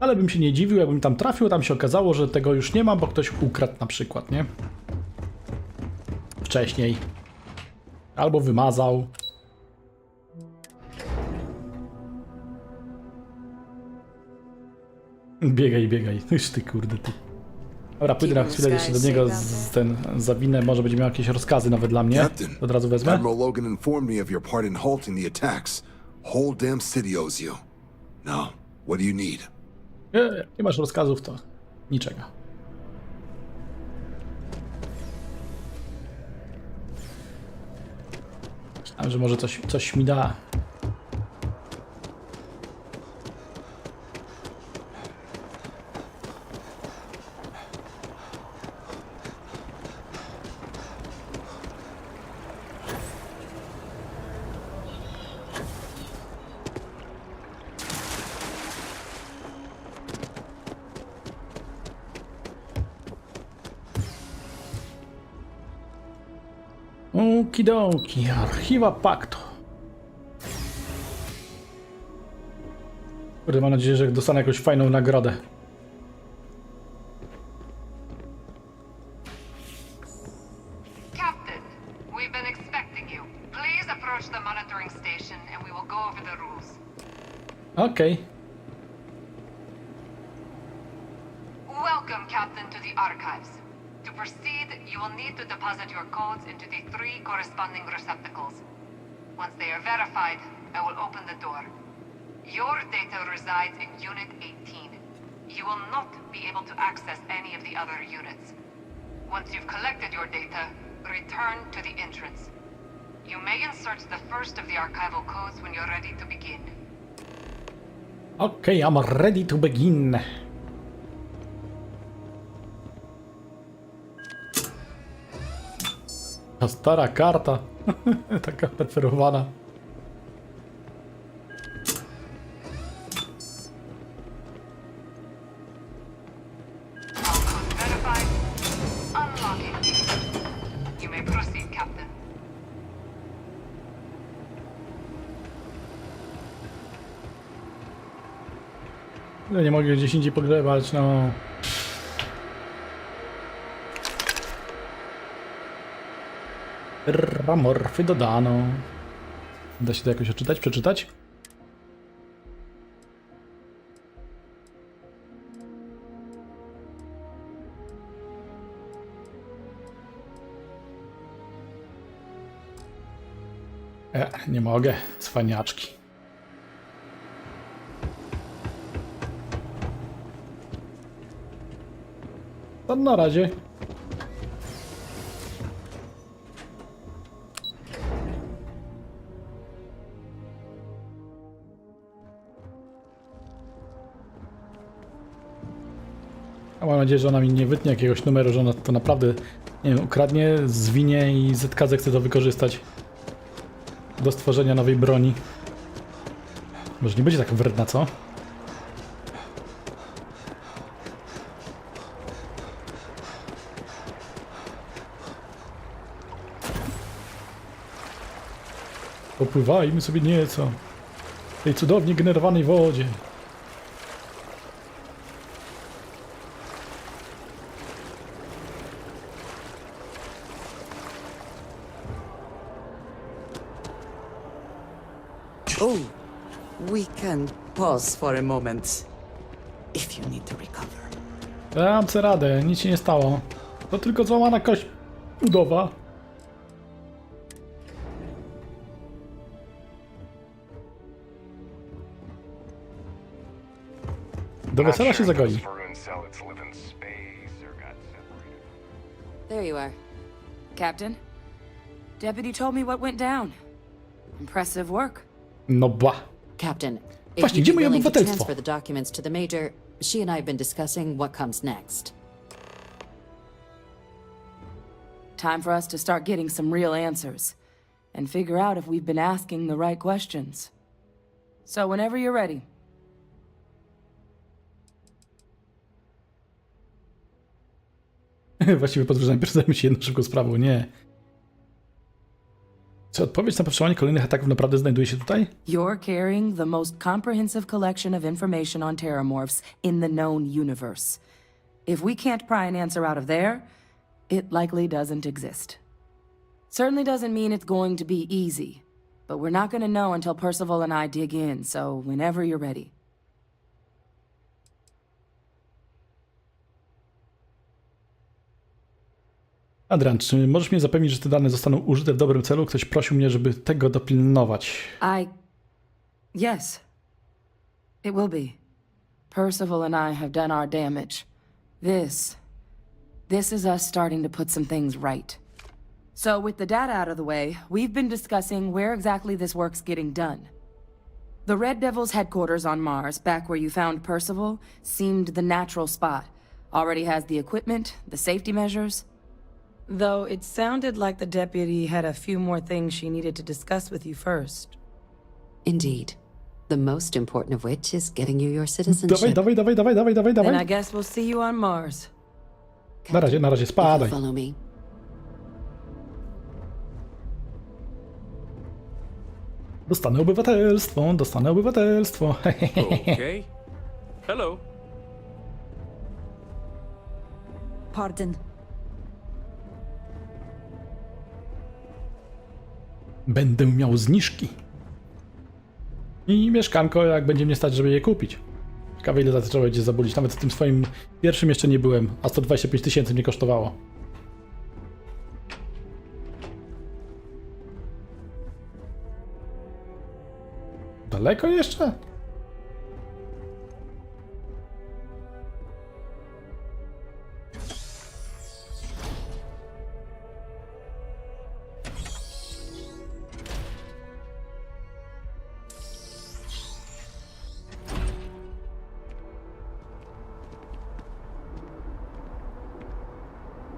Ale bym się nie dziwił, jakbym tam trafił, tam się okazało, że tego już nie ma, bo ktoś ukradł na przykład, nie? Wcześniej. Albo wymazał. Biegaj, biegaj. Już ty kurde, ty. Dobra, pójdę na chwilę jeszcze do niego, zawinę, może będzie miał jakieś rozkazy nawet dla mnie. Od razu wezmę. Admiral Logan informed me of your part in halting the attacks. Whole damn city owes you. Now, what do you need? Jak nie masz rozkazów, to niczego. Myślałem, że może coś mi da. Okidoki, archiwa paktu. Kurde, mam nadzieję, że dostanę jakąś fajną nagrodę. Captain, we've been expecting you. Please approach the monitoring station and we will go over the rules. Okej. Welcome, Captain, to the archives. To proceed, you will need to deposit your codes into the 3 corresponding receptacles. Once they are verified, I will open the door. Your data resides in Unit 18. You will not be able to access any of the other units. Once you've collected your data, return to the entrance. You may insert the first of the archival codes when you're ready to begin. Okay, I'm ready to begin. Ta stara karta, taka preferowana. Verified. Unlocking. You may proceed, Captain. Nie mogę gdzieś indziej pogrzebać, no. Ramorfy dodano. Da się to jakoś odczytać, przeczytać? Nie mogę, cwaniaczki. To na razie. A mam nadzieję, że ona mi nie wytnie jakiegoś numeru, że ona to naprawdę, nie wiem, ukradnie, zwinie i ZK zechce to wykorzystać do stworzenia nowej broni. Może nie będzie tak wredna, co? Popływajmy sobie nieco w tej cudownie generowanej wodzie. Oh, we can pause for a moment if you need to recover. Dam sobie radę, nic się nie stało. To tylko złamana kość udowa. Do wesela się zagoi. There you are. Captain, Deputy told me what went down. Impressive work. No ba. Captain, Właśnie, if gdzie you'd be moje willing to obywatelstwo? transfer the documents to the Major, she and I have been discussing what comes next. Time for us to start getting some real answers and figure out if we've been asking the right questions. So whenever you're ready. Właściwie podróż najpierw zajmie się jedną szybką sprawą, nie. Czy odpowiedź na powstrzymanie kolejnych ataków naprawdę znajduje się tutaj? You're carrying the most comprehensive collection of information on terramorphs in the known universe. If we can't pry an answer out of there, it likely doesn't exist. Certainly doesn't mean it's going to be easy, but we're not going to know until Percival and I dig in, so whenever you're ready. Adrian, czy możesz mnie zapewnić, że te dane zostaną użyte w dobrym celu? Ktoś prosił mnie, żeby tego dopilnować. Yes. It will be. Percival and I have done our damage. This is us starting to put some things right. So with the data out of the way, we've been discussing where exactly this work's getting done. The Red Devil's headquarters on Mars, back where you found Percival, seemed the natural spot. Already has the equipment, the safety measures. Though it sounded like the deputy had a few more things she needed to discuss with you first. Indeed. The most important of which is getting you your citizenship. Dawaj. Then I guess we'll see you on Mars. Na razie spadaj. Follow me. Dostanę obywatelstwo. Okay. Hello. Pardon. Będę miał zniżki. I mieszkanko, jak będzie mnie stać, żeby je kupić. Ciekawe, ile za to trzeba będzie zabulić. Nawet w tym swoim pierwszym jeszcze nie byłem, a 125 000 mnie kosztowało. Daleko jeszcze?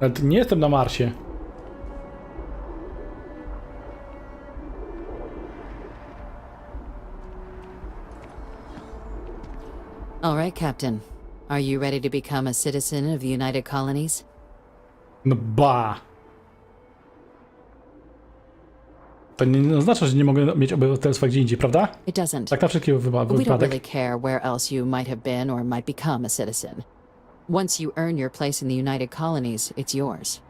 Nawet nie jestem na Marsie. All right, Captain. Are you ready to become a citizen of the United Colonies? No ba. To nie oznacza, że nie mogę mieć obywatelstwa gdzie indziej, prawda? It doesn't. Tak na wszelki We don't wypadek. really care where else you might have been or might become a citizen. Once you earn your place in the United Colonies, it's yours.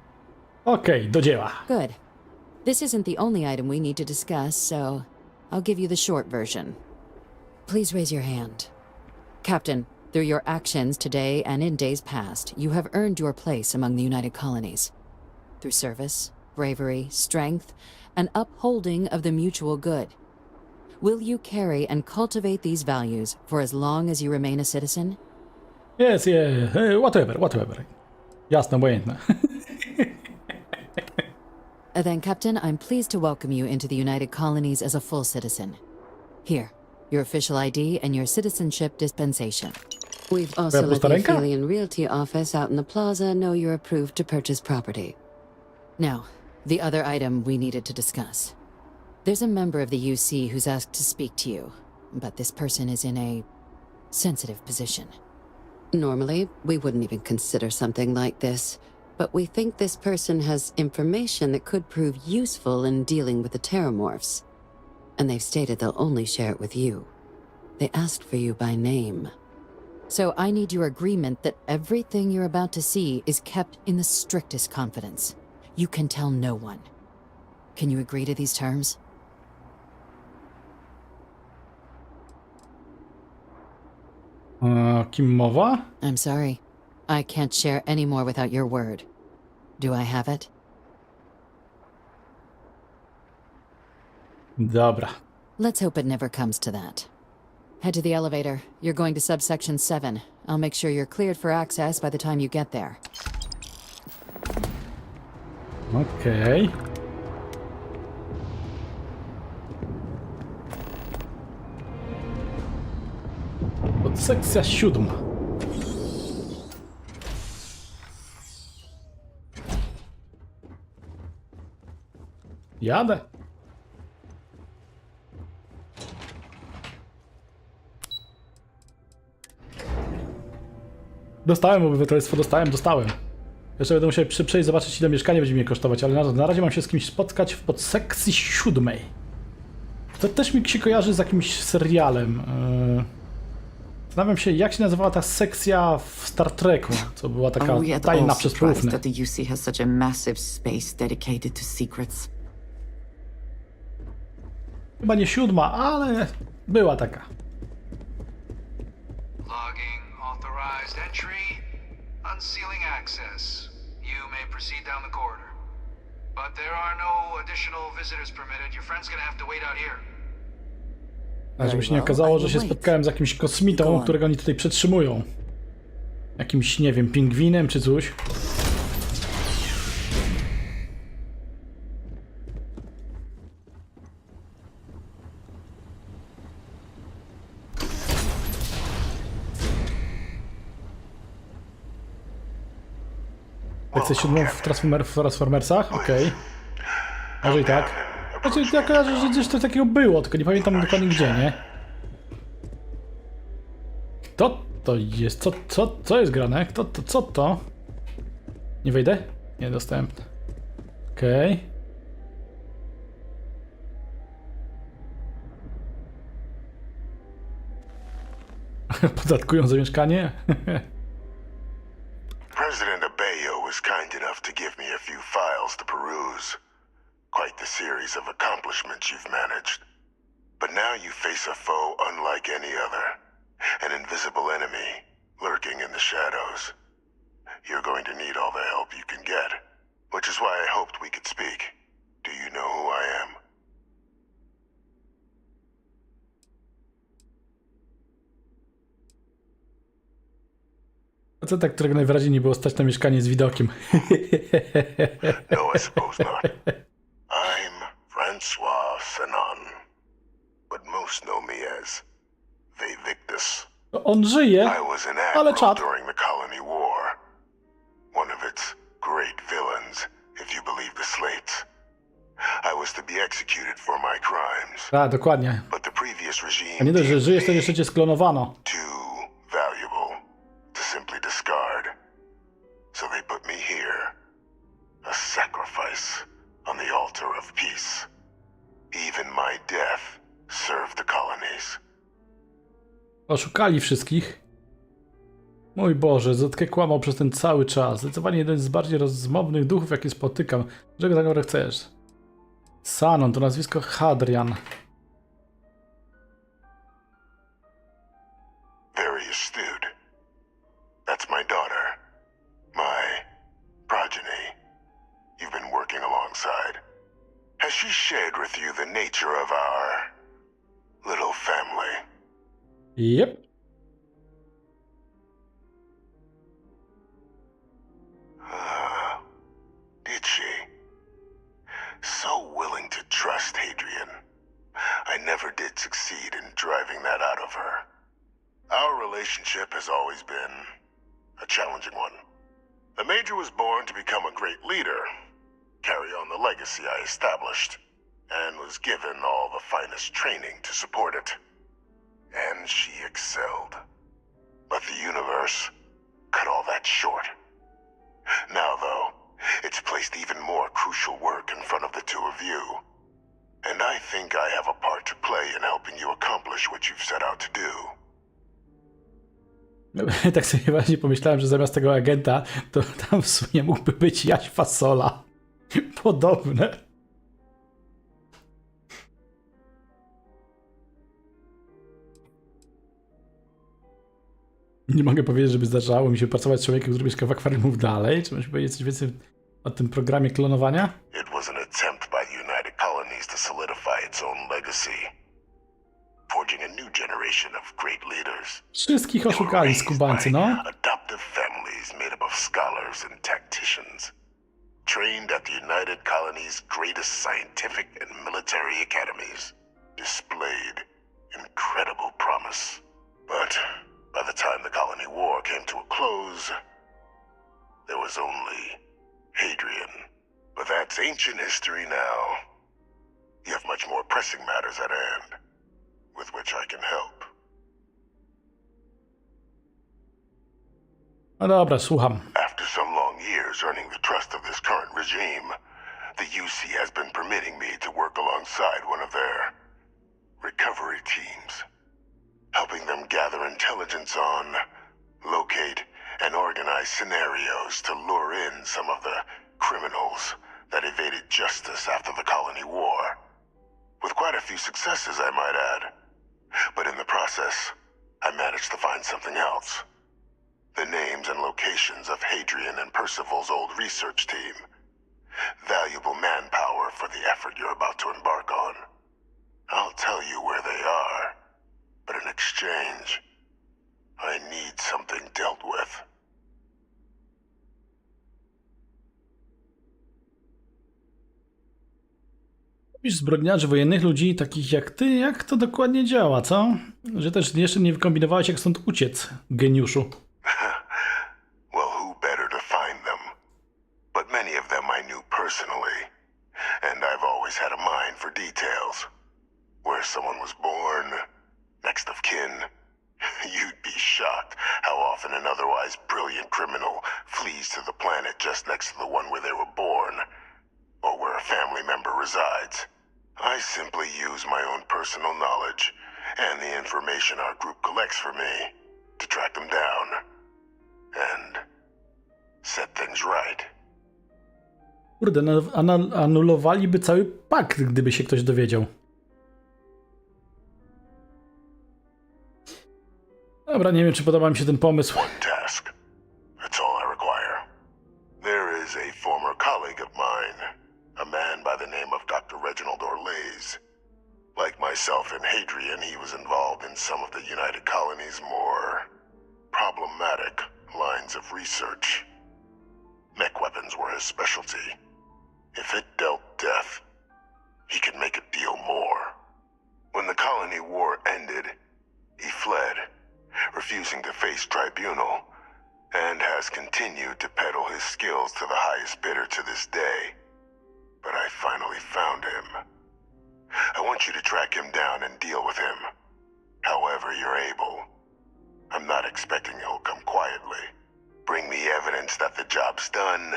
Okej, do dzieła. Good. This isn't the only item we need to discuss, so I'll give you the short version. Please raise your hand. Captain, through your actions today and in days past, you have earned your place among the United Colonies. Through service, bravery, strength, and upholding of the mutual good. Will you carry and cultivate these values for as long as you remain a citizen? Yes, yeah, whatever. Jasne, obojętne. Then, Captain, I'm pleased to welcome you into the United Colonies as a full citizen. Here, your official ID and your citizenship dispensation. We've also let the Aphelion Realty office out in the plaza know you're approved to purchase property. Now, the other item we needed to discuss. There's a member of the UC who's asked to speak to you, but this person is in a sensitive position. Normally, we wouldn't even consider something like this, but we think this person has information that could prove useful in dealing with the Terramorphs. And they've stated they'll only share it with you. They asked for you by name. So I need your agreement that everything you're about to see is kept in the strictest confidence. You can tell no one. Can you agree to these terms? Kim mowa? I'm sorry. I can't share any more without your word. Do I have it? Dobra. Let's hope it never comes to that. Head to the elevator. You're going to subsection 7. I'll make sure you're cleared for access by the time you get there. Okej. Podsekcja 7. Jadę. Dostałem obywatelstwo, dostałem. Jeszcze będę musiał przejść, zobaczyć, ile mieszkanie będzie mnie kosztować, ale na razie mam się z kimś spotkać w podsekcji 7. To też mi się kojarzy z jakimś serialem. Zastanawiam się, jak się nazywała ta sekcja w Star Treku, co była taka tajna przez poufne. That the UC has such a massive space dedicated to secrets. Chyba nie 7, ale była taka. Logging authorized entry, unsealing access. You may proceed down the corridor. But there are no additional visitors permitted. Your friend's gonna have to wait out here. A żeby się nie okazało, że się spotkałem z jakimś kosmitą, którego oni tutaj przetrzymują. Jakimś, nie wiem, pingwinem czy coś. Lekcja 7 w Transformersach? Okej. Może i tak. Znaczy, ja kojarzę, że gdzieś coś takiego było, tylko nie pamiętam dokładnie gdzie, nie? Kto to jest? Co jest grane? Co to? Nie wejdę? Nie, dostałem. Okej. Podatkują za mieszkanie? President Abeyo was kind enough to give me a few files to peruse. Quite the series of accomplishments you've managed. But now you face a foe unlike any other. An invisible enemy, lurking in the shadows. You're going to need all the help you can get, which is why I hoped we could speak. Do you know who I am? Faceta, którego najwyraźniej nie było stać na mieszkanie z widokiem. No, I suppose not. I'm Francois Fanon, but most know me as Victus. On żyje, I was an admiral during the Colony War. One of its great villains, if you believe the slates. I was to be executed for my crimes. Tak, dokładnie. But the previous regime A nie dość, że żyjesz, to jeszcze cię sklonowano. too valuable to simply discard. So they put me here. A sacrifice on the altar of peace. Even my death served the colonies. Oszukali wszystkich. Mój Boże, Zotkę kłamał przez ten cały czas. Zdecydowanie jeden z bardziej rozmownych duchów, jakie spotykam. Czego tak naprawdę chcesz? Sanon, to nazwisko Hadrian. Very astute. That's my daughter. My progeny. You've been working alongside. Has she shared with you the nature of our little family? Yep. Did she? So willing to trust Hadrian. I never did succeed in driving that out of her. Our relationship has always been a challenging one. The Major was born to become a great leader, carry on the legacy I established, and was given all the finest training to support it. And she excelled. But the universe cut all that short. Now, though, it's placed even more crucial work in front of the two of you. And I think I have a part to play in helping you accomplish what you've set out to do. Tak sobie właśnie pomyślałem, że zamiast tego agenta, to tam w sumie mógłby być Jaś Fasola. Podobne. Nie mogę powiedzieć, żeby zdarzało mi się pracować z człowiekiem, który mieszka w akwarium dalej. Czy możesz powiedzieć coś więcej o tym programie klonowania? It was an attempt by the United Colonies to solidify its own legacy, forging a new generation of great leaders. Wszystkich oszukali skubańcy, no. Adoptive families made up of scholars and tacticians, trained at the United Colonies' greatest scientific and military academies, displayed incredible promise. But by the time the Colony War came to a close, there was only Hadrian. But that's ancient history now. You have much more pressing matters at hand, with which I can help. No dobra, słucham. After some long years earning the trust of this current regime, the UC has been permitting me to work alongside one of their recovery teams, helping them gather intelligence on, locate, and organize scenarios to lure in some of the criminals that evaded justice after the Colony War. With quite a few successes, I might add. But in the process, I managed to find something else. The names and locations of Hadrian and Percival's old research team. Valuable manpower for the effort you're about to embark on. I'll tell you where they are, but in exchange, I need something dealt with. Mówisz zbrodniarzy wojennych, ludzi takich jak ty, jak to dokładnie działa, co? Że też jeszcze nie wykombinowałeś, jak stąd uciec, geniuszu. Well, who better to find them? But many of them I knew personally, and I've always had a mind for details. Where someone was born, next of kin. You'd be shocked how often an otherwise brilliant criminal flees to the planet just next to the one where they were born, or where a family member resides. I simply use my own personal knowledge and the information our group collects for me to track them down and set things right. Kurde, anulowaliby cały pakt, gdyby się ktoś dowiedział. Dobra, nie wiem, czy podoba mi się ten pomysł. One task. That's all I require. There is a former colleague of mine, a man by the name of Dr. Reginald Orlays. Like myself and Hadrian, he was involved in some of the United Colonies' more problematic lines of research. Mech weapons were his specialty. If it dealt death, he could make a deal more. When the Colony War ended, he fled, refusing to face tribunal, and has continued to peddle his skills to the highest bidder to this day. But I finally found him. I want you to track him down and deal with him, however you're able. I'm not expecting he'll come quietly. Bring me evidence that the job's done,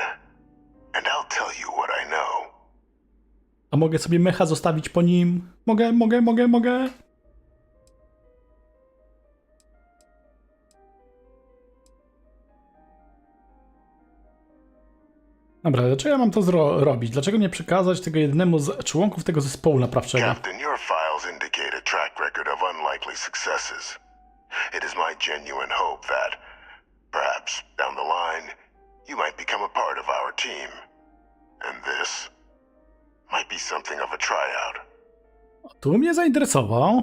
and I'll tell you what I know. A mogę sobie mecha zostawić po nim? Mogę. Dobra, dlaczego ja mam to robić? Dlaczego nie przekazać tego jednemu z członków tego zespołu naprawczego? Captain, your files indicate a track record of unlikely successes. It is my genuine hope that, perhaps down the line, you might become a part of our team. And this might be something of a tryout. Tu mnie zainteresował.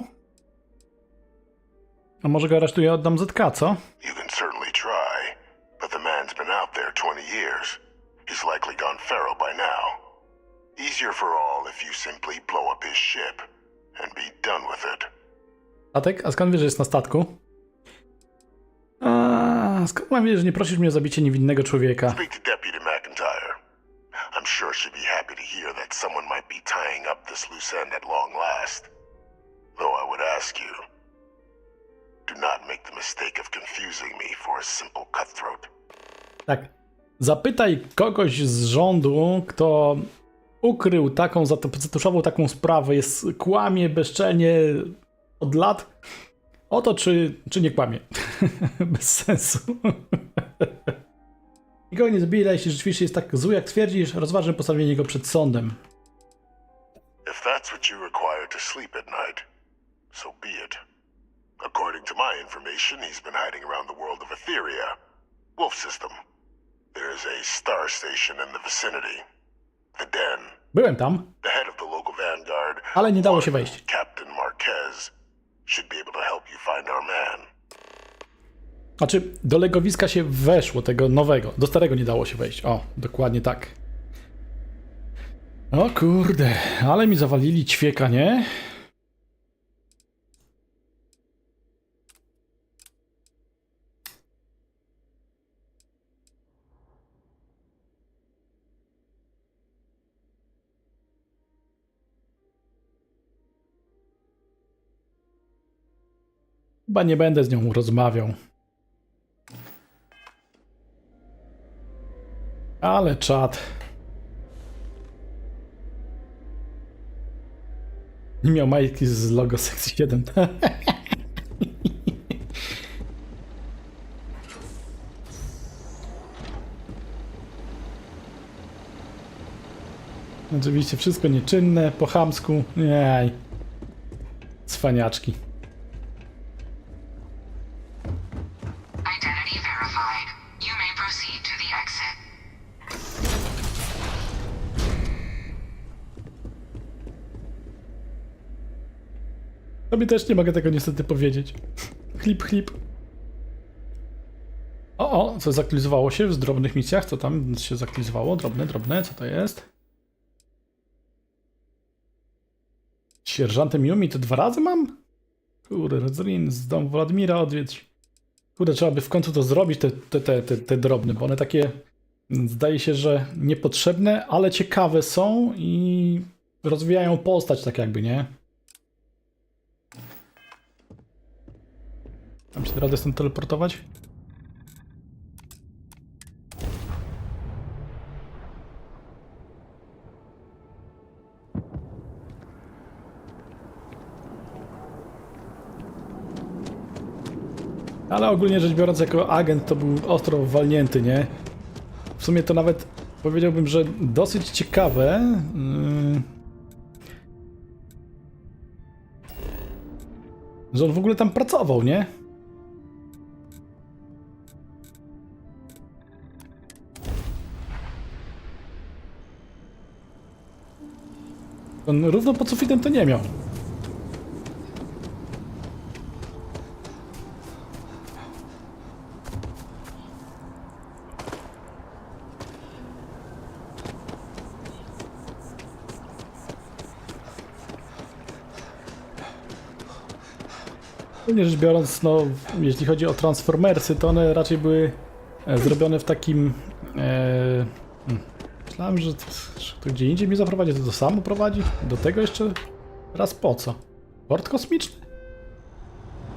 A może go aresztuję, oddam ZK, co? You can certainly try, but the man's been out there 20 years. He's likely gone feral by now. Easier for all if you simply blow up his ship and be done with it. Statek? A skąd wiesz, że jest na statku? Skąd mam wiedzieć, że nie prosisz mnie o zabicie niewinnego człowieka? Speak to Deputy McIntyre. I'm sure she'd be happy to hear that someone might be tying up this loose end at long last. Though I would ask you, do not make the mistake of confusing me for a simple cutthroat. Tak. Zapytaj kogoś z rządu, kto ukrył taką, zatuszował taką sprawę, kłamie bezczelnie od lat, o to, czy nie kłamie. Bez sensu. Nikogo nie zabija, jeśli rzeczywiście jest tak zły, jak twierdzisz, rozważmy postawienie go przed sądem. If that's what you require to sleep at night, so be it. According to my information, he's been hiding around the world of Etheria, Wolf System. There's a star station in the vicinity. The Den. Byłem tam, The head of the local vanguard, ale nie dało się wejść. Captain Marquez, should be able to help you find our man. Znaczy, do legowiska się weszło, tego nowego. Do starego nie dało się wejść. O, dokładnie tak. O kurde, ale mi zawalili ćwieka, nie? Chyba nie będę z nią rozmawiał. Ale czad. Nie miał majki z logo sekcji 7. Oczywiście wszystko nieczynne, po chamsku. Jej. Cwaniaczki. Identity verified. You may proceed to the exit. Tobie też nie mogę tego niestety powiedzieć. Chlip, chlip. O, co zaktualizowało się w drobnych misjach? Co tam się zaktualizowało? Drobne, co to jest? Sierżantem Yumi to 2 razy mam? Kurde, Rozrin z domu Władimira odwiedź. Kurde, trzeba by w końcu to zrobić, te drobne, bo one takie, zdaje się, że niepotrzebne, ale ciekawe są i rozwijają postać tak jakby, nie? Mam się radę stąd teleportować? Ale ogólnie rzecz biorąc, jako agent to był ostro walnięty, nie? W sumie to nawet powiedziałbym, że dosyć ciekawe. Że on w ogóle tam pracował, nie? On równo pod sufitem to nie miał. Ogólnie rzecz biorąc, no, jeśli chodzi o Transformersy, to one raczej były zrobione w takim... Myślałem, że to gdzie indziej mnie zaprowadzi, to samo prowadzi. Do tego jeszcze raz po co? Port kosmiczny?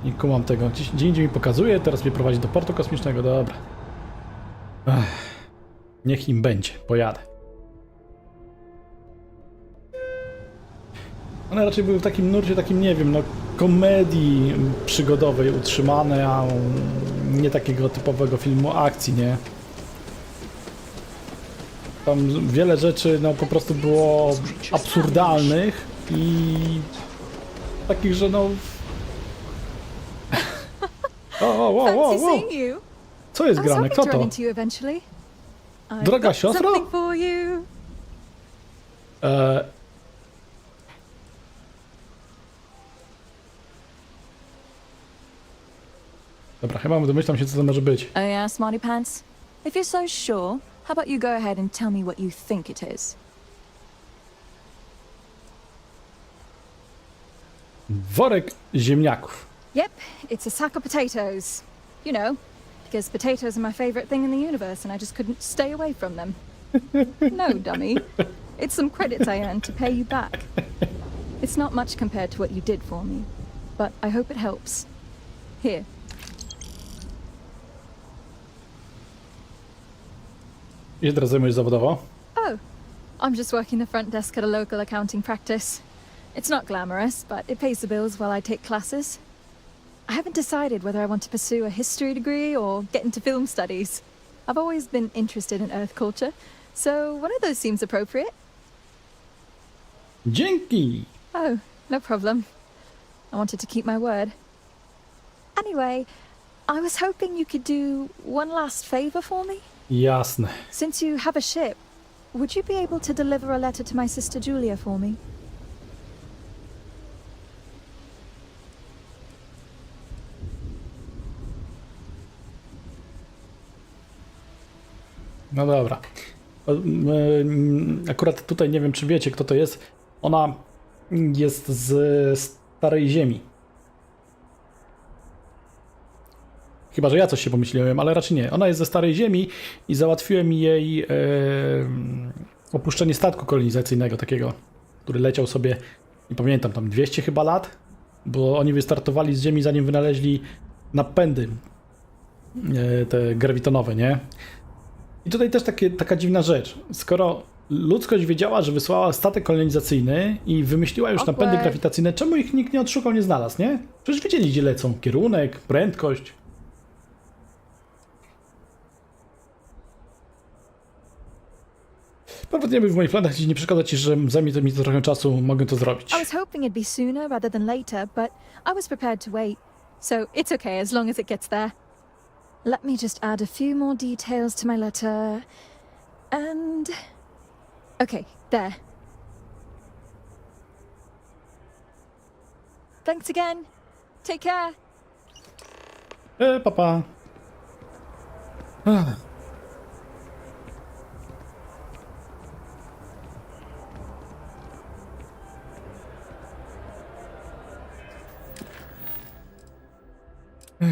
Nie kumam tego. Gdzie indziej mi pokazuje, teraz mnie prowadzi do portu kosmicznego. Dobra. Niech im będzie. Pojadę. One raczej były w takim nurcie, takim, nie wiem, no, komedii przygodowej utrzymane, a nie takiego typowego filmu akcji, nie? Tam wiele rzeczy, no, po prostu było absurdalnych i takich, że no... O. Co jest grane? Kto to? Droga siostro? Dobra, chyba domyślam się, co to może być. Oh yeah, smarty pants? If you're so sure, how about you go ahead and tell me what you think it is? Worek ziemniaków. Yep, it's a sack of potatoes. You know, Because potatoes are my favorite thing in the universe and I just couldn't stay away from them. No, dummy. It's some credits I earned to pay you back. It's not much compared to what you did for me, but I hope it helps. Here. I teraz zajmujesz zawodowo? Oh, I'm just working the front desk at a local accounting practice. It's not glamorous, but it pays the bills while I take classes. I haven't decided whether I want to pursue a history degree or get into film studies. I've always been interested in Earth culture, so one of those seems appropriate. Dzięki! Oh, no problem. I wanted to keep my word. Anyway, I was hoping you could do one last favor for me. Jasne. Since you have a ship, would you be able to deliver a letter to my sister Julia for me? No dobra. Akurat tutaj nie wiem, czy wiecie, kto to jest. Ona jest z Starej Ziemi. Chyba że ja coś się pomyśliłem, ale raczej nie. Ona jest ze Starej Ziemi i załatwiłem jej opuszczenie statku kolonizacyjnego takiego, który leciał sobie, nie pamiętam, tam 200 chyba lat, bo oni wystartowali z Ziemi, zanim wynaleźli napędy te grawitonowe, nie? I tutaj też taka dziwna rzecz. Skoro ludzkość wiedziała, że wysłała statek kolonizacyjny i wymyśliła już napędy grawitacyjne, czemu ich nikt nie odszukał, nie znalazł, nie? Przecież wiedzieli, gdzie lecą. Kierunek, prędkość. Pewnie w moich planach nie przeszkadza ci, że zajmie mi to trochę czasu, mogę to zrobić. I was hoping it'd be sooner rather than later, but I was prepared to wait. So it's okay as long as it gets there. Let me just add a few more details to my letter. And... okay, there. Thanks again. Take care. Papa.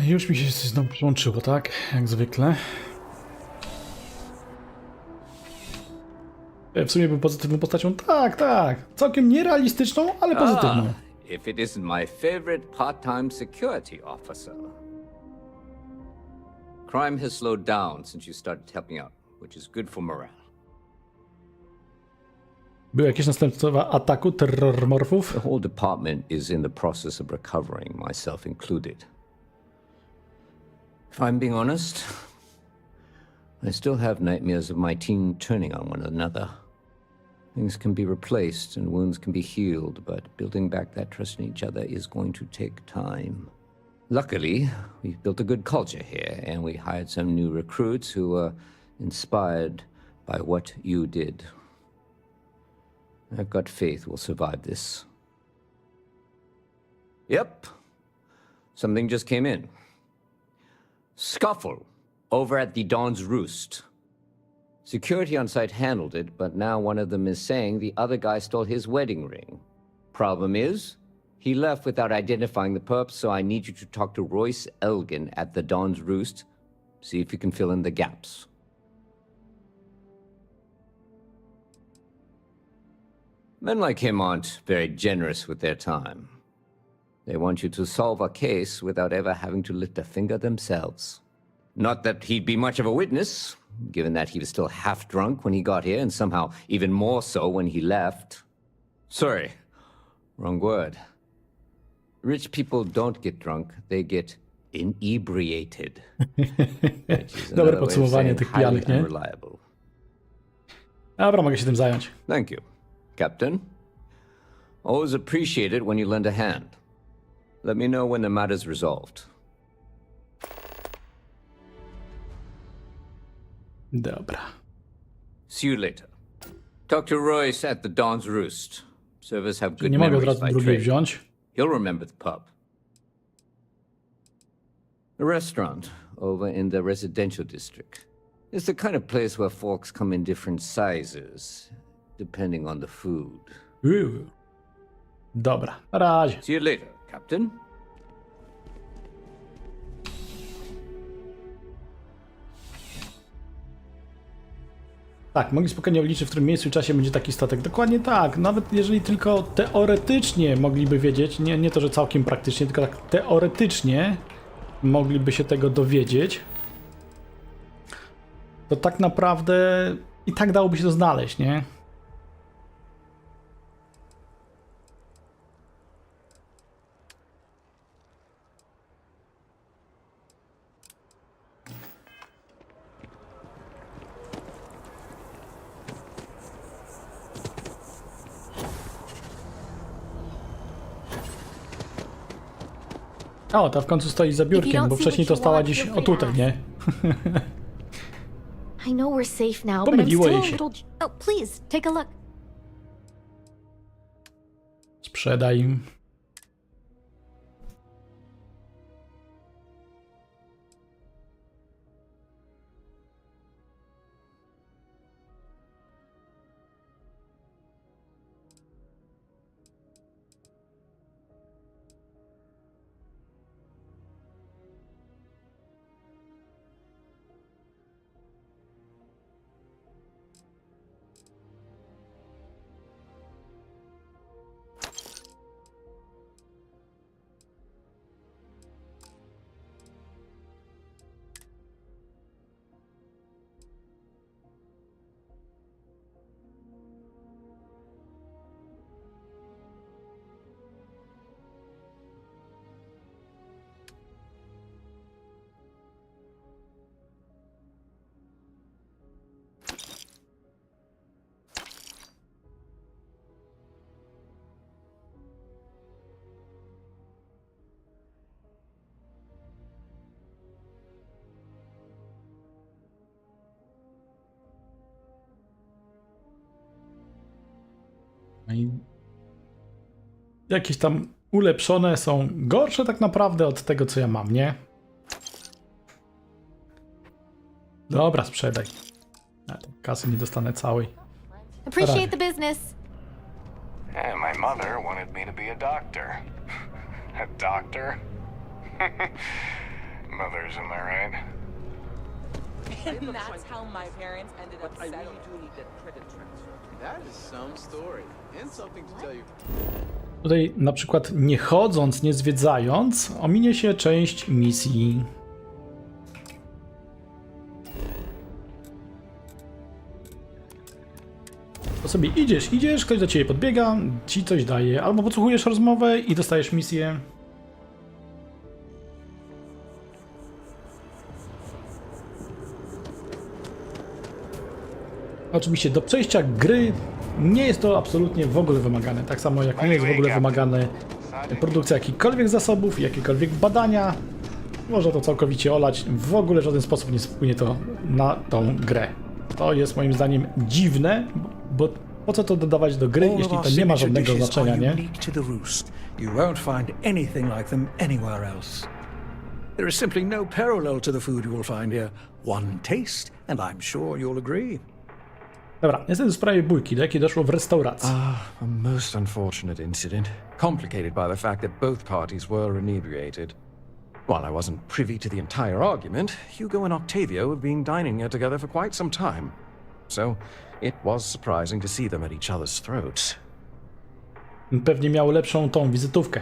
Już mi się znowu przyłączyło, tak? Jak zwykle. W sumie był pozytywną postacią. Tak, tak. Całkiem nierealistyczną, ale pozytywną. If it isn't my favorite part-time security officer. Crime has slowed down since you started helping out, which is good for morale. Były jakieś następstwa ataku terrormorfów? The whole department is in the process of recovering, myself included. If I'm being honest, I still have nightmares of my team turning on one another. Things can be replaced and wounds can be healed, but building back that trust in each other is going to take time. Luckily, we've built a good culture here, and we hired some new recruits who were inspired by what you did. I've got faith we'll survive this. Yep. Something just came in. Scuffle over at the Dawn's Roost. Security on site handled it, but now one of them is saying the other guy stole his wedding ring. Problem is, he left without identifying the perp, so I need you to talk to Royce Elgin at the Dawn's Roost. See if you can fill in the gaps. Men like him aren't very generous with their time. They want you to solve a case without ever having to lift a finger themselves. Not that he'd be much of a witness, given that he was still half drunk when he got here and somehow even more so when he left. Sorry, wrong word. Rich people don't get drunk, they get inebriated. Dobre podsumowanie tych pijanych, nie? Dobra, mogę się tym zająć. Thank you, Captain. Always appreciate it when you lend a hand. Let me know when the matter's resolved. Dobra. See you later. Talk to Royce at the Dawn's Roost. Servers have good Nie mogę od memories razu by drugiej trade. wziąć. He'll remember the pub. The restaurant over in the residential district. It's the kind of place where forks come in different sizes, depending on the food. Dobra, na razie. See you later, Captain. Tak, mogli spokojnie obliczyć, w którym miejscu i czasie będzie taki statek. Dokładnie tak, nawet jeżeli tylko teoretycznie mogliby wiedzieć, nie to, że całkiem praktycznie, tylko tak teoretycznie mogliby się tego dowiedzieć, to tak naprawdę i tak dałoby się to znaleźć, nie? O, ta w końcu stoi za biurkiem, bo wcześniej to stała gdzieś o tutaj, nie? I know we're safe now, but I'm Pomyliło still jej a się. little... Oh, please, take a look. Sprzedaj. I jakieś tam ulepszone są gorsze tak naprawdę od tego, co ja mam, nie? Dobra, sprzedaj. A, kasy nie dostanę całej. Appreciate the business. Yeah, my mother wanted me to be a doctor. A doctor? Mothers, am I right? And that's how my parents ended up settling. I really do need that credit transfer. That is some story. And something to tell you. Tutaj na przykład nie chodząc, nie zwiedzając, ominie się część misji. To sobie idziesz, ktoś do ciebie podbiega, ci coś daje, albo podsłuchujesz rozmowę i dostajesz misję. Oczywiście do przejścia gry nie jest to absolutnie w ogóle wymagane, tak samo jak nie jest w ogóle wymagane produkcja jakichkolwiek zasobów, jakiekolwiek badania. Można to całkowicie olać, w ogóle w żaden sposób nie wpłynie to na tą grę. To jest moim zdaniem dziwne, bo po co to dodawać do gry, jeśli to nie ma żadnego znaczenia, nie? You won't find anything like them anywhere else. There is simply no parallel to the food you will find here. One taste, and I'm sure you'll agree. Dobra, niestety w sprawie bójki, do jakiej doszło w restauracji. A most unfortunate incident, complicated by the fact that both parties were inebriated. While I wasn't privy to the entire argument, Hugo and Octavio have been dining here together for quite some time. So, it was surprising to see them at each other's throats. Pewnie miał lepszą tą wizytówkę.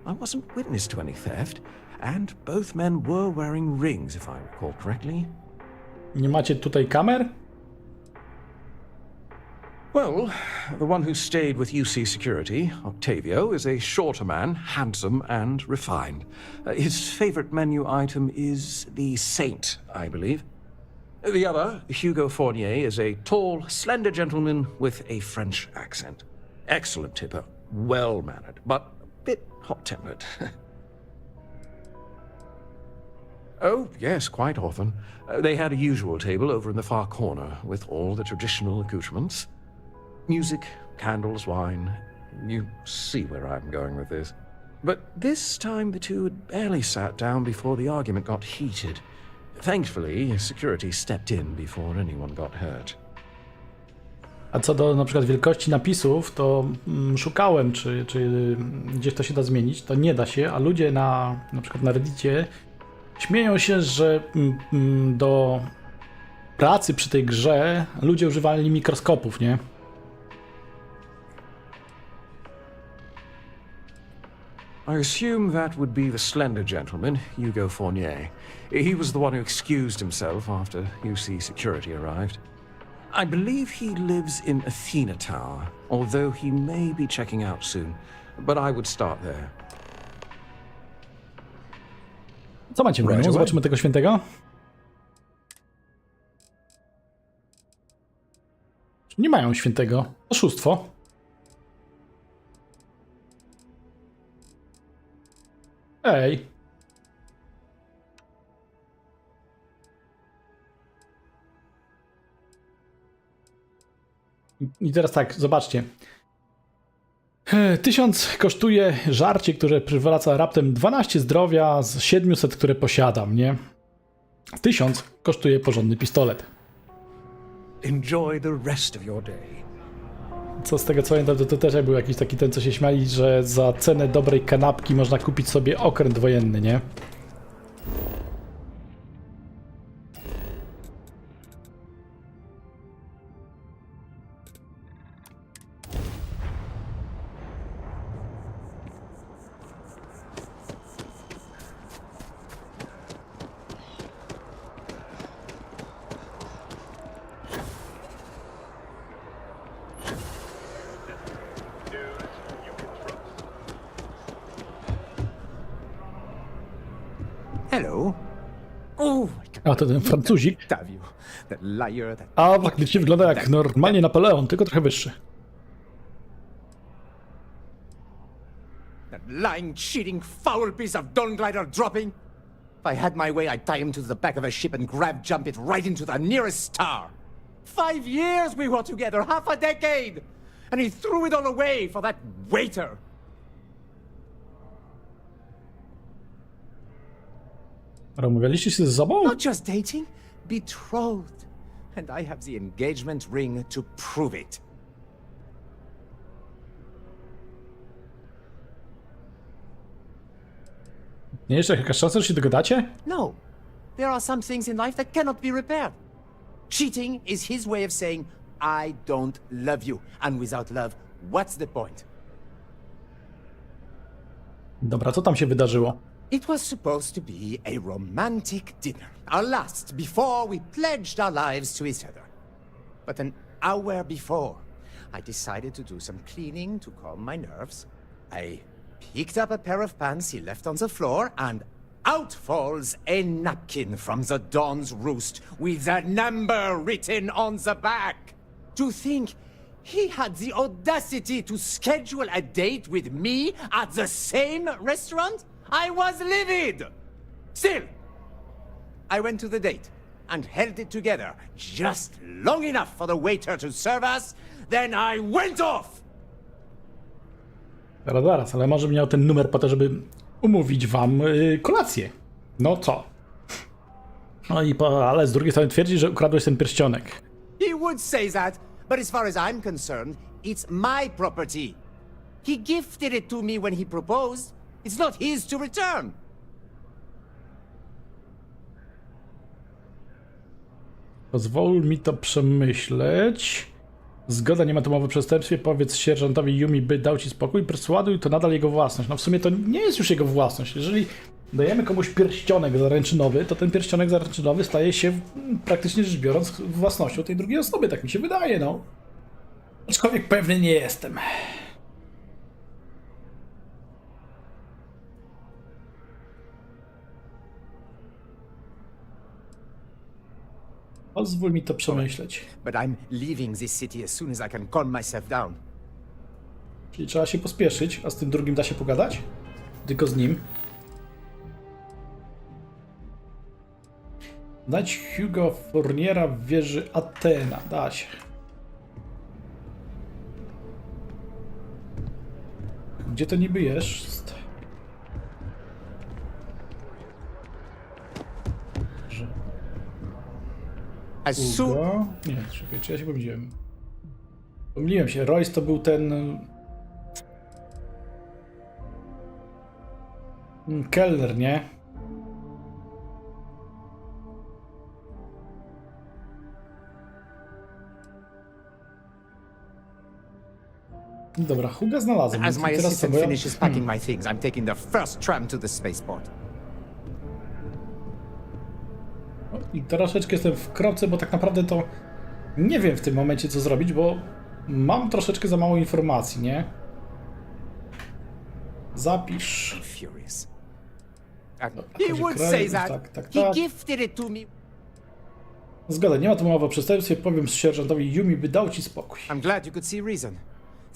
I wasn't witness to any theft, and both men were wearing rings, if I recall correctly. Nie macie tutaj kamer? Well, the one who stayed with UC Security, Octavio, is a shorter man, handsome and refined. His favorite menu item is the Saint, I believe. The other, Hugo Fournier, is a tall, slender gentleman with a French accent. Excellent tipper, well-mannered, but a bit hot-tempered. Oh, yes, quite often. They had a usual table over in the far corner, with all the traditional accoutrements. Music, candles, wine. You see where I'm going with this. But this time the two had barely sat down before the argument got heated. Thankfully, security stepped in before anyone got hurt. A co do na przykład wielkości napisów, to szukałem, czy gdzieś to się da zmienić. To nie da się, a ludzie na przykład na Reddicie śmieją się, że do pracy przy tej grze ludzie używali mikroskopów, nie? I assume that would be the slender gentleman, Hugo Fournier. He was the one who excused himself after UC security arrived. I believe he lives in Athena Tower, although he may be checking out soon. But I would start there. Co macie w domu? Zobaczymy tego świętego. Nie mają świętego. Oszustwo. Ej. I teraz tak, zobaczcie. 1000 kosztuje żarcie, które przywraca raptem 12 zdrowia z 700, które posiadam, nie? 1000 kosztuje porządny pistolet. Enjoy the rest of your day. Co z tego co pamiętam, to też był jakiś taki ten, co się śmiali, że za cenę dobrej kanapki można kupić sobie okręt wojenny, nie? Hello. Oh, A to ten Francuzik. A faktycznie wygląda jak normalnie Napoleon, tylko trochę wyższy. That lying, cheating, foul piece of Dawn Glider dropping. If I had my way, I'd tie him to the back of a ship and jump it right into the nearest star. 5 years we were together, half a decade, and he threw it all away for that waiter. Rozmawialiście się ze sobą? Not just dating, betrothed. And I have the engagement ring to prove it. Nie, jeszcze jakaś szansa, że się dogadacie? No. There are some things in life that cannot be repaired. Cheating is his way of saying, I don't love you. And without love, what's the point? Dobra, co tam się wydarzyło? It was supposed to be a romantic dinner, our last before we pledged our lives to each other. But an hour before, I decided to do some cleaning to calm my nerves. I picked up a pair of pants he left on the floor, and out falls a napkin from the Dawn's roost with a number written on the back. To think he had the audacity to schedule a date with me at the same restaurant? I was livid! Still, I went to the date and held it together just long enough for the waiter to serve us, then I went off! Zaraz, ale może miał ten numer po to, żeby umówić wam kolację. No co? No i ale z drugiej strony twierdzi, że ukradłeś ten pierścionek. He would say that, but as far as I'm concerned, it's my property. He gifted it to me when he proposed. It's not his to return. Pozwól mi to przemyśleć. Zgoda, nie ma tu mowy o przestępstwie. Powiedz sierżantowi Yumi, by dał ci spokój. Persuaduj, to nadal jego własność. No w sumie to nie jest już jego własność. Jeżeli dajemy komuś pierścionek zaręczynowy, to ten pierścionek zaręczynowy staje się praktycznie rzecz biorąc własnością tej drugiej osoby. Tak mi się wydaje, no. Aczkolwiek pewny nie jestem. Pozwól mi to przemyśleć. But I'm leaving this city as soon as I can calm myself down. Czyli trzeba się pospieszyć, a z tym drugim da się pogadać? Tylko z nim. Dać Hugo Fourniera w wieży Athena. Da się. Gdzie to niby jest? Nie, czekaj, czy ja się pomyliłem? Pomyliłem się, Royce to był ten... kelner, nie? Dobra, Huga znalazłem. As my Teraz assistant sobie... finishes packing my things, I'm taking the first tram to the spaceport. I troszeczkę jestem w kropce, bo tak naprawdę to nie wiem w tym momencie, co zrobić, bo mam troszeczkę za mało informacji, nie? Zapisz. He would say that. Tak. He gifted it to me. Zgoda, nie ma tu mowy o przestępstwie. Powiem sierżantowi Yumi, by dał ci spokój. I'm glad you could see reason.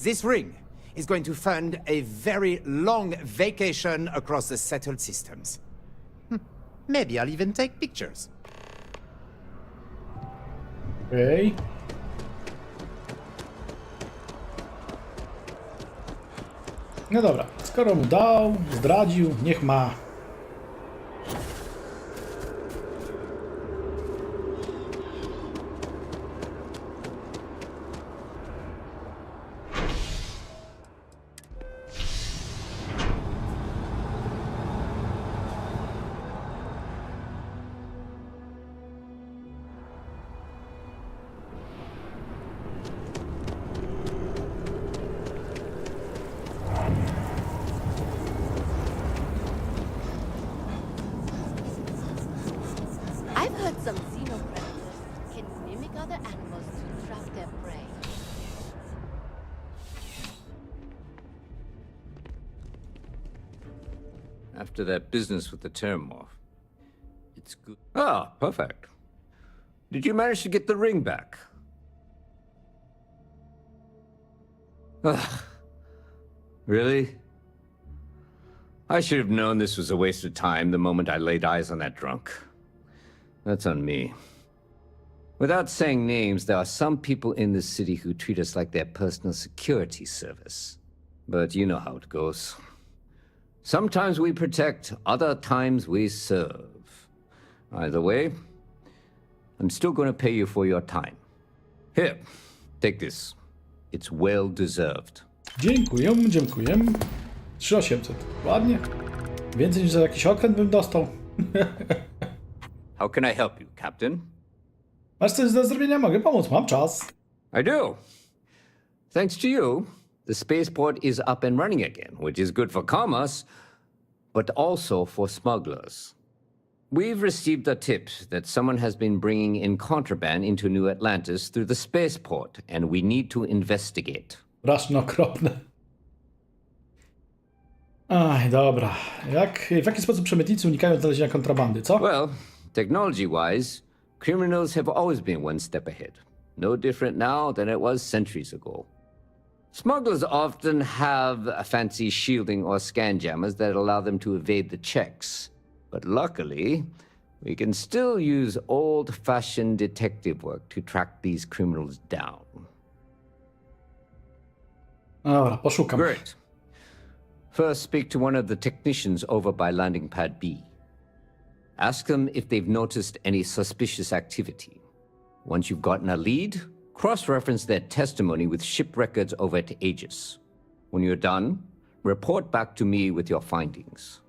This ring is going to fund a very long vacation across the settled systems. Maybe I'll even take pictures. Okej. No dobra, skoro mu dał, zdradził, niech ma. Some xenopredators can mimic other animals to trap their prey. After that business with the Terramorph, it's good. Ah, perfect. Did you manage to get the ring back? Ugh. Really? I should have known this was a waste of time the moment I laid eyes on that drunk. That's on me. Without saying names, there are some people in this city who treat us like their personal security service. But you know how it goes. Sometimes we protect, other times we serve. Either way, I'm still going to pay you for your time. Here, take this. It's well deserved. Dziękuję. 3800. Ładnie. Więcej niż za jakiś okręt bym dostał. How can I help you, Captain? Masz coś do zrobienia? Mogę pomóc, mam czas. I do. Thanks to you, the spaceport is up and running again, which is good for commerce, but also for smugglers. We've received a tip that someone has been bringing in contraband into New Atlantis through the spaceport, and we need to investigate. Strasznie okropne. Aj, dobra. W jaki sposób przemytnicy unikają znalezienia kontrabandy, co? Well, technology-wise, criminals have always been one step ahead. No different now than it was centuries ago. Smugglers often have a fancy shielding or scan jammers that allow them to evade the checks. But luckily, we can still use old-fashioned detective work to track these criminals down. Dobra, poszukam. Great. First, speak to one of the technicians over by landing pad B. Ask them if they've noticed any suspicious activity. Once you've gotten a lead, cross-reference their testimony with ship records over at Aegis. When you're done, report back to me with your findings.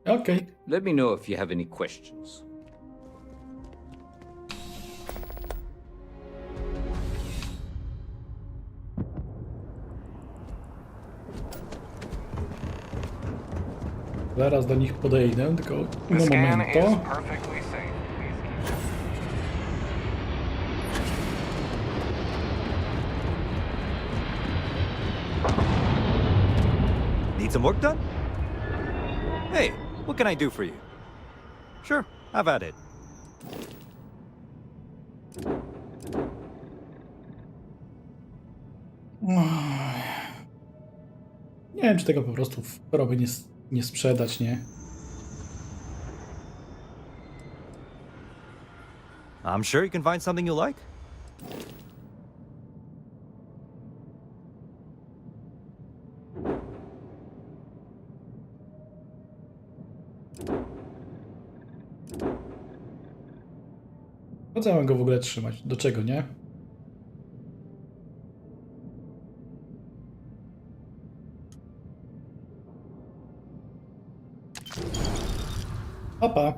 Okay. Let me know if you have any questions. Zaraz do nich podejdę, tylko The un scan is momento. perfectly safe. Need some work done? Hey, what can I do for you? Sure, have at it. Nie wiem, czy tego po prostu w chorobie nie sprzedać, nie? I'm sure you can find something you like. Po co ja mam go w ogóle trzymać? Do czego, nie? Pa, pa.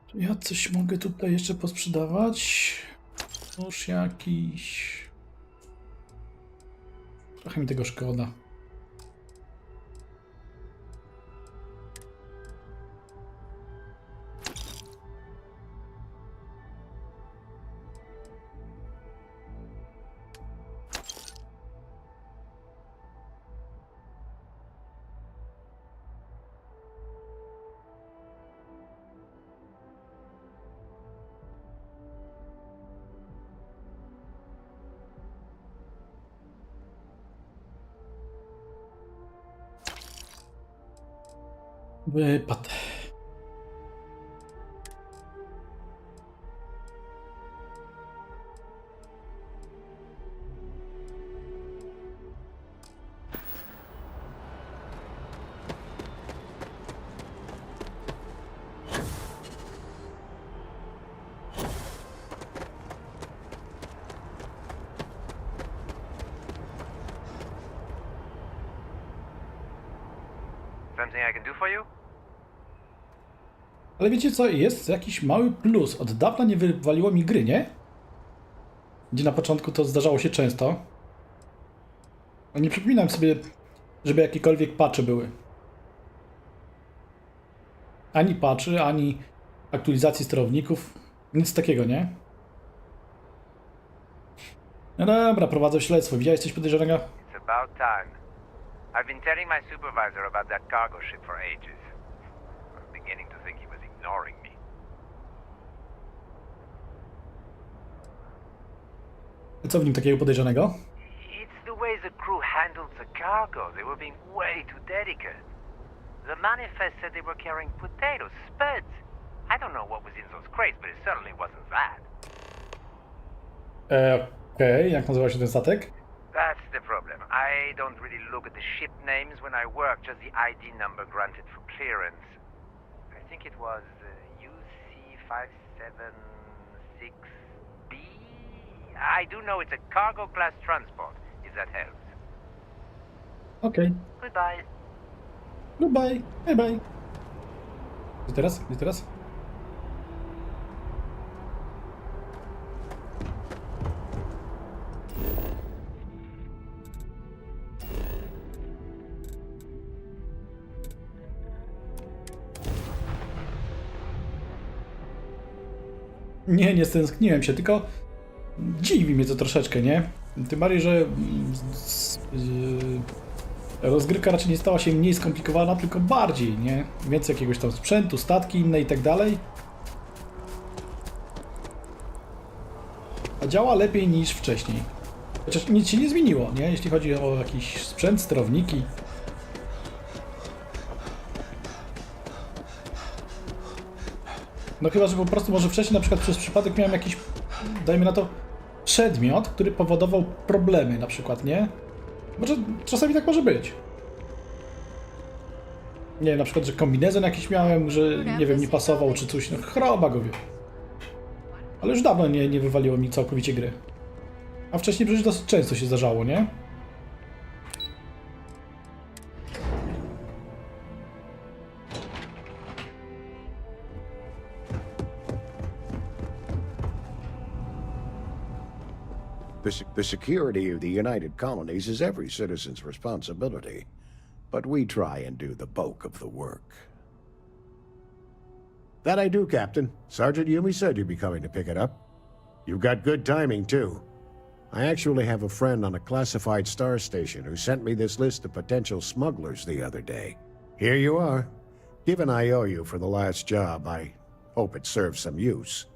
Czy ja coś mogę tutaj jeszcze posprzedawać? Nóż jakiś. Trochę mi tego szkoda. Wypad. Something I can do for you? Ale wiecie co, jest jakiś mały plus. Od dawna nie wywaliło mi gry, nie? Gdzie na początku to zdarzało się często. No nie przypominam sobie, żeby jakiekolwiek patche były. Ani patchy, ani aktualizacji sterowników. Nic takiego, nie? No dobra, prowadzę śledztwo. Widziałeś coś podejrzanego? It's about time. I've been telling my supervisor about that cargo ship for ages. I'm beginning to think he was ignoring me. Co w nim takiego podejrzanego? It's the way the crew handled the cargo. They were being way too delicate. The manifest said they were carrying potatoes, spuds. I don't know what was in those crates, but it certainly wasn't that. Okej, jak nazywa się ten statek? That's the problem. I don't really look at the ship names when I work, just the ID number granted for clearance. I think it was UC576B. I do know it's a cargo class transport, if that helps. Okej. Goodbye. Goodbye. Bye bye. Gdzie teraz? Gdzie teraz? Nie stęskniłem się, tylko dziwi mnie to troszeczkę, nie? Tym bardziej, że rozgrywka raczej nie stała się mniej skomplikowana, tylko bardziej, nie? Więcej jakiegoś tam sprzętu, statki inne i tak dalej. A działa lepiej niż wcześniej. Chociaż nic się nie zmieniło, nie? Jeśli chodzi o jakiś sprzęt, sterowniki. No chyba, że po prostu może wcześniej na przykład przez przypadek miałem jakiś, dajmy na to, przedmiot, który powodował problemy na przykład, nie? Może czasami tak może być. Nie wiem, na przykład, że kombinezon jakiś miałem, że nie wiem, nie pasował czy coś, no choroba go wie. Ale już dawno nie wywaliło mi całkowicie gry. A wcześniej przecież dosyć często się zdarzało, nie? The security of the United Colonies is every citizen's responsibility, but we try and do the bulk of the work. That I do, Captain. Sergeant Yumi said you'd be coming to pick it up. You've got good timing, too. I actually have a friend on a classified star station who sent me this list of potential smugglers the other day. Here you are. Given I owe you for the last job, I hope it serves some use.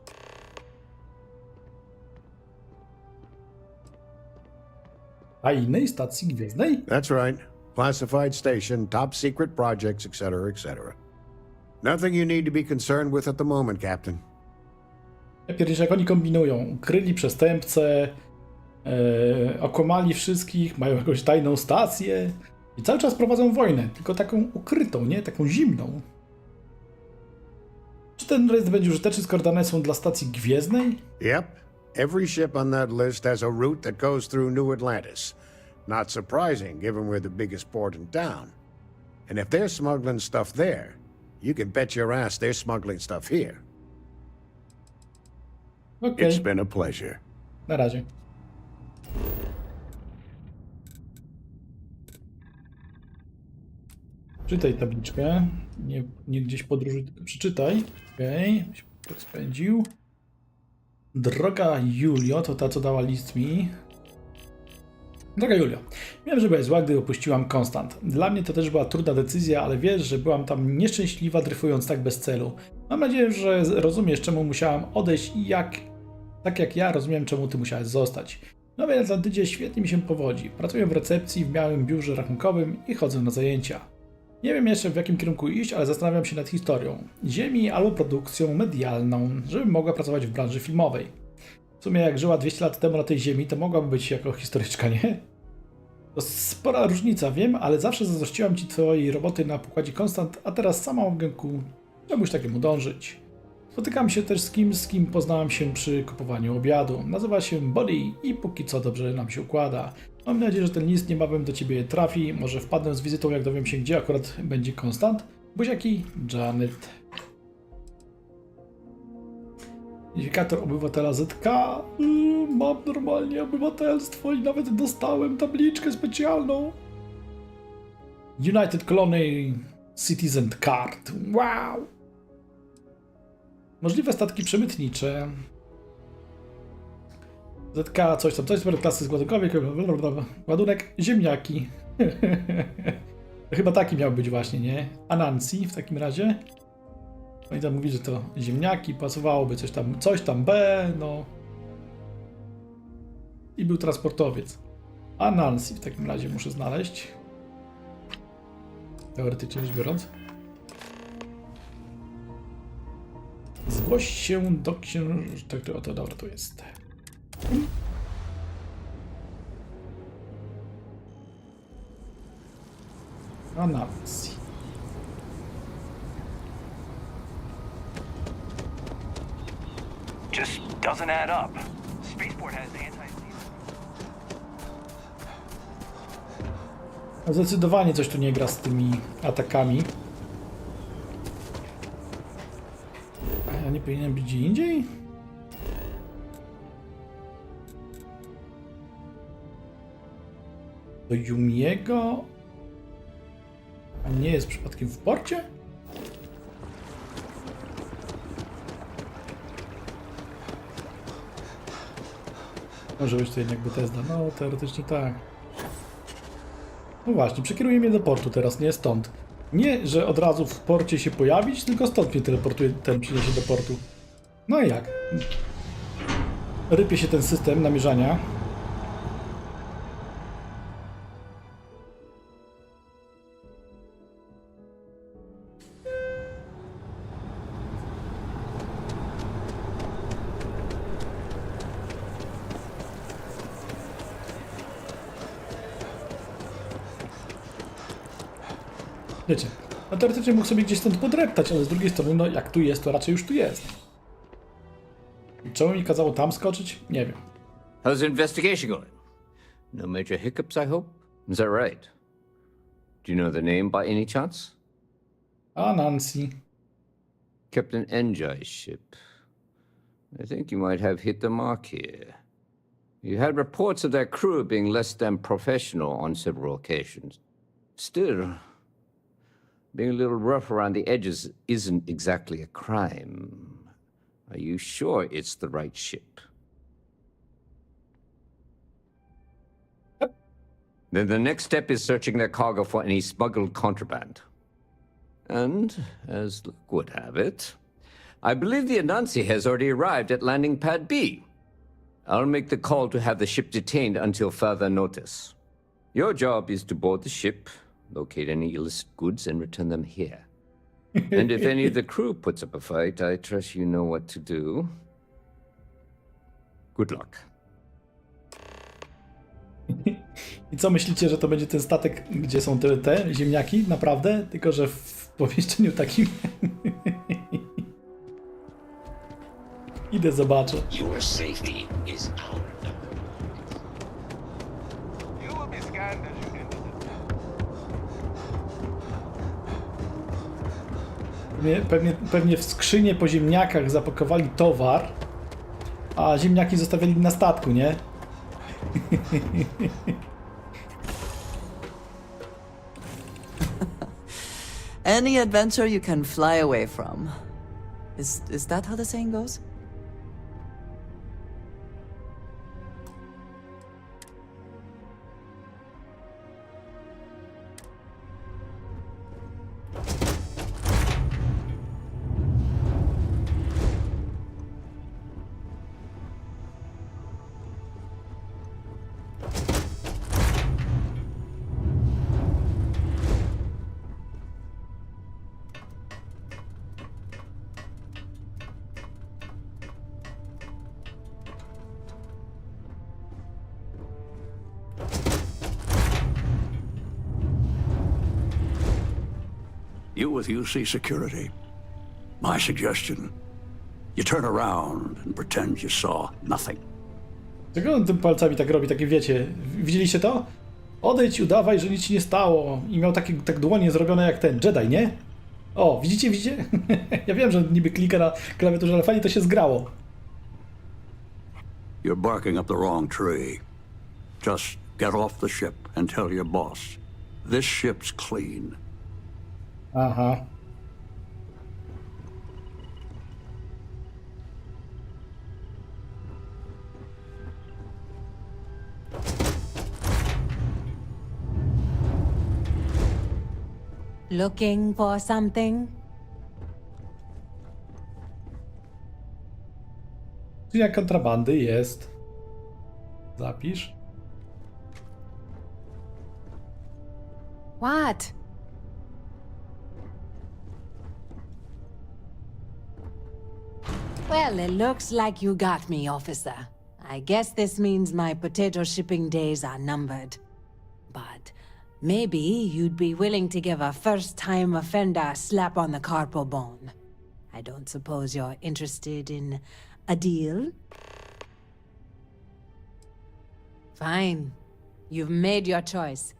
A innej stacji gwiezdnej? That's right. Classified station, top secret projects, etc., etc. Nothing you need to be concerned with at the moment, Captain. Ja pierdzielę, jak oni kombinują. Ukryli przestępcę, okłamali wszystkich, mają jakąś tajną stację i cały czas prowadzą wojnę, tylko taką ukrytą, nie? Taką zimną. Czy ten rejestr będzie użyteczny, skoro dane są dla stacji gwiezdnej? Yep. Every ship on that list has a route that goes through New Atlantis. Not surprising, given we're the biggest port in town. And if they're smuggling stuff there, you can bet your ass they're smuggling stuff here. Okay. It's been a pleasure. Na razie. Czytaj tabliczkę. Nie gdzieś podróżuj, tylko przeczytaj. Okej. Okay. Spędził. Droga Julio, to ta, co dała list mi. Droga Julio, wiem, że byłaś zła, gdy opuściłam Konstant. Dla mnie to też była trudna decyzja, ale wiesz, że byłam tam nieszczęśliwa, dryfując tak bez celu. Mam nadzieję, że rozumiesz, czemu musiałam odejść i tak jak ja rozumiem, czemu ty musiałeś zostać. W Nowej Atlantydzie świetnie mi się powodzi. Pracuję w recepcji, w małym biurze rachunkowym i chodzę na zajęcia. Nie wiem jeszcze, w jakim kierunku iść, ale zastanawiam się nad historią Ziemi albo produkcją medialną, żebym mogła pracować w branży filmowej. W sumie jak żyła 200 lat temu na tej Ziemi, to mogłaby być jako historyczka, nie? To spora różnica, wiem, ale zawsze zazdrościłam ci twojej roboty na pokładzie Konstant, a teraz sama mogę ku czemuś takiemu dążyć. Spotykam się też z kim poznałam się przy kupowaniu obiadu. Nazywa się Buddy i póki co dobrze nam się układa. Mam nadzieję, że ten list niebawem do ciebie trafi. Może wpadnę z wizytą, jak dowiem się, gdzie akurat będzie Konstant. Buziaki, Janet. Identyfikator obywatela ZK. Mam normalnie obywatelstwo i nawet dostałem tabliczkę specjalną. United Colony Citizen Card. Wow! Możliwe statki przemytnicze. ZK, coś tam, klasy składokowej, ładunek, ziemniaki. To chyba taki miał być właśnie, nie? Anansi w takim razie. Oni tam mówi, że to ziemniaki, pasowałoby coś tam B, no. I był transportowiec. Anansi w takim razie muszę znaleźć. Teoretycznie rzecz biorąc. Zgłoś się do księżyca. Oto dobra, tu jest. Anansi. Just doesn't add up. Spaceport has Zdecydowanie coś tu nie gra z tymi atakami. A ja nie powinienem być gdzie indziej? Do Yumiego? A nie jest przypadkiem w porcie? Może być to jednak Bethesda. No, teoretycznie tak. No właśnie, przekieruje mnie do portu teraz, nie stąd. Nie, że od razu w porcie się pojawić, tylko stąd mnie teleportuje, przyniesie do portu. No i jak? Rypie się ten system namierzania. Wiecie, no teoretycznie mógł sobie gdzieś stąd podreptać, ale z drugiej strony, no jak tu jest, to raczej już tu jest. I czemu mi kazało tam skoczyć? Nie wiem. How's the investigation going? No major hiccups, I hope? Is that right? Do you know the name by any chance? Nancy. Captain Enjoy's ship. I think you might have hit the mark here. You had reports of their crew being less than professional on several occasions. Still, being a little rough around the edges isn't exactly a crime. Are you sure it's the right ship? Yep. Then the next step is searching their cargo for any smuggled contraband. And, as luck would have it, I believe the Anansi has already arrived at landing pad B. I'll make the call to have the ship detained until further notice. Your job is to board the ship, locate any illicit goods, and return them here. And if any of the crew puts up a fight, I trust you know what to do. Good luck. I co myślicie, że to będzie ten statek, gdzie są te ziemniaki? Naprawdę? Tylko, że w pomieszczeniu takim... Idę zobaczę. Your safety is our You will be scanned as you enter the Pewnie w skrzynie po ziemniakach zapakowali towar, a ziemniaki zostawiali na statku, nie? Any adventure you can fly away from. Is that how the saying goes? You with UC Security. My suggestion, you turn around and pretend you saw nothing. Dlaczego on tym palcami tak robi, takie wiecie, widzieliście to? Odejdź, udawaj, że nic ci nie stało. I miał takie tak dłonie zrobione jak ten Jedi, nie? O, widzicie? Ja wiem, że niby klika na klawiaturze, ale fajnie to się zgrało. You're barking up the wrong tree. Just get off the ship and tell your boss, this ship's clean. Aha. Looking for something? Jak kontrabandy jest. Zapisz. What? Well, it looks like you got me, officer. I guess this means my potato shipping days are numbered. But maybe you'd be willing to give a first-time offender a slap on the carpal bone. I don't suppose you're interested in a deal? Fine. You've made your choice.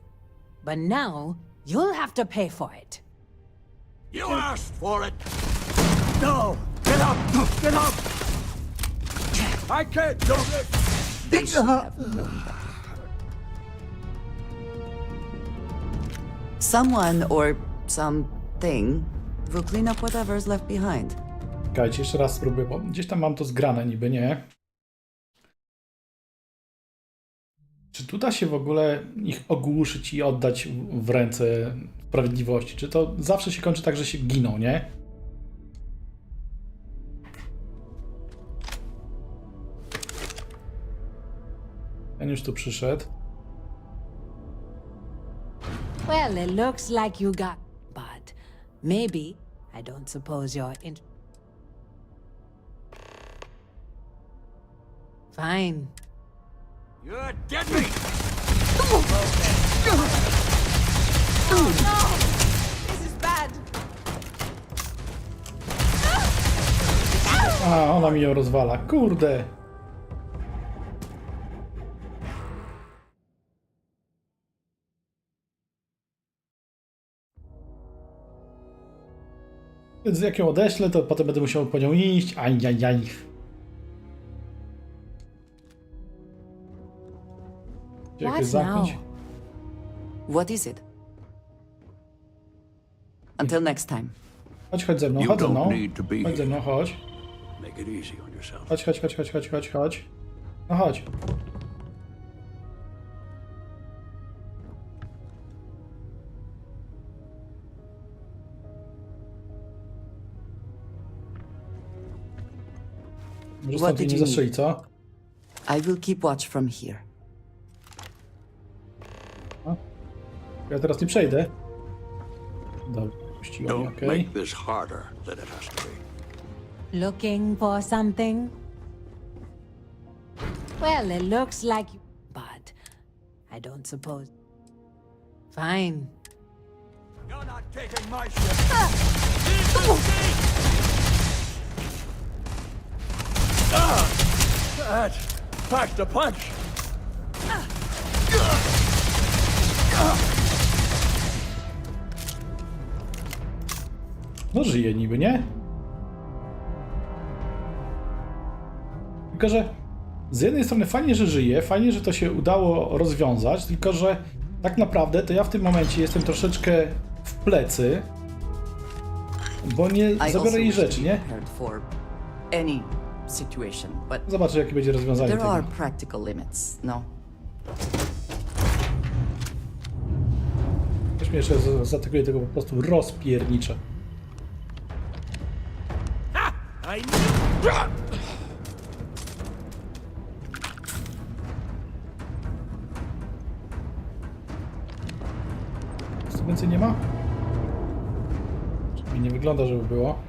But now, you'll have to pay for it. You asked for it! No! Get up! Get up! I can't do this! Someone or something will clean up whatever's left behind. Czekajcie, jeszcze raz spróbuję, bo gdzieś tam mam to zgrane, niby nie. Czy tu da się w ogóle ich ogłuszyć i oddać w ręce sprawiedliwości? Czy to zawsze się kończy tak, że się giną, nie? Ten już tu przyszedł. Well, it looks like you got... But maybe... I don't suppose you're Fine. You're dead meat! Oh no! This is bad! A, ona mi ją rozwala. Kurde! Więc jak ją odeślę, to potem będę musiał po nią iść. Ajajaj. What now? What is it? Until next time. Chodź ze mną, chodź ze mną. Chodź ze mną, chodź. Make it easy on yourself. Chodź. No chodź. Może stąd nie zastrzeli, co? I will keep watch from here. Ja teraz nie przejdę. Dobra, puściłem, Don't make this harder than it has to be. Looking for something? Well, it looks like... But I don't suppose... Fine. You're not taking my ship! That packed a punch. No żyje niby, nie? Tylko, że z jednej strony fajnie, że żyje, fajnie, że to się udało rozwiązać, tylko, że tak naprawdę to ja w tym momencie jestem troszeczkę w plecy, bo nie zabiorę jej rzeczy, nie? Zobaczę, jakie będzie rozwiązanie tego. Też mnie jeszcze zaatakuje tego po prostu rozpiernicze. Co więcej nie ma? Przynajmniej nie wygląda, żeby było.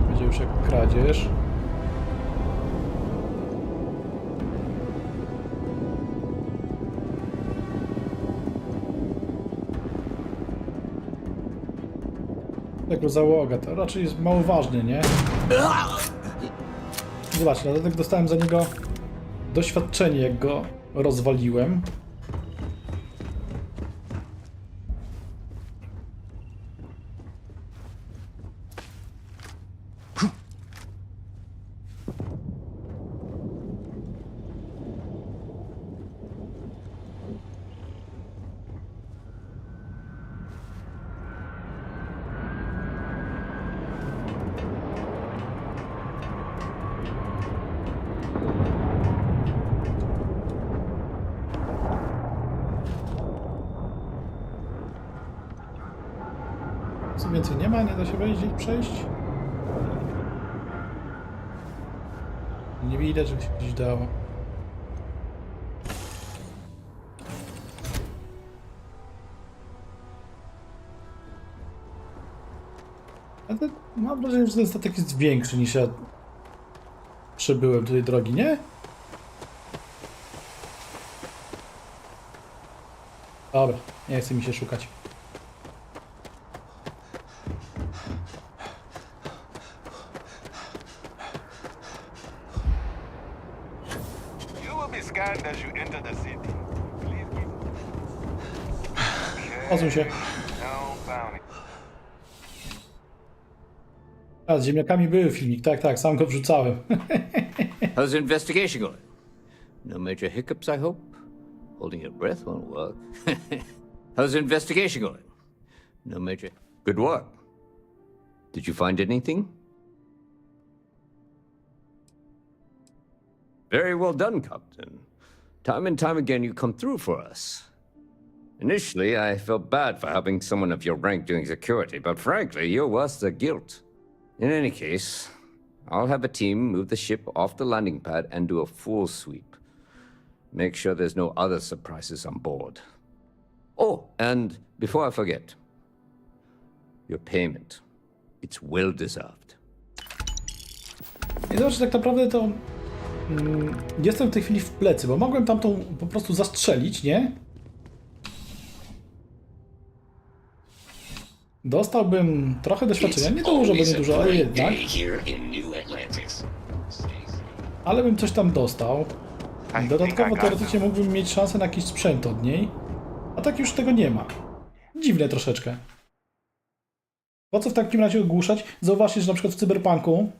Będzie już jako kradzież. Jako załoga, to raczej jest mało ważny, nie? Zobacz, dlatego dostałem za niego doświadczenie, jak go rozwaliłem. Co więcej nie ma, nie da się wejść i przejść. Nie widać, żeby się gdzieś dało. Ale mam wrażenie, że ten statek jest większy niż ja przybyłem tutaj drogi, nie? Dobra, nie chce mi się szukać. Odsuń się. A, z ziemniakami był filmik, tak, sam go wrzucałem. How's the investigation going? No major hiccups, I hope? Holding your breath won't work. How's the investigation going? No major... Good work. Did you find anything? Very well done, Captain. Time and time again you come through for us. Initially, I felt bad for having someone of your rank doing security, but frankly, you're worth the guilt. In any case, I'll have a team move the ship off the landing pad and do a full sweep. Make sure there's no other surprises on board. Oh, and before I forget, your payment. It's well deserved. I zobacz, tak naprawdę to jestem w tej chwili w plecy, bo mogłem tamtą po prostu zastrzelić, nie? Dostałbym trochę doświadczenia, nie dużo, bo nie dużo, ale jednak. Ale bym coś tam dostał. Dodatkowo teoretycznie mógłbym mieć szansę na jakiś sprzęt od niej. A tak już tego nie ma. Dziwne troszeczkę. Po co w takim razie ogłuszać? Zauważcie, że na przykład w Cyberpunku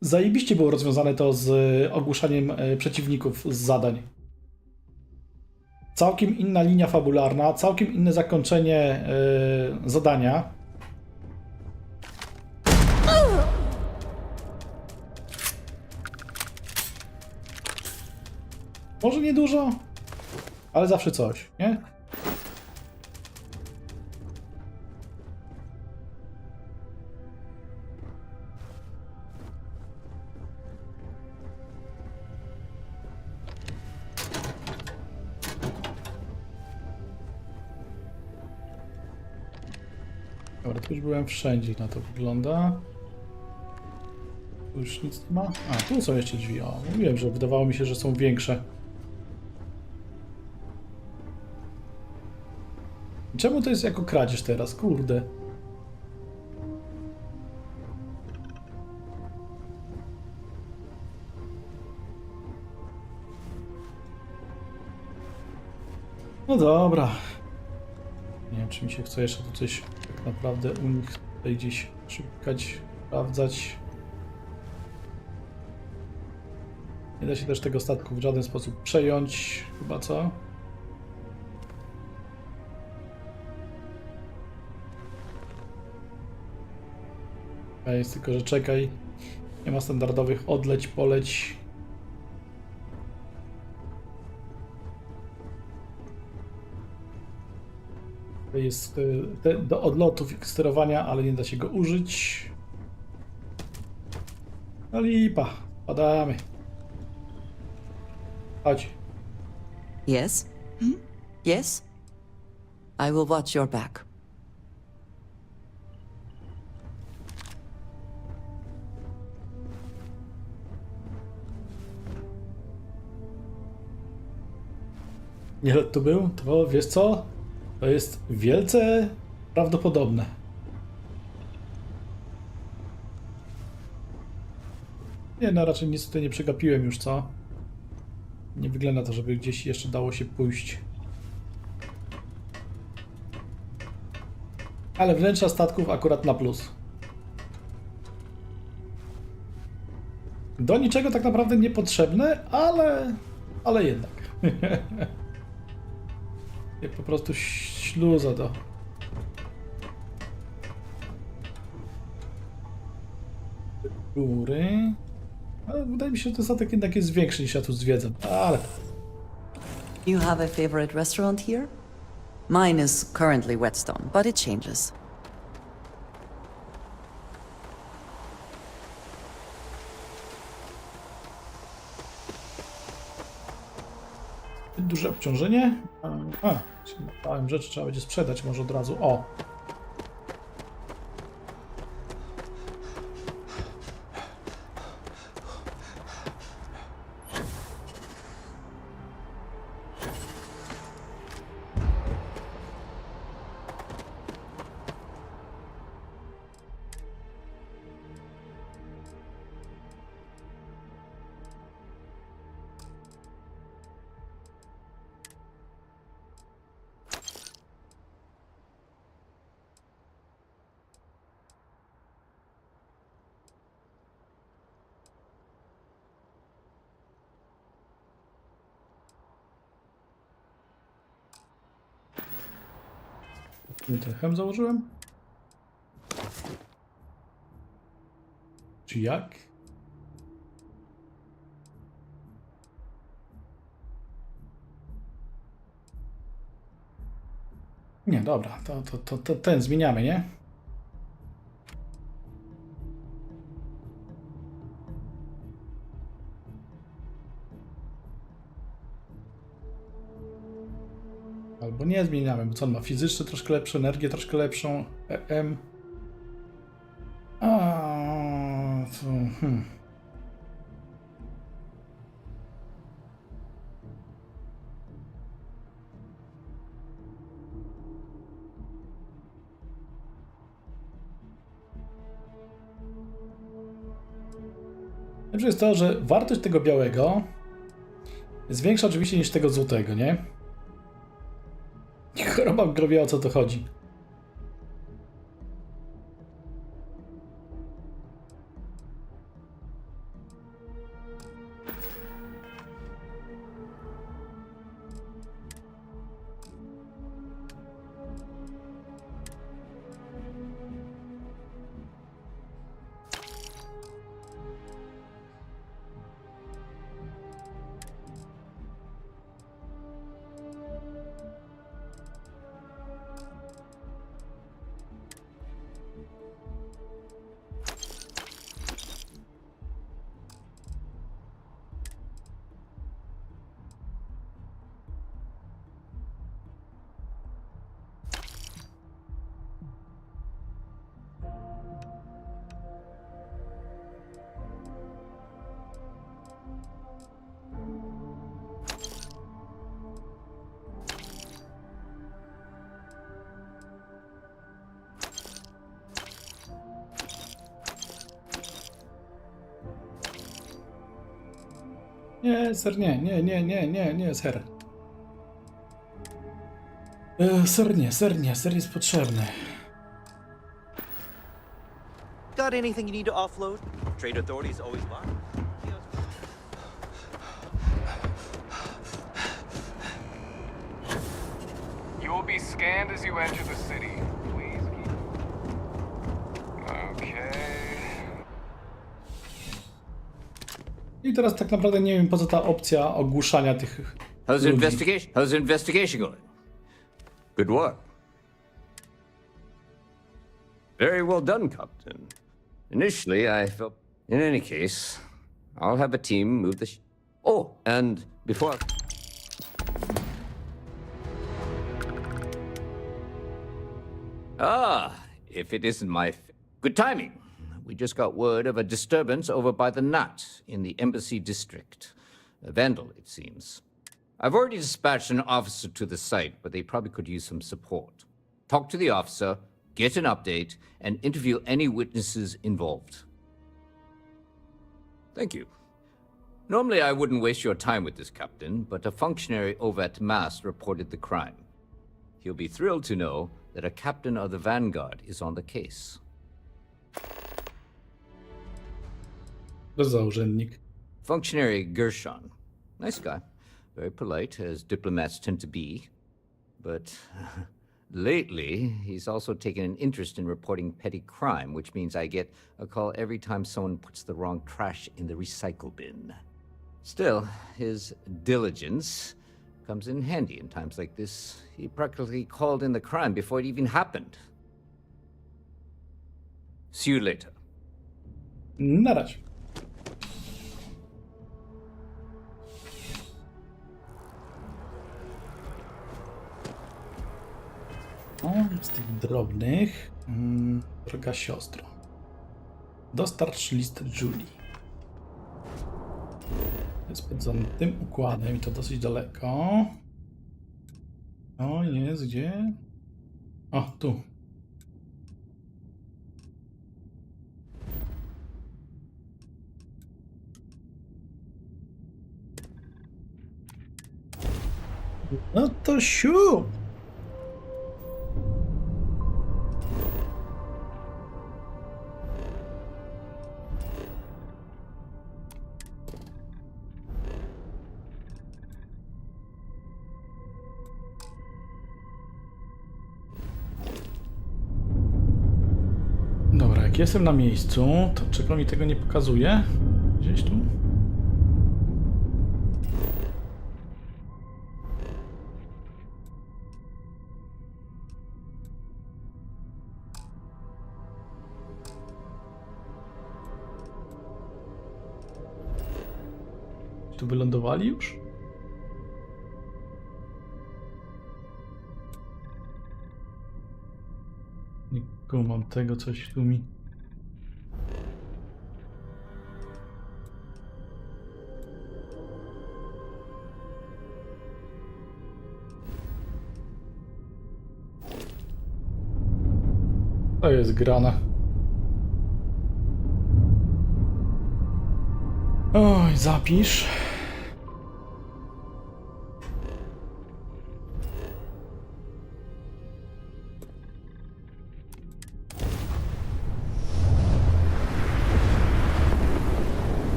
zajebiście było rozwiązane to z ogłuszaniem przeciwników z zadań. Całkiem inna linia fabularna, całkiem inne zakończenie zadania. Może nie dużo, ale zawsze coś, nie? Dobra, tu już byłem wszędzie, na to wygląda. Tu już nic nie ma. A, tu są jeszcze drzwi. O, mówiłem, że wydawało mi się, że są większe. Czemu to jest jako kradzież teraz? Kurde. No dobra. Nie wiem, czy mi się chce jeszcze tu coś tak naprawdę u nich tutaj gdzieś szukać, sprawdzać. Nie da się też tego statku w żaden sposób przejąć, chyba co? Jest tylko, że czekaj. Nie ma standardowych odleć, poleć. To jest do odlotów i sterowania, ale nie da się go użyć. No lipa, padamy. Chodź. Yes? Yes? I will watch your back. Nie, to był? To wiesz co? To jest wielce prawdopodobne. Nie, no raczej nic tutaj nie przegapiłem już, co? Nie wygląda to, żeby gdzieś jeszcze dało się pójść. Ale wnętrza statków akurat na plus. Do niczego tak naprawdę niepotrzebne, ale jednak. Jak po prostu śluza do... góry. Ale wydaje mi się, że ten statek jednak jest większy niż ja tu zwiedzam. Ale... You have a favorite restaurant here? Mine is currently Whetstone, but it changes. Duże obciążenie. Małym rzeczy trzeba będzie sprzedać może od razu. O! Ten hem założyłem? Czy jak? Nie, dobra, to ten zmieniamy, nie? Albo nie zmieniamy, bo co on ma? Fizyczne troszkę lepsze, energię troszkę lepszą, EM. Dobrze jest to, że wartość tego białego jest większa oczywiście niż tego złotego, nie? Choroba w grobie, o co to chodzi. Nie, ser, nie, ser. Ser jest potrzebny. Got anything you need to offload? Trade authorities always buy. You will be scanned as you enter the city. Please keep... Okay. I teraz tak naprawdę nie wiem, po co ta opcja ogłuszania tych How's ludzi. How's investigation going? Good work. Very well done, Captain. Initially, I felt... In any case, I'll have a team move the... Oh, and before... If it isn't my... Good timing. We just got word of a disturbance over by the Knot in the Embassy District. A vandal, it seems. I've already dispatched an officer to the site, but they probably could use some support. Talk to the officer, get an update, and interview any witnesses involved. Thank you. Normally I wouldn't waste your time with this, Captain, but a functionary over at MAS reported the crime. He'll be thrilled to know that a captain of the Vanguard is on the case. To za urzędnik. Functionary Gershon. Nice guy. Very polite, as diplomats tend to be. But lately, he's also taken an interest in reporting petty crime, which means I get a call every time someone puts the wrong trash in the recycle bin. Still, his diligence comes in handy in times like this. He practically called in the crime before it even happened. See you later. Na razie. Z tych drobnych. Droga siostro. Dostarcz list Julie. Jest pod tym układem i to dosyć daleko. O, jest gdzie? O, tu. No to siup! Dobra, jak jestem na miejscu, to czego mi tego nie pokazuje? Gdzieś tu? Tu wylądowali już? Nie kumam tego, coś tu mi... To jest grane. Oj, zapisz.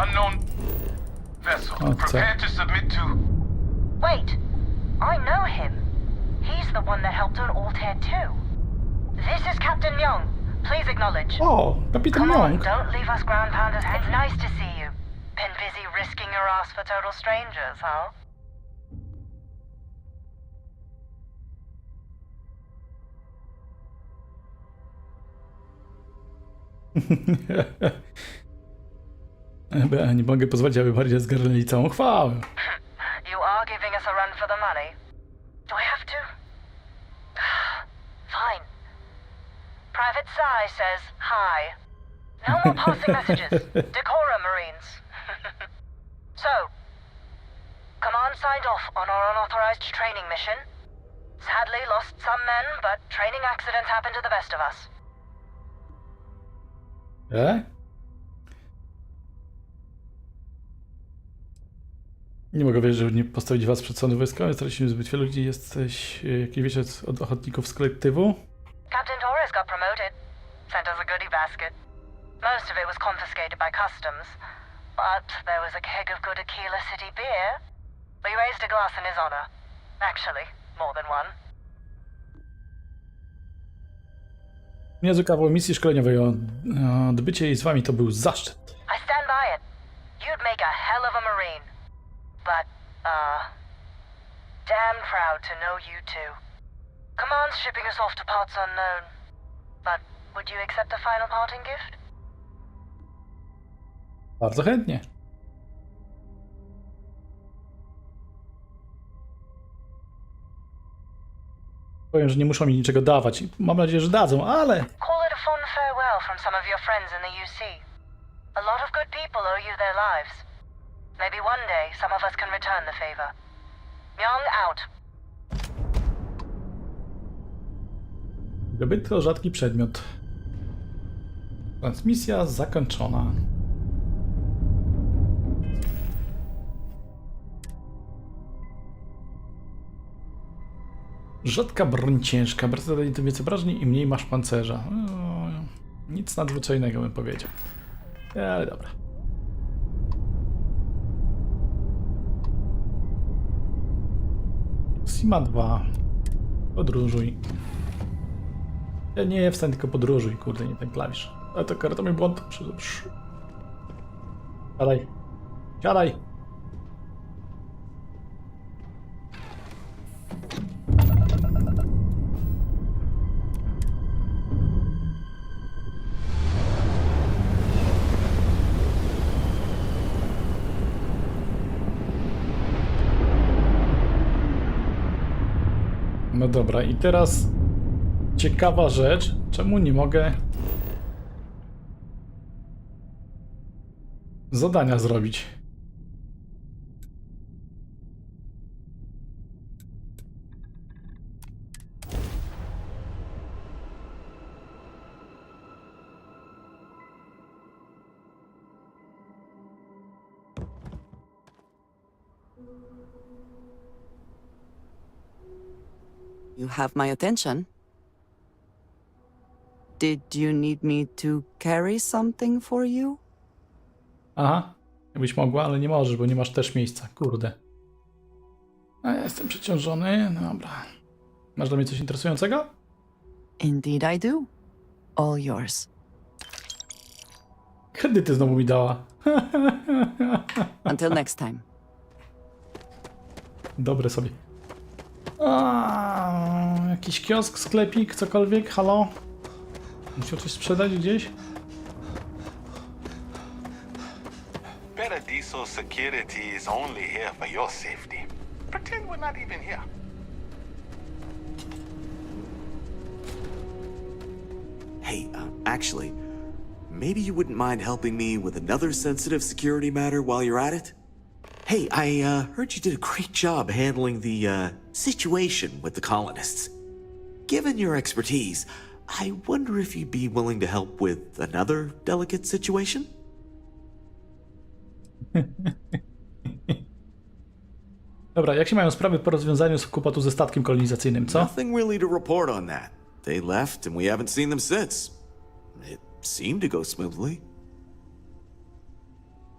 Unknown vessel. Prepare to submit to... Wait, I know him. He's the one that helped on Altair 2. This is Captain Young. Please acknowledge. Oh, Captain Come Young. on, don't leave us ground pounders hanging. Nice to see you. Been busy risking your ass for total strangers, huh? Nie mogę pozwolić, aby bardziej zgarnęli całą chwałę. You are giving us a run for the money. Do I have to? Fine. Private Sai says hi. No more passing messages. Decorum, Marines. So, command signed off on our unauthorized training mission. Sadly lost some men, but training accidents happen to the best of us. Nie mogę wierzyć, że nie postawić was przed sądem wojskowym. Straciliśmy zbyt wielu ludzi. Jesteś, jak wiecie, od ochotników z kolektywu. Captain Torres got promoted. Sent us a goodie basket. Most of it was confiscated by customs. But there was a keg of good Aquila City beer. We raised a glass in his honor. Actually, more than one. Niezły kawał misji szkoleniowej. Odbycie jej z wami to był zaszczyt. I stand by it. You'd make a hell of a Marine. But, damn proud to know you too. Command's shipping us off to parts unknown. But would you accept a final parting gift? Bardzo chętnie. Powiem, że nie muszą mi niczego dawać. Mam nadzieję, że dadzą, ale... Call it a fond farewell from some of your friends in the UC. A lot of good people owe you their lives. Maybe one day some of us can return the favor. Young out. Zbyt rzadki przedmiot. Transmisja zakończona. Rzadka broń ciężka. Bardzo zadaje tym więcej obrażeń i mniej masz pancerza. Nic nadzwyczajnego bym powiedział. Ale dobra. Sima 2. Podróżuj. Ja nie wstań, tylko podróżuj, kurde, nie ten klawisz. Ale to kartowy błąd. Siadaj. Siadaj. No dobra, i teraz ciekawa rzecz, czemu nie mogę zadania zrobić? You have my attention. Did you need me to carry something for you? Aha, jakbyś mogła, ale nie możesz, bo nie masz też miejsca. Kurde. A ja jestem przeciążony. Dobra. Masz dla mnie coś interesującego? Indeed I do. All yours. Kredyty znowu mi dała. Until next time. Dobre sobie. Jakiś kiosk, sklepik, cokolwiek, halo? Musiał coś sprzedać gdzieś? Paradiso security is only here for your safety. Pretend we're not even here. Hey, actually, maybe you wouldn't mind helping me with another sensitive security matter while you're at it? Hey, I heard you did a great job handling the situation with the colonists. Given your expertise, I wonder if you'd be willing to help with another delicate situation? Dobra, jak się mają sprawy po rozwiązaniu kłopotu ze statkiem kolonizacyjnym, co? Nothing really to report on that. They left and we haven't seen them since. It seemed to go smoothly.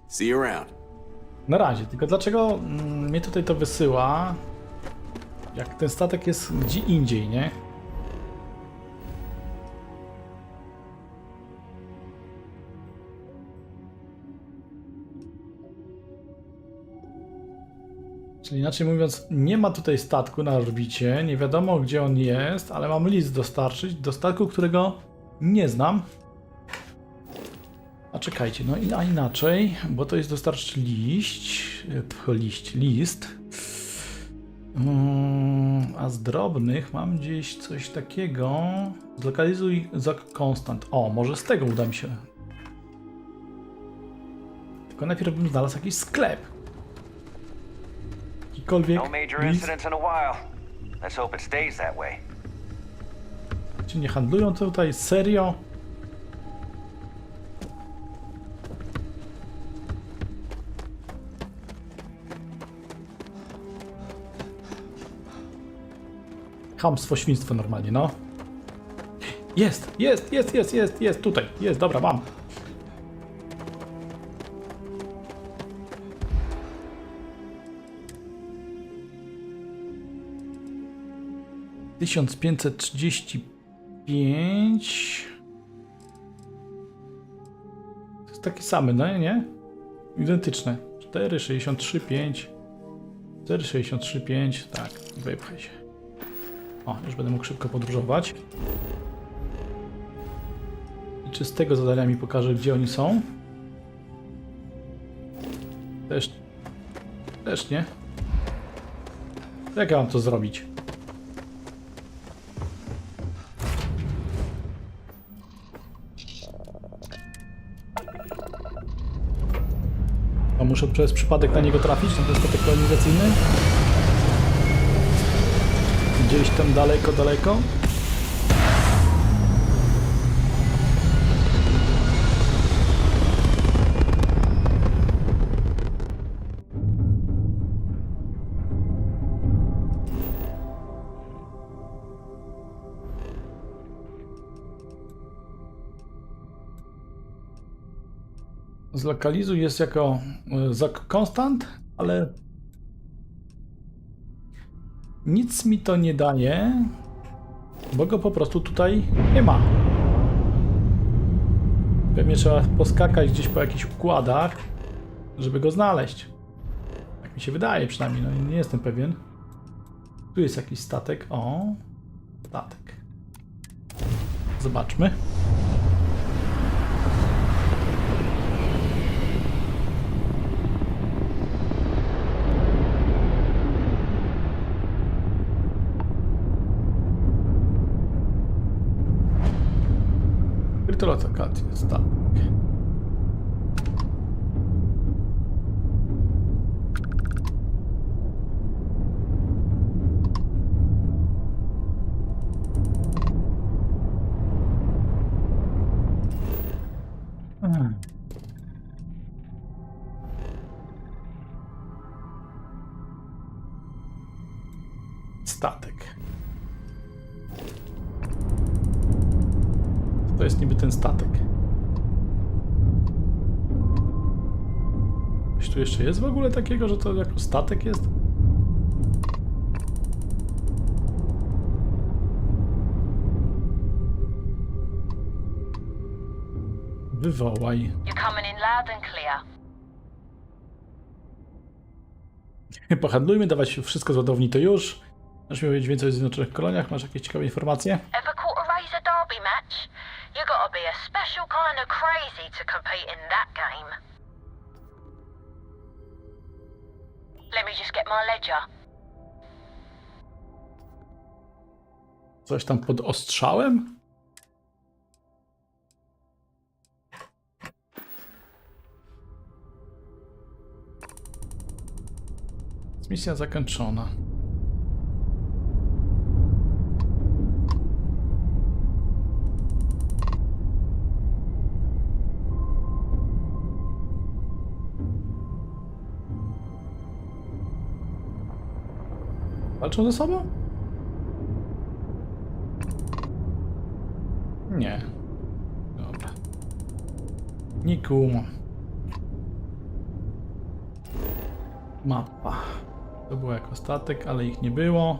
See you around. Na razie, tylko dlaczego mnie tutaj to wysyła, jak ten statek jest gdzie indziej, nie? Czyli inaczej mówiąc, nie ma tutaj statku na orbicie, nie wiadomo gdzie on jest, ale mam list dostarczyć do statku, którego nie znam. A czekajcie, no a inaczej, bo to jest dostarczyć list. A z drobnych mam gdzieś coś takiego. Zlokalizuj za konstant. O, może z tego uda mi się. Tylko najpierw bym znalazł jakiś sklep. Jakikolwiek. No major incidents in a while. Let's hope it stays that way. Czy nie handlują tutaj? Serio? Chamstwo, świństwo normalnie, no. Jest, tutaj. Jest, dobra, mam. $1535. To jest takie same, no nie? Identyczne. 4,63,5. 4,63,5. Tak, wypchaj się. O, już będę mógł szybko podróżować. I czy z tego zadania mi pokaże, gdzie oni są? Też nie. Jak ja mam to zrobić? A muszę przez przypadek na niego trafić, na ten statek kolonizacyjny? Gdzieś tam daleko. Zlokalizuj jest jako konstant, ale nic mi to nie daje, bo go po prostu tutaj nie ma. Pewnie trzeba poskakać gdzieś po jakichś układach, żeby go znaleźć. Tak mi się wydaje przynajmniej, no nie jestem pewien. Tu jest jakiś statek. O, statek. Zobaczmy. Lokacja jest tak. Statek. To jest niby ten statek. Coś tu jeszcze jest w ogóle takiego, że to jako statek jest? Wywołaj. Pohandlujmy, dawać wszystko z ładowni to już. Masz mi powiedzieć więcej o Zjednoczonych Koloniach? Masz jakieś ciekawe informacje? You gotta be a special kind of crazy to compete in that game. Let me just get my ledger. Coś tam pod ostrzałem? Misja zakończona. Walczą ze sobą? Nie. Dobra. Nie kumam. Mapa. To było jako statek, ale ich nie było.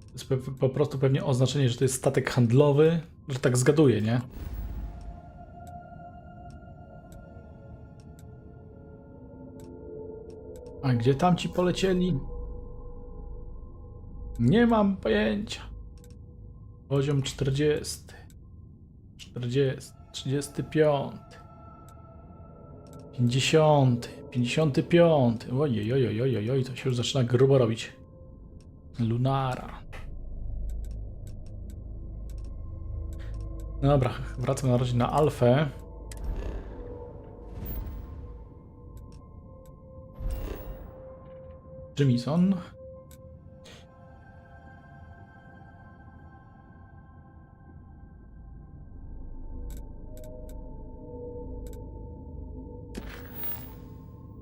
To jest po prostu pewnie oznaczenie, że to jest statek handlowy, że tak zgaduję, nie? A gdzie tamci polecieli? Nie mam pojęcia. Poziom 40. 40. 35. 50. 55. Ojej, to się już zaczyna grubo robić. Lunara. Dobra, wracam na razie na alfę. Jamison.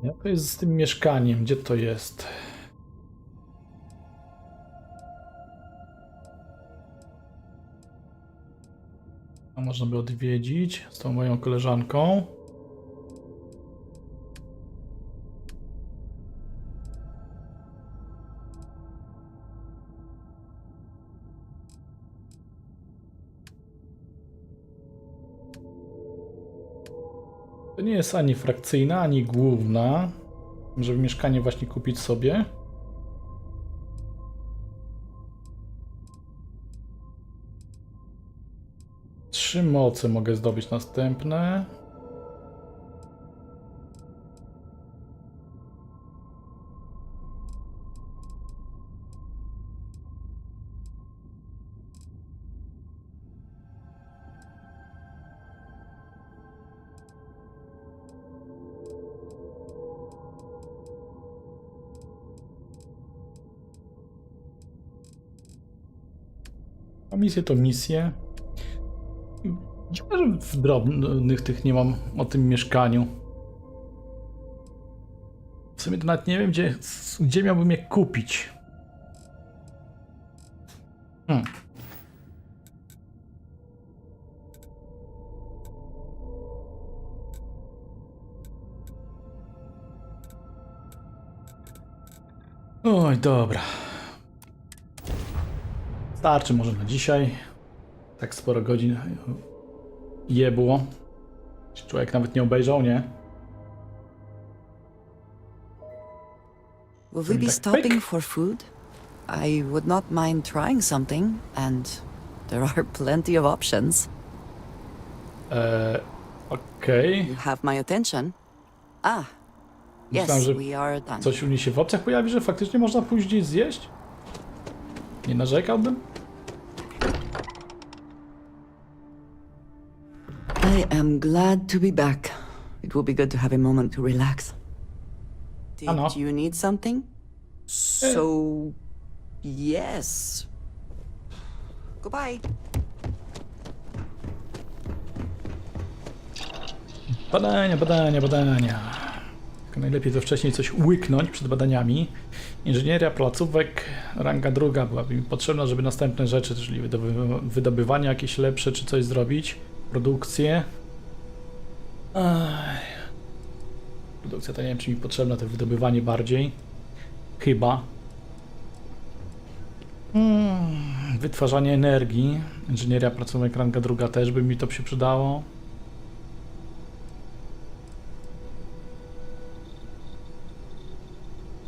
Jak to jest z tym mieszkaniem? Gdzie to jest? A można by odwiedzić z tą moją koleżanką. To nie jest ani frakcyjna, ani główna, żeby mieszkanie właśnie kupić sobie. Trzy moce mogę zdobyć następne. A misje to misje. Dziwne, że w drobnych tych nie mam o tym mieszkaniu. W sumie to nawet nie wiem, gdzie miałbym je kupić. Oj, dobra. Starczy może na dzisiaj. Tak sporo godzin jebło. Człowiek nawet nie obejrzał, nie? Will we be stopping for food? I would not mind trying something, and there are plenty of options. Okej. You have my attention. Ah, Myślałem, że we are done. coś u mnie się w opcjach pojawi, że faktycznie można pójść gdzieś zjeść? Nie narzekałbym? I am glad to be back. It will be good to have a moment to relax. Did you need something? So, yes. Goodbye. Badania. Tylko najlepiej to wcześniej coś łyknąć przed badaniami. Inżynieria placówek, ranga druga byłaby mi potrzebna, żeby następne rzeczy, czyli wydobywanie jakieś lepsze, czy coś zrobić. Produkcję. Produkcja to nie wiem, czy mi potrzebna, to wydobywanie bardziej. Chyba. Wytwarzanie energii. Inżynieria placówek, ranga druga też by mi to się przydało.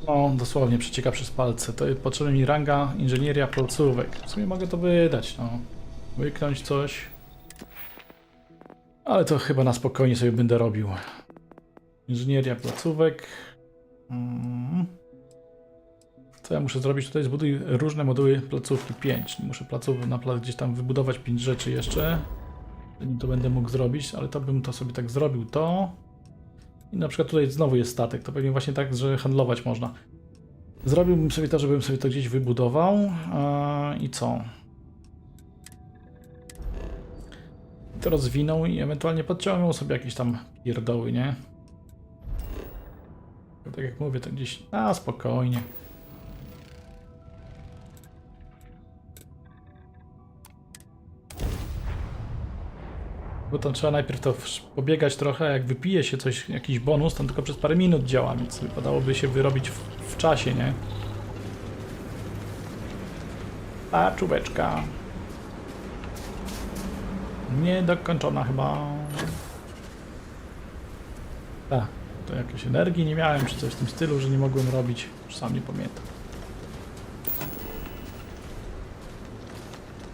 No, dosłownie przecieka przez palce. To potrzebna mi ranga inżynieria placówek. W sumie mogę to wydać, no. Łyknąć coś. Ale to chyba na spokojnie sobie będę robił. Inżynieria placówek. Co ja muszę zrobić? Tutaj zbuduj różne moduły placówki 5. Muszę gdzieś tam wybudować 5 rzeczy jeszcze. Zanim to będę mógł zrobić, ale to bym to sobie tak zrobił. To. I na przykład tutaj znowu jest statek. To pewnie właśnie tak, że handlować można. Zrobiłbym sobie to, żebym sobie to gdzieś wybudował. I co? To rozwinął i ewentualnie podciągnął sobie jakieś tam pierdoły, nie? Tak jak mówię, to gdzieś spokojnie. Bo tam trzeba najpierw to pobiegać trochę, jak wypije się coś, jakiś bonus, to tylko przez parę minut działa, więc wypadałoby się wyrobić w czasie, nie? Ta czubeczka. Niedokończona chyba. To jakiejś energii nie miałem, czy coś w tym stylu, że nie mogłem robić. Już sam nie pamiętam.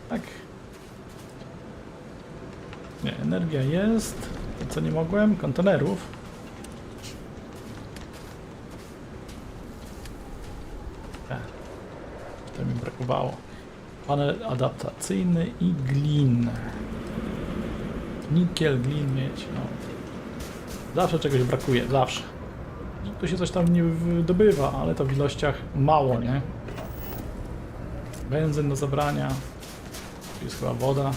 Tak. Nie, energia jest. To co nie mogłem? Kontenerów. To mi brakowało. Panel adaptacyjny i glin. Nikiel, glin mieć. No. Zawsze czegoś brakuje, zawsze. Tu się coś tam nie wydobywa, ale to w ilościach mało, nie? Benzyn do zabrania. Tu jest chyba woda.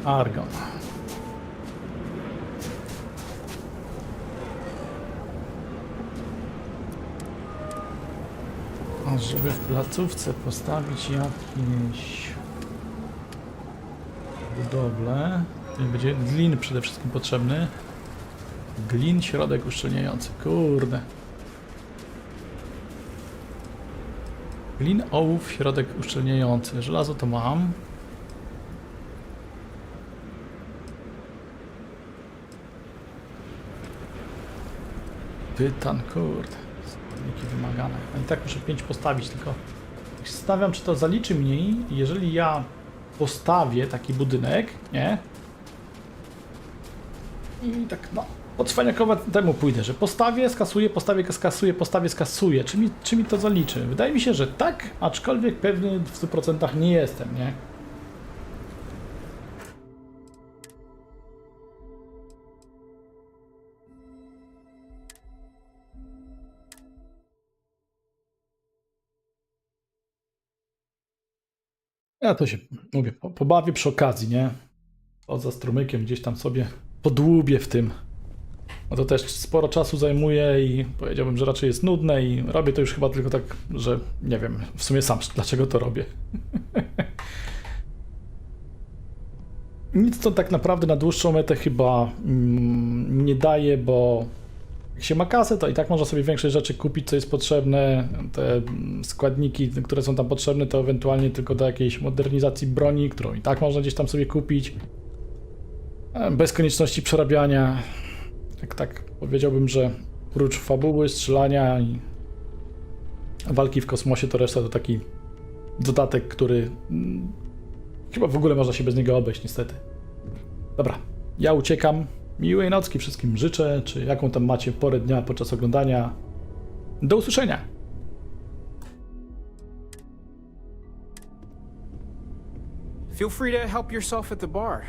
Argon. Żeby w placówce postawić jakieś budowlę, będzie glin przede wszystkim potrzebny. Glin, środek uszczelniający. Kurde. Glin, ołów, środek uszczelniający. Żelazo to mam. Tytan, kurde. Składniki wymagane. No i tak muszę 5 postawić, tylko stawiam, czy to zaliczy mniej, jeżeli ja postawię taki budynek, nie? I tak, no, odfaniakować temu pójdę, że postawię, skasuję, postawię, skasuję, postawię, skasuję. Czy mi to zaliczy? Wydaje mi się, że tak, aczkolwiek pewny w 100% nie jestem, nie? Ja to się, mówię, pobawię przy okazji, nie? Poza strumykiem gdzieś tam sobie podłubię w tym. No to też sporo czasu zajmuje i powiedziałbym, że raczej jest nudne i robię to już chyba tylko tak, że nie wiem w sumie sam dlaczego to robię. Nic to tak naprawdę na dłuższą metę chyba nie daje, bo jak się ma kasę, to i tak można sobie większość rzeczy kupić, co jest potrzebne. Te składniki, które są tam potrzebne, to ewentualnie tylko do jakiejś modernizacji broni, którą i tak można gdzieś tam sobie kupić. Bez konieczności przerabiania. Tak powiedziałbym, że oprócz fabuły, strzelania i walki w kosmosie, to reszta to taki dodatek, który chyba w ogóle można się bez niego obejść, niestety. Dobra, ja uciekam. Miłej nocki wszystkim życzę, czy jaką tam macie porę dnia podczas oglądania. Do usłyszenia! Feel free to help yourself at the bar.